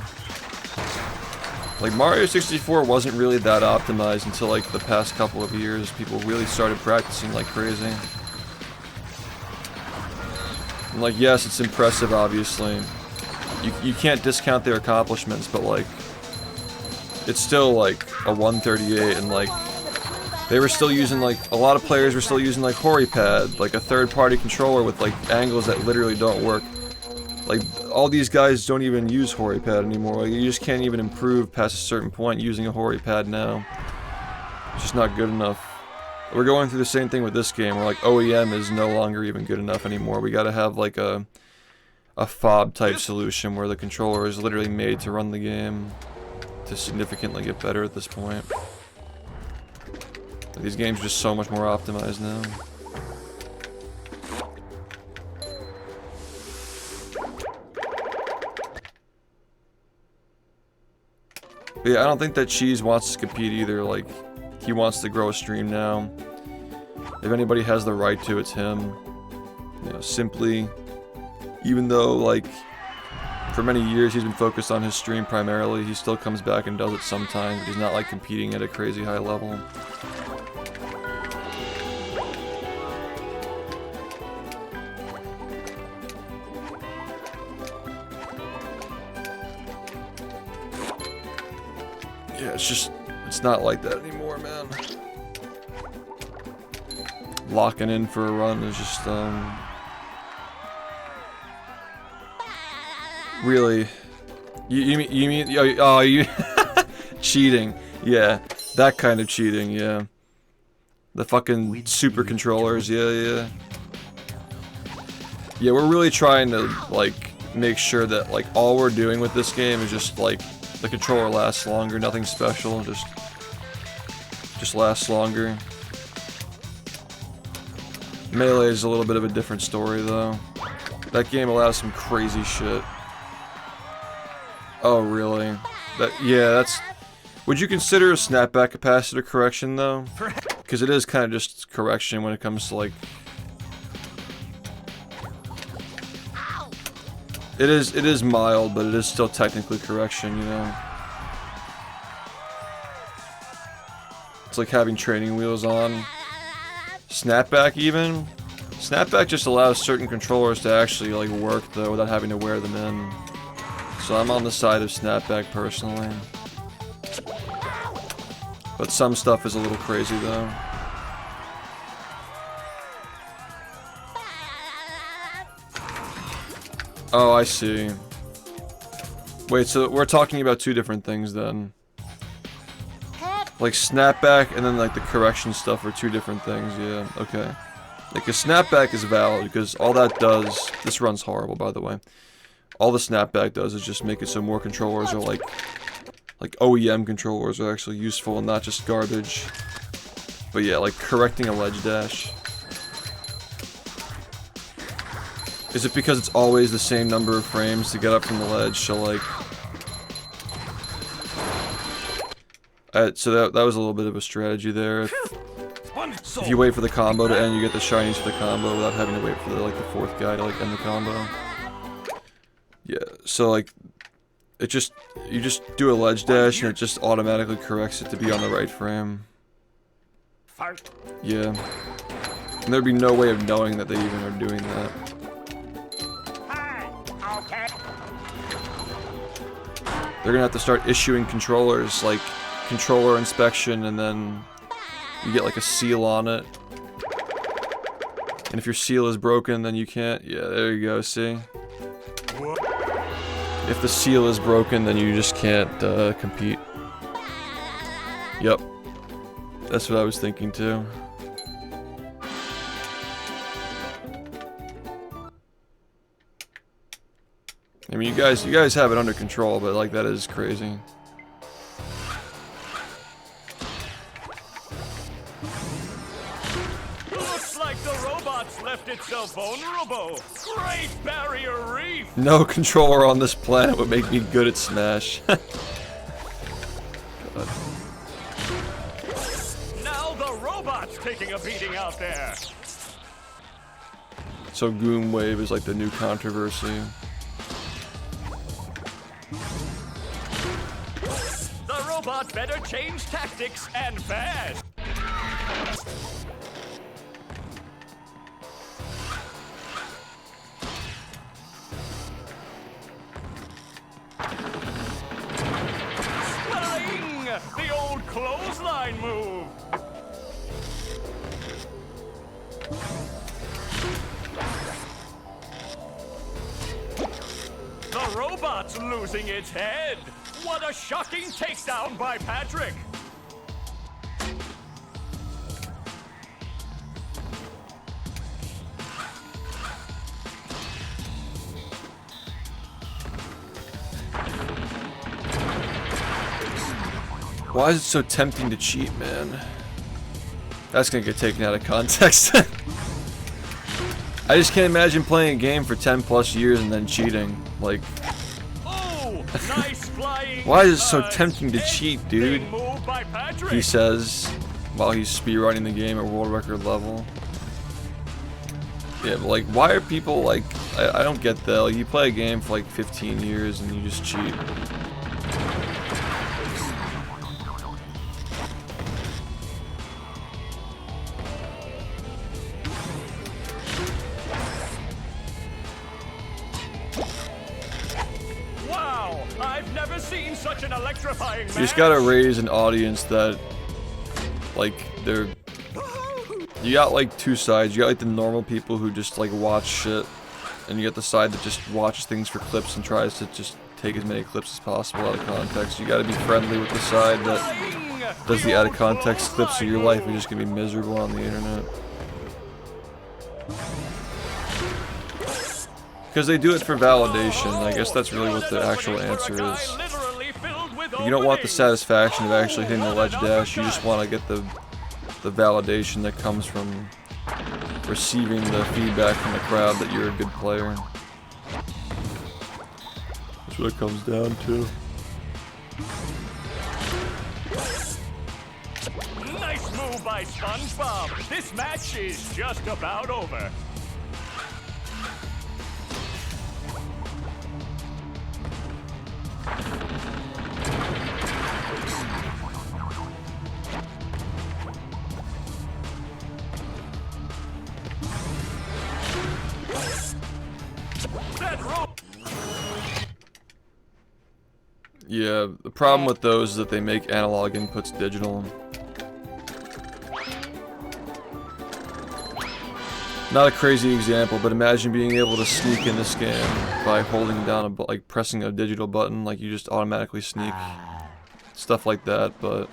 Like Mario 64 wasn't really that optimized until like the past couple of years. People really started practicing like crazy. And like yes, it's impressive obviously. You can't discount their accomplishments, but like it's still like a 138 and like they were still using like a lot of players were still using like HoriPad, like a third-party controller with like angles that literally don't work. Like, all these guys don't even use HoriPad anymore. Like, you just can't even improve past a certain point using a HoriPad now. It's just not good enough. We're going through the same thing with this game, where like OEM is no longer even good enough anymore. We gotta have like a FOB type solution where the controller is literally made to run the game to significantly get better at this point. Like, these games are just so much more optimized now. But yeah, I don't think that Cheese wants to compete either. Like, he wants to grow a stream now. If anybody has the right to, it's him. You know, simply, even though, like, for many years he's been focused on his stream primarily, he still comes back and does it sometimes, but he's not, like, competing at a crazy high level. Yeah, it's not like that anymore, man. Locking in for a run is just, really, you mean, oh, you, cheating, yeah, that kind of cheating, yeah. The fucking super controllers, yeah. Yeah, we're really trying to, like, make sure that, like, all we're doing with this game is just, like, the controller lasts longer, nothing special, just lasts longer. Melee is a little bit of a different story though. That game allows some crazy shit. Oh really? Yeah, that's... Would you consider a snapback capacitor correction though? because it is kind of just correction when it comes to like. It is mild, but it is still technically correction, you know. It's like having training wheels on. Snapback even. Snapback just allows certain controllers to actually like work though without having to wear them in. So I'm on the side of snapback personally. But some stuff is a little crazy though. Oh, I see. Wait, so we're talking about two different things then. Like snapback and then like the correction stuff are two different things, yeah, okay. Like a snapback is valid because all that does, this run's horrible by the way. All the snapback does is just make it so more controllers are like OEM controllers are actually useful and not just garbage. But yeah, like correcting a ledge dash. Is it because it's always the same number of frames to get up from the ledge, so like... so that was a little bit of a strategy there. If you wait for the combo to end, you get the shinies for the combo without having to wait for the, like, the fourth guy to like end the combo. Yeah, so like... you just do a ledge dash and it just automatically corrects it to be on the right frame. Yeah. And there'd be no way of knowing that they even are doing that. They're gonna have to start issuing controllers, like controller inspection, and then you get like a seal on it. And if your seal is broken, then you can't. Yeah, there you go, see? If the seal is broken, then you just can't compete. Yep. That's what I was thinking too. I mean, you guys have it under control, but like that is crazy. Looks like the robots left it so vulnerable. Great Barrier Reef. No controller on this planet would make me good at Smash. God. Now the robots taking a beating out there. So Goom Wave is like the new controversy. The robot better change tactics and fast. Sling! The old clothesline move. The robot's losing its head. What a shocking takedown by Patrick. Why is it so tempting to cheat, man? That's gonna get taken out of context. I just can't imagine playing a game for 10 plus years and then cheating. Like, Oh, nice flying. why is it so tempting to cheat, dude? Move by Patrick. He says while he's speedrunning the game at world record level. Yeah, but like, why are people like, I don't get that. Like, you play a game for like 15 years and you just cheat. Wow, I've never seen such an electrifying match. You just gotta raise an audience that, like, they're... You got, like, two sides. You got, like, the normal people who just, like, watch shit. And you got the side that just watches things for clips and tries to just take as many clips as possible out of context. You gotta be friendly with the side that does the out-of-context clips, so your life is just gonna be miserable on the internet. Because they do it for validation. I guess that's really what the actual answer is. You don't want the satisfaction of actually hitting the ledge dash, you just want to get the validation that comes from receiving the feedback from the crowd that you're a good player. That's what it comes down to. Nice move by SpongeBob. This match is just about over. That rope. Yeah, the problem with those is that they make analog inputs digital. Not a crazy example, but imagine being able to sneak in this game by holding down like pressing a digital button, like you just automatically sneak. Stuff like that, but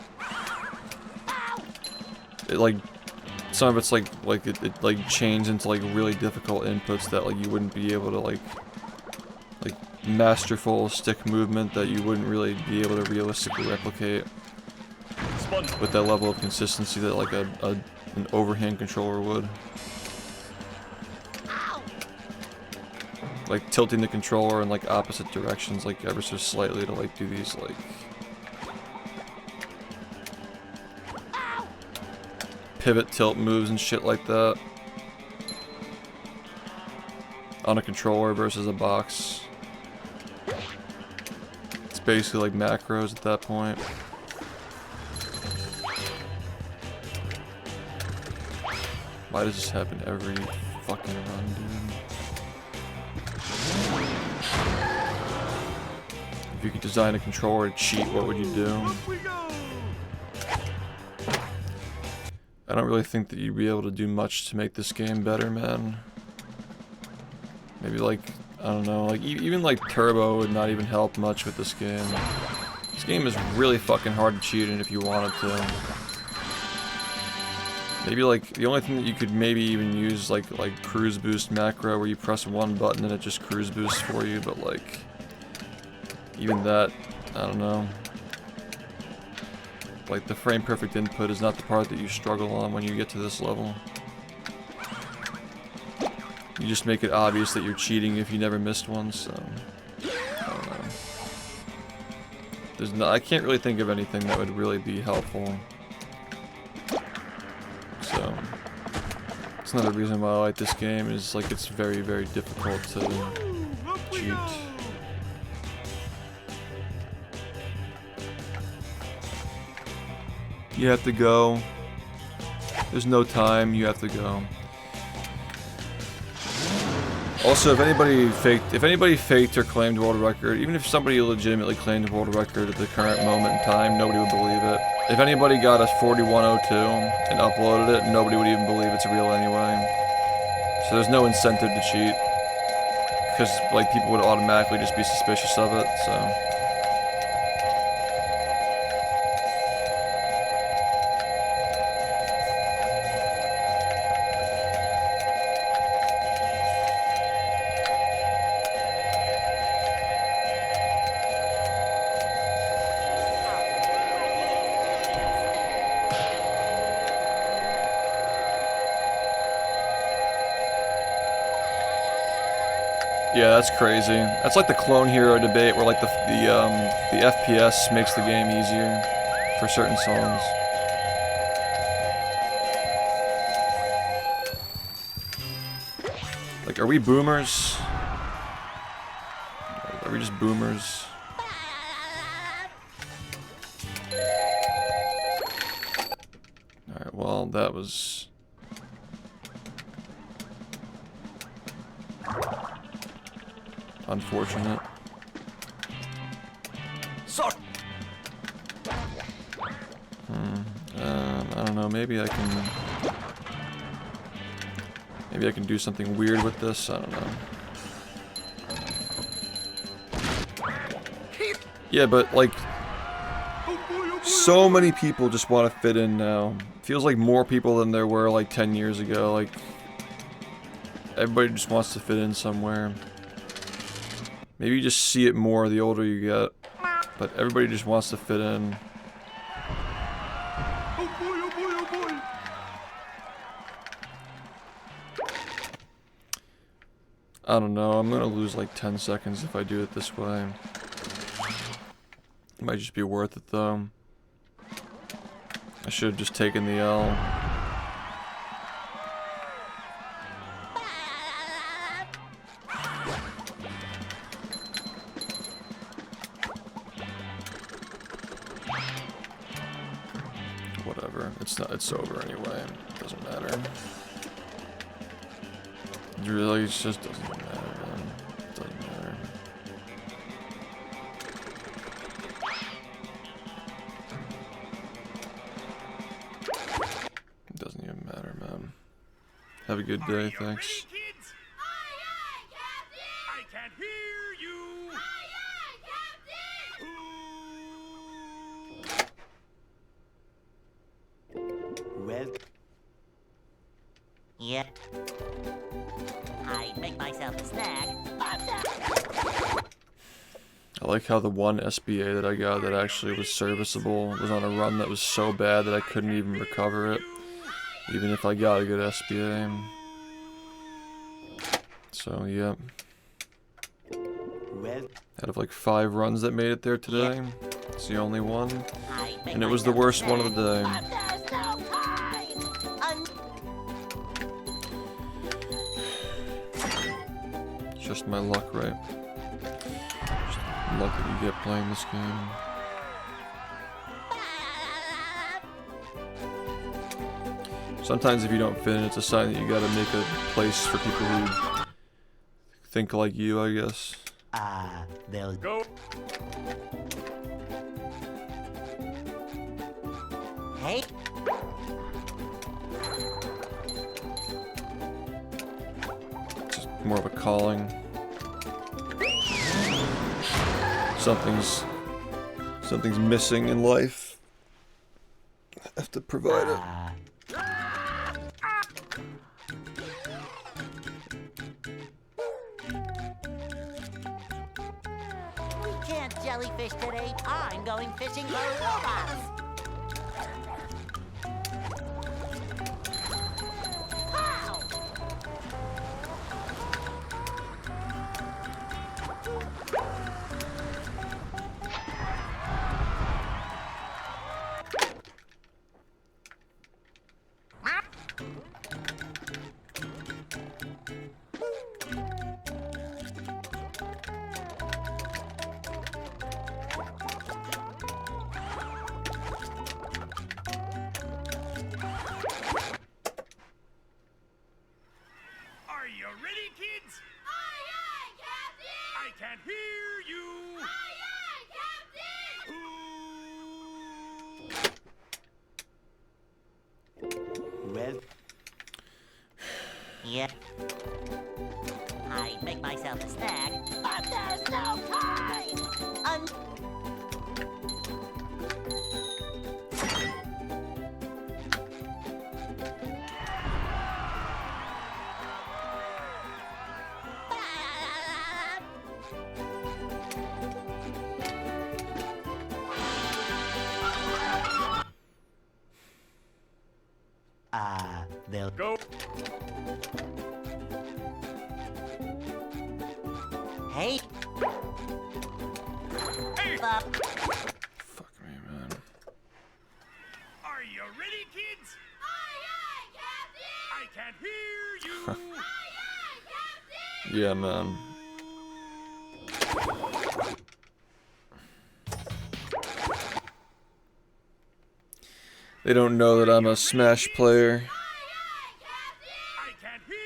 it like some of it's like it like chains into like really difficult inputs that like you wouldn't be able to like masterful stick movement that you wouldn't really be able to realistically replicate with that level of consistency that like an overhand controller would. Like tilting the controller in like opposite directions like ever so slightly to like do these like pivot tilt moves and shit like that on a controller versus a box. It's basically like macros at that point. Why does this happen every fucking run, dude? If you could design a controller to cheat, what would you do? I don't really think that you'd be able to do much to make this game better, man. Maybe like, I don't know, like even like turbo would not even help much with this game. This game is really fucking hard to cheat in if you wanted to. Maybe like the only thing that you could maybe even use like cruise boost macro where you press one button and it just cruise boosts for you, but like even that, I don't know. Like the frame perfect input is not the part that you struggle on when you get to this level. You just make it obvious that you're cheating if you never missed one, so I don't know. There's no, I can't really think of anything that would really be helpful. So it's another reason why I like this game is like it's very, very difficult to cheat. You have to go. There's no time, you have to go. Also, if anybody faked or claimed world record, even if somebody legitimately claimed world record at the current moment in time, nobody would believe it. If anybody got a 4102 and uploaded it, nobody would even believe it's real anyway. So there's no incentive to cheat. Because, like, people would automatically just be suspicious of it, so. Yeah, that's crazy. That's like the clone hero debate where like the FPS makes the game easier for certain songs. Like, are we boomers? Are we just boomers? Alright, well, that was... unfortunate. I don't know, maybe I can do something weird with this, I don't know. Yeah, but like so many people just want to fit in now. Feels like more people than there were like 10 years ago. Like everybody just wants to fit in somewhere. Maybe you just see it more the older you get, but everybody just wants to fit in. Oh boy, oh boy, oh boy. I don't know, I'm gonna lose like 10 seconds if I do it this way. It might just be worth it though. I should have just taken the L. Whatever. It's over anyway. It doesn't matter. It really just doesn't matter, man. It doesn't matter. It doesn't even matter, man. Have a good Are day, you thanks. ready, kids? Aye, aye, Captain! I can't hear you. Aye, aye, Captain! Well, Yep. I'd make myself a snack. I like how the one SBA that I got that actually was serviceable was on a run that was so bad that I couldn't even recover it, even if I got a good SBA. So, yeah. well, Out of like 5 runs that made it there today, it's the only one. I'd make And it was the myself a worst one of snack. the day. There's no time. It's just my luck, right? Just luck that you get playing this game. Sometimes if you don't fit in, it's a sign that you gotta make a place for people who think like you, I guess. they'll Go. Hey, It's just more of a calling. Something's missing in life. I have to provide it. we can't jellyfish today. I'm going fishing for robots. Pow! Are you ready, kids? Aye, aye, Captain! I can't hear you. Aye, aye, Captain! well, Yep. I'd make myself a snack, but there's no time. they'll Go. Hey, Hey, up. Fuck me, man. are you ready, kids? Aye, aye, Captain! I can't hear you. Aye, aye, Captain! Yeah, man. They don't know that I'm a Smash player. I can't hear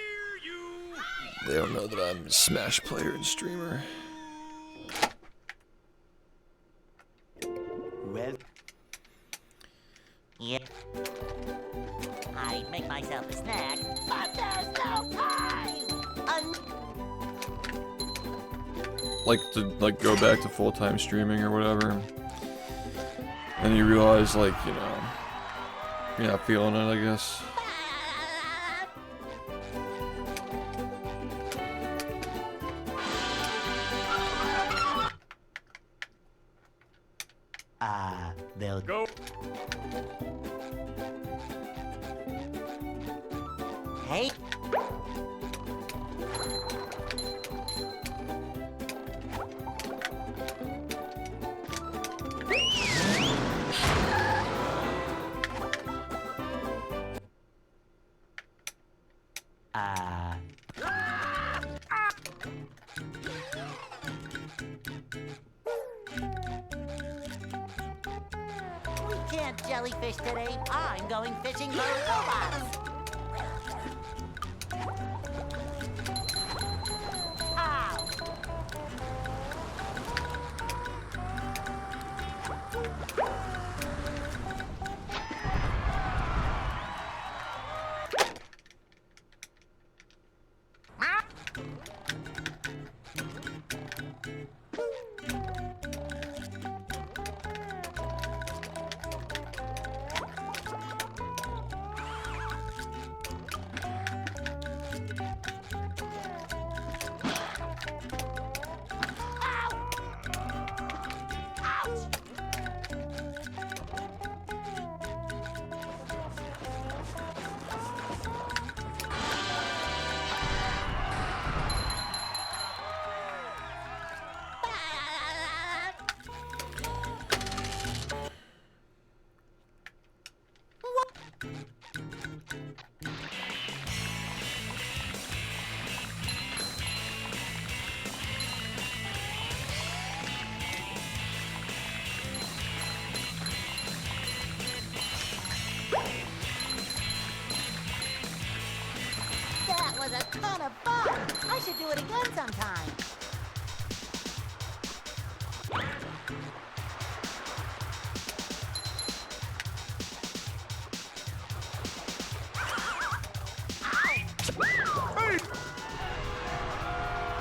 you. They don't know that I'm a Smash player and streamer. well, Yep. I'd make myself a snack, but there's no time. Like go back to full-time streaming or whatever. And you realize, like, you know, you're not feeling it, I guess. they'll Go. Hey, can't jellyfish today. I'm going fishing for robots. Ow! That was a ton of fun. I should do it again sometime.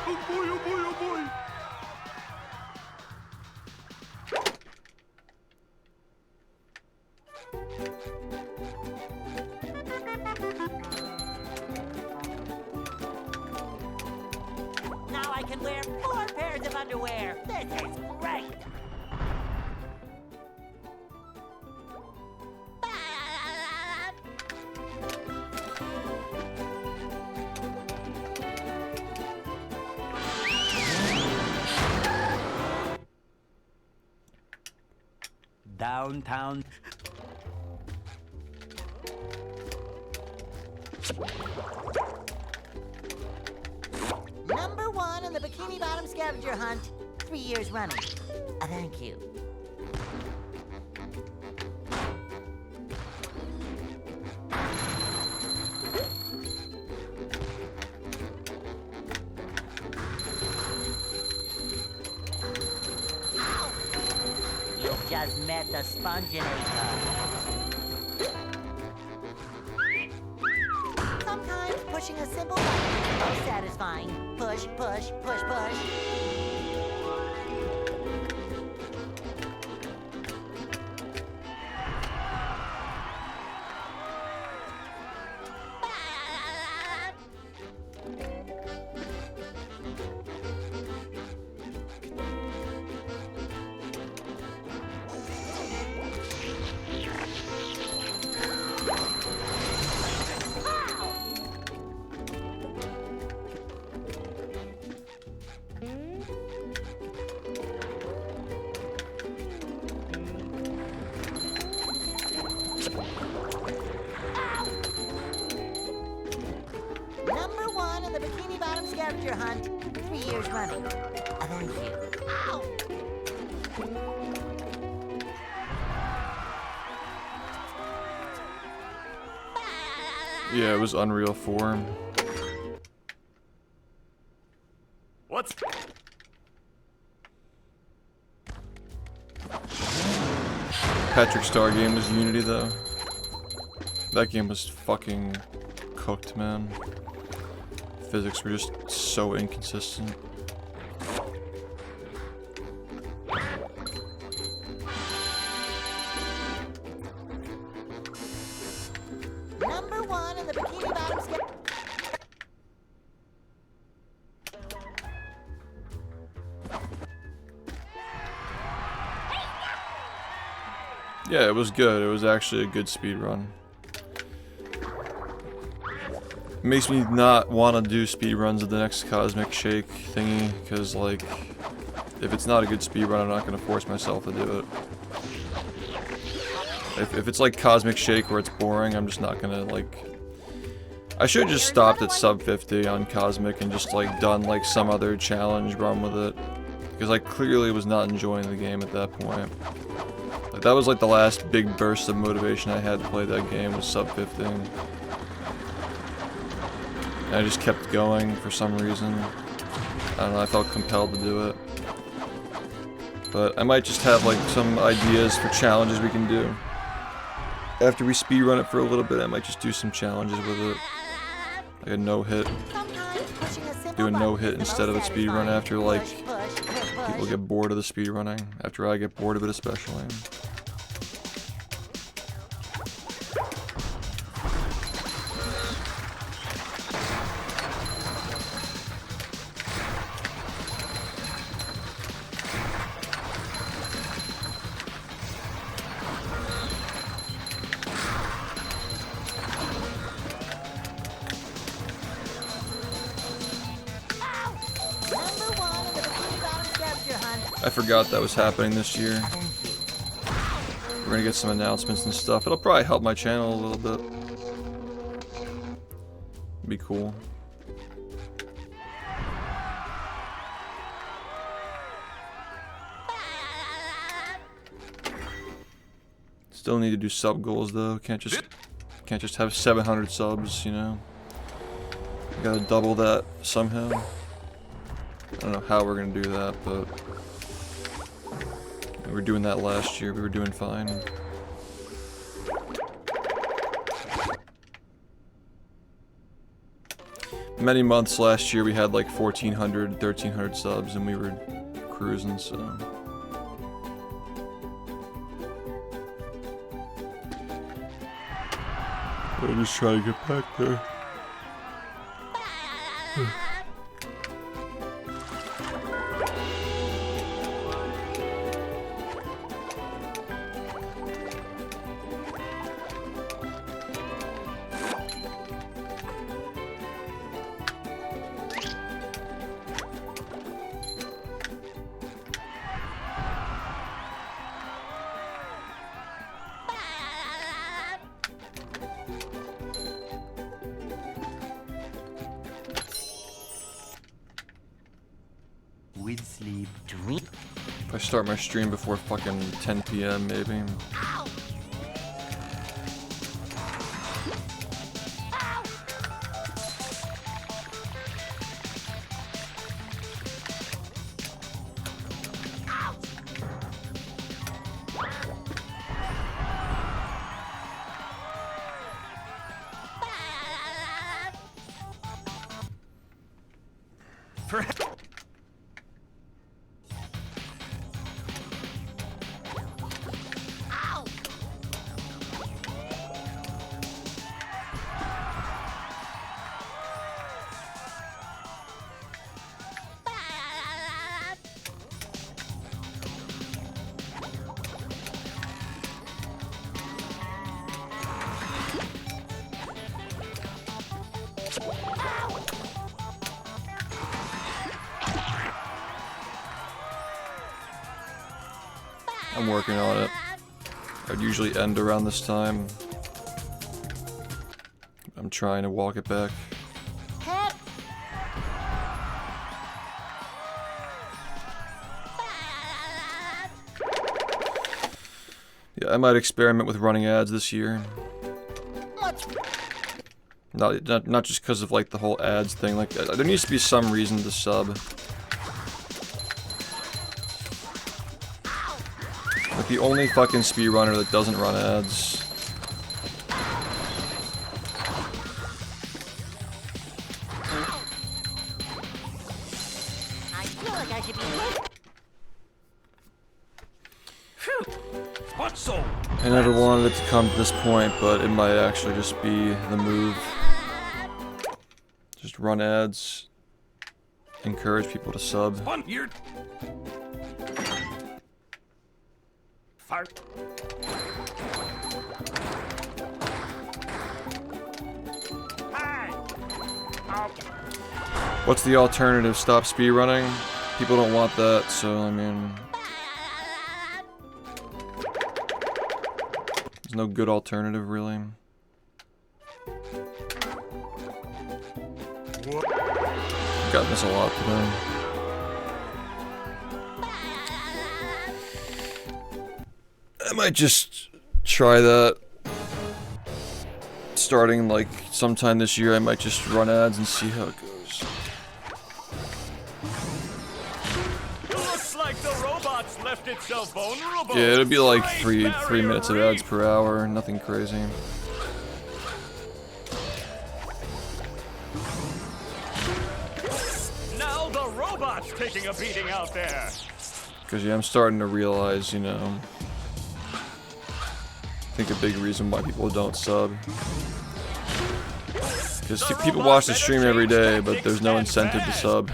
Oh boy, oh boy, oh boy! Now I can wear 4 pairs of underwear. This is great. Downtown. Number 1 in the Bikini Bottom scavenger hunt, 3 years running. Thank you. You've just met the spongebob. Sometimes pushing a simple button is most satisfying. Push, push, push, push. Number 1 in the Bikini Bottom scavenger hunt, 3 years running. Thank you. Ow! Yeah, it was Unreal 4. What's... Patrick Star game was Unity though. That game was fucking cooked, man. Physics were just so inconsistent. Number 1 in the Bikini Bottom scavenger. Yeah, it was good. It was actually a good speed run. It makes me not want to do speed runs of the next Cosmic Shake thingy, because like, if it's not a good speed run, I'm not going to force myself to do it. If it's like Cosmic Shake where it's boring, I'm just not going to like... I should have just stopped at sub 50 on Cosmic and just like done like some other challenge run with it. because I clearly was not enjoying the game at that point. Like, that was like the last big burst of motivation I had to play that game, was sub 15. And I just kept going for some reason. I don't know, I felt compelled to do it. But I might just have like some ideas for challenges we can do. After we speedrun it for a little bit, I might just do some challenges with it. Like a no-hit. Do a no-hit instead of a speedrun after, like, people get bored of the speedrunning. After I get bored of it especially. I forgot that was happening this year. We're gonna get some announcements and stuff. It'll probably help my channel a little bit. Be cool. Still need to do sub goals though. Can't just have 700 subs, you know. Gotta double that somehow. I don't know how we're gonna do that, but we were doing that last year. We were doing fine. Many months last year we had like 1,400, 1,300 subs and we were cruising, so. I'm just trying to get back there. With sleep, dream. If I start my stream before fucking 10 PM maybe. I'm working on it. I'd usually end around this time. I'm trying to walk it back. Yeah, I might experiment with running ads this year. Not just because of like the whole ads thing. Like there needs to be some reason to sub. Like the only fucking speedrunner that doesn't run ads. I feel like I should be. What's so? I never wanted it to come to this point, but it might actually just be the move. Just run ads. Encourage people to sub. One here. Fart. Hi. What's the alternative? Stop speedrunning? People don't want that, so I mean... There's no good alternative, really. I've gotten this a lot today. might just try that. Starting like sometime this year, I might just run ads and see how it goes. Looks like the robots left itself vulnerable. Yeah, it'll be like Great three minutes of barrier ads per hour, nothing crazy. Now the robots taking a beating out there. Cause yeah, I'm starting to realize, you know, I think a big reason why people don't sub. Because people watch the stream every day, but there's no incentive to sub.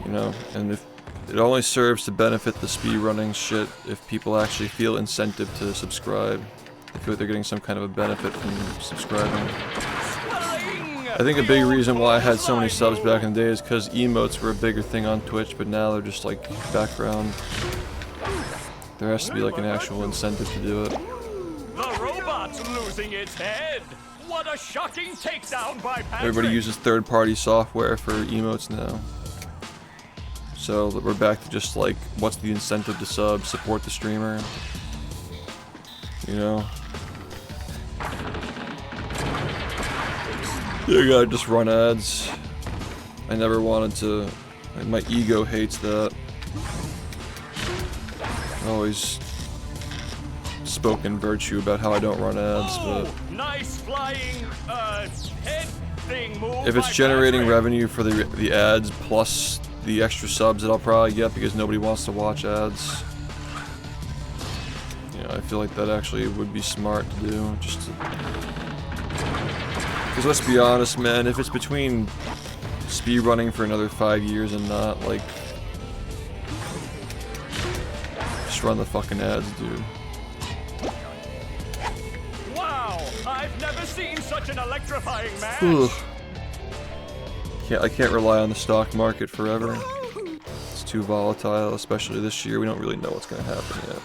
You know, and if it only serves to benefit the speedrunning shit if people actually feel incentive to subscribe. They feel like they're getting some kind of a benefit from subscribing. I think a big reason why I had so many subs back in the day is because emotes were a bigger thing on Twitch, but now they're just like background. There has to be like an actual incentive to do it. The robot's losing its head. What a shocking takedown by Patrick. Everybody uses third-party software for emotes now. So we're back to just like, what's the incentive to sub? Support the streamer. You know? You gotta just run ads. I never wanted to. Like, my ego hates that. I always spoken virtue about how I don't run ads, but nice flying head thing move. if it's generating revenue for the ads plus the extra subs that I'll probably get because nobody wants to watch ads, you know, I feel like that actually would be smart to do. Just to, because let's be honest, man, if it's between speedrunning for another 5 years and not, like, just run the fucking ads, dude. Wow, I've never seen such an electrifying match. Ugh. I can't rely on the stock market forever. It's too volatile, especially this year. We don't really know what's gonna happen yet.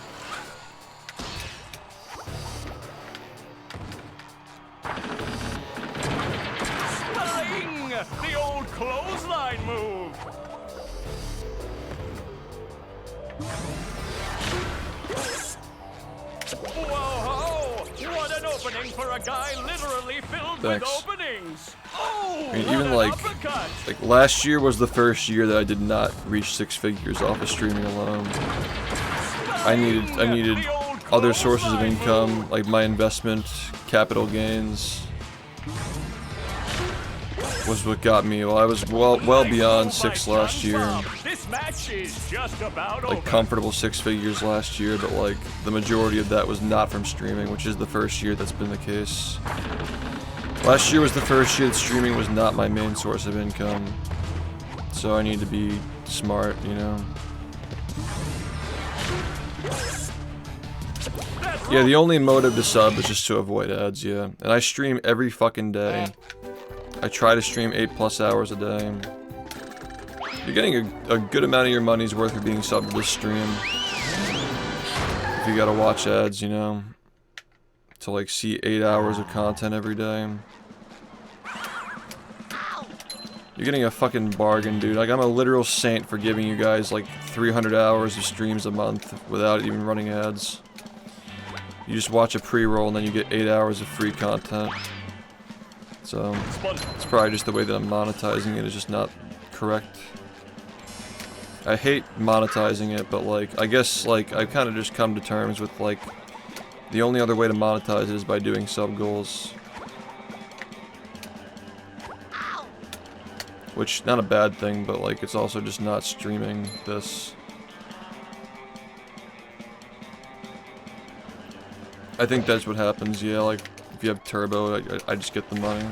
Flying! The old clothesline move. Whoa! What an opening for a guy literally filled with Thanks. openings. Oh, I mean, what even an like uppercut. last year was the first year that I did not reach 6 figures off of streaming alone. I needed other sources of income, like my investment, capital gains, was what got me. Well, I was well beyond 6 last year. This match is just about Like over. comfortable 6 figures last year, but like the majority of that was not from streaming, which is the first year that's been the case. Last year was the first year that streaming was not my main source of income. So I need to be smart, you know. Yeah, the only motive to sub is just to avoid ads, yeah. And I stream every fucking day. I try to stream 8+ hours a day. You're getting a good amount of your money's worth for being subbed to this stream. If you gotta watch ads, you know. To like see 8 hours of content every day. You're getting a fucking bargain, dude. Like, I'm a literal saint for giving you guys like 300 hours of streams a month without even running ads. You just watch a pre-roll and then you get 8 hours of free content. So, it's probably just the way that I'm monetizing it is just not correct. I hate monetizing it, but like, I guess like, I've kind of just come to terms with like, the only other way to monetize it is by doing sub goals. Which, not a bad thing, but like, it's also just not streaming this. I think that's what happens, yeah, like, if you have turbo, I just get the money.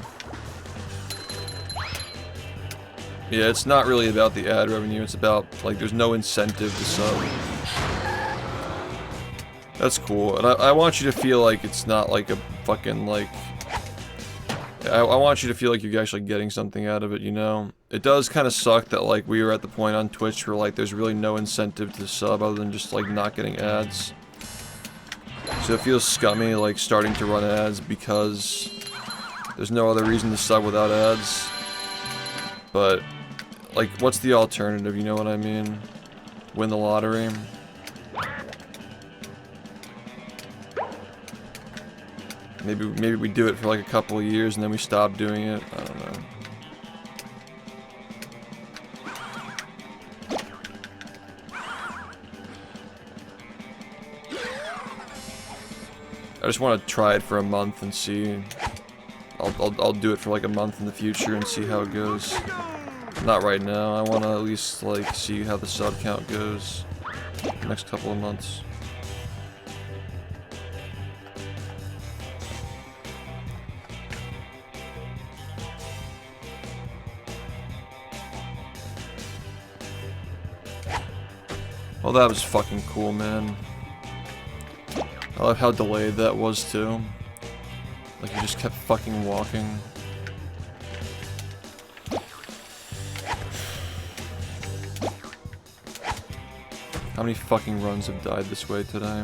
Yeah, it's not really about the ad revenue, it's about, like, there's no incentive to sub. That's cool, and I want you to feel like it's not like a fucking, like... I want you to feel like you're actually getting something out of it, you know? It does kind of suck that, like, we are at the point on Twitch where, like, there's really no incentive to sub other than just, like, not getting ads. So it feels scummy, like, starting to run ads because there's no other reason to sub without ads. But, like, what's the alternative, you know what I mean? Win the lottery. Maybe we do it for like a couple of years and then we stop doing it. I don't know. I just want to try it for a month and see. I'll do it for like a month in the future and see how it goes. Not right now. I want to at least like see how the sub count goes the next couple of months. Well, that was fucking cool, man. I love how delayed that was too. Like you just kept fucking walking. How many fucking runs have died this way today?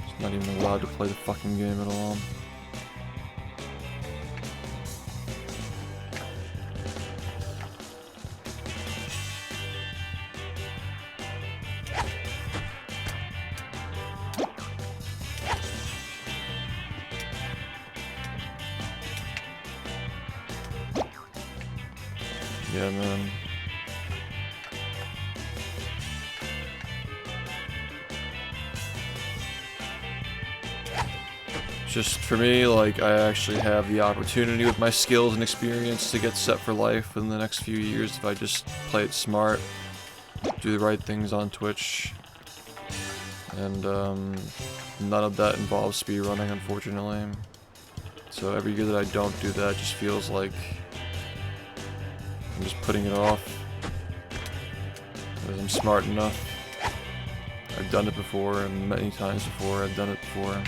Just not even allowed to play the fucking game at all. Yeah, man. Just for me, like, I actually have the opportunity with my skills and experience to get set for life in the next few years if I just play it smart, do the right things on Twitch, and none of that involves speedrunning, unfortunately. So every year that I don't do that just feels like I'm just putting it off, because I'm smart enough. I've done it before, and many times before I've done it before.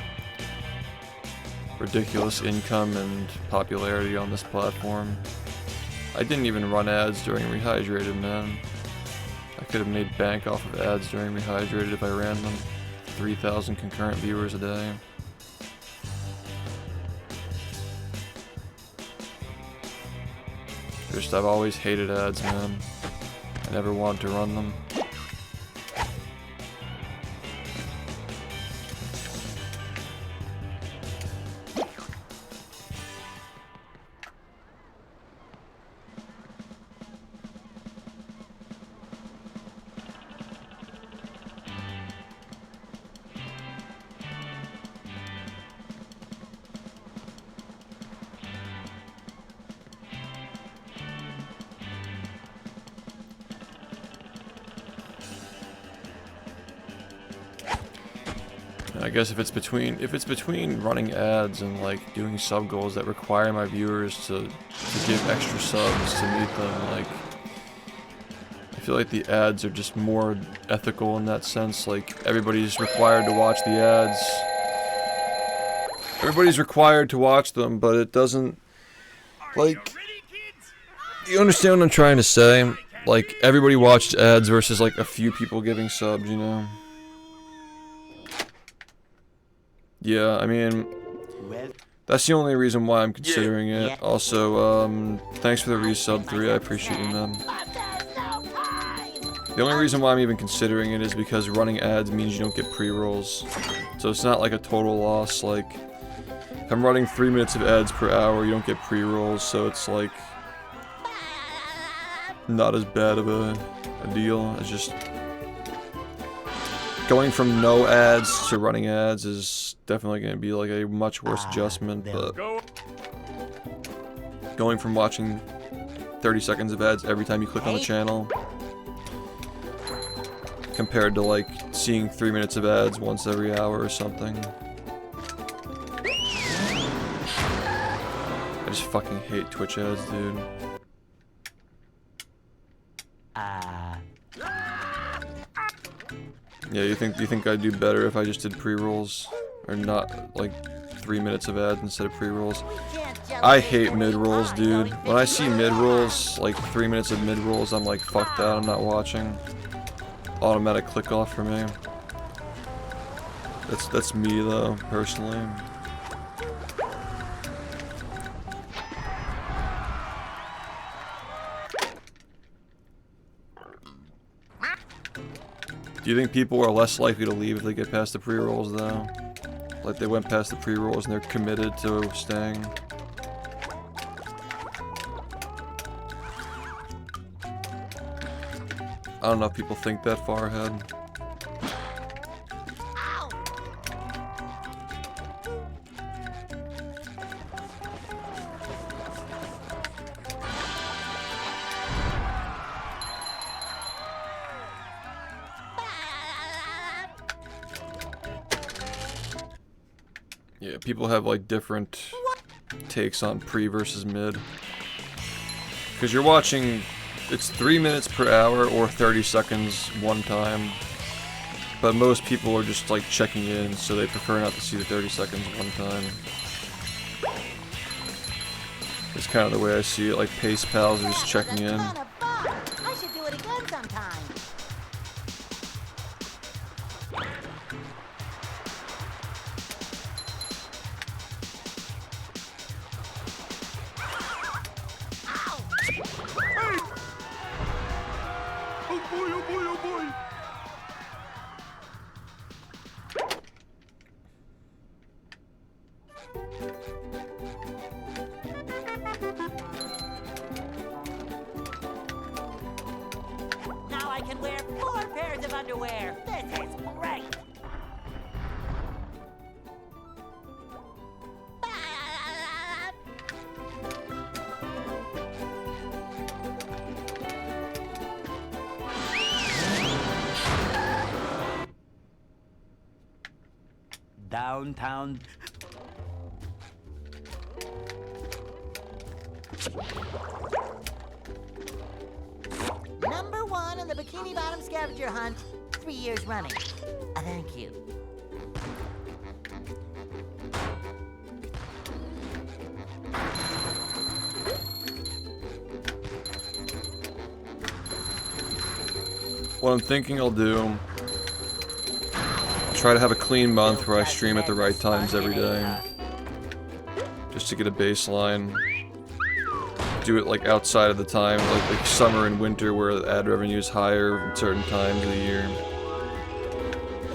Ridiculous income and popularity on this platform. I didn't even run ads during Rehydrated, man. I could have made bank off of ads during Rehydrated if I ran them. 3,000 concurrent viewers a day. Just, I've always hated ads, man. I never wanted to run them. I guess if it's between running ads and like doing sub goals that require my viewers to give extra subs to meet them, like I feel like the ads are just more ethical in that sense. Like everybody's required to watch the ads. Everybody's required to watch them, but it doesn't like. You understand what I'm trying to say? Like everybody watched ads versus like a few people giving subs, you know? Yeah, I mean, that's the only reason why I'm considering it. Also, thanks for the resub 3, I appreciate you, man. The only reason why I'm even considering it is because running ads means you don't get pre-rolls. So it's not like a total loss, like, if I'm running 3 minutes of ads per hour, you don't get pre-rolls, so it's like, not as bad of a deal. It's just, going from no ads to running ads is definitely going to be like a much worse adjustment, but going from watching 30 seconds of ads every time you click on the channel compared to like seeing 3 minutes of ads once every hour or something. I just fucking hate Twitch ads, dude. Yeah, you think I'd do better if I just did pre-rolls? Or not, like, 3 minutes of ads instead of pre-rolls? I hate mid-rolls, dude. When I see mid-rolls, like 3 minutes of mid-rolls, I'm like, fuck that, I'm not watching. Automatic click-off for me. That's me, though, personally. Do you think people are less likely to leave if they get past the pre-rolls, though? Like they went past the pre-rolls and they're committed to staying. I don't know if people think that far ahead. Yeah, people have like different takes on pre versus mid. Because you're watching, it's 3 minutes per hour or 30 seconds one time. But most people are just like checking in, so they prefer not to see the 30 seconds one time. It's kind of the way I see it, like pace pals are just checking in. I should do it again sometime. Oh boy, oh boy, oh boy! Now I can wear 4 pairs of underwear. This is great. Downtown. Number 1 in the Bikini Bottom scavenger hunt, 3 years running. Thank you. What I'm thinking I'll do, try to have a clean month where I stream at the right times every day. Just to get a baseline. Do it like outside of the time, like summer and winter where the ad revenue is higher at certain times of the year.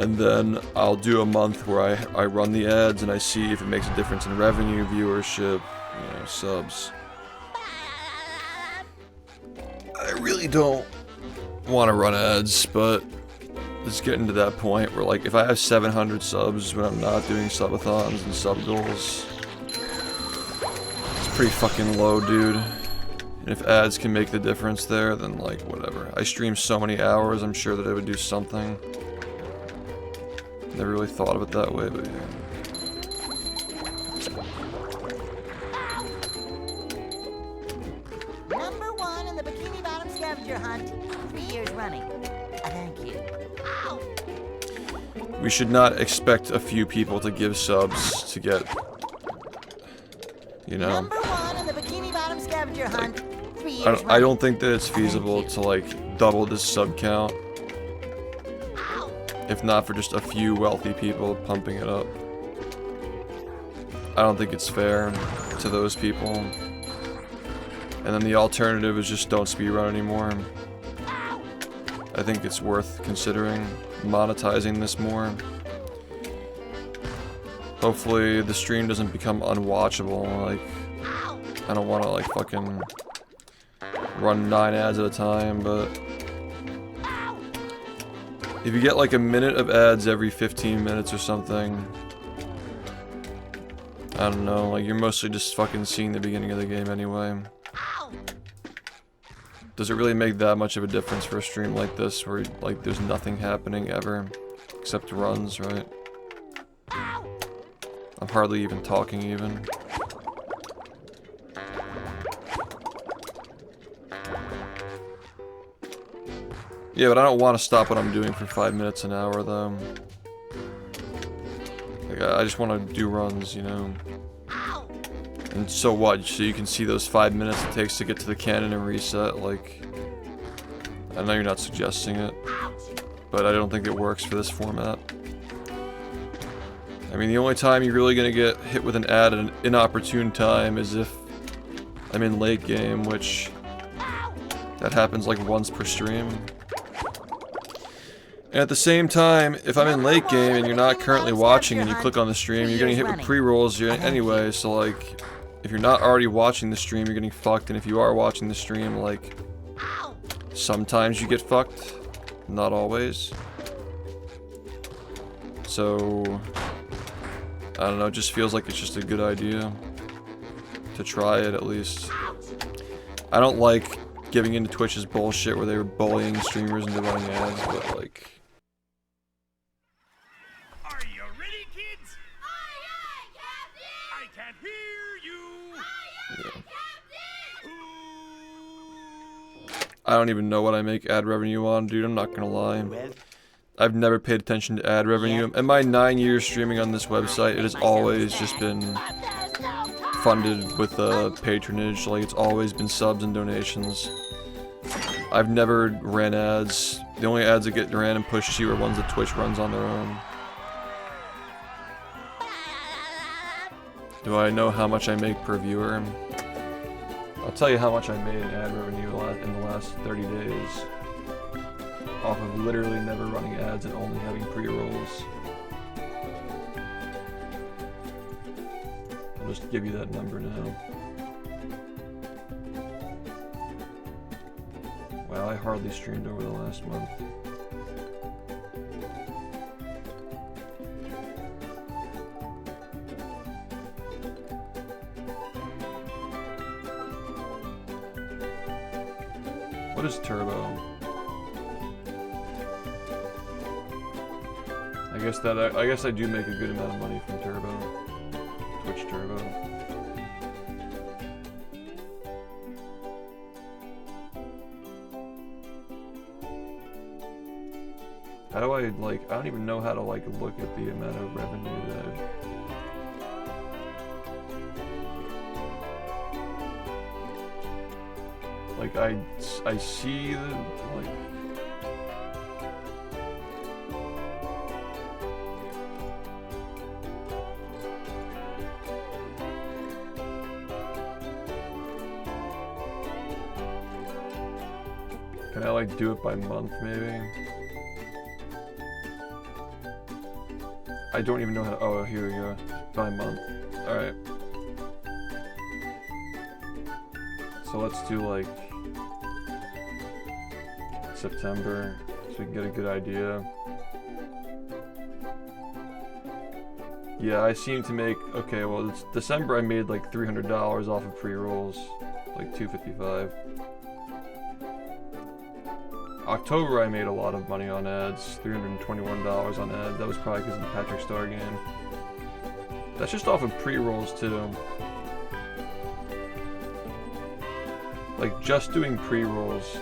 And then I'll do a month where I run the ads and I see if it makes a difference in revenue, viewership, you know, subs. I really don't want to run ads, but it's getting to that point where, like, if I have 700 subs when I'm not doing subathons and sub goals, it's pretty fucking low, dude. And if ads can make the difference there, then, like, whatever. I stream so many hours, I'm sure that it would do something. Never really thought of it that way, but yeah. Number 1 in the Bikini Bottom scavenger hunt, 3 years running. Thank you. Ow! We should not expect a few people to give subs to get, you know. Number 1 in the Bikini Bottom scavenger hunt, 3 years running. I don't think that it's feasible to, like, double this sub count. If not for just a few wealthy people pumping it up. I don't think it's fair to those people. And then the alternative is just don't speedrun anymore. I think it's worth considering monetizing this more. Hopefully the stream doesn't become unwatchable. Like, I don't want to, like, fucking run 9 ads at a time, but if you get like a minute of ads every 15 minutes or something, I don't know, like, you're mostly just fucking seeing the beginning of the game anyway. Does it really make that much of a difference for a stream like this where, like, there's nothing happening ever except runs, right? I'm hardly even talking even. Yeah, but I don't want to stop what I'm doing for 5 minutes an hour, though. Like, I just want to do runs, you know? And so what? So you can see those 5 minutes it takes to get to the cannon and reset, like... I know you're not suggesting it, but I don't think it works for this format. I mean, the only time you're really gonna get hit with an ad at an inopportune time is if I'm in late game, which... that happens like once per stream. And at the same time, if I'm in late game and you're not currently watching and you click on the stream, you're getting hit with pre-rolls anyway, so like, if you're not already watching the stream, you're getting fucked, and if you are watching the stream, like, sometimes you get fucked, not always. So, I don't know, it just feels like it's just a good idea to try it at least. I don't like giving into Twitch's bullshit where they were bullying streamers into running ads, but like... Are you ready, kids? Aye, aye, Captain! I can't hear you. Aye, aye, Captain! I don't even know what I make ad revenue on, dude, I'm not gonna lie. Well, I've never paid attention to ad revenue. In my 9 years streaming on this website, it has always just been funded with patronage. Like, it's always been subs and donations. I've never ran ads. The only ads that get ran and pushed to you are ones that Twitch runs on their own. Do I know how much I make per viewer? I'll tell you how much I made in ad revenue in the last 30 days. Off of literally never running ads and only having pre-rolls. I'll just give you that number now. Wow, I hardly streamed over the last month. What is Turbo? I guess I do make a good amount of money from Turbo. Twitch Turbo. How do I, like, I don't even know how to, like, look at the amount of revenue that Like, I see the, like... Can I, like, do it by month, maybe? I don't even know how to... Oh, here we go. By month. Alright. So let's do, like... September, so we can get a good idea. Yeah, I seem to make... Okay, well, it's December I made, like, $300 off of pre-rolls. Like, $255. October I made a lot of money on ads, $321 on ads. That was probably because of the Patrick Star game. That's just off of pre-rolls too. Like just doing pre-rolls.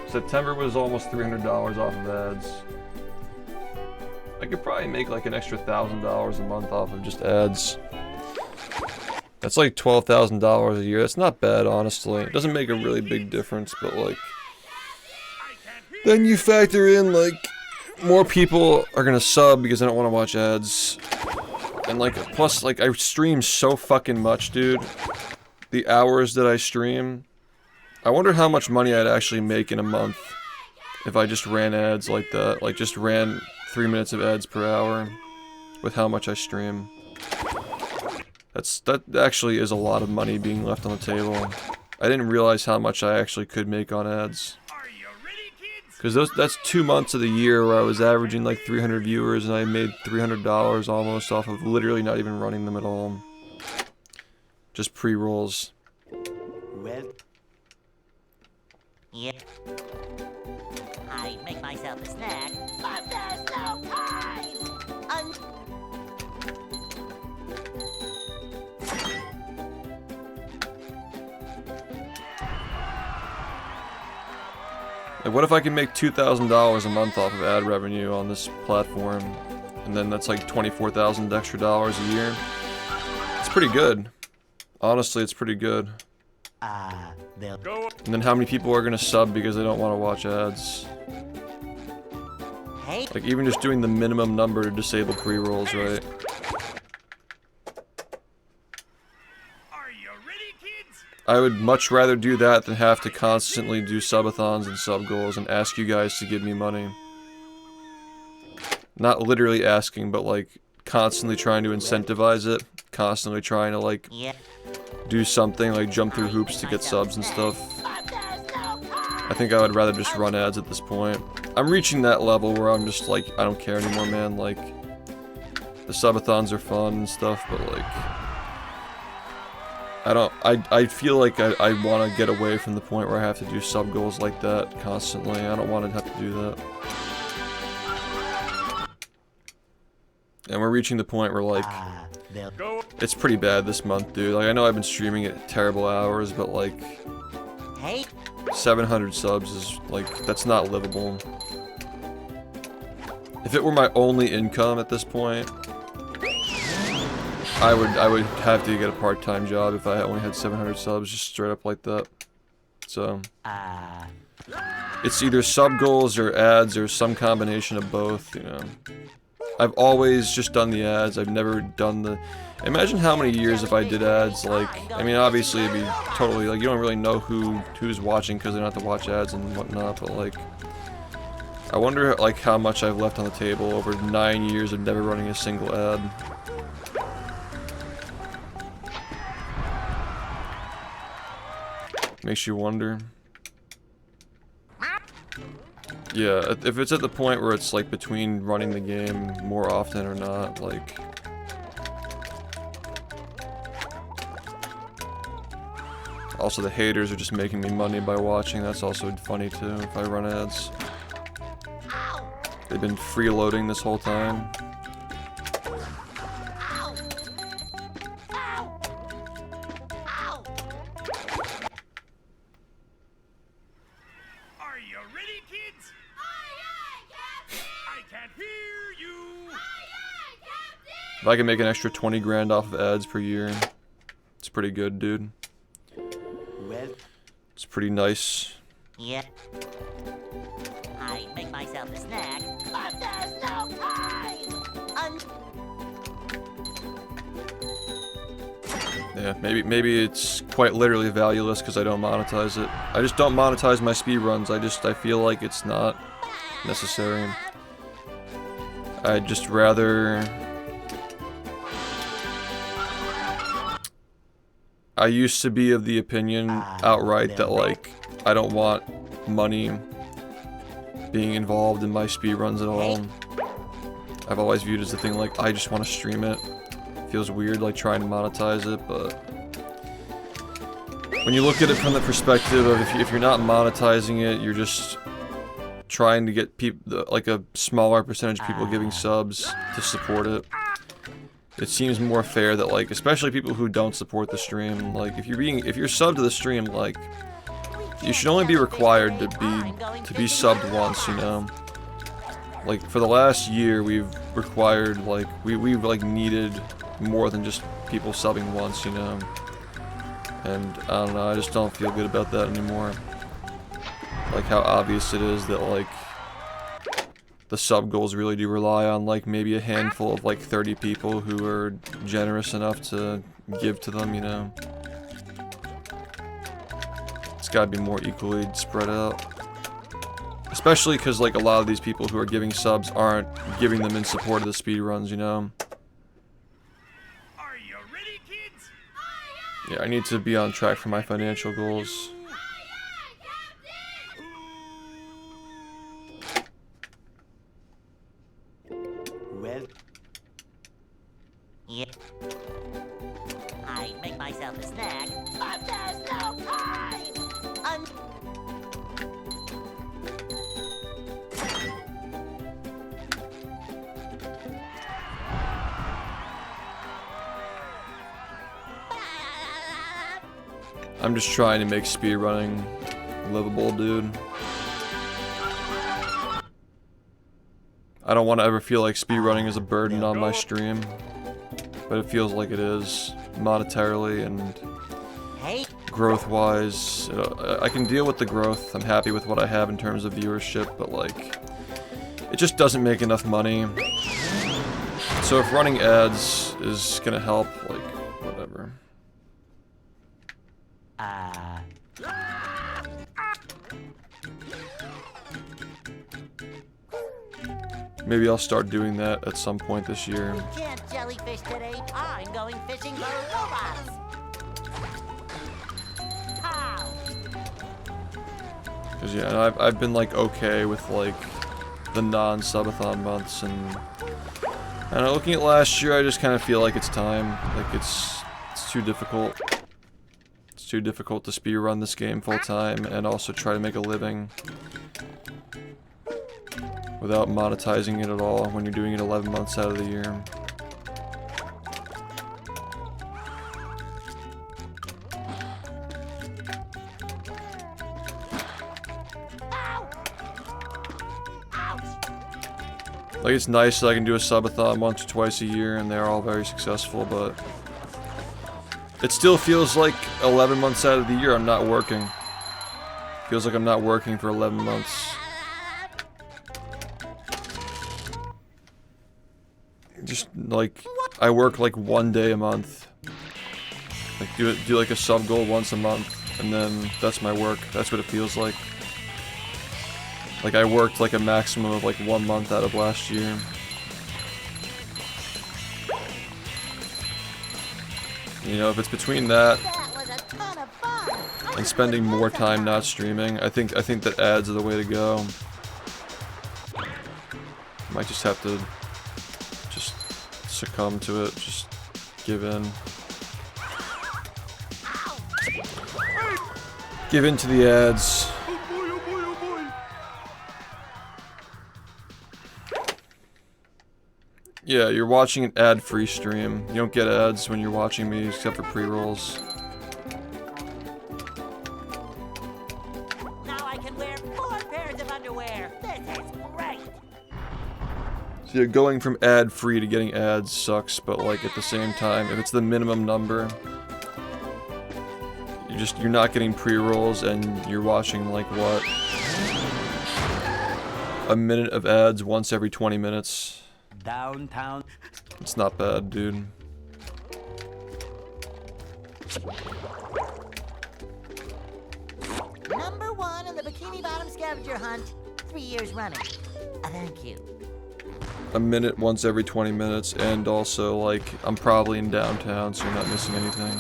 September was almost $300 off of ads. I could probably make like an extra $1,000 a month off of just ads. That's like $12,000 a year. That's not bad, honestly. It doesn't make a really big difference, but like... Then you factor in, like, more people are gonna sub because they don't want to watch ads. And like, plus, like, I stream so fucking much, dude. The hours that I stream. I wonder how much money I'd actually make in a month if I just ran ads like that. Like, just ran 3 minutes of ads per hour with how much I stream. That actually is a lot of money being left on the table. I didn't realize how much I actually could make on ads. Because that's 2 months of the year where I was averaging like 300 viewers and I made $300 almost off of literally not even running them at all. Just pre-rolls. well, Yeah. I make myself a snack, but there's no time! Like, what if I can make $2,000 a month off of ad revenue on this platform? And then that's like $24,000 extra dollars a year. It's pretty good. Honestly, it's pretty good. they'll And then how many people are gonna sub because they don't want to watch ads? Hey, Like, even just doing the minimum number to disable pre-rolls, right? Are you ready, kids? I would much rather do that than have to constantly do subathons and sub goals and ask you guys to give me money. Not literally asking, but like constantly trying to incentivize it, constantly trying to like Yeah. do something like jump through hoops to get subs and stuff. I think I would rather just run ads at this point. I'm reaching that level where I'm just like, I don't care anymore, man. Like, the subathons are fun and stuff, but like, I feel like I want to get away from the point where I have to do sub goals like that constantly. I don't want to have to do that. And we're reaching the point where like, Go. it's pretty bad this month, dude. Like, I know I've been streaming at terrible hours, but like, Hey, 700 subs is like, that's not livable. If it were my only income at this point, I would have to get a part-time job if I only had 700 subs, just straight up like that. So it's either sub goals or ads or some combination of both, you know. I've always just done the ads. I've never done the... Imagine how many years if I did ads, like... I mean, obviously it'd be totally, like, you don't really know who's watching because they don't have to watch ads and whatnot, but, like... I wonder, like, how much I've left on the table over 9 years of never running a single ad. Makes you wonder. Yeah, if it's at the point where it's like between running the game more often or not, like... Also, the haters are just making me money by watching. That's also funny too, if I run ads. They've been freeloading this whole time. Are you ready, kids? I can't hear you. If I can make an extra 20 grand off of ads per year, it's pretty good, dude. Well, It's pretty nice. yeah. I make myself a snack, but there's no time. Yeah, maybe it's quite literally valueless because I don't monetize it. I just don't monetize my speedruns. I feel like it's not necessary. I'd just rather... I used to be of the opinion outright that like I don't want money being involved in my speedruns at all. I've always viewed it as a thing like I just want to stream it. Feels weird like trying to monetize it, but when you look at it from the perspective of if you're not monetizing it, you're just trying to get people, like a smaller percentage of people giving subs to support it. It seems more fair that like, especially people who don't support the stream, like if you're subbed to the stream, like you should only be required to be subbed once, you know. Like for the last year, we've required like we've like needed more than just people subbing once, you know. And I don't know, I just don't feel good about that anymore. Like how obvious it is that like the sub goals really do rely on like maybe a handful of like 30 people who are generous enough to give to them, you know. It's gotta be more equally spread out. Especially because like a lot of these people who are giving subs aren't giving them in support of the speedruns, you know. Are you ready, kids? Yeah, I need to be on track for my financial goals. well, Yeah. I make myself a snack, but there's no time. I'm just trying to make speedrunning livable, dude. I don't want to ever feel like speedrunning is a burden on my stream, but it feels like it is, monetarily and Hey, growth-wise. I can deal with the growth. I'm happy with what I have in terms of viewership, but like, it just doesn't make enough money. So if running ads is gonna help, like, whatever. Maybe I'll start doing that at some point this year. We can't jellyfish today. I'm going fishing for robots. Pow! Cause yeah, I've been like okay with like the non-subathon months, and I don't know, looking at last year, I just kind of feel like it's time. Like it's too difficult. It's too difficult to speedrun this game full time and also try to make a living without monetizing it at all when you're doing it 11 months out of the year. Like, it's nice that I can do a subathon once or twice a year and they're all very successful, but it still feels like 11 months out of the year I'm not working. Feels like I'm not working for 11 months. Just like, I work like 1 day a month. Like do like a sub goal once a month, and then that's my work. That's what it feels like. Like I worked like a maximum of like 1 month out of last year. You know, if it's between that and spending more time not streaming, I think that ads are the way to go. Might just have to just succumb to it, just give in. Give in to the ads. Yeah, you're watching an ad-free stream. You don't get ads when you're watching me, except for pre-rolls. Now I can wear 4 pairs of underwear. This is great. So yeah, going from ad-free to getting ads sucks, but like at the same time, if it's the minimum number, you're not getting pre-rolls and you're watching like what? A minute of ads once every 20 minutes. Downtown. It's not bad, dude. Number 1 in the Bikini Bottom scavenger hunt, 3 years running. Thank you. A minute once every 20 minutes, and also like I'm probably in downtown, so you're not missing anything.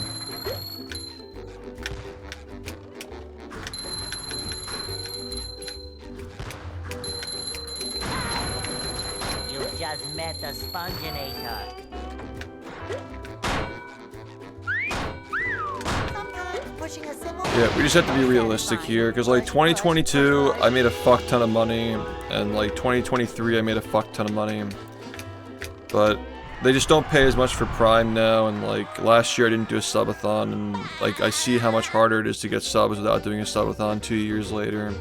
Just met the sponginator. Yeah, we just have to be realistic here, because like 2022, I made a fuck ton of money, and like 2023, I made a fuck ton of money. But they just don't pay as much for Prime now, and like last year I didn't do a subathon, and like I see how much harder it is to get subs without doing a subathon 2 years later.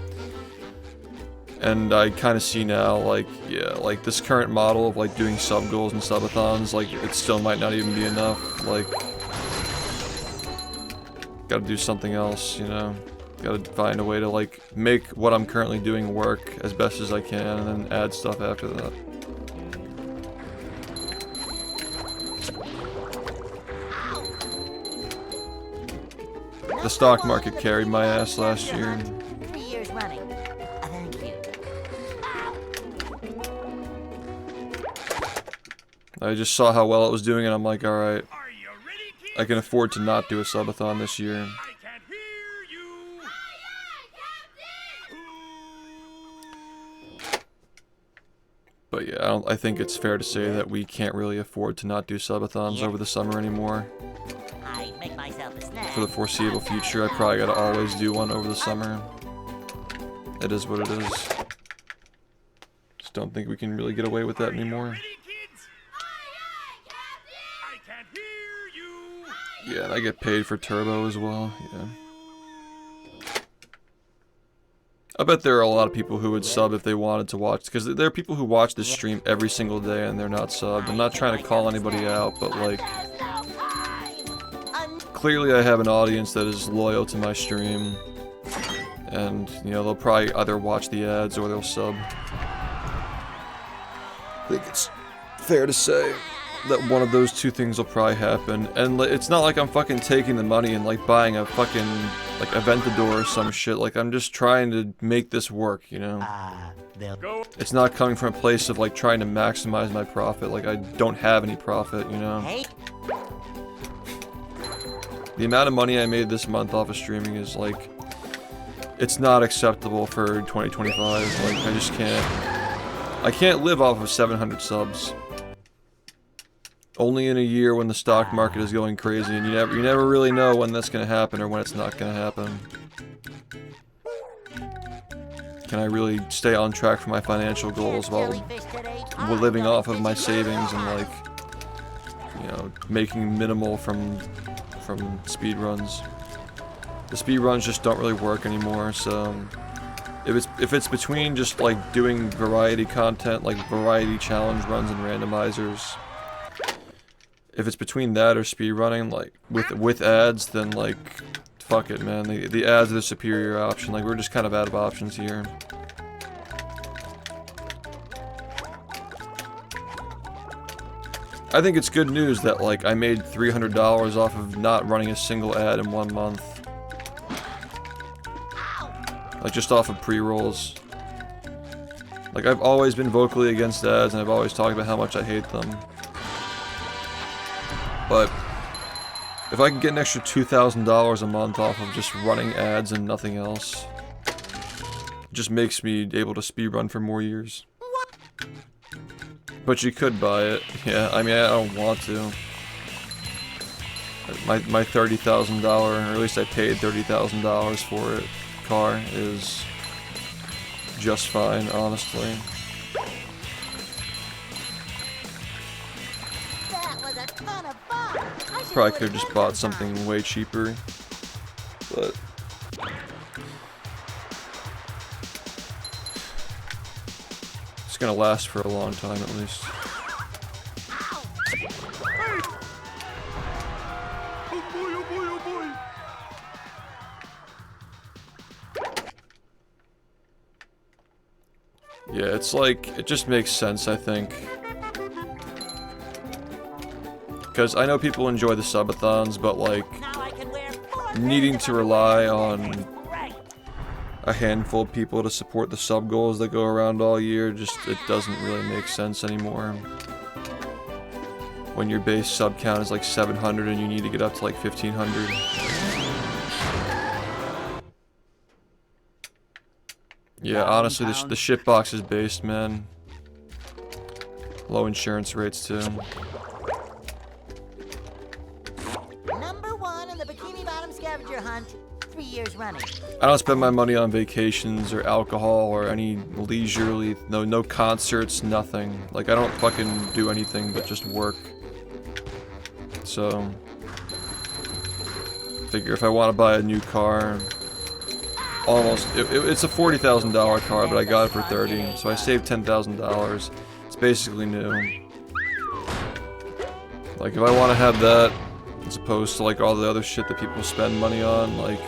And I kind of see now, like, yeah, like this current model of like doing sub goals and subathons, like it still might not even be enough. Like, gotta do something else, you know? Gotta find a way to like make what I'm currently doing work as best as I can, and then add stuff after that. The stock market carried my ass last year. 3 years running. Thank you. I just saw how well it was doing, and I'm like, alright, Are you ready, kids? I can afford to not do a subathon this year. I can't hear you. But yeah, I think it's fair to say that we can't really afford to not do subathons over the summer anymore. I make myself a snack. For the foreseeable future, I probably gotta always do one over the summer. It is what it is. Just don't think we can really get away with that anymore. Ready, kids? I can't hear you. Yeah, and I get paid for turbo as well, yeah. I bet there are a lot of people who would sub if they wanted to watch, because there are people who watch this stream every single day and they're not subbed. I'm not trying to call anybody out, but like, clearly I have an audience that is loyal to my stream, and you know, they'll probably either watch the ads or they'll sub. I think it's fair to say. that one of those two things will probably happen. And it's not like I'm fucking taking the money and like buying a fucking like Aventador or some shit. Like I'm just trying to make this work, you know? Go. It's not coming from a place of like trying to maximize my profit. Like I don't have any profit, you know? Hey, The amount of money I made this month off of streaming is like, it's not acceptable for 2025. Like I just I can't live off of 700 subs. Only in a year when the stock market is going crazy, and you never really know when that's gonna happen or when it's not gonna happen. Can I really stay on track for my financial goals while jellyfish today. living off of my savings and like, you know, making minimal from speedruns? The speedruns just don't really work anymore, so if it's between just like doing variety content, like variety challenge runs and randomizers, if it's between that or speedrunning, like with ads, then like fuck it, man. The ads are the superior option. Like we're just kind of out of options here. I think it's good news that like I made $300 off of not running a single ad in 1 month. Like just off of pre-rolls. Like I've always been vocally against ads and I've always talked about how much I hate them. But if I can get an extra $2,000 a month off of just running ads and nothing else, it just makes me able to speedrun for more years. But you could buy it. Yeah, I mean, I don't want to. My $30,000, or at least I paid $30,000 for it, car is just fine, honestly. That was a ton of fun. I should Probably do it could have just again bought sometime. something way cheaper, but it's gonna last for a long time at least. Oh boy, oh boy, oh boy. Yeah, it's like, it just makes sense, I think. Because I know people enjoy the subathons, but like, Now I can wear 4 needing pairs to of rely underwear. on Right. a handful of people to support the sub goals that go around all year, just, it doesn't really make sense anymore. When your base sub count is like 700 and you need to get up to like 1,500. Yeah, honestly, the shitbox is based, man. Low insurance rates, too. Number 1 in the Bikini Bottom scavenger hunt, 3 years running. I don't spend my money on vacations or alcohol or any leisurely, no concerts, nothing. Like, I don't fucking do anything but just work. So, figure if I want to buy a new car, it's a $40,000 car, but I got it for 30, so I saved $10,000. It's basically new. Like, if I want to have that, as opposed to like all the other shit that people spend money on, like,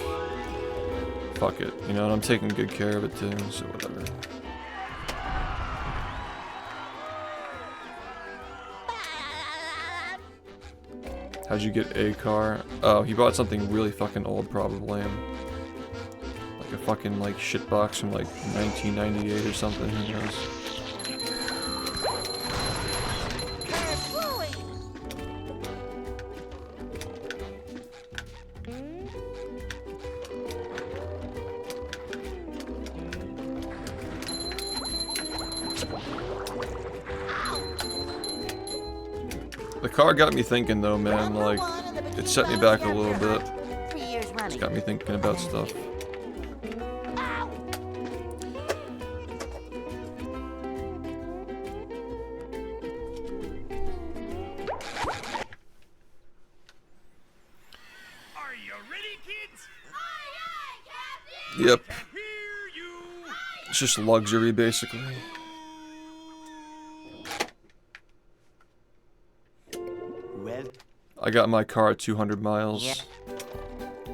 fuck it, you know, and I'm taking good care of it too, so whatever. How'd you get a car? Oh, he bought something really fucking old, probably. Like a fucking, like, shitbox from, like, 1998 or something, who knows. The car got me thinking though, man, like, it set me back a little bit. 3 years running. Got me thinking about stuff. Are you ready, kids? Yep, Hear you. it's just luxury, basically. Well, I got my car at 200 miles. Yeah.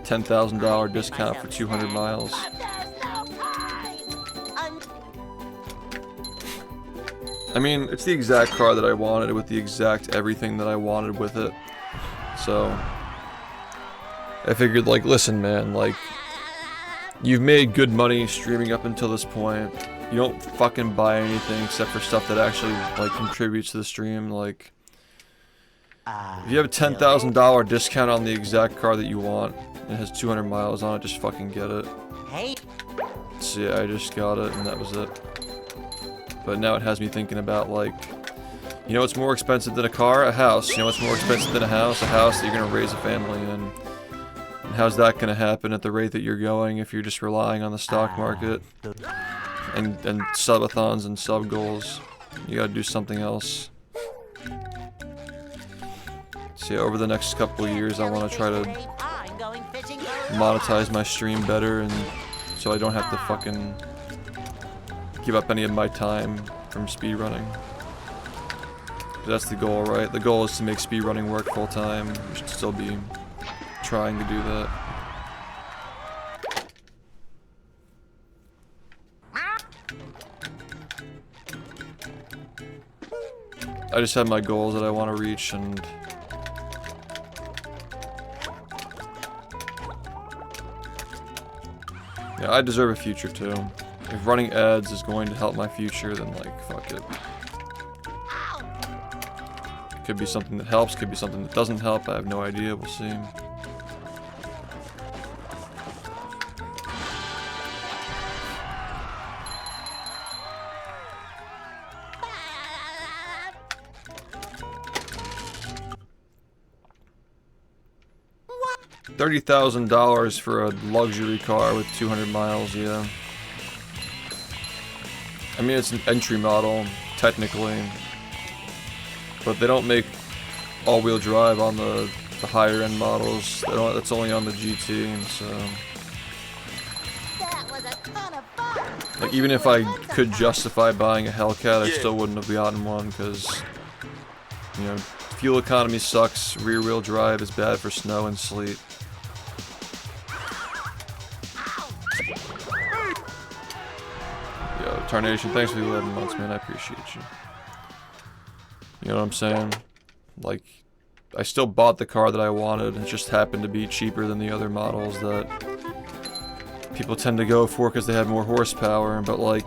$10,000 discount for 200 miles. But there's no time. I mean, it's the exact car that I wanted with the exact everything that I wanted with it. So, I figured, like, listen, man, like, you've made good money streaming up until this point. You don't fucking buy anything except for stuff that actually, like, contributes to the stream. Like, if you have a $10,000 discount on the exact car that you want, and it has 200 miles on it, just fucking get it. Hey. So yeah, I just got it, and that was it. But now it has me thinking about, like, you know what's more expensive than a car? A house. You know what's more expensive than a house? A house that you're gonna raise a family in. And how's that gonna happen at the rate that you're going if you're just relying on the stock market? And subathons and sub goals. You gotta do something else. So yeah, over the next couple of years I wanna try to monetize my stream better, and so I don't have to fucking give up any of my time from speedrunning. That's the goal, right? The goal is to make speedrunning work full time. We should still be trying to do that. I just have my goals that I want to reach, and yeah, I deserve a future too. If running ads is going to help my future, then like, fuck it. Could be something that helps, could be something that doesn't help, I have no idea, we'll see. $30,000 for a luxury car with 200 miles, yeah. I mean, it's an entry model, technically. But they don't make all-wheel drive on the higher-end models. They don't, that's only on the GT, so... That was a ton of fun. Like, even if I could justify buying a Hellcat, I still wouldn't have gotten one, because... You know, fuel economy sucks, rear-wheel drive is bad for snow and sleet. Yo, Tarnation, thanks for the 11 months, man, I appreciate you. You know what I'm saying? Like, I still bought the car that I wanted, it just happened to be cheaper than the other models that people tend to go for because they have more horsepower, but like,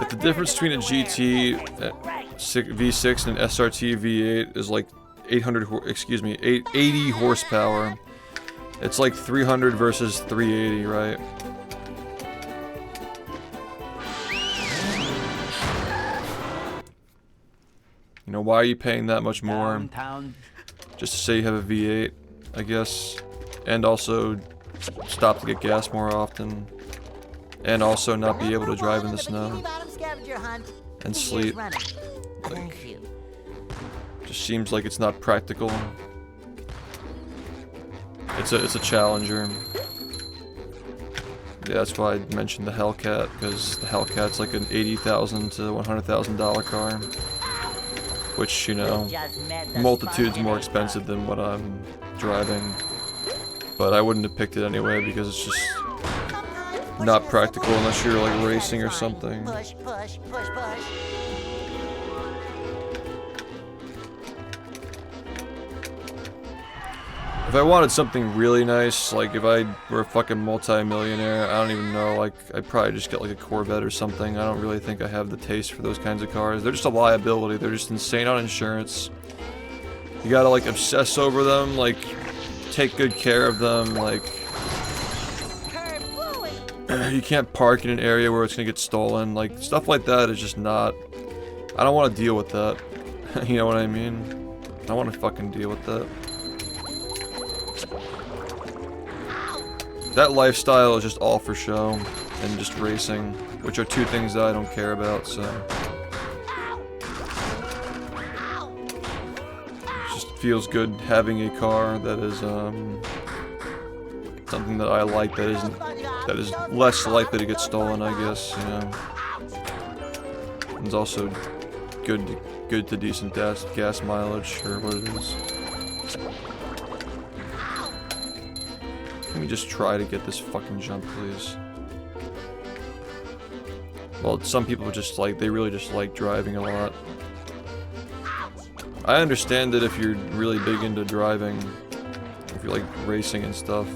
if the difference between a GT V6 and an SRT V8 is like 80 horsepower, it's like 300 versus 380, right? You know, why are you paying that much more? Just to say you have a V8, I guess. And also stop to get gas more often. And also not be able to drive in the snow. And sleet. Like, just seems like it's not practical. It's a Challenger. Yeah, that's why I mentioned the Hellcat, because the Hellcat's like an $80,000 to $100,000 car. Which, you know, multitudes more expensive than what I'm driving. But I wouldn't have picked it anyway because it's just not practical unless you're like racing or something. Push, push, push, push. If I wanted something really nice, like if I were a fucking multi-millionaire, I don't even know, like I'd probably just get like a Corvette or something. I don't really think I have the taste for those kinds of cars. They're just a liability. They're just insane on insurance. You gotta like obsess over them, like take good care of them, like you can't park in an area where it's gonna get stolen. Like stuff like that is just not, I don't want to deal with that. You know what I mean? I don't want to fucking deal with that. That lifestyle is just all for show and just racing, which are two things that I don't care about, so. It just feels good having a car that is something that I like that is less likely to get stolen, I guess, you know. It's also good to decent gas mileage, or what it is. Let me just try to get this fucking jump, please. Well, some people just like, they really just like driving a lot. I understand it if you're really big into driving, if you're like racing and stuff.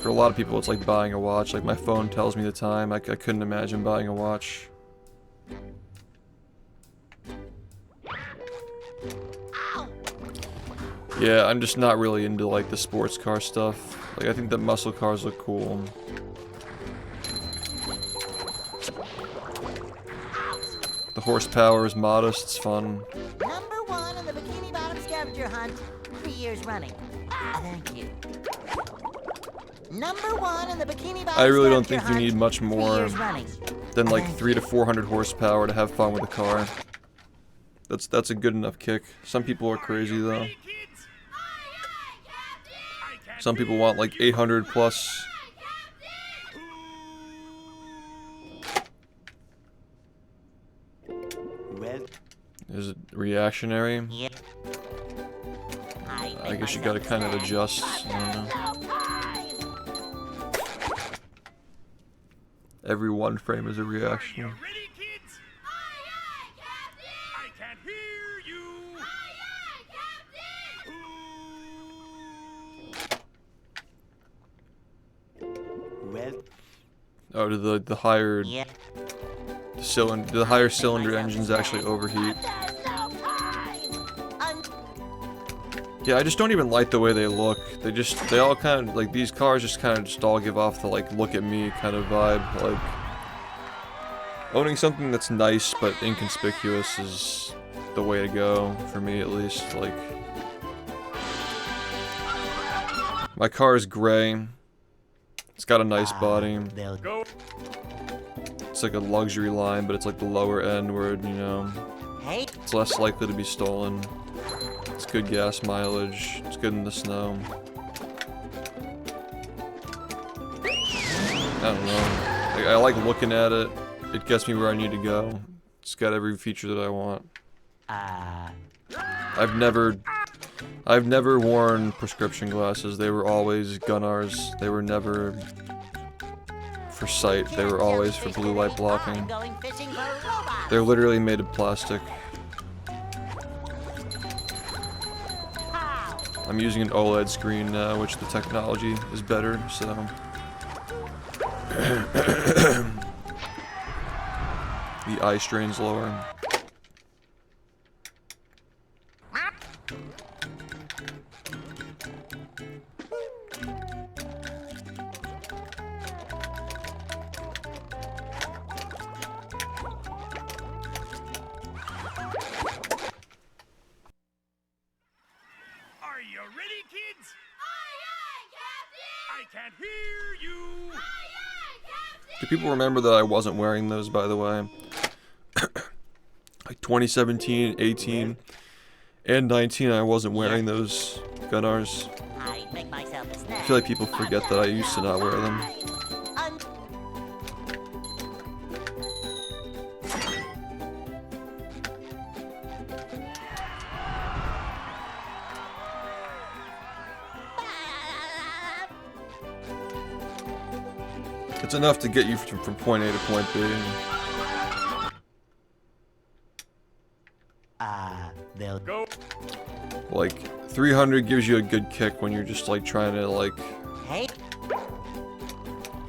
For a lot of people, it's like buying a watch. Like my phone tells me the time. I couldn't imagine buying a watch. Yeah, I'm just not really into like the sports car stuff. Like I think the muscle cars look cool. The horsepower is modest, it's fun. Number 1 in the Bikini Bottom scavenger hunt, 3 years running. Thank you. Number 1 in the Bikini Bottom I really don't scavenger think you need hunt, much 3 more years running. than like 300 to 400 horsepower to have fun with a car. That's a good enough kick. Some people are crazy though. Ready, kids? I can't Some people want like 800 plus. Well, Is it reactionary? Yep. I guess you gotta kind of adjust. I don't know. Every one frame is a Are you reaction. ready, kids? I can't hear you. well, Oh, do the higher Yep. cylinder, the higher cylinder engines actually overheat? Yeah, I just don't even like the way they look. They all kind of, like, these cars just kind of just all give off the, like, look at me kind of vibe. Like, owning something that's nice but inconspicuous is the way to go, for me at least. Like, my car is gray. It's got a nice body. Go. It's like a luxury line, but it's like the lower end where, you know, Hey, it's less likely to be stolen. It's good gas mileage. It's good in the snow. I don't know. Like, I like looking at it. It gets me where I need to go. It's got every feature that I want. I've never worn prescription glasses. They were always Gunnars. They were never for sight. They were always for blue light blocking. I'm going fishing for robots. They're literally made of plastic. Pow. I'm using an OLED screen now, which the technology is better, so... the eye strain's lower. Are you ready, kids? I can't hear you. Do people remember that I wasn't wearing those, by the way? Like 2017, 18, and 19, I wasn't wearing those Gunnars. I make myself a snack. I feel like people forget that I used to not wear them. Un- It's enough to get you from point A to point B. they'll Go. Like, 300 gives you a good kick when you're just like trying to like, Hey,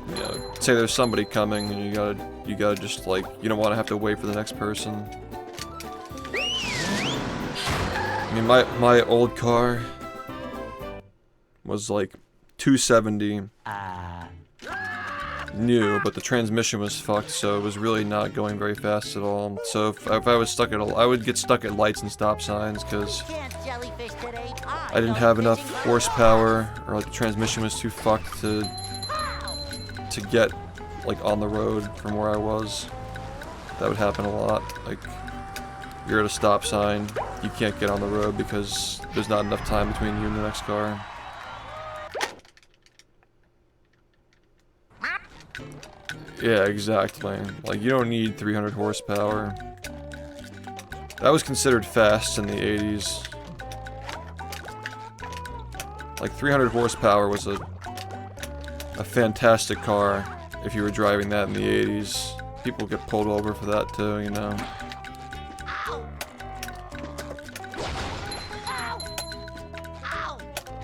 you know, say there's somebody coming and you gotta just like, you don't want to have to wait for the next person. I mean, my old car was like 270 new, but the transmission was fucked, so it was really not going very fast at all. So if I was stuck at I would get stuck at lights and stop signs because can't jellyfish today. I didn't have enough horsepower, or like the transmission was too fucked to get like on the road from where I was. That would happen a lot. Like, you're at a stop sign, you can't get on the road because there's not enough time between you and the next car. Yeah, exactly. Like, you don't need 300 horsepower. That was considered fast in the 80s. Like, 300 horsepower was a a fantastic car if you were driving that in the 80s. People get pulled over for that too, you know.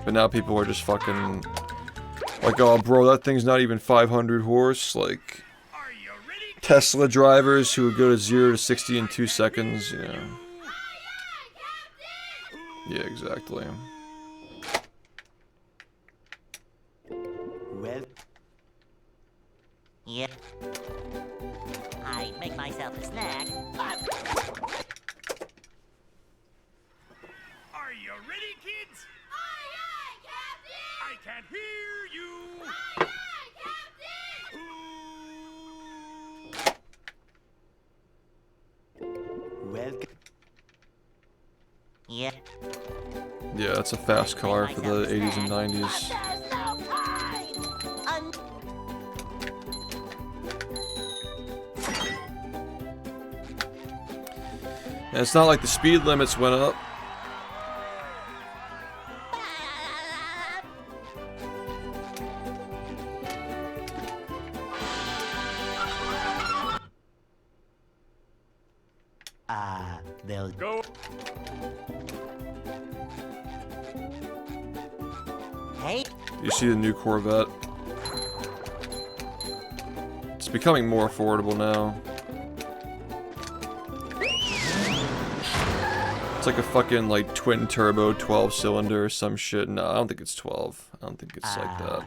But now people are just fucking like, oh bro, that thing's not even 500 horse. Like Are you ready? Tesla drivers who would go to 0 to 60 in 2 seconds, you know. Yeah, exactly. Well, Yep. I make myself a snack. Are you ready, kids? Aye, aye, Captain! I can't hear you. Aye, aye, Captain! welcome. Yep. Yeah, that's a fast car for the 80s and 90s. There's no time! And it's not like the speed limits went up. They'll Go. Hey, You see the new Corvette? It's becoming more affordable now. It's like a fucking like twin turbo 12 cylinder or some shit. No, I don't think it's 12. I don't think it's like that.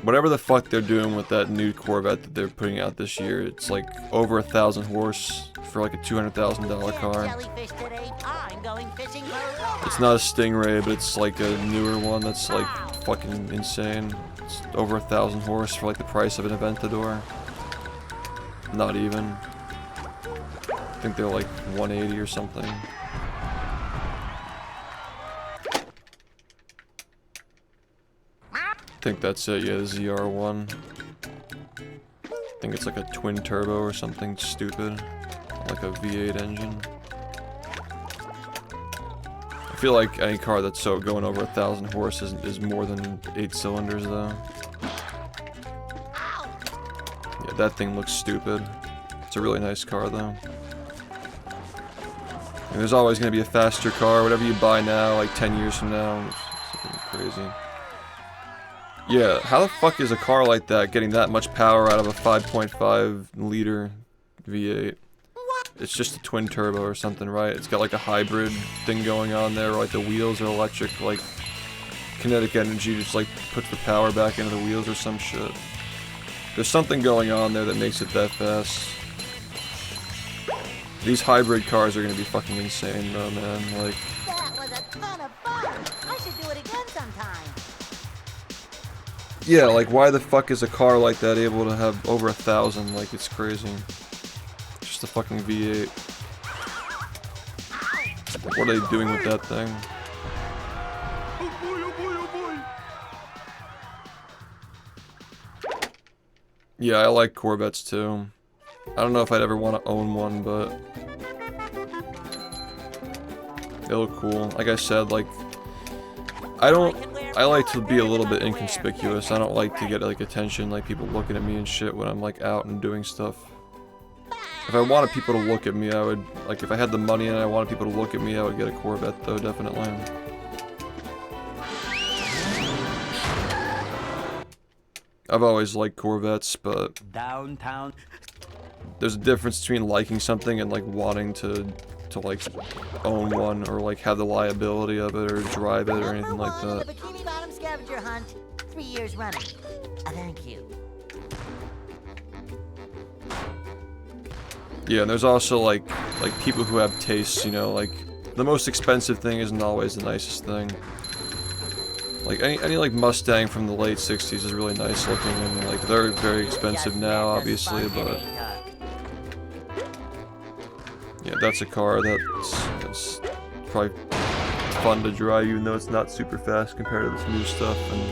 Whatever the fuck they're doing with that new Corvette that they're putting out this year, it's like over 1,000 horse for like a $200,000 car. jellyfish today. I'm going fishing for a It's not a Stingray, but it's like a newer one that's like fucking insane. It's over 1,000 horse for like the price of an Aventador. Not even. I think they're like 180 or something. I think that's it, yeah, the ZR1. I think it's like a twin turbo or something stupid. Like a V8 engine. I feel like any car that's so going over 1,000 horse is more than 8 cylinders though. Yeah, that thing looks stupid. It's a really nice car though. And there's always going to be a faster car, whatever you buy now, like 10 years from now. It's fucking crazy. Yeah, how the fuck is a car like that getting that much power out of a 5.5 liter V8? It's just a twin turbo or something, right? It's got like a hybrid thing going on there, like the wheels are electric, like kinetic energy just like puts the power back into the wheels or some shit. There's something going on there that makes it that fast. These hybrid cars are gonna be fucking insane though, man. Like, that was a ton of fun. I should do it again sometime. yeah, like why the fuck is a car like that able to have over 1,000? Like, it's crazy. Just a fucking V8. What are they doing with that thing? Oh boy, oh boy, oh boy. Yeah, I like Corvettes too. I don't know if I'd ever want to own one, but they look cool. Like I said, like I like to be a little bit inconspicuous. I don't like to get like attention, like people looking at me and shit when I'm like out and doing stuff. If I wanted people to look at me, I would, like if I had the money and I wanted people to look at me, I would get a Corvette though, definitely. I've always liked Corvettes, but downtown. there's a difference between liking something and like wanting to like own one or like have the liability of it or drive it or anything like #1 that. in the Bikini Bottom scavenger hunt, 3 years running. Thank you. Yeah, and there's also like people who have tastes, you know, like the most expensive thing isn't always the nicest thing. Like any like Mustang from the late 60s is really nice looking, and like they're very expensive now, obviously, but yeah, that's a car that's probably fun to drive, even though it's not super fast compared to this new stuff. And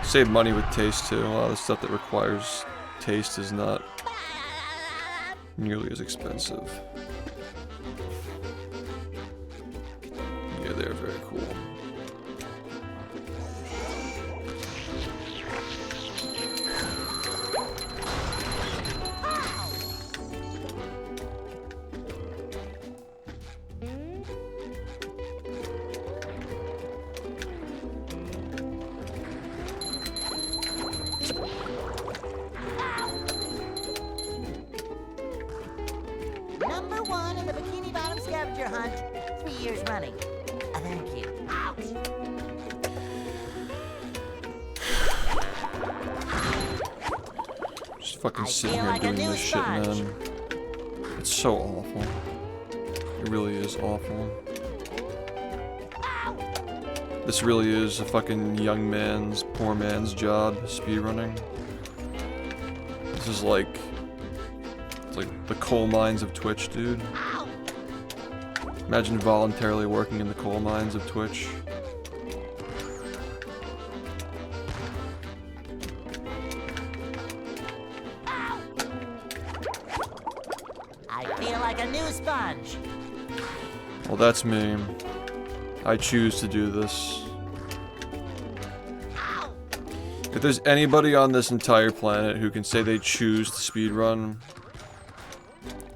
save money with taste too. A lot of the stuff that requires taste is not nearly as expensive. there. Very cool. Number 1 in the Bikini Bottom scavenger hunt, 3 years running. Thank you. Ouch! Just fucking I sitting feel here like a doing new this shit, sponge. man. It's so awful. It really is awful. This really is a fucking young man's, poor man's job, speedrunning. This is like... It's like the coal mines of Twitch, dude. Imagine voluntarily working in the coal mines of Twitch. I feel like a new sponge. Well, that's me. I choose to do this. If there's anybody on this entire planet who can say they choose to speedrun,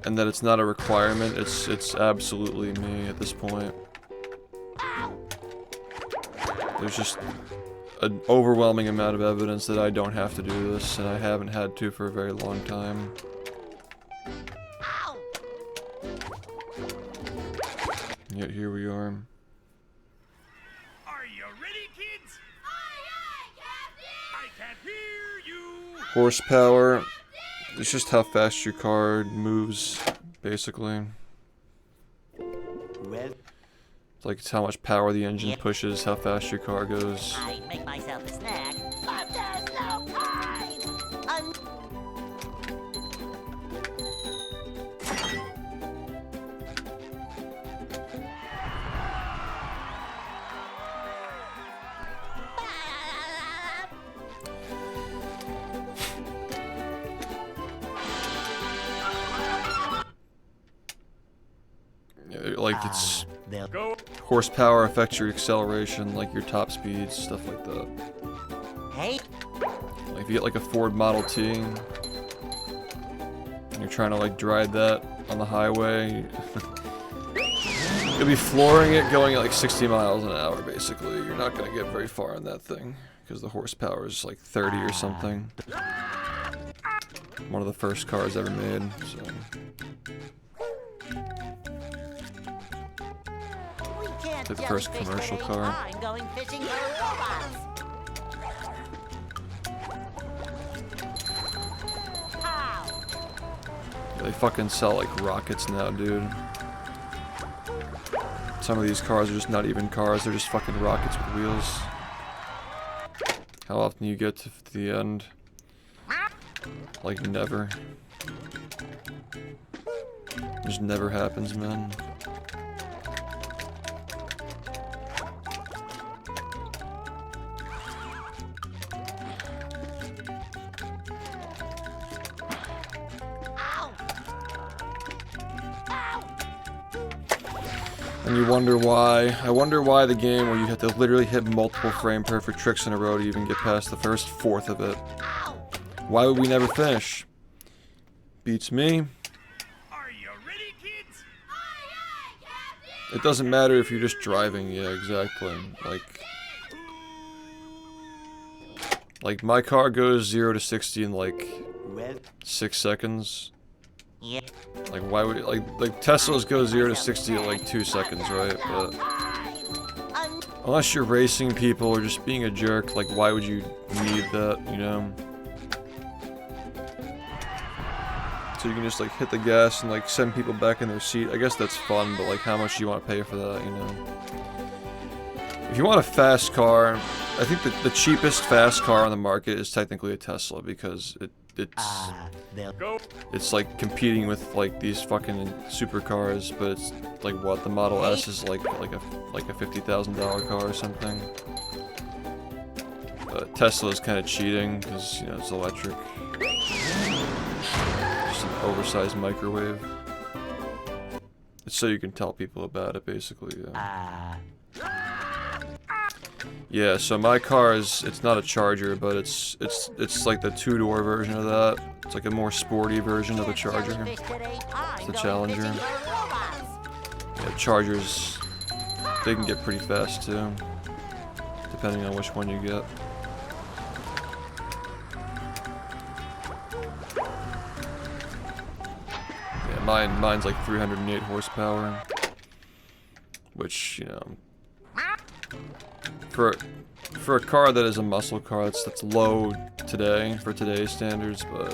and that it's not a requirement, it's absolutely me at this point. There's just an overwhelming amount of evidence that I don't have to do this, and I haven't had to for a very long time. Yet here we are. Are you ready, kids? Aye, aye, Captain! I can't hear you. Horsepower. It's just how fast your car moves, basically. Well, Like, it's how much power the engine pushes, how fast your car goes. I make myself a snack, but there's no time. Like, it's... they'll Go. Horsepower affects your acceleration, like your top speeds, stuff like that. Hey, Like, if you get like a Ford Model T, and you're trying to like drive that on the highway, you'll be flooring it going at like 60 miles an hour, basically. You're not gonna get very far on that thing, because the horsepower is like 30 or something. One of the first cars ever made, so... we can't The just first fish commercial with a car. line going fishing for robots. Ow! They fucking sell like rockets now, dude. Some of these cars are just not even cars, they're just fucking rockets with wheels. How often you get to the end? Like, never. Just never happens, man. And you wonder why. I wonder why the game where you have to literally hit multiple frame perfect tricks in a row to even get past the first fourth of it. Why would we never finish? Beats me. Are you ready, kids? Aye, aye, Captain! It doesn't matter if you're just driving, yeah, exactly. Like my car goes 0 to 60 in like well, 6 seconds. Yeah. Like why would like Teslas go 0 to 60 in like 2 seconds, right? But unless you're racing people or just being a jerk, like why would you need that, you know? So you can just like hit the gas and like send people back in their seat. I guess that's fun, but like how much do you want to pay for that, you know? If you want a fast car, I think that the cheapest fast car on the market is technically a Tesla because they'll Go. it's like competing with like these fucking supercars, but it's like what the Model S is like a $50,000 car or something. Tesla is kind of cheating because you know it's electric. Just an oversized microwave. It's so you can tell people about it, basically. Yeah, so my car is, it's not a Charger, but it's like the two-door version of that. It's like a more sporty version of the Charger. It's the Challenger. Yeah, Chargers, they can get pretty fast too, depending on which one you get. Yeah, mine's like 308 horsepower, which, you know, for a car that is a muscle car, that's low today for today's standards, but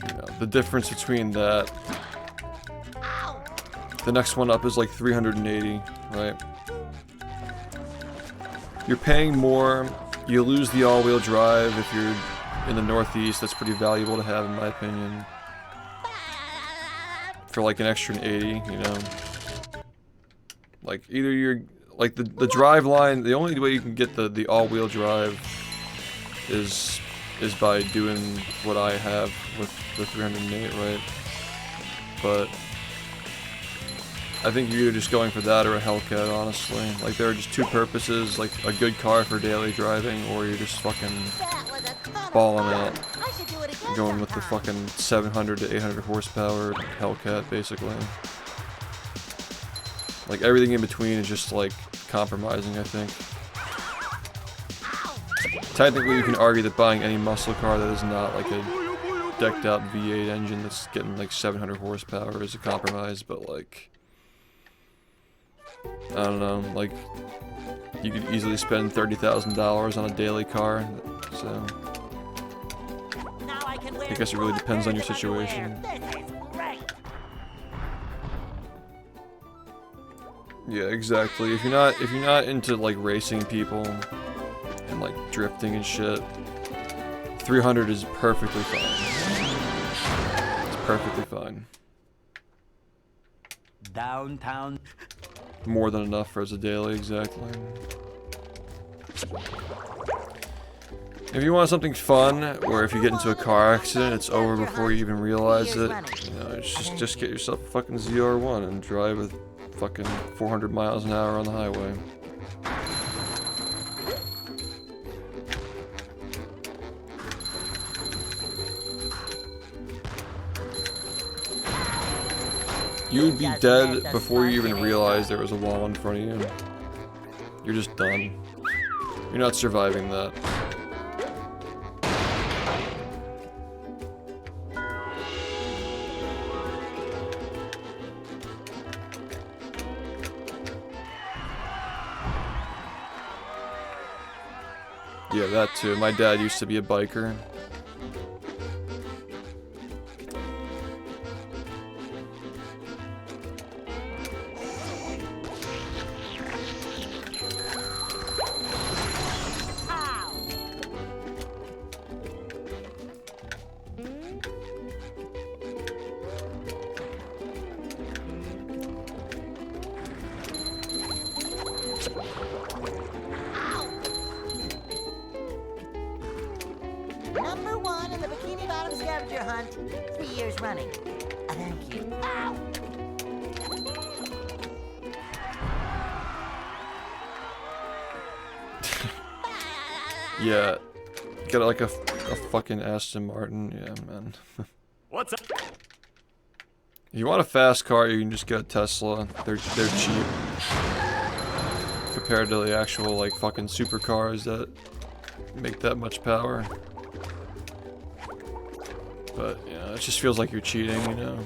you know, the difference between that, the next one up is like 380, right? You're paying more. You lose the all-wheel drive if you're in the Northeast. That's pretty valuable to have, in my opinion. For like an extra 80, you know. Like either you're like the drive line. The only way you can get the all-wheel drive is by doing what I have with the 308, right? But I think you're either just going for that or a Hellcat, honestly. Like, there are just two purposes, like a good car for daily driving, or you're just fucking balling out. Going with the fucking 700 to 800 horsepower Hellcat, basically. Like, everything in between is just, like, compromising, I think. Technically, you can argue that buying any muscle car that is not, like, a decked out V8 engine that's getting, like, 700 horsepower is a compromise, but, like, I don't know, like, you could easily spend $30,000 on a daily car, so I guess it really depends on your situation. Yeah, exactly. If you're not into like racing people and like drifting and shit, 300 is perfectly fine. It's perfectly fine. Downtown. More than enough for as a daily, exactly. If you want something fun, or if you get into a car accident, it's over before you even realize it. You know, just get yourself a fucking ZR1 and drive with fucking 400 miles an hour on the highway. You would be dead before you even realized there was a wall in front of you. You're just done. You're not surviving that. Yeah, that too. My dad used to be a biker. Number 1 in the Bikini Bottom scavenger hunt, 3 years running. Thank you. Ow! Yeah, get like a fucking Aston Martin, yeah, man. What's up? If you want a fast car, you can just get a Tesla. They're cheap compared to the actual like fucking supercars that make that much power. But yeah, it just feels like you're cheating, you know.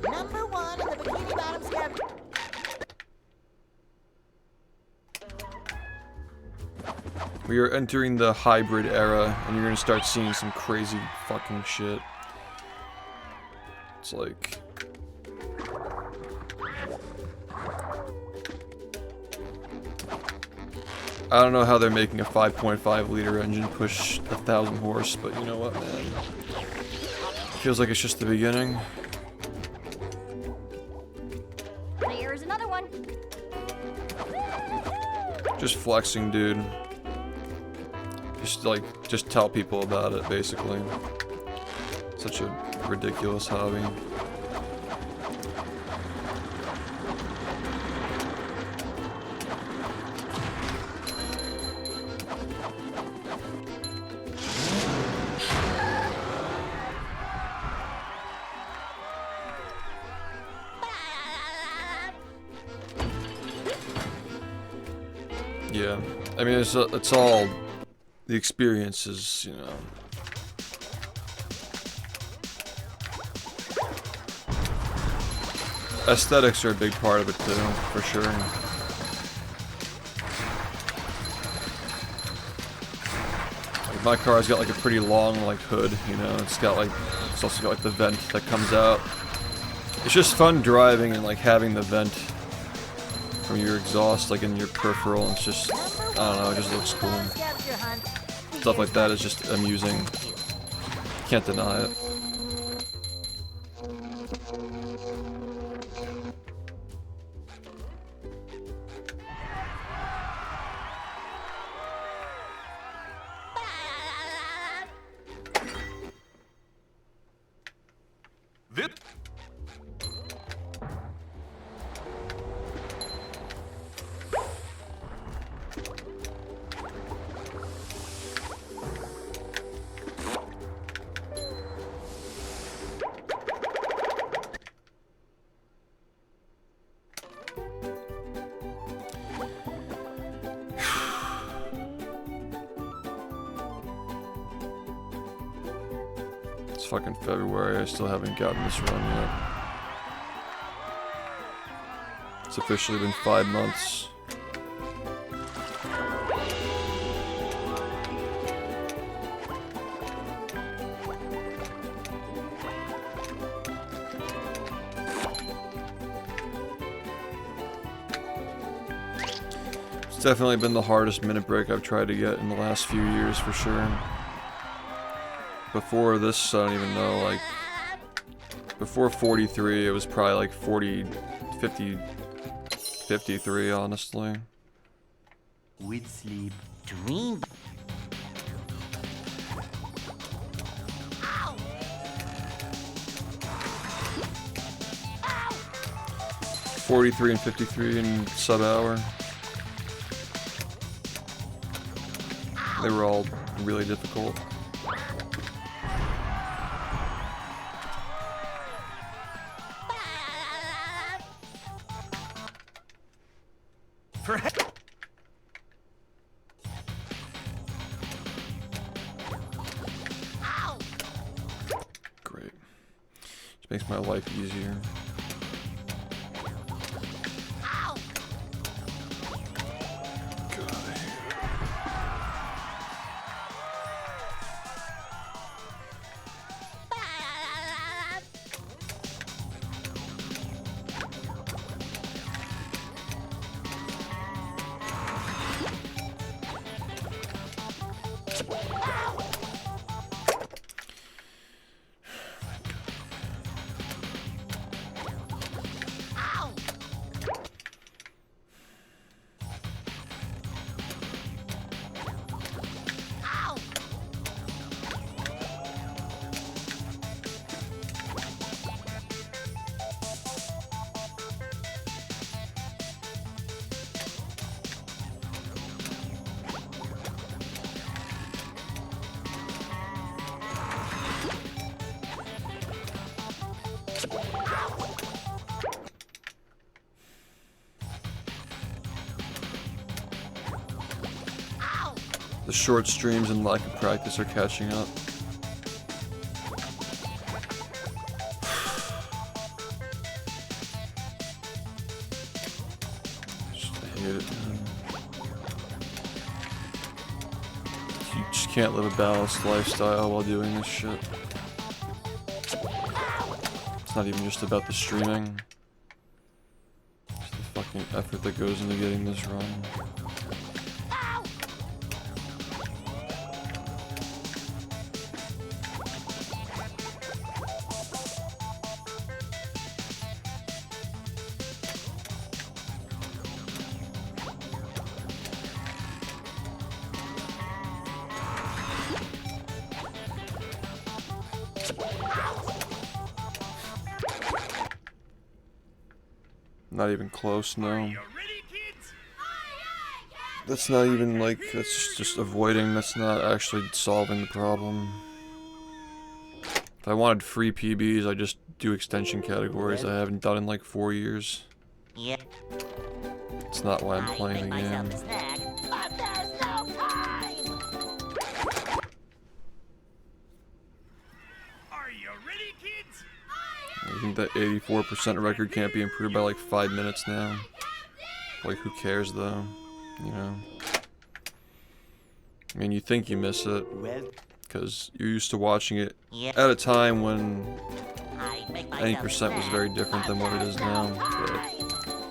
Number 1 in the Bikini Bottom scavenger. We are entering the hybrid era, and you're gonna start seeing some crazy fucking shit. It's like... I don't know how they're making a 5.5 liter engine push 1,000 horse, but you know what, man? Feels like it's just the beginning. Here's another one. Just flexing, dude. Just tell people about it, basically. Such a ridiculous hobby. Yeah, I mean, it's all the experiences, you know. Aesthetics are a big part of it too, for sure. Like my car's got like a pretty long like hood, you know. It's also got like the vent that comes out. It's just fun driving and like having the vent from your exhaust like in your peripheral. It's just, I don't know, it just looks cool. Stuff like that is just amusing. Can't deny it. It's fucking February, I still haven't gotten this run yet. It's officially been 5 months. It's definitely been the hardest minute break I've tried to get in the last few years, for sure. Before this, I don't even know, like, before 43, it was probably like 40, 50, 53, honestly. With sleep. Dream. 43 and 53 in sub-hour. They were all really difficult. Great. Just makes my life easier. The short streams and lack of practice are catching up. I hate it, man. You just can't live a balanced lifestyle while doing this shit. It's not even just about the streaming. It's the fucking effort that goes into getting this run. Not even close, no. You ready, kids? That's not even like, that's just avoiding, that's not actually solving the problem. If I wanted free PBs, I just do extension categories I haven't done in like 4 years. Yep. It's not why I'm I playing make the myself game. a snack, but there's no time. Are you ready, kids? I think that 84% record can't be improved by like 5 minutes now. Like, who cares though? You know? I mean, you think you miss it, Well, because you're used to watching it Yep. at a time when I make myself any a percent was snack, very different than what it is now. But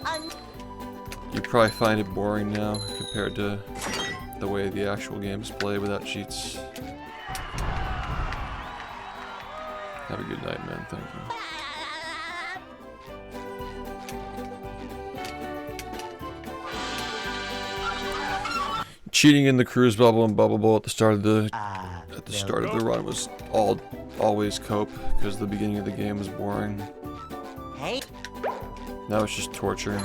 time. you probably find it boring now compared to the way the actual games play without cheats. Have a good night, man. Thank you. Cheating in the cruise bubble and bubble bowl at the start of the run was always cope because the beginning of the game was boring. Hey, Now it's just torture.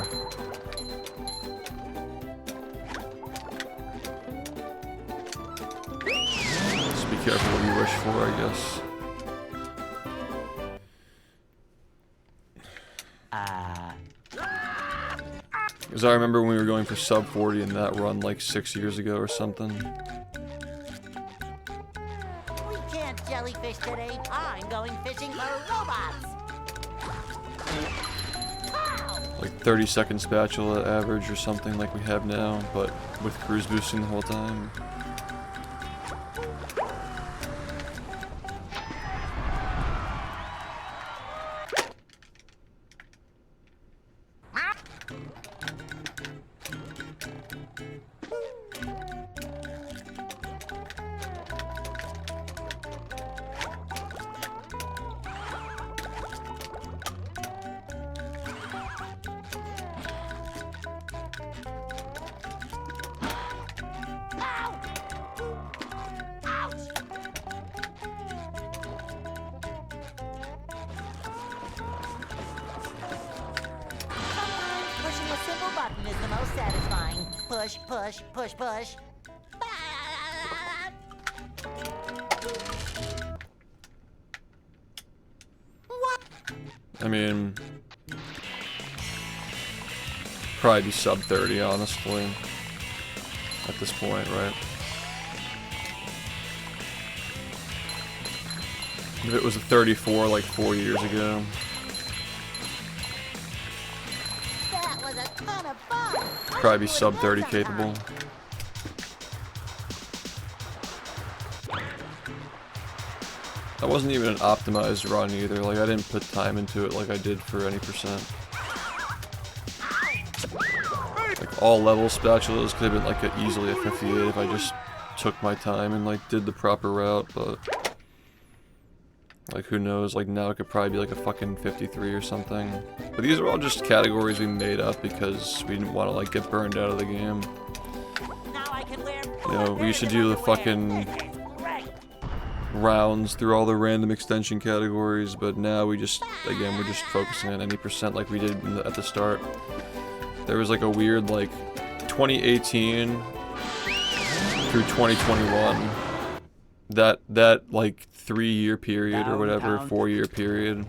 Just be careful what you wish for, I guess. Because I remember when we were going for sub 40 in that run like 6 years ago or something. we can't jellyfish today. I'm going fishing for robots. Pow! Like 30-second spatula average or something like we have now, but with cruise boosting the whole time. Pushing a simple button is the most satisfying. Push, push, push, push. What? I mean, probably be sub 30, honestly, at this point, right? If it was a 34 like 4 years ago. That was a ton of fun. Probably be sub 30 capable. That wasn't even an optimized run either, like I didn't put time into it like I did for any percent. Like all level spatulas could have been like easily a 58 if I just took my time and like did the proper route, but like who knows, like now it could probably be like a fucking 53 or something. But these are all just categories we made up because we didn't want to like get burned out of the game. Now I can wear You know, we used to do the fucking rounds through all the random extension categories, but now we just, again, we're just focusing on any percent like we did at the start. There was like a weird like 2018 through 2021, that like 3-year period or whatever, 4-year period,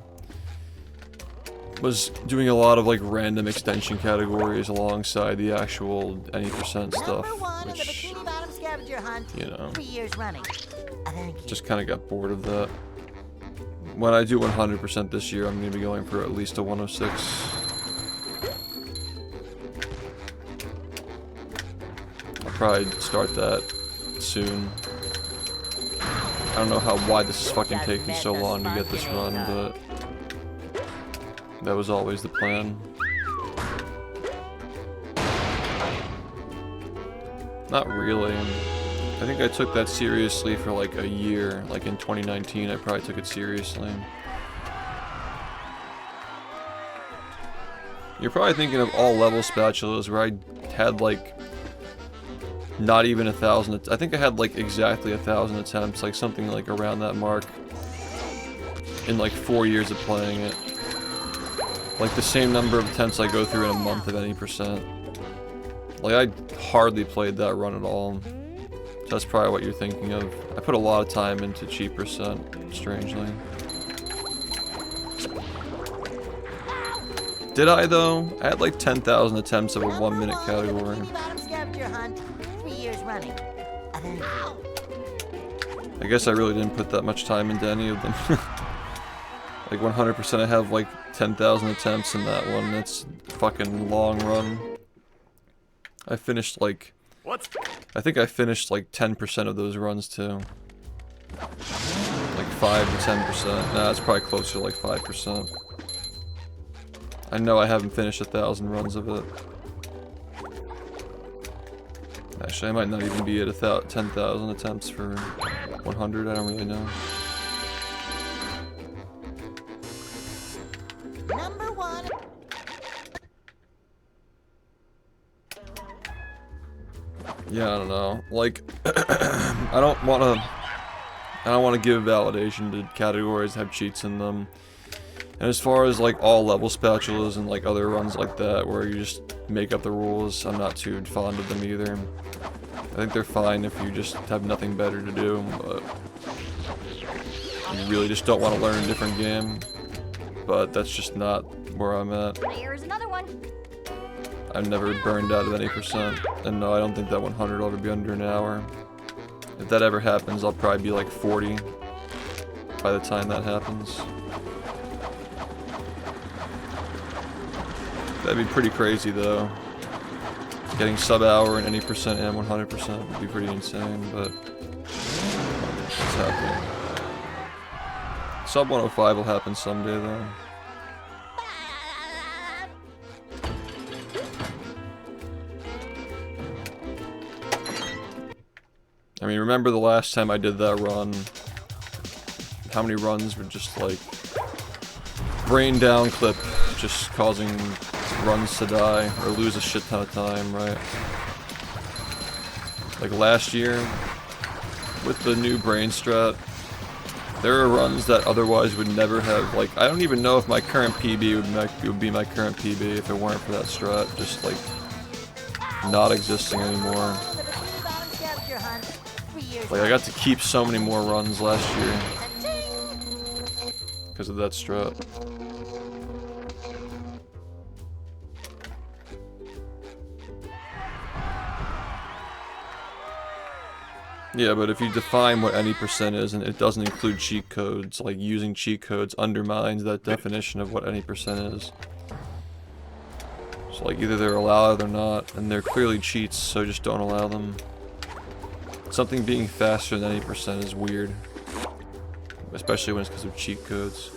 was doing a lot of like random extension categories alongside the actual any percent stuff, Number 1 in the which, Bikini Bottom scavenger hunt. you know, 3 years running. Thank you. just kind of got bored of that. When I do 100% this year, I'm going to be going for at least a 106. I'll probably start that soon. I don't know why this is fucking taking so long to get this run, but that was always the plan. Not really. I think I took that seriously for like a year. Like in 2019, I probably took it seriously. You're probably thinking of all level spatulas where I had like not even 1,000. I think I had like exactly 1,000 attempts, like something like around that mark in like 4 years of playing it. like the same number of attempts I go through in a month of any percent. Like I hardly played that run at all. So that's probably what you're thinking of. I put a lot of time into cheap percent, strangely. Did I though? I had like 10,000 attempts of a 1 minute category. Bikini Bottom scavenger hunt, 3 years running. Thank you. I guess I really didn't put that much time into any of them. Like 100% I have like 10,000 attempts in that one. That's a fucking long run. I finished like... I think I finished like 10% of those runs too. Like 5 to 10%. Nah, it's probably closer to like 5%. I know I haven't finished 1,000 runs of it. Actually, I might not even be at 10,000 attempts for 100, I don't really know. Number 1. Yeah, I don't know. Like, I don't want to give validation to categories that have cheats in them. And as far as like all level spatulas and like other runs like that where you just make up the rules, I'm not too fond of them either. I think they're fine if you just have nothing better to do, but you really just don't want to learn a different game. But that's just not where I'm at. Here's another one. I've never burned out of any percent, and no, I don't think that 100 will ever be under an hour. If that ever happens, I'll probably be like 40 by the time that happens. That'd be pretty crazy though. Getting sub-hour in any percent and 100% would be pretty insane, but it's happening. Sub 105 will happen someday though. I mean, remember the last time I did that run? How many runs were just like brain down clip, just causing runs to die or lose a shit ton of time, right? Like last year with the new brain strat, there are runs that otherwise would never have, like, I don't even know if my current PB would be my current PB if it weren't for that strat just like not existing anymore. Like, I got to keep so many more runs last year because of that strat. Yeah, but if you define what any percent is and it doesn't include cheat codes, like using cheat codes undermines that definition of what any percent is. So like either they're allowed or not, and they're clearly cheats, so just don't allow them. Something being faster than any percent is weird. Especially when it's because of cheat codes.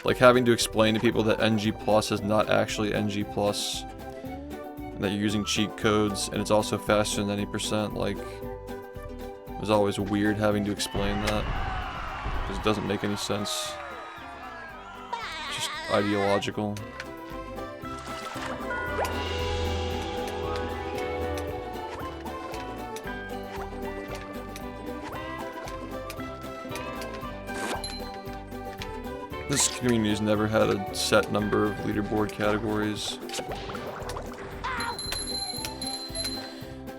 Like having to explain to people that NG plus is not actually NG plus. And that you're using cheat codes and it's also faster than any percent. Like, it was always weird having to explain that. Because it doesn't make any sense. It's just ideological. This community's never had a set number of leaderboard categories.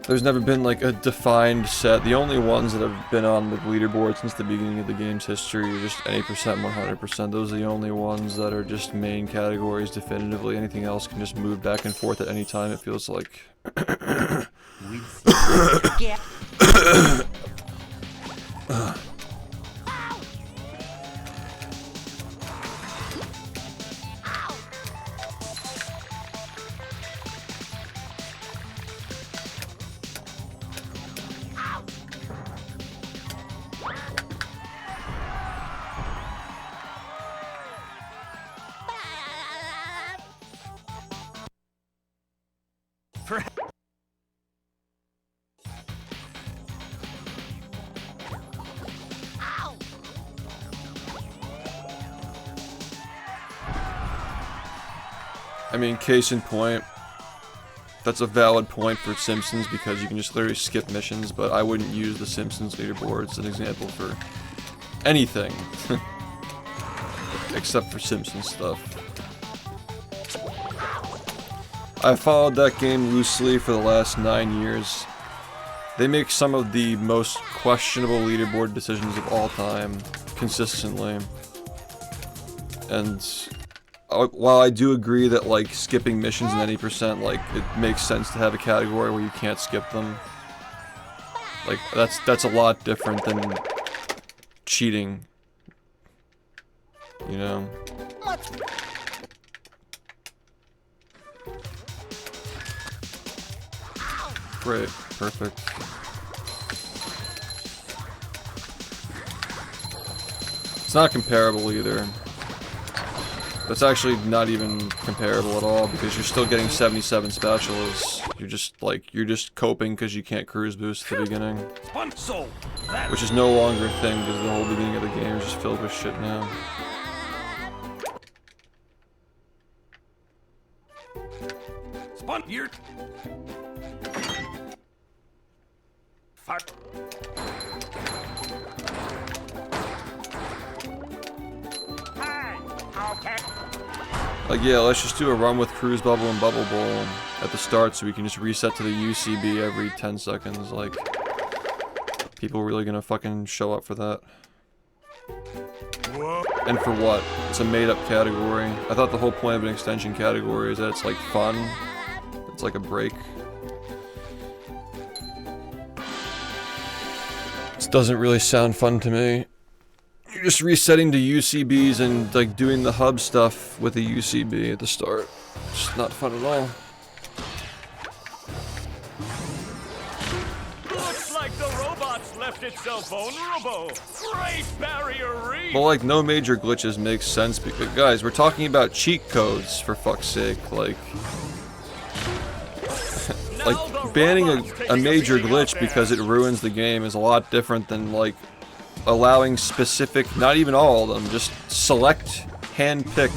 There's never been like a defined set. The only ones that have been on the leaderboard since the beginning of the game's history are just any percent, 100%. Those are the only ones that are just main categories definitively. Anything else can just move back and forth at any time, it feels like. I mean, case in point, that's a valid point for Simpsons because you can just literally skip missions, but I wouldn't use the Simpsons leaderboard as an example for anything. Except for Simpsons stuff. I followed that game loosely for the last 9 years. They make some of the most questionable leaderboard decisions of all time, consistently. And while I do agree that, like, skipping missions in any percent, like, it makes sense to have a category where you can't skip them. Like, that's a lot different than cheating. You know? Great. Perfect. It's not comparable either. That's actually not even comparable at all because you're still getting 77 spatulas. You're just coping because you can't cruise boost at the beginning. Which is no longer a thing because the whole beginning of the game is just filled with shit now. Here. Fuck. Hi. Okay. Like, yeah, let's just do a run with Cruise Bubble and Bubble Bowl at the start so we can just reset to the UCB every 10 seconds. Like, people really gonna fucking show up for that? Whoa. And for what? It's a made-up category. I thought the whole point of an extension category is that it's, like, fun. It's like a break. This doesn't really sound fun to me. You're just resetting to UCBs and, like, doing the hub stuff with a UCB at the start. It's not fun at all. Looks like the robots left itself vulnerable. Great barrier reef. Well, like, no major glitches makes sense because, guys, we're talking about cheat codes, for fuck's sake. Like, banning a major glitch because it ruins the game is a lot different than, like, allowing specific, not even all of them, just select, hand-picked,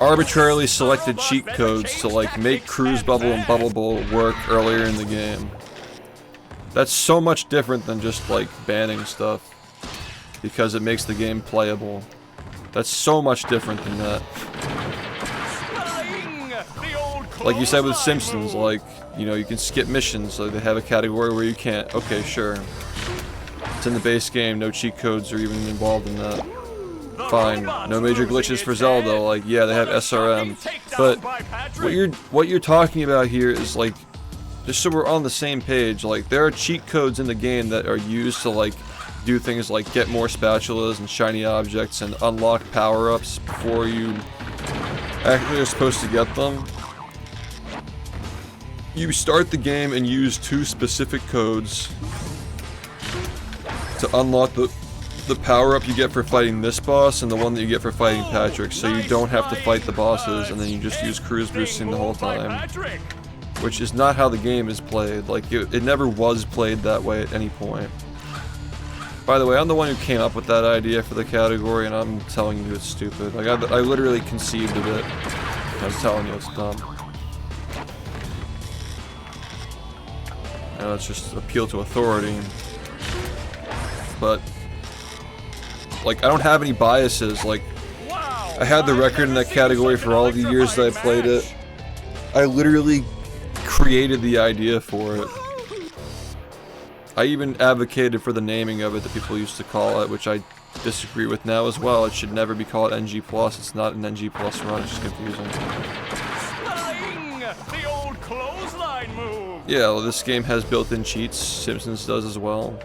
arbitrarily selected cheat codes to, like, make Cruise Bubble and Bubble Bowl work earlier in the game. That's so much different than just, like, banning stuff because it makes the game playable. That's so much different than that. Like you said with Simpsons, like, you know, you can skip missions, so they have a category where you can't. Okay, sure. It's in the base game, no cheat codes are even involved in that. Fine. No major glitches for Zelda, like, yeah, they have SRM. But what you're talking about here is, like, just so we're on the same page, like, there are cheat codes in the game that are used to, like, do things like get more spatulas and shiny objects and unlock power-ups before you actually are supposed to get them. You start the game and use 2 specific codes to unlock the power-up you get for fighting this boss and the one that you get for fighting Patrick, so you don't have to fight the bosses and then you just use cruise boosting the whole time. Which is not how the game is played. Like, it never was played that way at any point. By the way, I'm the one who came up with that idea for the category, and I'm telling you it's stupid. Like, I literally conceived of it. I was telling you it's dumb. And it's just appeal to authority. But, like, I don't have any biases. Like, I had the record in that category for all the years that I played it. I literally created the idea for it. I even advocated for the naming of it that people used to call it, which I disagree with now as well. It should never be called NG+. It's not an NG+ run, it's just confusing. The old clothesline move. Yeah, well, this game has built-in cheats. Simpsons does as well.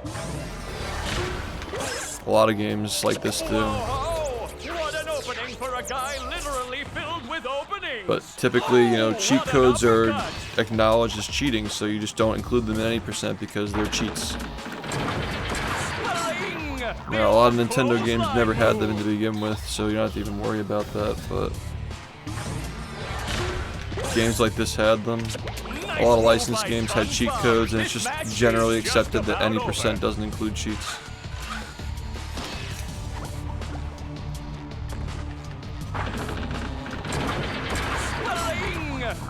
A lot of games like this do. What an opening for a guy literally filled with openings. But typically, you know, cheat codes are acknowledged as cheating, so you just don't include them in any percent because they're cheats. Now, a lot of Nintendo games never had them to begin with, so you don't have to even worry about that, but games like this had them. A lot of licensed games had cheat codes, and it's just generally accepted that any percent doesn't include cheats.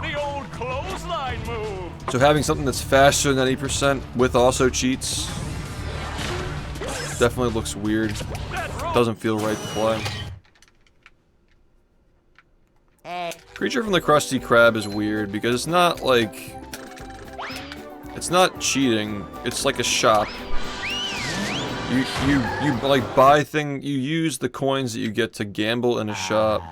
The old clothesline move. So having something that's faster than any percent with also cheats definitely looks weird. Doesn't feel right to play. Hey. Creature from the Krusty Krab is weird because it's not like... It's not cheating, it's like a shop. You like buy you use the coins that you get to gamble in a shop.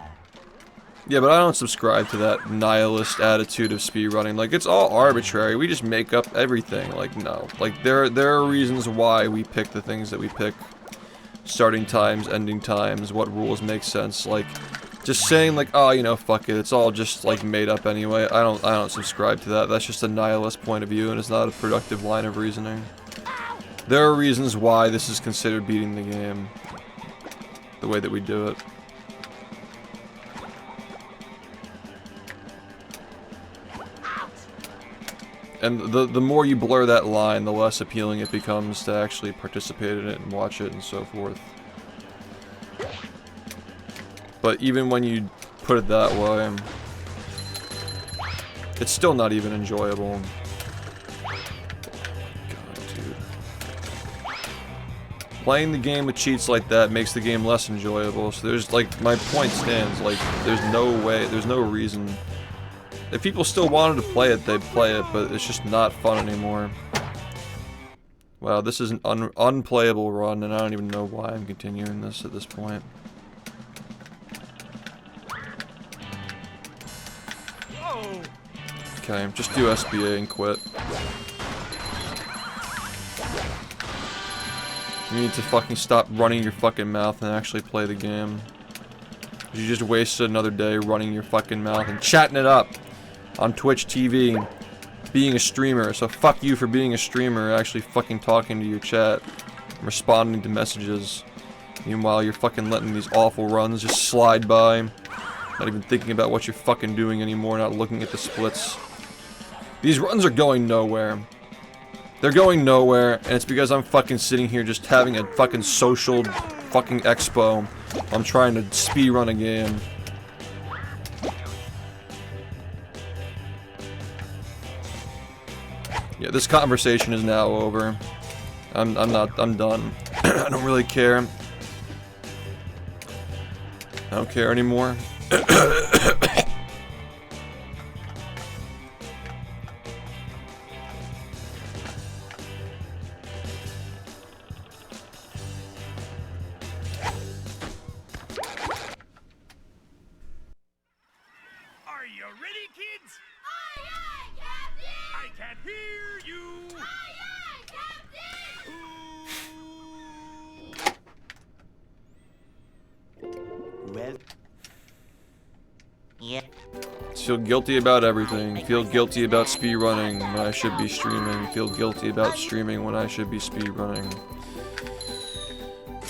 Yeah, but I don't subscribe to that nihilist attitude of speedrunning. Like, it's all arbitrary. We just make up everything. Like, no. Like, there are reasons why we pick the things that we pick. Starting times, ending times, what rules make sense. Like, just saying like, oh, you know, fuck it. It's all just like made up anyway. I don't subscribe to that. That's just a nihilist point of view, and it's not a productive line of reasoning. There are reasons why this is considered beating the game. The way that we do it. And the more you blur that line, the less appealing it becomes to actually participate in it and watch it and so forth. But even when you put it that way, it's still not even enjoyable. God, dude. Playing the game with cheats like that makes the game less enjoyable, so there's like, my point stands, like, there's no way, there's no reason. If people still wanted to play it, they'd play it, but it's just not fun anymore. Wow, this is an unplayable run, and I don't even know why I'm continuing this at this point. Okay, just do SBA and quit. You need to fucking stop running your fucking mouth and actually play the game. You just wasted another day running your fucking mouth and chatting it up on Twitch TV, being a streamer. So fuck you for being a streamer, actually fucking talking to your chat, responding to messages. Meanwhile, you're fucking letting these awful runs just slide by, not even thinking about what you're fucking doing anymore, not looking at the splits. These runs are going nowhere. They're going nowhere, and it's because I'm fucking sitting here just having a fucking social fucking expo. I'm trying to speedrun a game. Yeah, this conversation is now over. I'm done. I don't really care. I don't care anymore. Are you ready, kids? Aye, aye, Captain! I can't hear you. Aye, aye, Captain! Well, Yeah. Feel guilty about everything. Feel guilty about speedrunning when I should be streaming. Feel guilty about streaming when I should be speedrunning.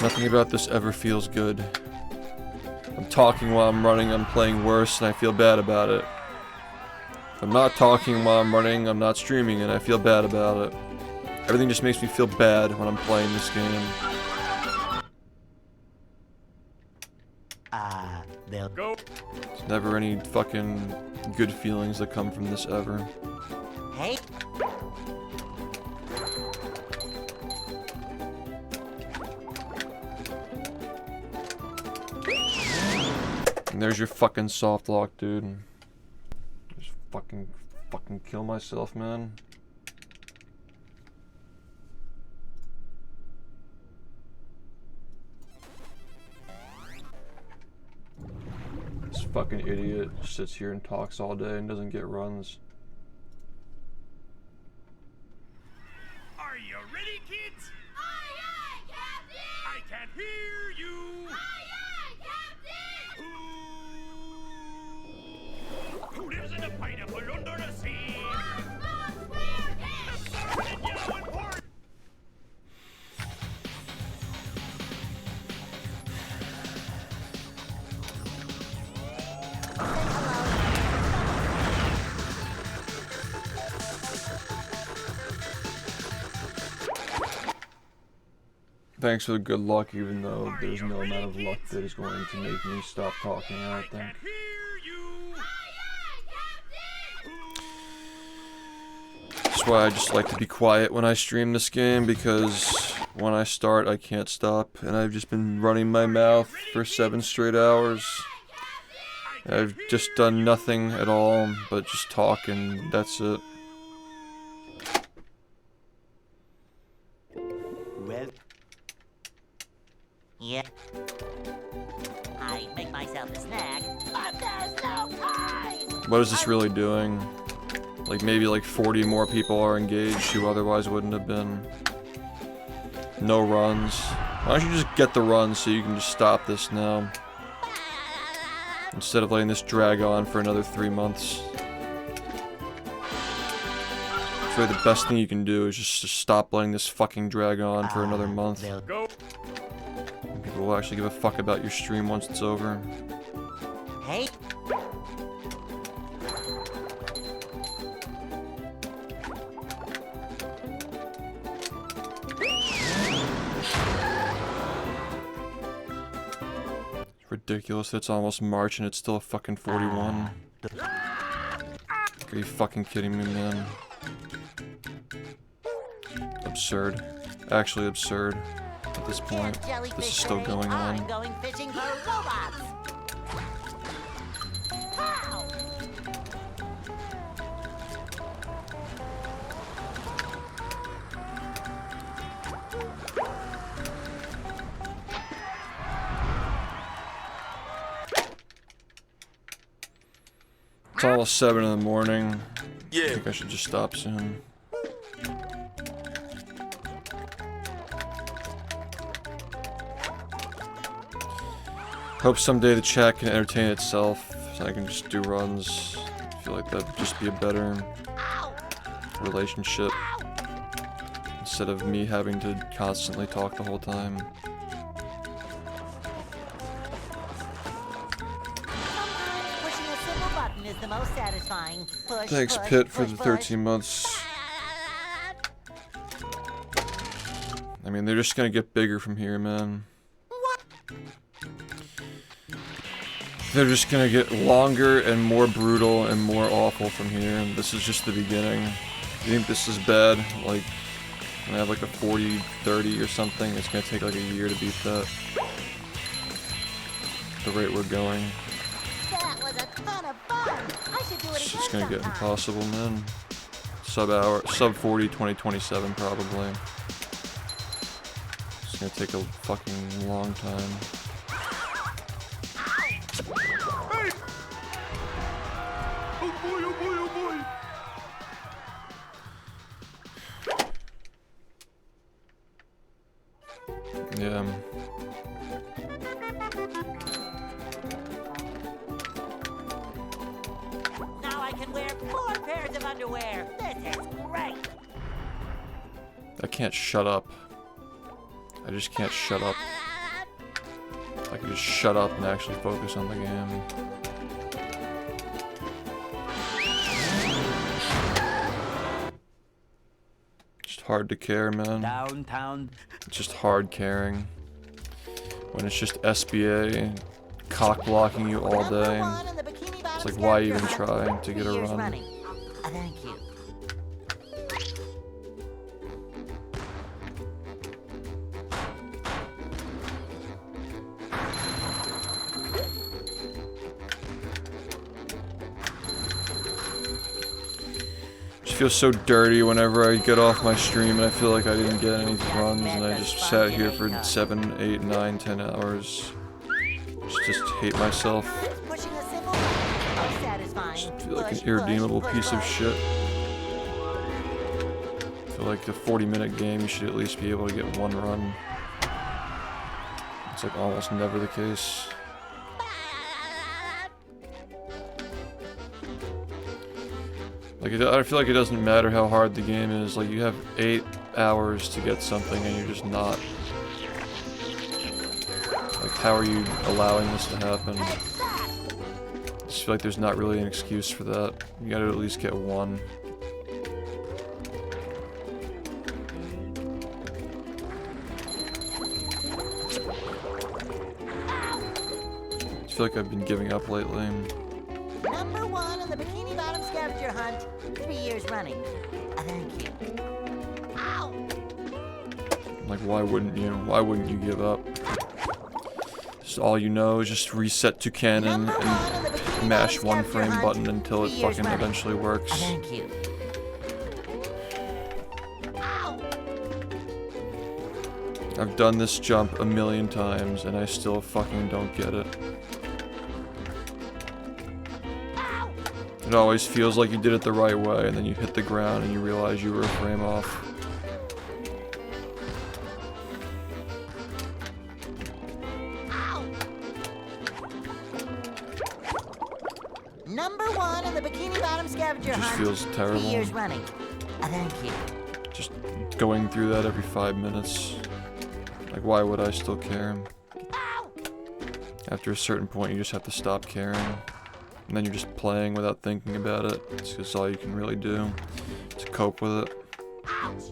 Nothing about this ever feels good. I'm talking while I'm running, I'm playing worse, and I feel bad about it. If I'm not talking while I'm running, I'm not streaming, and I feel bad about it. Everything just makes me feel bad when I'm playing this game. they'll Go. There's never any fucking good feelings that come from this ever. Hey. And there's your fucking soft lock, dude. Just fucking kill myself, man. This fucking idiot sits here and talks all day and doesn't get runs. Are you ready, kids? Aye, aye, Captain! I can't hear you. Aye, aye, Captain! Who lives in a pineapple under the sea? SpongeBob SquarePants! And yellow and pork. Thanks for the good luck, even though there's no amount of luck that is going to make me stop talking, I I don't think. can't hear you. Aye, aye, Captain! That's why I just like to be quiet when I stream this game, because when I start I can't stop, and I've just been running my mouth for 7 straight hours. I've just done nothing at all but just talk, and that's it. Well, Yeah. I make myself a snack, but there's no time! What is this really doing? Like maybe like 40 more people are engaged who otherwise wouldn't have been. No runs. Why don't you just get the runs so you can just stop this now? Instead of letting this drag on for another 3 months. It's really the best thing you can do is just to stop letting this fucking drag on for another month. Go. People will actually give a fuck about your stream once it's over. Hey, Ridiculous, it's almost March and it's still a fucking 41. Are you fucking kidding me, man? Absurd. Actually absurd at this point. This is still going I'm on. going fishing for robots! How? It's almost 7 in the morning. I think I should just stop soon. Hope someday the chat can entertain itself, so I can just do runs. I feel like that'd just be a better relationship, instead of me having to constantly talk the whole time. Sometimes pushing a simple button is the most satisfying. Push, Thanks, push, Pitt, for push, the push. 13 months. I mean, they're just gonna get bigger from here, man. They're just gonna get longer and more brutal and more awful from here, and this is just the beginning. You think this is bad? Like, when I have like a 40-30 or something, it's gonna take like a year to beat that. The rate we're going. That was a ton of fun! I should do it It's again just gonna get sometime. impossible, man. Sub 40, 2027 probably. It's gonna take a fucking long time. Hey! Oh boy, oh boy, oh boy! Yeah. Now I can wear 4 pairs of underwear! This is great! I can't shut up. I just can't shut up. I can just shut up and actually focus on the game. Just hard to care, man. downtown. It's just hard caring. When it's just SBA cock blocking you all Number day. 1 in the bikini bottom It's like, why scavenger even hunt, try to get 3 a years run? running. Thank you. Just feel so dirty whenever I get off my stream and I feel like I didn't get any runs and I just sat here for 7, 8, 9, 10 hours. Just hate myself. Pushing a simple button is the most satisfying. Just feel like Push, an irredeemable push, piece of push. shit. I feel like a 40-minute game, you should at least be able to get 1 run. It's like almost never the case. Like, I feel like it doesn't matter how hard the game is. Like, you have 8 hours to get something and you're just not. Like, how are you allowing this to happen? I just feel like there's not really an excuse for that. You gotta at least get 1. I feel like I've been giving up lately. Number 1 in the bikini bottom scavenger hunt, 3 years running. Thank you. Ow! Like, why wouldn't you? Why wouldn't you give up? Just all you know is just reset to canon Number one in the Bikini and mash Bottom one scavenger frame hunt, button until it 3 years fucking running. eventually works. Thank you. Ow! I've done this jump a million times and I still fucking don't get it. Ow! It always feels like you did it the right way and then you hit the ground and you realize you were a frame off. Ow! Number one in the Bikini Bottom scavenger It just hunt. feels 3 terrible. years running. Thank you. Just going through that every 5 minutes. Like, why would I still care? Ow! After a certain point, you just have to stop caring. And then you're just playing without thinking about it. It's just all you can really do to cope with it. Ouch!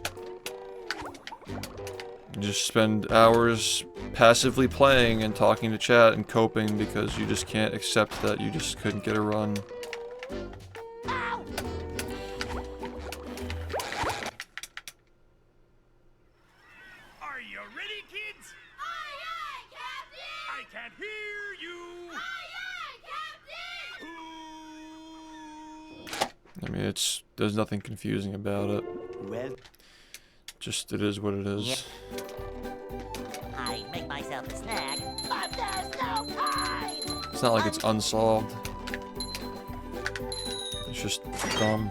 You just spend hours passively playing and talking to chat and coping because you just can't accept that you just couldn't get a run. Ow! Are you ready, kids? Aye, aye, Captain! I can't hear you. Aye, aye, Captain! I mean, there's nothing confusing about it. Well, Just, it is what it is. Yep. I make myself a snack, but there's no time! It's not like it's unsolved. It's just dumb.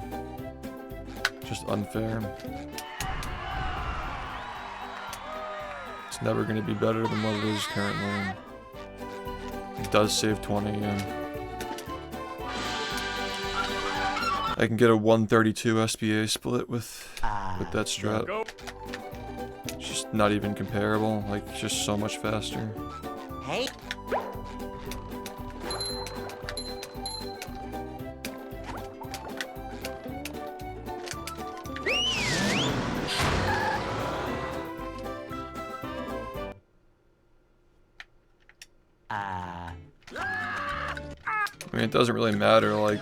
Just unfair. It's never going to be better than what it is currently. It does save 20, yeah. I can get a 132 SBA split with that strat. Go. It's just not even comparable. Like, it's just so much faster. Hey, I mean, it doesn't really matter, like...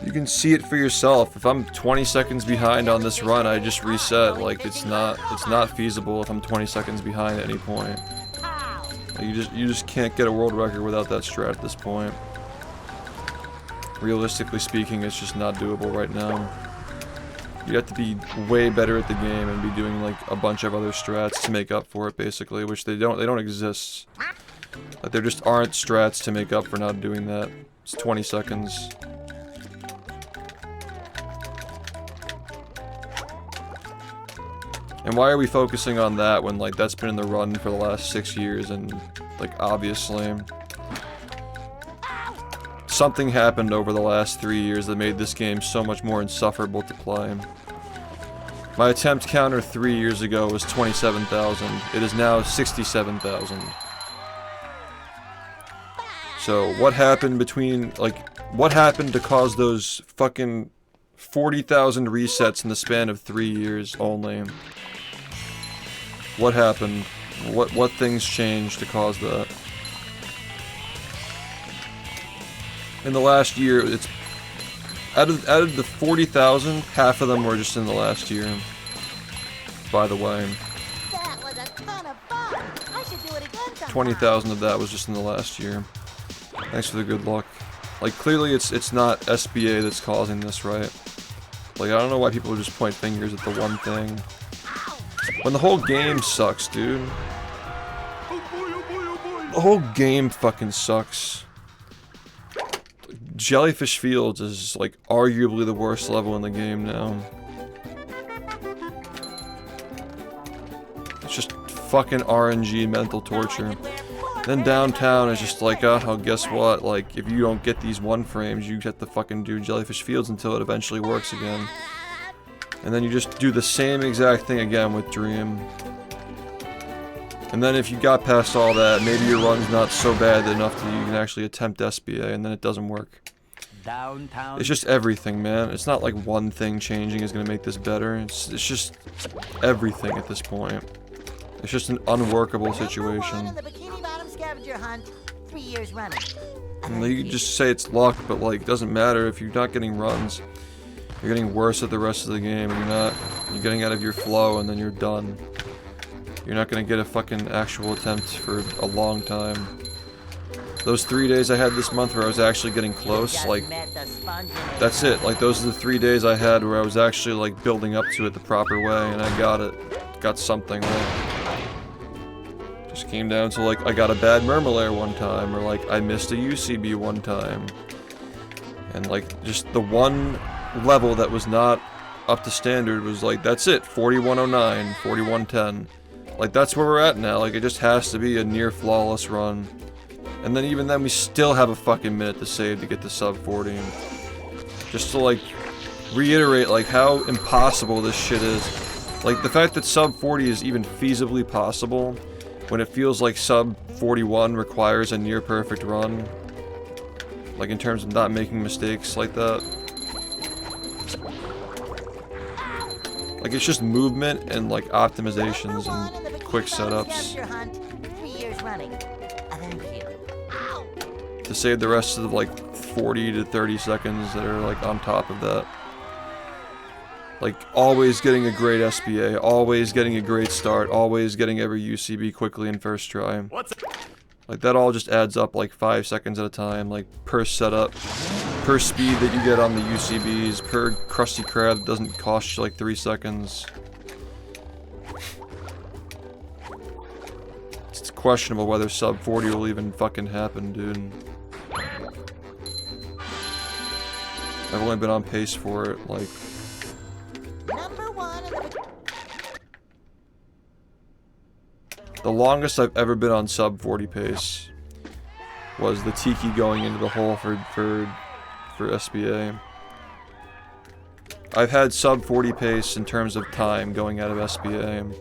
You can see it for yourself. If I'm 20 seconds behind on this run, I just reset. Like, it's not feasible if I'm 20 seconds behind at any point. Like, you just can't get a world record without that strat at this point. Realistically speaking, it's just not doable right now. You have to be way better at the game and be doing like a bunch of other strats to make up for it, basically, which they don't exist. Like, there just aren't strats to make up for not doing that. It's 20 seconds. And why are we focusing on that when, like, that's been in the run for the last 6 years and, like, obviously something happened over the last 3 years that made this game so much more insufferable to play. My attempt counter 3 years ago was 27,000. It is now 67,000. So what happened between, like, what happened to cause those fucking 40,000 resets in the span of 3 years only? What happened? What things changed to cause that? In the last year, it's out of the 40,000, half of them were just in the last year. By the way, that was a ton of fun! I should do it again sometime. 20,000 of that was just in the last year. Thanks for the good luck. Like, clearly it's not SBA that's causing this, right? Like, I don't know why people just point fingers at the one thing. When the whole game sucks, dude. The whole game fucking sucks. Jellyfish Fields is, like, arguably the worst level in the game now. It's just fucking RNG mental torture. Then downtown is just like, oh, guess what? Like, if you don't get these one frames, you have to fucking do Jellyfish Fields until it eventually works again. And then you just do the same exact thing again with Dream. And then if you got past all that, maybe your run's not so bad enough that you can actually attempt SBA, and then it doesn't work. downtown. It's just everything, man. It's not like one thing changing is gonna make this better. It's just everything at this point. It's just an unworkable Number one situation. in the Bikini Bottom scavenger hunt, 3 years running. And you can just say it's luck, but like, it doesn't matter if you're not getting runs. You're getting worse at the rest of the game. You're getting out of your flow, and then you're done. You're not gonna get a fucking actual attempt for a long time. Those 3 days I had this month where I was actually getting close, like, that's it. Like, those are the 3 days I had where I was actually, like, building up to it the proper way, and I got it. Got something, like, just came down to, like, I got a bad Murmulaire one time, or, like, I missed a UCB one time. And, like, just the one level that was not up to standard was, like, that's it, 4109, 4110. Like, that's where we're at now. Like, it just has to be a near flawless run. And then even then, we still have a fucking minute to save to get to sub 40. Just to, like, reiterate, like, how impossible this shit is. Like, the fact that sub 40 is even feasibly possible, when it feels like sub 41 requires a near perfect run. Like, in terms of not making mistakes like that. Like, it's just movement and, like, optimizations and quick setups. To save the rest of the, like, 40 to 30 seconds that are, like, on top of that. Like, always getting a great SBA, always getting a great start, always getting every UCB quickly in first try. Like, that all just adds up, like, 5 seconds at a time, like, per setup, per speed that you get on the UCBs, per Krusty Krab that doesn't cost you, like, 3 seconds. It's questionable whether sub 40 will even fucking happen, dude. I've only been on pace for it, like... The longest I've ever been on sub 40 pace was the Tiki going into the hole for SBA. I've had sub 40 pace in terms of time going out of SBA,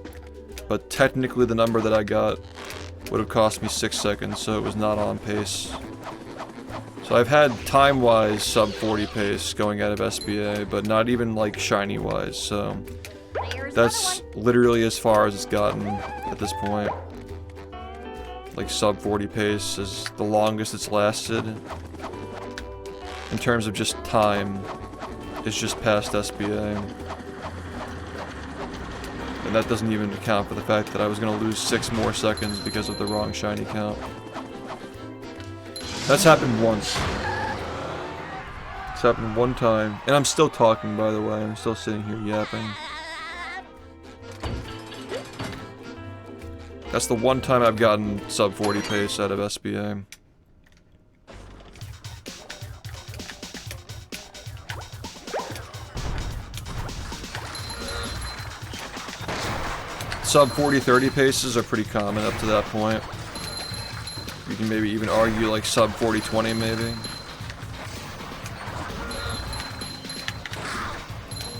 but technically the number that I got would have cost me 6 seconds, so it was not on pace. So I've had time-wise sub 40 pace going out of SBA, but not even like shiny-wise, so that's literally as far as it's gotten at this point. Like, sub 40 pace is the longest it's lasted. In terms of just time, it's just past SBA. And that doesn't even account for the fact that I was going to lose 6 more seconds because of the wrong shiny count. That's happened once. It's happened one time. And I'm still talking, by the way. I'm still sitting here yapping. That's the one time I've gotten sub 40 pace out of SBA. Sub 40-30 paces are pretty common up to that point. You can maybe even argue like sub 40-20 maybe.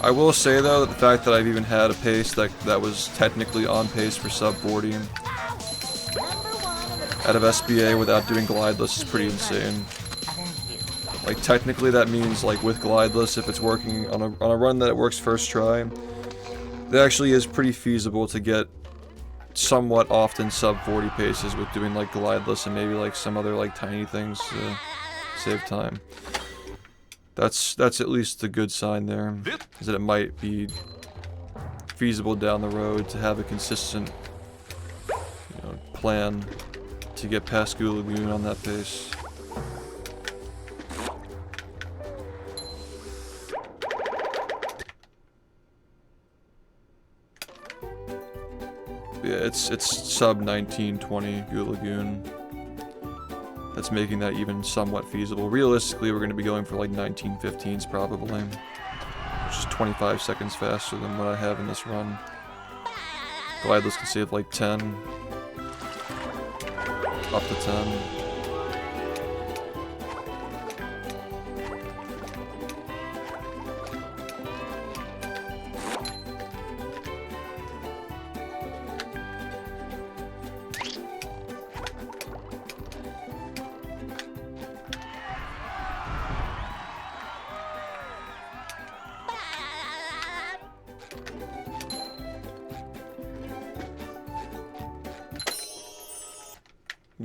I will say though that the fact that I've even had a pace that was technically on pace for sub 40 out of SBA without doing glideless is pretty insane. Like, technically that means, like, with glideless, if it's working on a run that it works first try, it actually is pretty feasible to get somewhat often sub 40 paces with doing, like, glideless and maybe, like, some other, like, tiny things to save time. That's at least a good sign there, is that it might be feasible down the road to have a consistent, you know, plan to get past Goo Lagoon on that pace. Yeah, it's sub 19-20 Goo Lagoon. That's making that even somewhat feasible. Realistically, we're going to be going for like 19-15s probably, which is 25 seconds faster than what I have in this run. Glideless can save like 10. Up to 10.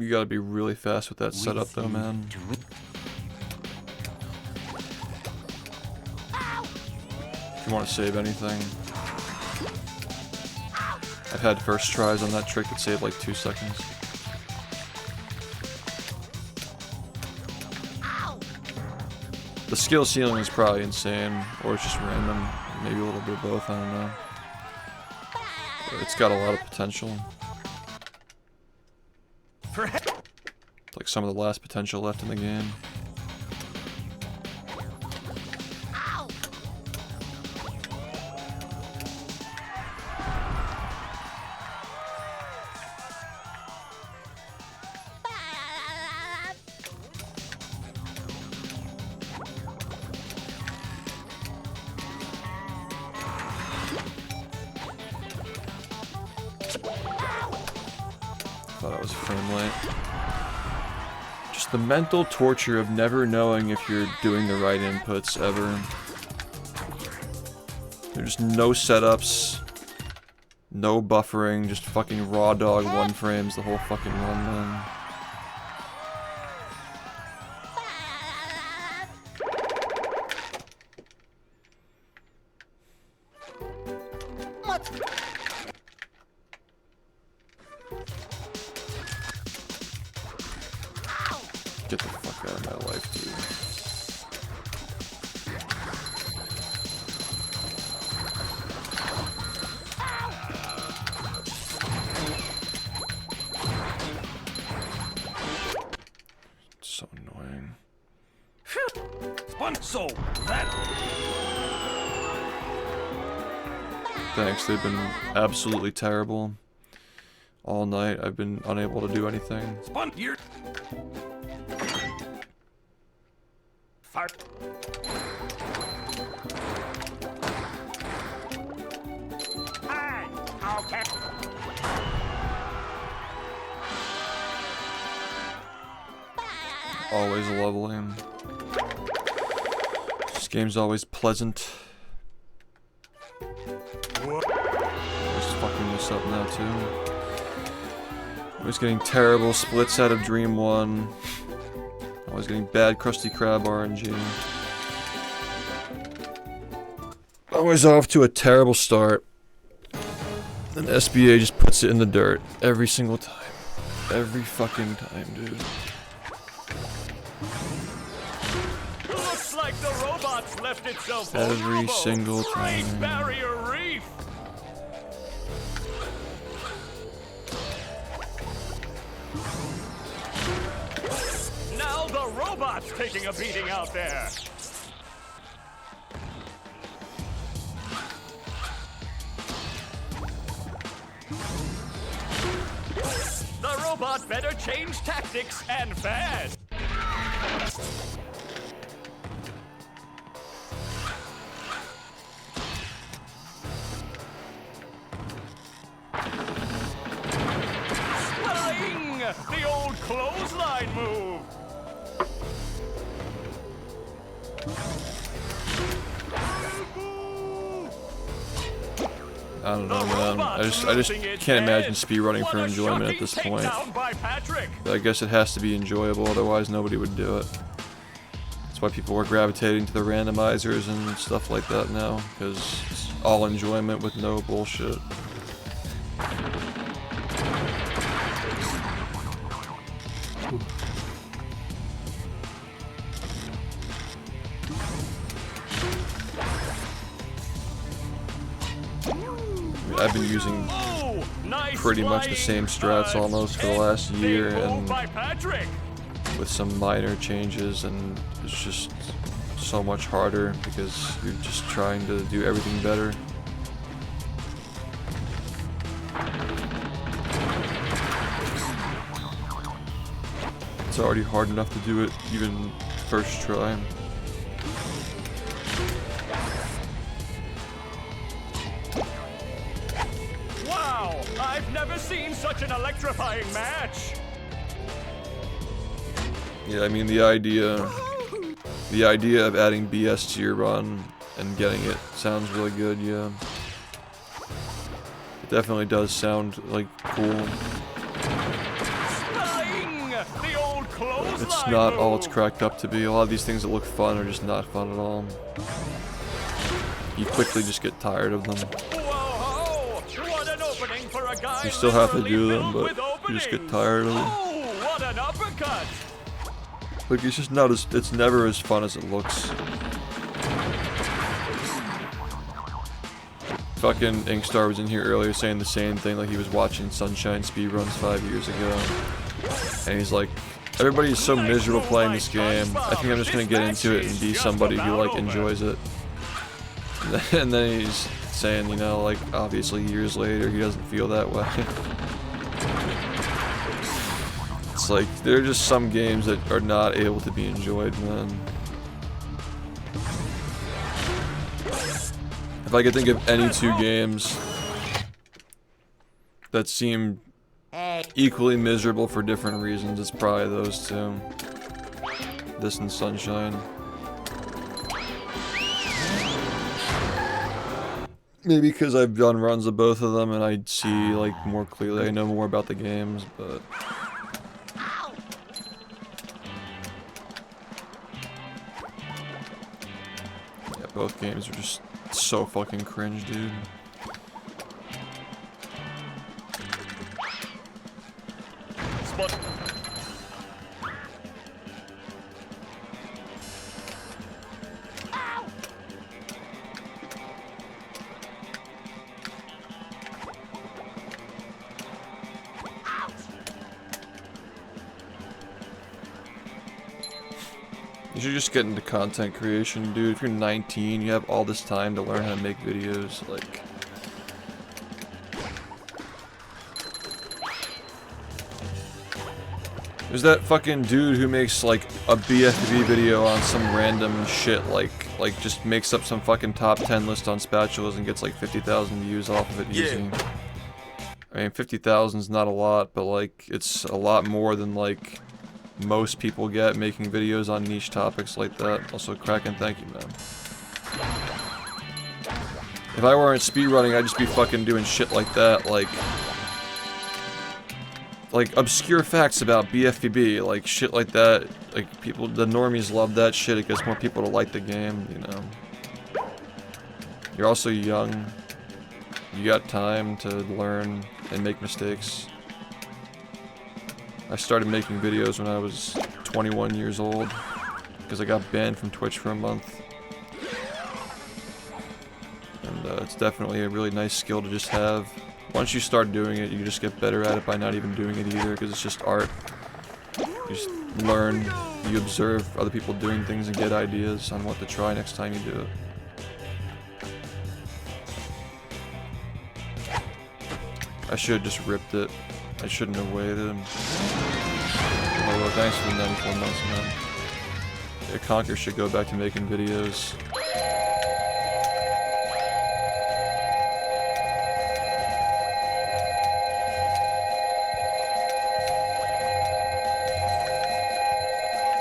You gotta be really fast with that setup though, man. If you want to save anything. I've had first tries on that trick that saved like 2 seconds. The skill ceiling is probably insane, or it's just random. Maybe a little bit of both, I don't know. But it's got a lot of potential. Like some of the last potential left in the game. Thought I was a frame late. Just the mental torture of never knowing if you're doing the right inputs ever. There's no setups, no buffering, just fucking raw dog 1 frames the whole fucking run, man. Get the fuck out of my life, dude. It's so annoying. So that Thanks, they've been absolutely terrible. All night, I've been unable to do anything. spun here. Fart. Hi. Okay. Always leveling. This game's always pleasant. Just fucking this up now too. Always getting terrible splits out of Dream 1. Always getting bad Krusty Krab RNG. Always off to a terrible start. And SBA just puts it in the dirt every single time. Every fucking time, dude. Looks like the robots left itself Every vulnerable. single Great time. Barrier Reef. Now the robots taking a beating out there. The robot better change tactics and fast. Swelling! The old clothesline move. I don't know, man. I just can't imagine speedrunning for enjoyment at this point. But I guess it has to be enjoyable, otherwise nobody would do it. That's why people are gravitating to the randomizers and stuff like that now, because it's all enjoyment with no bullshit. I've been using pretty much the same strats almost for the last year, and with some minor changes, and it's just so much harder because you're just trying to do everything better. It's already hard enough to do it even first try. Wow! I've never seen such an electrifying match! Yeah, I mean the idea of adding BS to your run and getting it sounds really good, yeah. It definitely does sound like cool. Flying! It's not all it's cracked up to be. A lot of these things that look fun are just not fun at all. You quickly just get tired of them. What an opening for a guy You still have to do literally them, but filled with you just get openings. tired of them. Oh, what an uppercut! Like, it's just not as, it's never as fun as it looks. Fucking Inkstar was in here earlier saying the same thing, like he was watching Sunshine speedruns 5 years ago. And he's like, everybody's so miserable playing this game, I think I'm just gonna get into it and be somebody who, like, enjoys it. And then he's saying, you know, like, obviously years later, he doesn't feel that way. It's like, there are just some games that are not able to be enjoyed, man. If I could think of any two games that seem equally miserable for different reasons, it's probably those two. This and Sunshine. Maybe because I've done runs of both of them and I see, like, more clearly, I know more about the games, but... yeah, both games are just so fucking cringe, dude. Spot. You should just get into content creation, dude. If you're 19, you have all this time to learn how to make videos, like... There's that fucking dude who makes, like, a bfbb video on some random shit, like just makes up some fucking top 10 list on spatulas and gets like 50,000 views off of it easy. I mean, 50,000 is not a lot, but, like, it's a lot more than, like, most people get making videos on niche topics like that. Also, Kraken, thank you, man. If I weren't speedrunning, I'd just be fucking doing shit like that, like obscure facts about bfbb, like shit like that. Like, people, the normies love that shit. It gets more people to like the game, you know. You're also young. You got time to learn and make mistakes. I started making videos when I was 21 years old because I got banned from Twitch for a month. And it's definitely a really nice skill to just have. Once you start doing it, you just get better at it by not even doing it either, because it's just art. You just learn, you observe other people doing things and get ideas on what to try next time you do it. I should have just ripped it. I shouldn't have waited. Oh, well, thanks for the 94 months, man. Yeah, Conker should go back to making videos.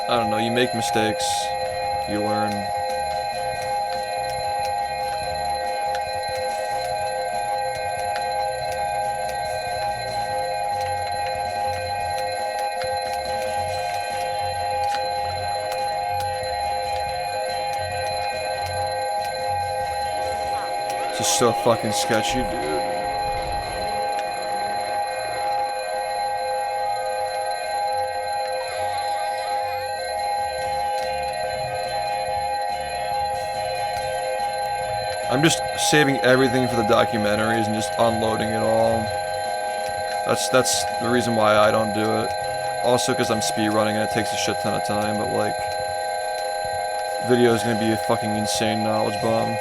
I don't know, you make mistakes, you learn. It's just so fucking sketchy, dude. I'm just saving everything for the documentaries and just unloading it all. That's the reason why I don't do it. Also because I'm speedrunning and it takes a shit ton of time, but, like, video is gonna be a fucking insane knowledge bomb.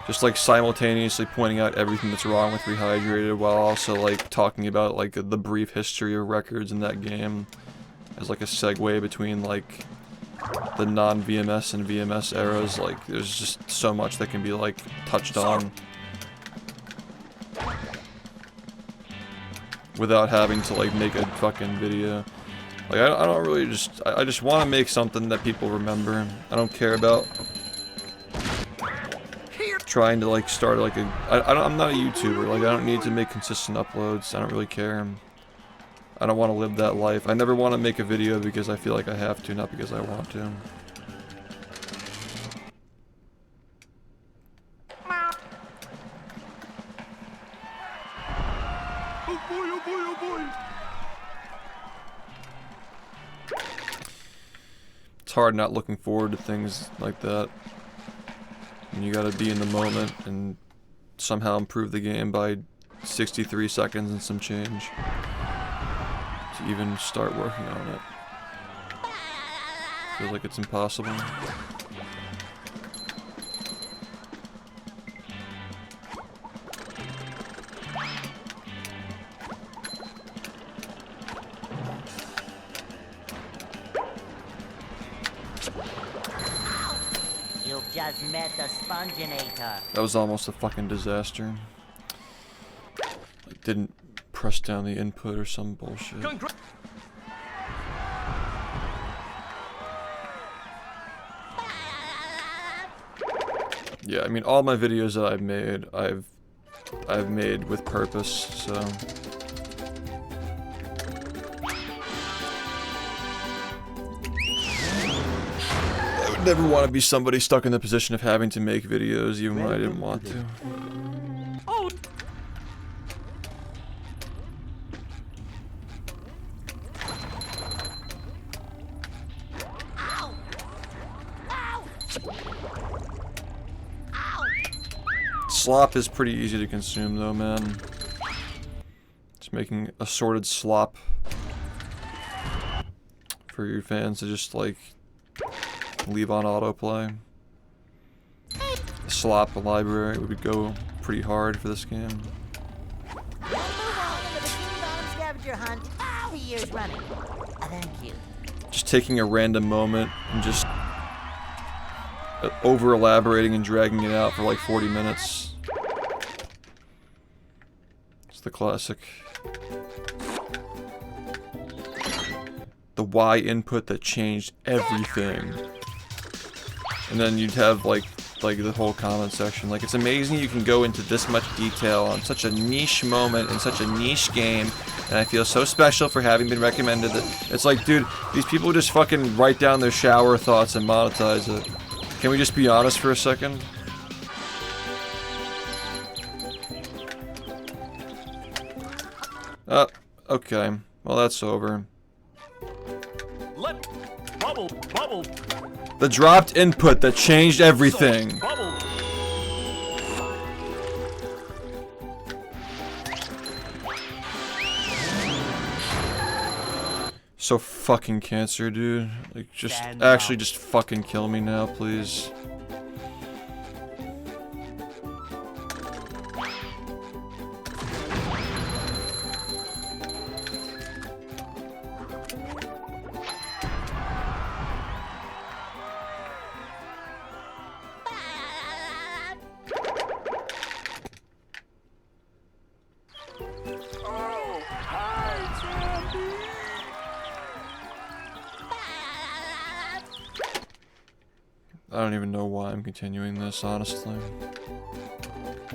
Just, like, simultaneously pointing out everything that's wrong with Rehydrated while also, like, talking about, like, the brief history of records in that game. As, like, a segue between, like, the non-VMS and VMS eras. Like, there's just so much that can be, like, touched on without having to, like, make a fucking video. Like, I don't really just, I just want to make something that people remember. I don't care about trying to like start like a. I'm not a YouTuber. Like I don't need to make consistent uploads. I don't really care. I don't want to live that life. I never want to make a video because I feel like I have to, not because I want to. Oh boy, oh boy, oh boy. It's hard not looking forward to things like that. And you gotta be in the moment and somehow improve the game by 63 seconds and some change to even start working on it. Feels like it's impossible. You've just met the Sponginator. That was almost a fucking disaster. I didn't press down the input or some bullshit. Yeah, I mean all my videos that I've made with purpose, so I would never want to be somebody stuck in the position of having to make videos even when I didn't want to. Oh, Slop is pretty easy to consume though, man. Just making assorted slop for your fans to just like leave on autoplay. The slop library would go pretty hard for this game. Number 1 in the Bikini Bottom scavenger hunt 3 years running. Thank you. Just taking a random moment and just over elaborating and dragging it out for like 40 minutes. It's the classic. The Y input that changed everything. And then you'd have like the whole comment section. Like, it's amazing you can go into this much detail on such a niche moment in such a niche game, and I feel so special for having been recommended that. It's like, dude, these people just fucking write down their shower thoughts and monetize it. Can we just be honest for a second? Okay. Well, that's over. Bubble, bubble. The dropped input that changed everything. Bubble. So fucking cancer, dude. Like, just actually just fucking kill me now, please. I don't even know why I'm continuing this, honestly.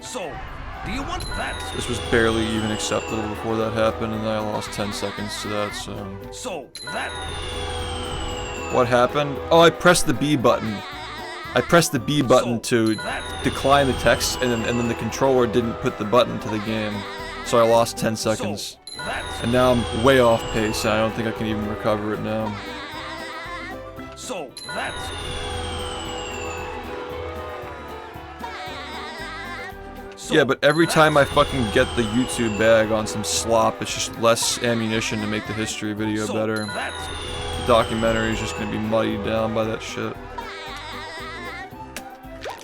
So, do you want that? This was barely even acceptable before that happened, and I lost 10 seconds to that, so... So, that. What happened? Oh, I pressed the B button. I pressed the B button to decline the text, and then the controller didn't put the button to the game. So I lost 10 seconds. And now I'm way off pace, and I don't think I can even recover it now. So, that. Yeah, but every time I fucking get the YouTube bag on some slop, it's just less ammunition to make the history video better. The documentary is just gonna be muddied down by that shit.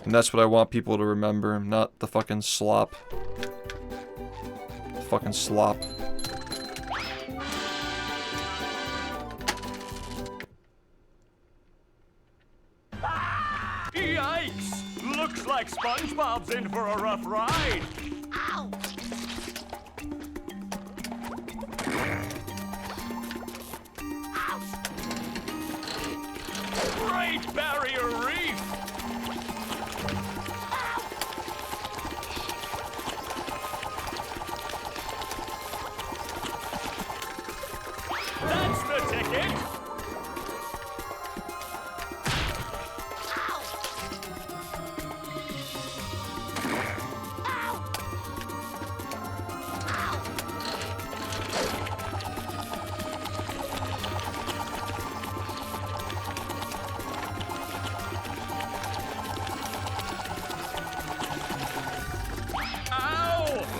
And that's what I want people to remember, not the fucking slop. The fucking slop. Yikes! Looks like SpongeBob's in for a rough ride. Ow! Great Barrier Reef! it?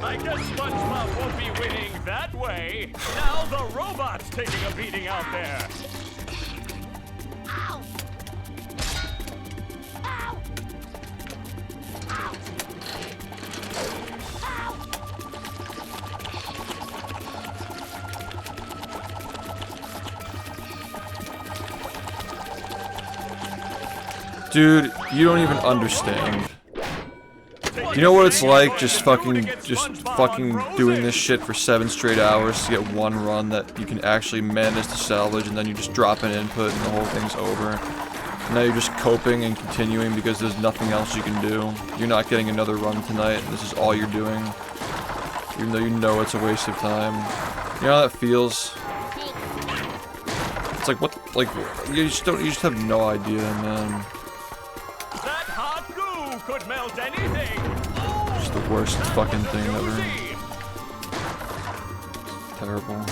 I guess SpongeBob won't be winning that way. Now the robot's taking a beating out there. Ow! Ow! Ow! Dude, you don't even understand. You know what it's like just fucking doing this shit for 7 straight hours to get one run that you can actually manage to salvage, and then you just drop an input and the whole thing's over. And now you're just coping and continuing because there's nothing else you can do. You're not getting another run tonight, and this is all you're doing. Even though you know it's a waste of time. You know how that feels? It's like, what, like, you just have no idea, man. That hot goo could melt anything. It's the worst fucking thing ever. Terrible.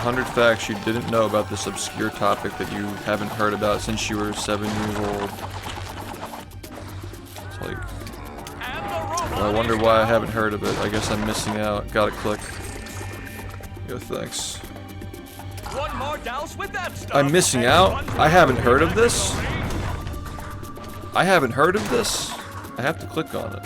100 facts you didn't know about this obscure topic that you haven't heard about since you were 7 years old. It's like, well, I wonder why I haven't heard of it. I guess I'm missing out. Gotta click. Yo, thanks. One more douse with that stuff. I'm missing out? I haven't heard of this? I haven't heard of this? I have to click on it.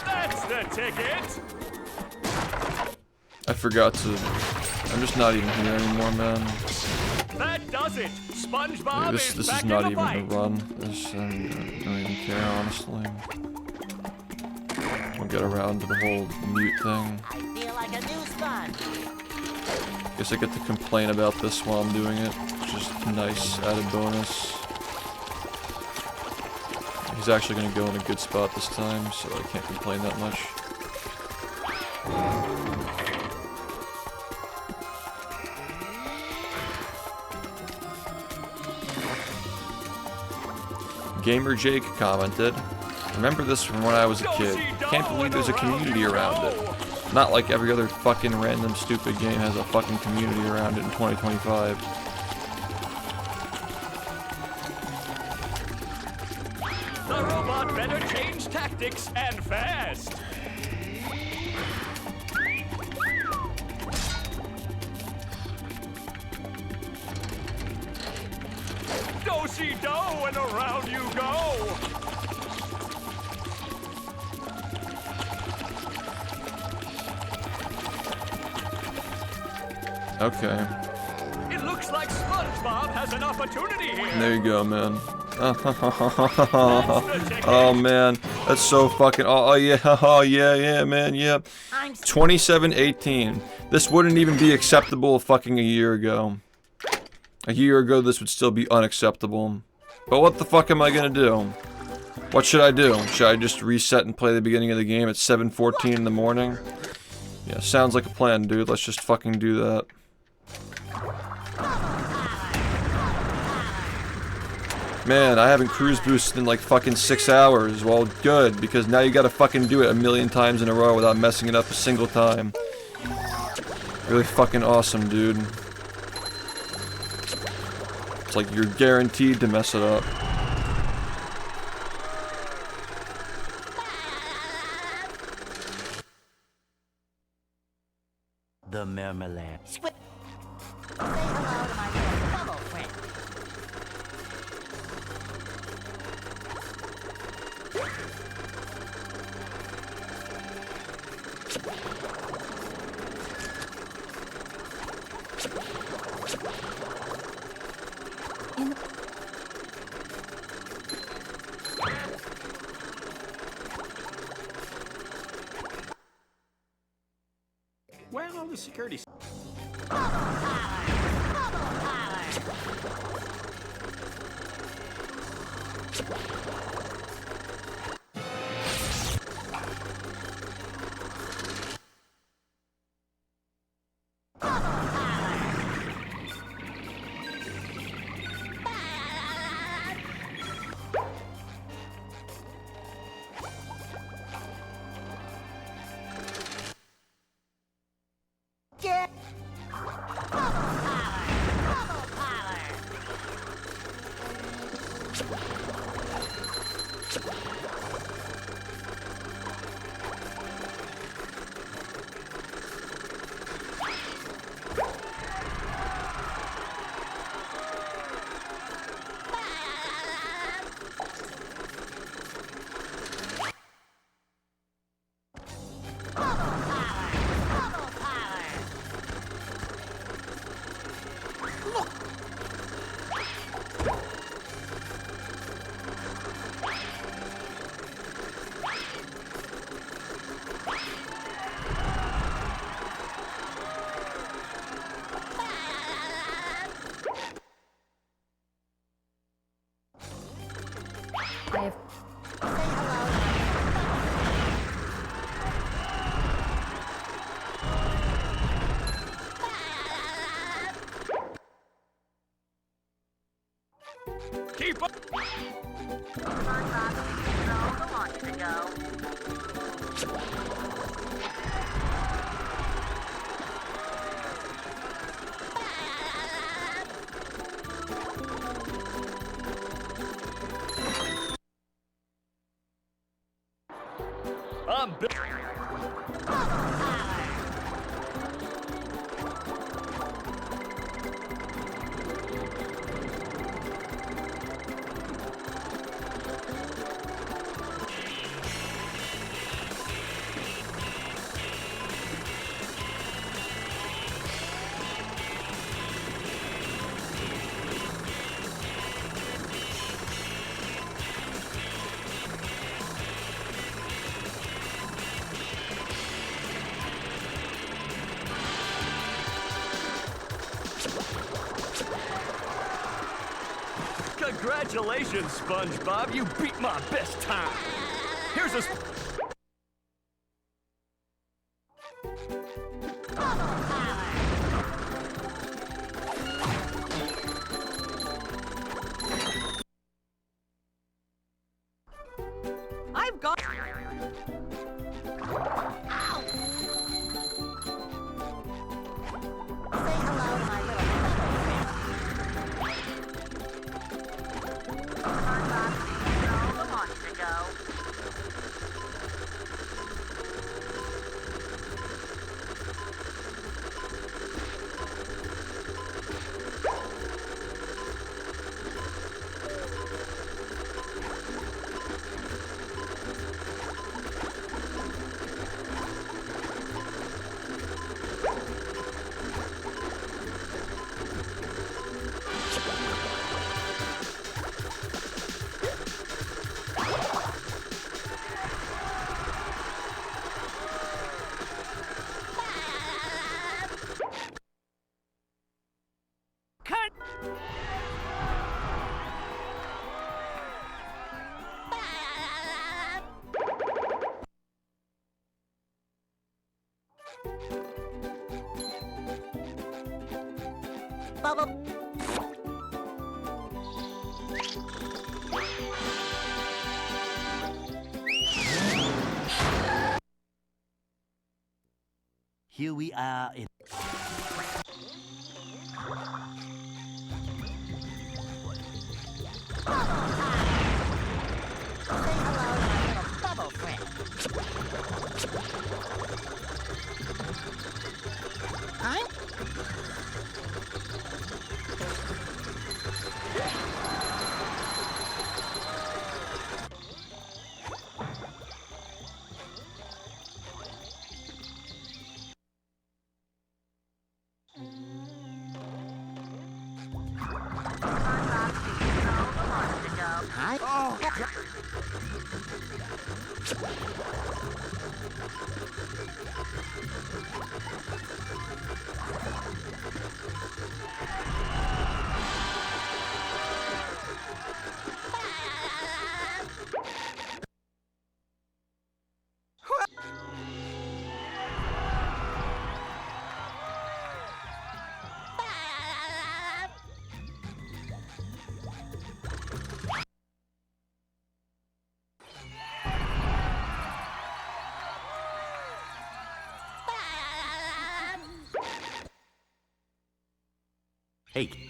That's the ticket. I forgot to... I'm just not even here anymore, man. That does it. SpongeBob This is is not even a run. This, I don't even care, honestly. I'll get around to the whole mute thing. I feel like a new sponge. Guess I get to complain about this while I'm doing it. It's just a nice added bonus. He's actually going to go in a good spot this time, so I can't complain that much. Gamer Jake commented, "Remember this from when I was a kid. Can't believe there's a community around it. Not like every other fucking random stupid game has a fucking community around it in 2025. The robot better change tactics and fast. Do-si-do and around you go. Okay. It looks like SpongeBob has an opportunity here. There you go, man. Oh man, that's so fucking. Oh yeah, man, yeah. 27-18. This wouldn't even be acceptable fucking a year ago. A year ago, this would still be unacceptable. But what the fuck am I gonna do? What should I do? Should I just reset and play the beginning of the game at 7:14 in the morning? Yeah, sounds like a plan, dude. Let's just fucking do that. Man, I haven't cruise boosted in like fucking 6 hours. Well, good, because now you gotta fucking do it a million times in a row without messing it up a single time. Really fucking awesome, dude. It's like you're guaranteed to mess it up. The marmalade. Say hello to my little bubble friend. security. Get Keep up! I'm Bill. Congratulations, SpongeBob. You beat my best time. Here's a... I've got. say hello to my little Cut. bubble. Here we are in. Say hello to my little bubble friend. Huh? Hi. Oh. Hey.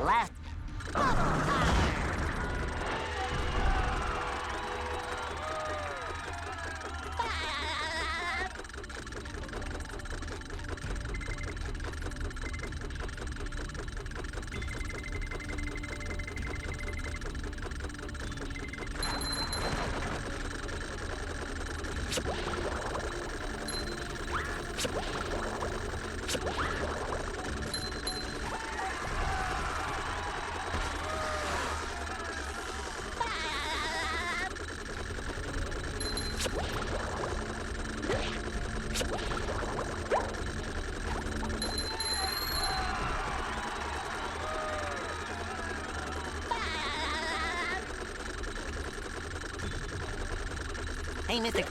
Last. Hey, mister.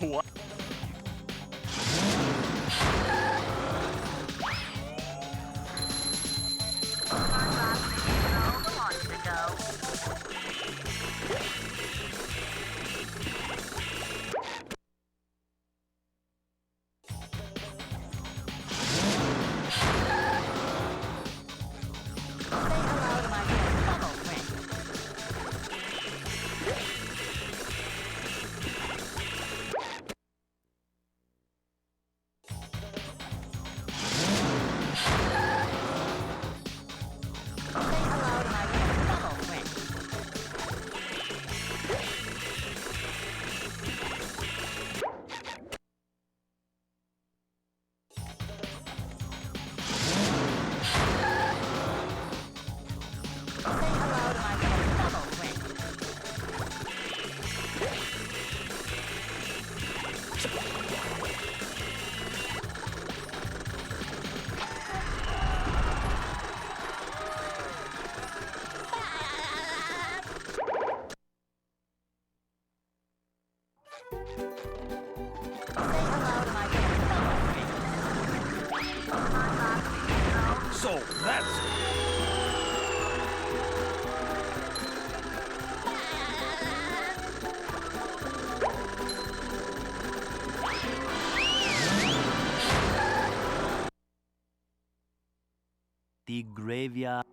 What? So that's The graveyard.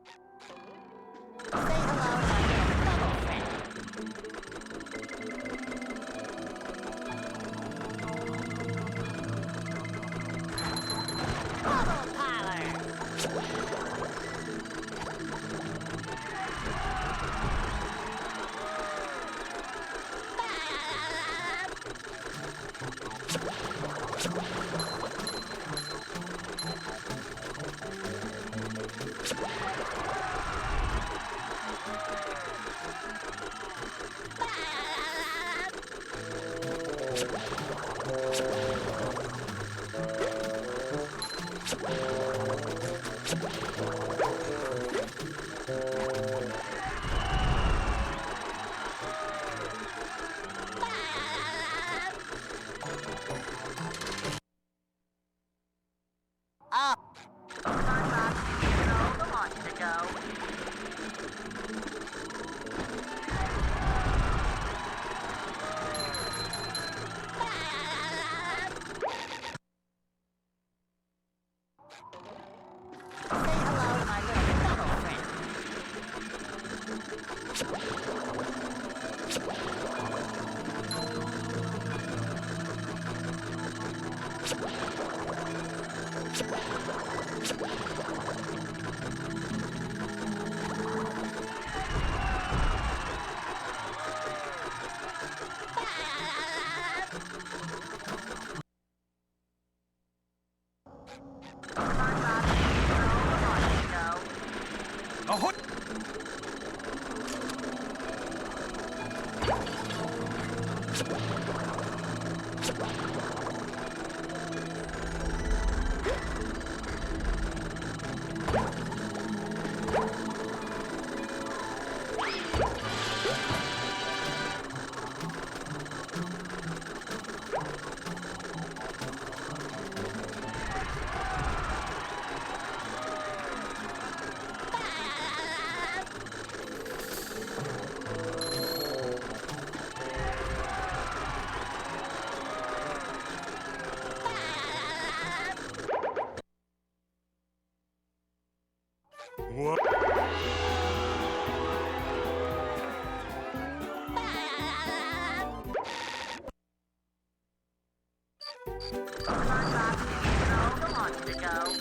What?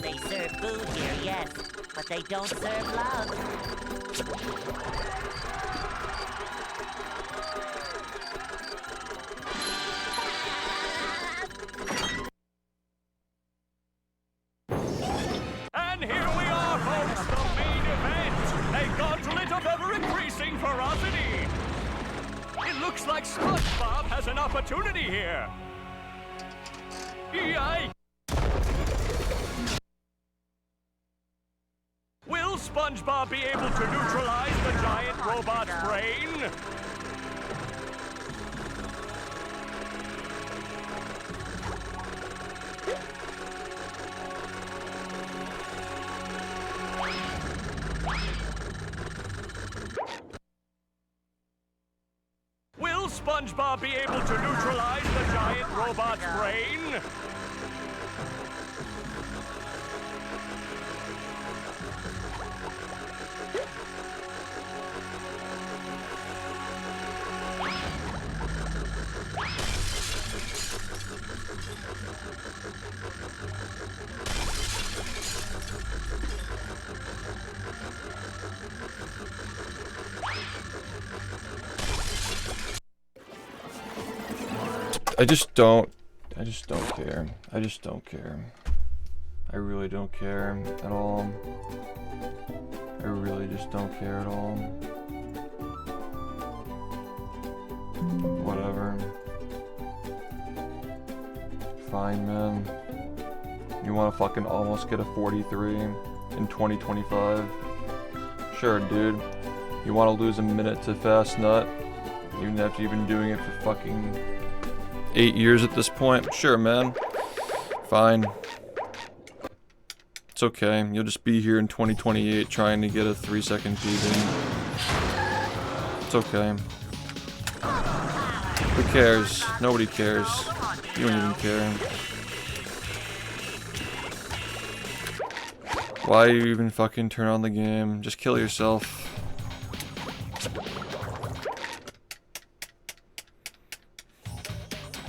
They serve food here, yes, but they don't serve love. And here we are, folks, the main event. A gauntlet of ever-increasing ferocity. It looks like SpongeBob has an opportunity here. Yikes! Will SpongeBob be able to neutralize the giant robot's brain? Will SpongeBob be able to neutralize the giant robot's brain? I just don't care. I just don't care. I really don't care at all. I really just don't care at all. Whatever. Fine, man. You wanna fucking almost get a 43 in 2025? Sure, dude. You wanna lose a minute to Fast Nut? Even after you've been doing it for fucking 8 years at this point? Sure, man. Fine. It's okay. You'll just be here in 2028 trying to get a 3-second PB. It's okay. Who cares? Nobody cares. You don't even care. Why you even fucking turn on the game? Just kill yourself.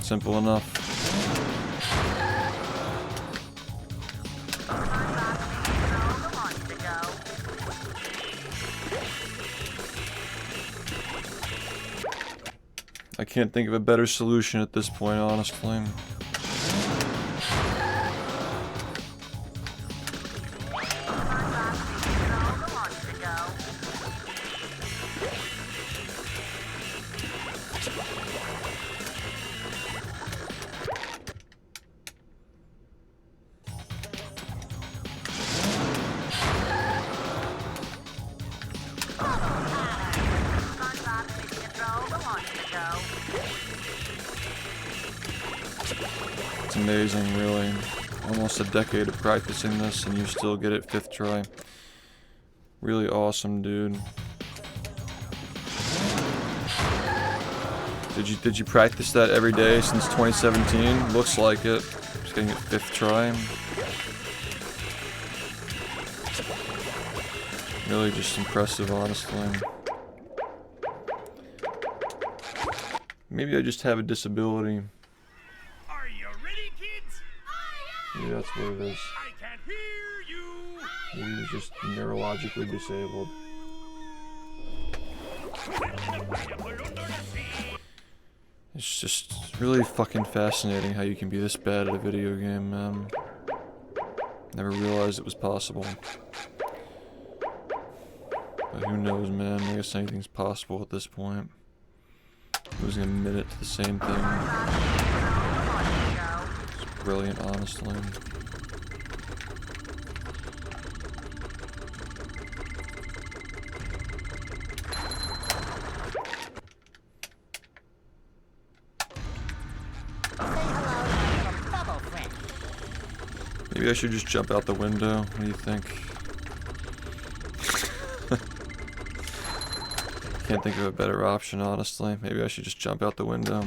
Simple enough. I can't think of a better solution at this point, honestly. It's amazing, really. Almost a decade of practicing this and you still get it 5th try. Really awesome, dude. Did you practice that every day since 2017? Looks like it. Just getting it 5th try. Really just impressive, honestly. Maybe I just have a disability. Are you ready, kids? Maybe that's what it is. I can't hear you. Maybe he's just neurologically disabled. It's just really fucking fascinating how you can be this bad at a video game, man. Never realized it was possible. But who knows, man? I guess anything's possible at this point. Losing a minute to the same thing. It's brilliant, honestly. Maybe I should just jump out the window. What do you think? Can't think of a better option, honestly. Maybe I should just jump out the window.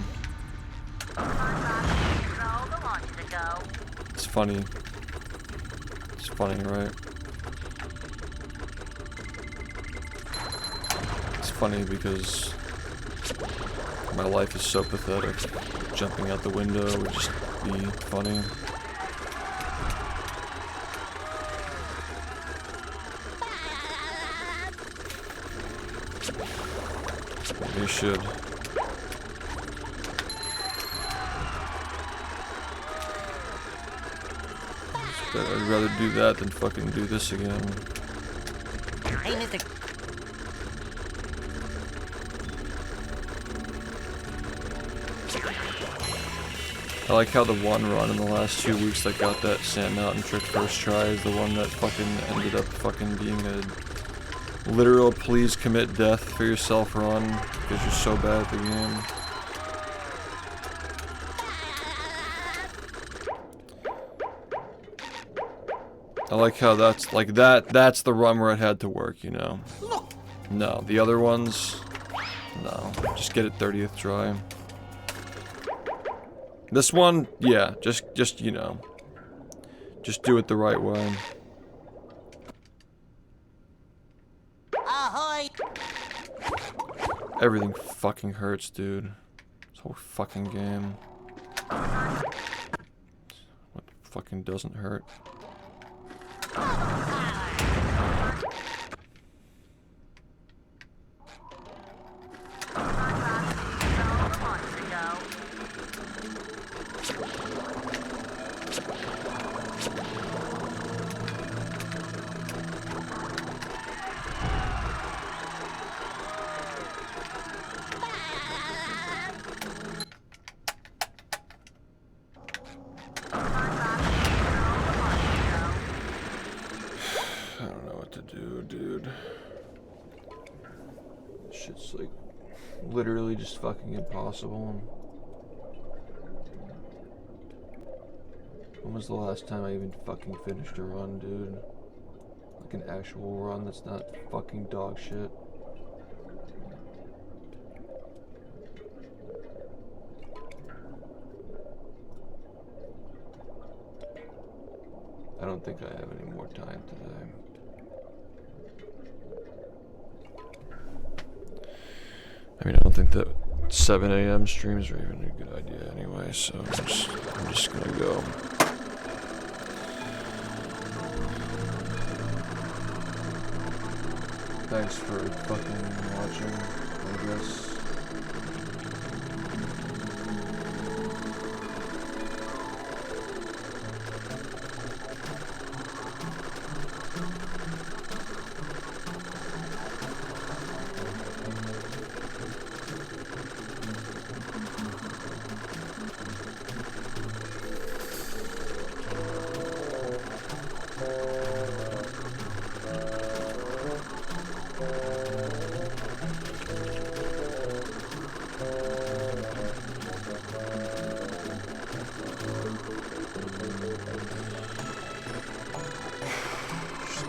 It's funny. It's funny, right? It's funny because my life is so pathetic. Jumping out the window would just be funny. You should. I'd rather do that than fucking do this again. Hey, Mr. I like how the one run in the last 2 weeks that got that Sand Mountain trick first try is the one that fucking ended up fucking being a literal please commit death for yourself run because you're so bad at the game. I like how that's like that's the run where it had to work, you know. No, the other ones, no. Just get it 30th try. This one, yeah, just you know. Just do it the right way. Ahoy! Everything fucking hurts, dude. This whole fucking game. What fucking doesn't hurt? Shit's like literally just fucking impossible. When was the last time I even fucking finished a run, dude? Like an actual run that's not fucking dog shit. I don't think I have any more time today. I mean, I don't think that 7 a.m. streams are even a good idea anyway, so I'm just gonna go. Thanks for fucking watching, I guess.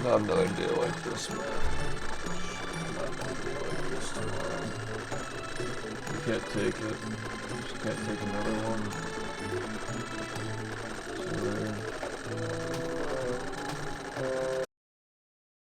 Not another day like this, man. Not another day like this tomorrow. You can't take it. You just can't take another one.